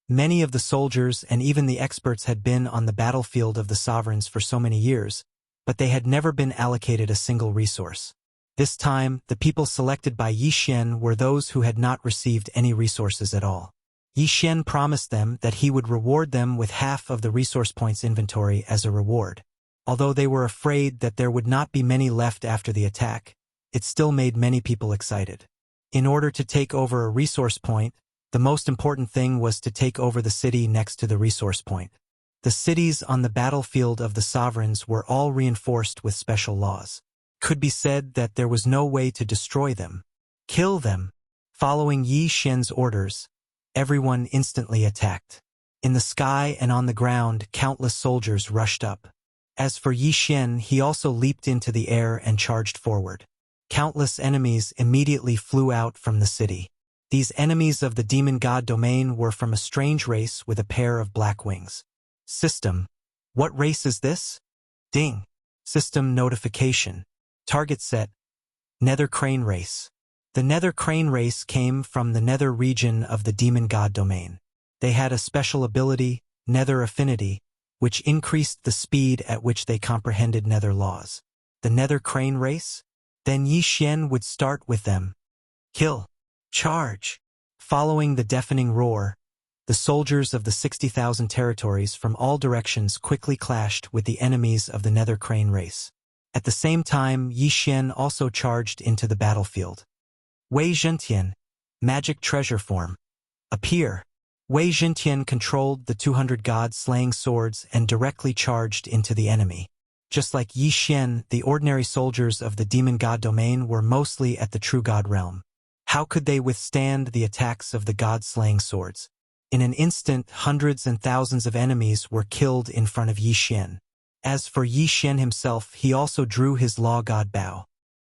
Many of the soldiers and even the experts had been on the battlefield of the sovereigns for so many years, but they had never been allocated a single resource. This time, the people selected by Yi Xian were those who had not received any resources at all. Yi Xian promised them that he would reward them with half of the resource points inventory as a reward. Although they were afraid that there would not be many left after the attack, it still made many people excited. In order to take over a resource point, the most important thing was to take over the city next to the resource point. The cities on the battlefield of the sovereigns were all reinforced with special laws. Could be said that there was no way to destroy them. Kill them. Following Yi Xian's orders, everyone instantly attacked. In the sky and on the ground, countless soldiers rushed up. As for Yi Xian, he also leaped into the air and charged forward. Countless enemies immediately flew out from the city. These enemies of the demon god domain were from a strange race with a pair of black wings. System. What race is this? Ding. System notification. Target set. Nether Crane race. The Nether Crane race came from the Nether region of the demon god domain. They had a special ability, Nether Affinity, which increased the speed at which they comprehended Nether laws. The Nether Crane race? Then Yi Xian would start with them. Kill. Charge. Following the deafening roar, the soldiers of the 60,000 territories from all directions quickly clashed with the enemies of the Nether Crane race. At the same time, Yi Xian also charged into the battlefield. Wei Zhentian, magic treasure form. Appear. Wei Zhentian controlled the 200 god-slaying swords and directly charged into the enemy. Just like Yi Xian, the ordinary soldiers of the demon god domain were mostly at the true god realm. How could they withstand the attacks of the god-slaying swords? In an instant, hundreds and thousands of enemies were killed in front of Yi Xian. As for Yi Xian himself, he also drew his law god bow.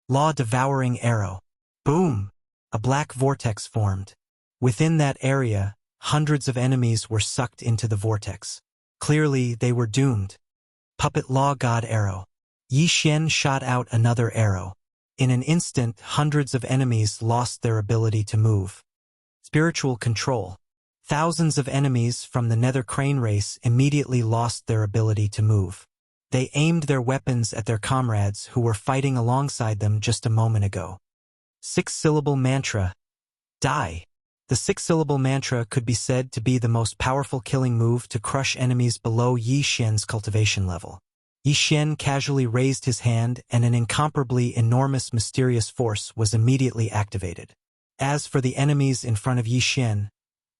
Law-devouring arrow. Boom! A black vortex formed. Within that area, hundreds of enemies were sucked into the vortex. Clearly, they were doomed. Puppet law god arrow. Yi Xian shot out another arrow. In an instant, hundreds of enemies lost their ability to move. Spiritual control. Thousands of enemies from the Nether Crane race immediately lost their ability to move. They aimed their weapons at their comrades who were fighting alongside them just a moment ago. 6-syllable mantra. Die. The 6-syllable mantra could be said to be the most powerful killing move to crush enemies below Yi Xian's cultivation level. Yi Xian casually raised his hand and an incomparably enormous mysterious force was immediately activated. As for the enemies in front of Yi Xian,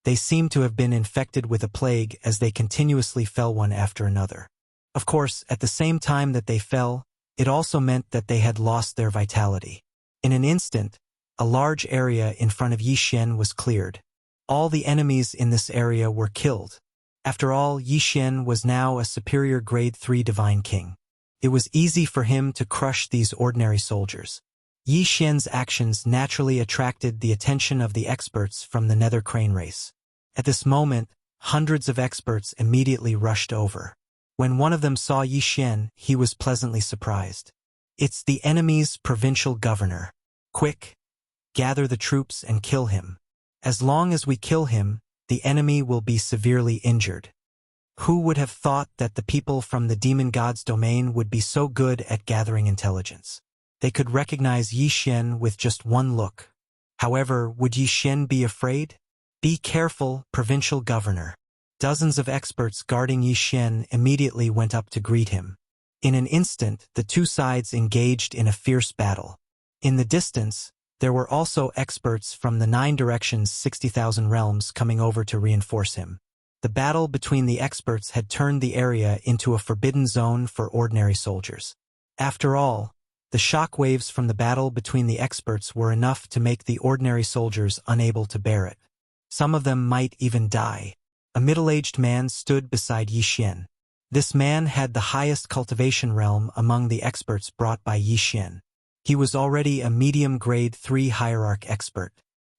They seemed to have been infected with a plague as they continuously fell one after another. Of course, at the same time that they fell, it also meant that they had lost their vitality. In an instant, a large area in front of Yi Xian was cleared. All the enemies in this area were killed. After all, Yi Xian was now a superior grade 3 divine king. It was easy for him to crush these ordinary soldiers. Yi Xian's actions naturally attracted the attention of the experts from the Nether Crane race. At this moment, hundreds of experts immediately rushed over. When one of them saw Yi Xian, he was pleasantly surprised. "It's the enemy's provincial governor. Quick, gather the troops and kill him. As long as we kill him, the enemy will be severely injured." Who would have thought that the people from the demon god's domain would be so good at gathering intelligence? They could recognize Yi Xian with just one look. However, would Yi Xian be afraid? "Be careful, provincial governor." Dozens of experts guarding Yi Xian immediately went up to greet him. In an instant, the two sides engaged in a fierce battle. In the distance, there were also experts from the 9 directions 60,000 realms coming over to reinforce him. The battle between the experts had turned the area into a forbidden zone for ordinary soldiers. After all, the shock waves from the battle between the experts were enough to make the ordinary soldiers unable to bear it. Some of them might even die. A middle-aged man stood beside Yi Xian. This man had the highest cultivation realm among the experts brought by Yi Xian. He was already a medium grade 3 hierarch expert.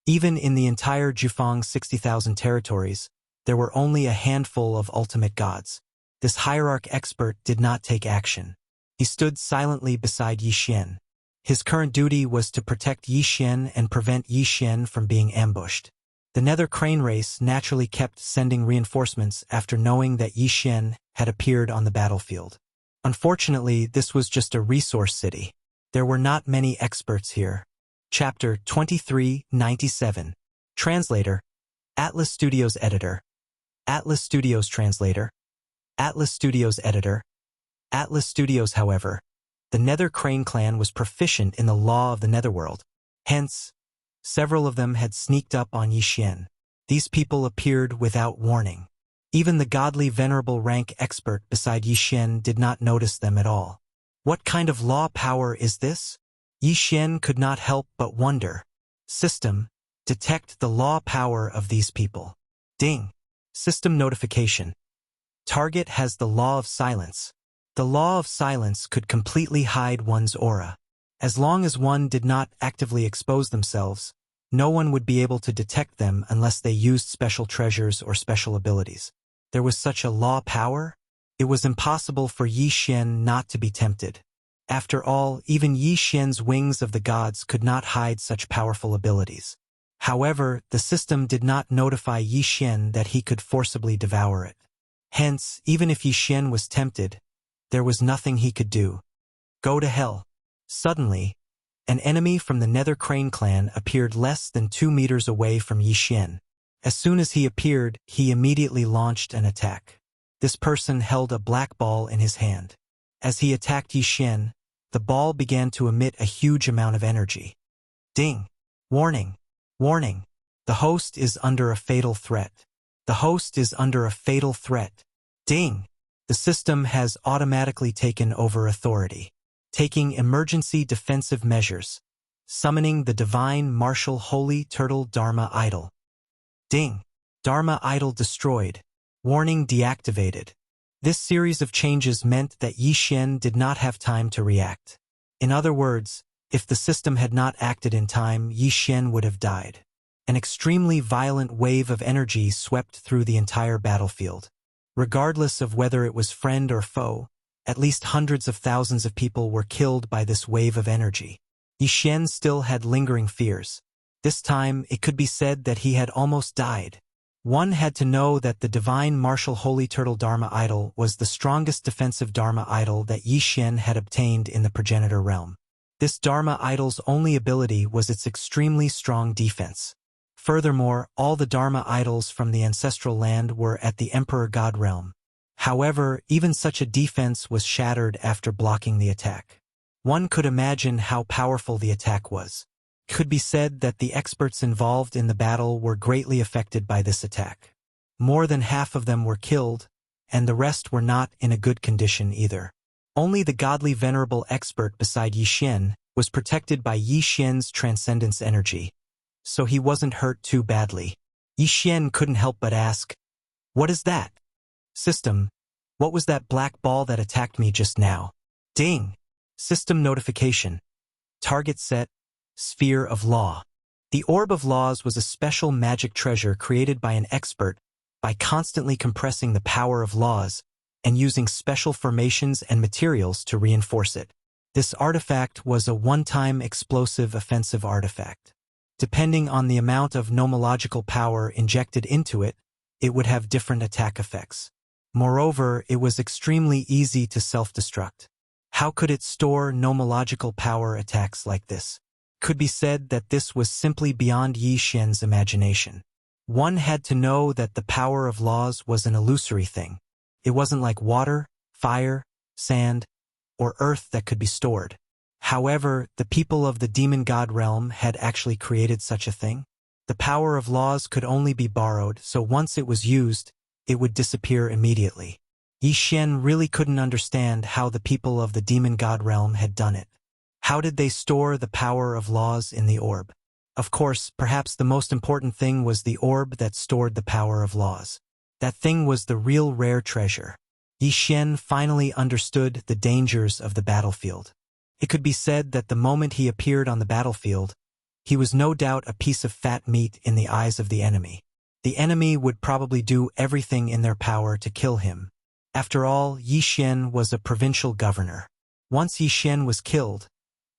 Even in the entire Jufang 60,000 territories, there were only a handful of ultimate gods. This hierarch expert did not take action. He stood silently beside Yi Xian. His current duty was to protect Yi Xian and prevent Yi Xian from being ambushed. The Nether Crane race naturally kept sending reinforcements after knowing that Yi Xian had appeared on the battlefield. Unfortunately, this was just a resource city. There were not many experts here. Chapter 2397. Translator. Atlas Studios Editor. Atlas Studios Translator. Atlas Studios Editor. Atlas Studios. However, the Nether Crane clan was proficient in the law of the Netherworld. Hence, several of them had sneaked up on Yi Xian. These people appeared without warning. Even the godly venerable rank expert beside Yi Xian did not notice them at all. What kind of law power is this? Yi Xian could not help but wonder. System, detect the law power of these people. Ding. System notification. Target has the law of silence. The law of silence could completely hide one's aura. As long as one did not actively expose themselves, no one would be able to detect them unless they used special treasures or special abilities. There was such a law power? It was impossible for Yi Xian not to be tempted. After all, even Yi Xian's wings of the gods could not hide such powerful abilities. However, the system did not notify Yi Xian that he could forcibly devour it. Hence, even if Yi Xian was tempted, there was nothing he could do. Go to hell. Suddenly, an enemy from the Nether Crane clan appeared less than 2 meters away from Yi Xian. As soon as he appeared, he immediately launched an attack. This person held a black ball in his hand. As he attacked Yi Xian, the ball began to emit a huge amount of energy. Ding! Warning! Warning! The host is under a fatal threat. The host is under a fatal threat. Ding! The system has automatically taken over authority. Taking emergency defensive measures. Summoning the divine martial holy turtle Dharma idol. Ding! Dharma idol destroyed. Warning deactivated. This series of changes meant that Yi Xian did not have time to react. In other words, if the system had not acted in time, Yi Xian would have died. An extremely violent wave of energy swept through the entire battlefield. Regardless of whether it was friend or foe, at least hundreds of thousands of people were killed by this wave of energy. Yi Xian still had lingering fears. This time, it could be said that he had almost died. One had to know that the divine martial holy turtle Dharma idol was the strongest defensive Dharma idol that Yi Xian had obtained in the progenitor realm. This Dharma idol's only ability was its extremely strong defense. Furthermore, all the Dharma idols from the ancestral land were at the Emperor God realm. However, even such a defense was shattered after blocking the attack. One could imagine how powerful the attack was. Could be said that the experts involved in the battle were greatly affected by this attack. More than half of them were killed, and the rest were not in a good condition either. Only the godly venerable expert beside Yi Xian was protected by Yi Xian's transcendence energy, so he wasn't hurt too badly. Yi Xian couldn't help but ask, "What is that? System, what was that black ball that attacked me just now?" Ding! System notification. Target set, Sphere of Law. The Orb of Laws was a special magic treasure created by an expert by constantly compressing the power of laws and using special formations and materials to reinforce it. This artifact was a one-time explosive offensive artifact. Depending on the amount of nomological power injected into it, it would have different attack effects. Moreover, it was extremely easy to self-destruct. How could it store nomological power attacks like this? Could be said that this was simply beyond Yi Xian's imagination. One had to know that the power of laws was an illusory thing. It wasn't like water, fire, sand, or earth that could be stored. However, the people of the demon god realm had actually created such a thing. The power of laws could only be borrowed, so once it was used, it would disappear immediately. Yi Xian really couldn't understand how the people of the demon god realm had done it. How did they store the power of laws in the orb? Of course, perhaps the most important thing was the orb that stored the power of laws. That thing was the real rare treasure. Yi Xian finally understood the dangers of the battlefield. It could be said that the moment he appeared on the battlefield, he was no doubt a piece of fat meat in the eyes of the enemy. The enemy would probably do everything in their power to kill him. After all, Yi Xian was a provincial governor. Once Yi Xian was killed,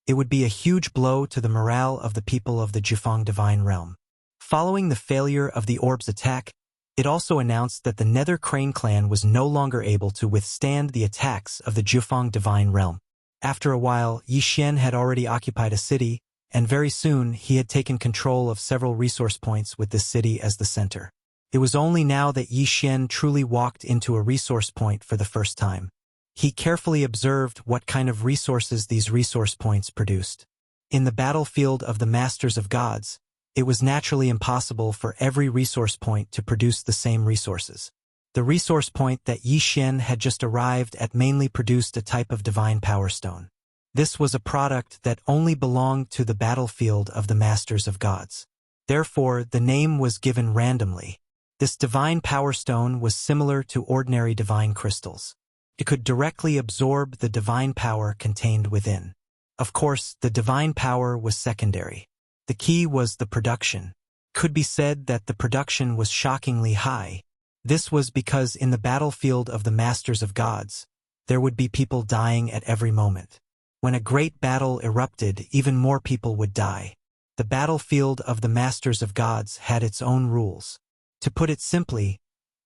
it would be a huge blow to the morale of the people of the Jufang Divine Realm. Following the failure of the orb's attack, it also announced that the Nether Crane clan was no longer able to withstand the attacks of the Jufang Divine Realm. After a while, Yi Xian had already occupied a city, and very soon he had taken control of several resource points with this city as the center. It was only now that Yi Xian truly walked into a resource point for the first time. He carefully observed what kind of resources these resource points produced. In the battlefield of the Masters of Gods, it was naturally impossible for every resource point to produce the same resources. The resource point that Yi Xian had just arrived at mainly produced a type of divine power stone. This was a product that only belonged to the battlefield of the Masters of Gods. Therefore, the name was given randomly. This divine power stone was similar to ordinary divine crystals. It could directly absorb the divine power contained within. Of course, the divine power was secondary. The key was the production. Could be said that the production was shockingly high. This was because in the battlefield of the Masters of Gods, there would be people dying at every moment. When a great battle erupted, even more people would die. The battlefield of the Masters of Gods had its own rules. To put it simply,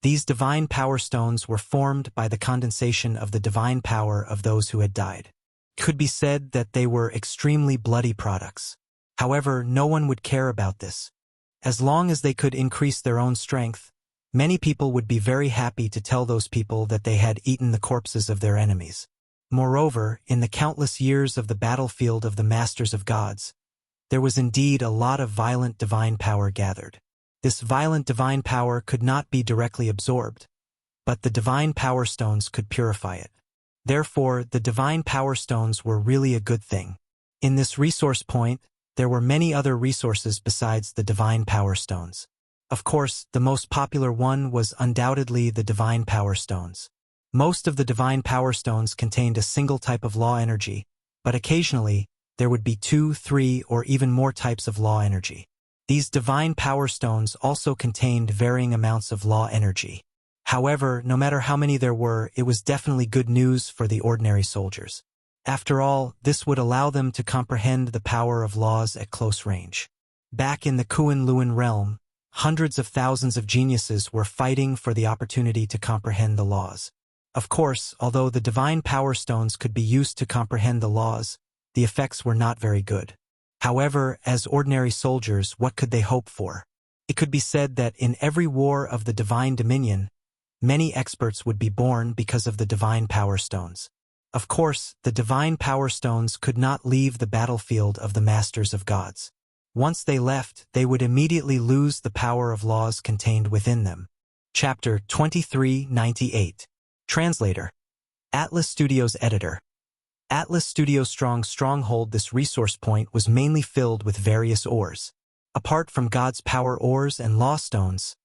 these divine power stones were formed by the condensation of the divine power of those who had died. Could be said that they were extremely bloody products. However, no one would care about this. As long as they could increase their own strength, many people would be very happy to tell those people that they had eaten the corpses of their enemies. Moreover, in the countless years of the battlefield of the Masters of Gods, there was indeed a lot of violent divine power gathered. This violent divine power could not be directly absorbed, but the divine power stones could purify it. Therefore, the divine power stones were really a good thing. In this resource point, there were many other resources besides the divine power stones. Of course, the most popular one was undoubtedly the divine power stones. Most of the divine power stones contained a single type of law energy, but occasionally, there would be 2, 3, or even more types of law energy. These divine power stones also contained varying amounts of law energy. However, no matter how many there were, it was definitely good news for the ordinary soldiers. After all, this would allow them to comprehend the power of laws at close range. Back in the Kuan-Luan realm, hundreds of thousands of geniuses were fighting for the opportunity to comprehend the laws. Of course, although the divine power stones could be used to comprehend the laws, the effects were not very good. However, as ordinary soldiers, what could they hope for? It could be said that in every war of the divine dominion, many experts would be born because of the divine power stones. Of course, the divine power stones could not leave the battlefield of the Masters of Gods. Once they left, they would immediately lose the power of laws contained within them. Chapter 2398. Translator. Atlas Studios Editor. Atlas Studios' stronghold. This resource point was mainly filled with various ores. Apart from God's power ores and law stones,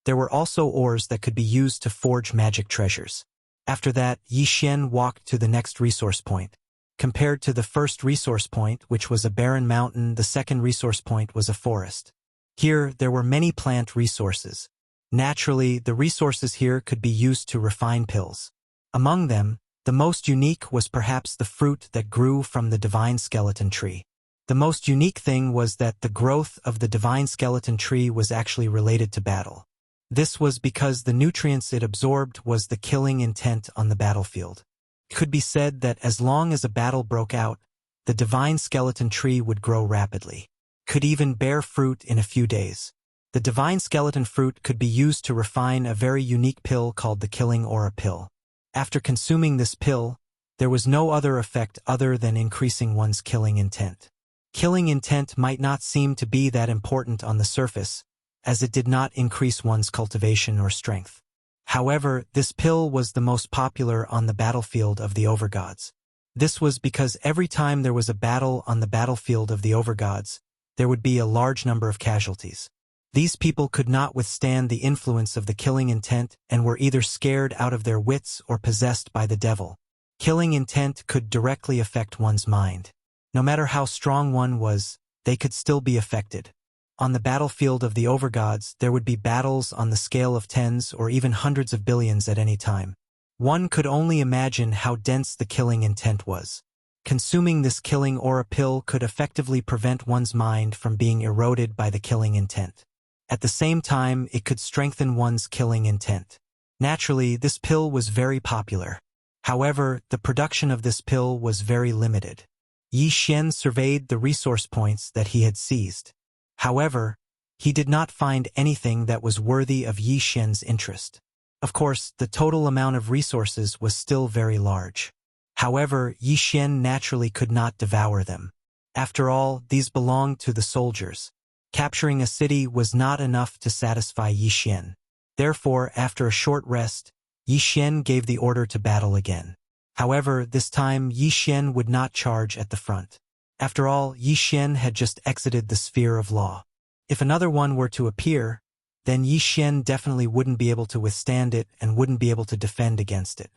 there were also ores that could be used to forge magic treasures. After that, Yi Xian walked to the next resource point. Compared to the first resource point, which was a barren mountain, the second resource point was a forest. Here, there were many plant resources. Naturally, the resources here could be used to refine pills. Among them, the most unique was perhaps the fruit that grew from the divine skeleton tree. The most unique thing was that the growth of the divine skeleton tree was actually related to battle. This was because the nutrients it absorbed was the killing intent on the battlefield. It could be said that as long as a battle broke out, the divine skeleton tree would grow rapidly. Could even bear fruit in a few days. The divine skeleton fruit could be used to refine a very unique pill called the killing aura pill. After consuming this pill, there was no other effect other than increasing one's killing intent. Killing intent might not seem to be that important on the surface, as it did not increase one's cultivation or strength. However, this pill was the most popular on the battlefield of the overgods. This was because every time there was a battle on the battlefield of the overgods, there would be a large number of casualties. These people could not withstand the influence of the killing intent and were either scared out of their wits or possessed by the devil. Killing intent could directly affect one's mind. No matter how strong one was, they could still be affected. On the battlefield of the overgods, there would be battles on the scale of tens or even hundreds of billions at any time. One could only imagine how dense the killing intent was. Consuming this killing aura pill could effectively prevent one's mind from being eroded by the killing intent. At the same time, it could strengthen one's killing intent. Naturally, this pill was very popular. However, the production of this pill was very limited. Yi Xian surveyed the resource points that he had seized. However, he did not find anything that was worthy of Yi Xian's interest. Of course, the total amount of resources was still very large. However, Yi Xian naturally could not devour them. After all, these belonged to the soldiers. Capturing a city was not enough to satisfy Yi Xian. Therefore, after a short rest, Yi Xian gave the order to battle again. However, this time Yi Xian would not charge at the front. After all, Yi Xian had just exited the sphere of law. If another one were to appear, then Yi Xian definitely wouldn't be able to withstand it and wouldn't be able to defend against it.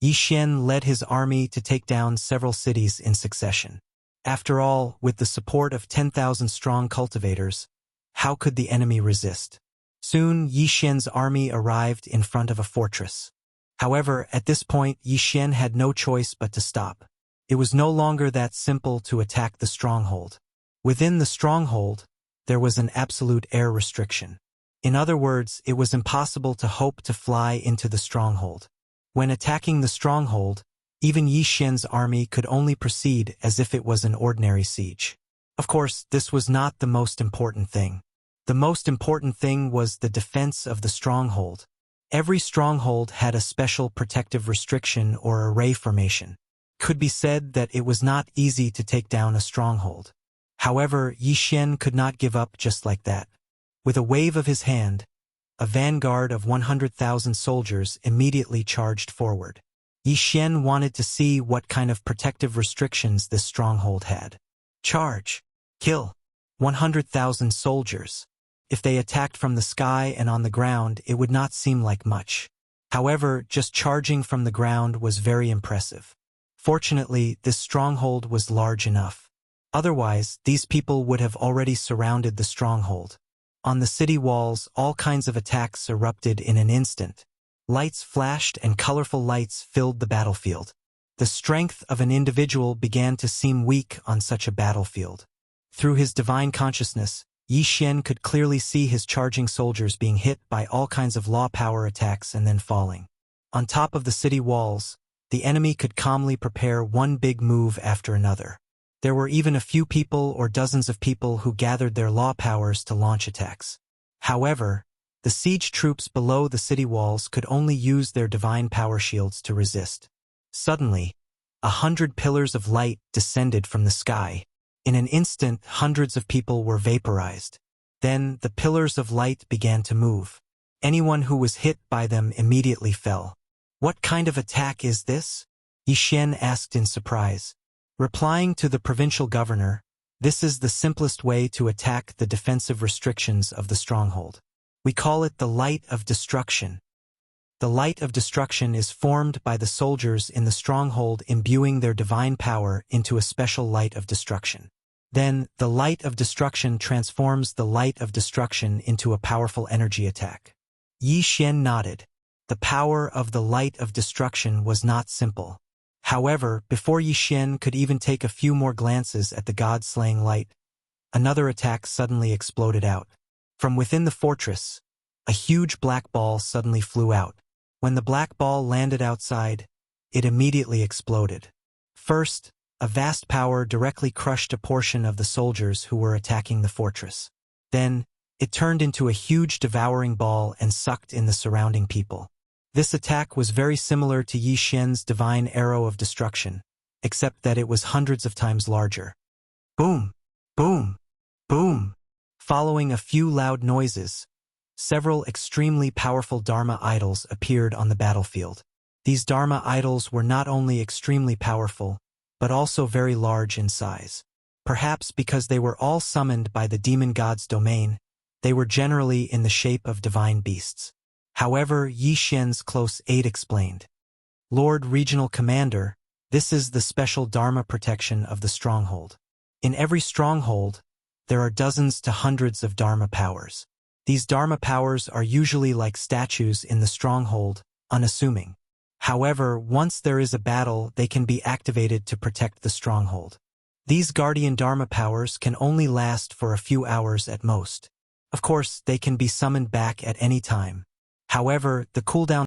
Yi Xian led his army to take down several cities in succession. After all, with the support of 10,000 strong cultivators, how could the enemy resist? Soon, Yi Xian's army arrived in front of a fortress. However, at this point, Yi Xian had no choice but to stop. It was no longer that simple to attack the stronghold. Within the stronghold, there was an absolute air restriction. In other words, it was impossible to hope to fly into the stronghold. When attacking the stronghold, even Yi Xian's army could only proceed as if it was an ordinary siege. Of course, this was not the most important thing. The most important thing was the defense of the stronghold. Every stronghold had a special protective restriction or array formation. It could be said that it was not easy to take down a stronghold. However, Yi Xian could not give up just like that. With a wave of his hand, a vanguard of 100,000 soldiers immediately charged forward. Yi Xian wanted to see what kind of protective restrictions this stronghold had. Charge! Kill! 100,000 soldiers. If they attacked from the sky and on the ground, it would not seem like much. However, just charging from the ground was very impressive. Fortunately, this stronghold was large enough. Otherwise, these people would have already surrounded the stronghold. On the city walls, all kinds of attacks erupted in an instant. Lights flashed and colorful lights filled the battlefield. The strength of an individual began to seem weak on such a battlefield. Through his divine consciousness, Yi Xian could clearly see his charging soldiers being hit by all kinds of law power attacks and then falling. On top of the city walls, the enemy could calmly prepare one big move after another. There were even a few people or dozens of people who gathered their law powers to launch attacks. However, the siege troops below the city walls could only use their divine power shields to resist. Suddenly, 100 pillars of light descended from the sky. In an instant, hundreds of people were vaporized. Then, the pillars of light began to move. Anyone who was hit by them immediately fell. What kind of attack is this? Yi Xian asked in surprise. Replying to the provincial governor, this is the simplest way to attack the defensive restrictions of the stronghold. We call it the light of destruction. The light of destruction is formed by the soldiers in the stronghold imbuing their divine power into a special light of destruction. Then, the light of destruction transforms the light of destruction into a powerful energy attack. Yi Xian nodded. The power of the light of destruction was not simple. However, before Yi Xian could even take a few more glances at the god-slaying light, another attack suddenly exploded out. From within the fortress, a huge black ball suddenly flew out. When the black ball landed outside, it immediately exploded. First, a vast power directly crushed a portion of the soldiers who were attacking the fortress. Then, it turned into a huge devouring ball and sucked in the surrounding people. This attack was very similar to Yi Xian's divine arrow of destruction, except that it was hundreds of times larger. Boom! Boom! Boom! Following a few loud noises, several extremely powerful Dharma idols appeared on the battlefield. These Dharma idols were not only extremely powerful, but also very large in size. Perhaps because they were all summoned by the demon god's domain, they were generally in the shape of divine beasts. However, Yi Xian's close aide explained, Lord Regional Commander, this is the special Dharma protection of the stronghold. In every stronghold, there are dozens to hundreds of Dharma powers. These Dharma powers are usually like statues in the stronghold, unassuming. However, once there is a battle, they can be activated to protect the stronghold. These guardian Dharma powers can only last for a few hours at most. Of course, they can be summoned back at any time. However, the cooldown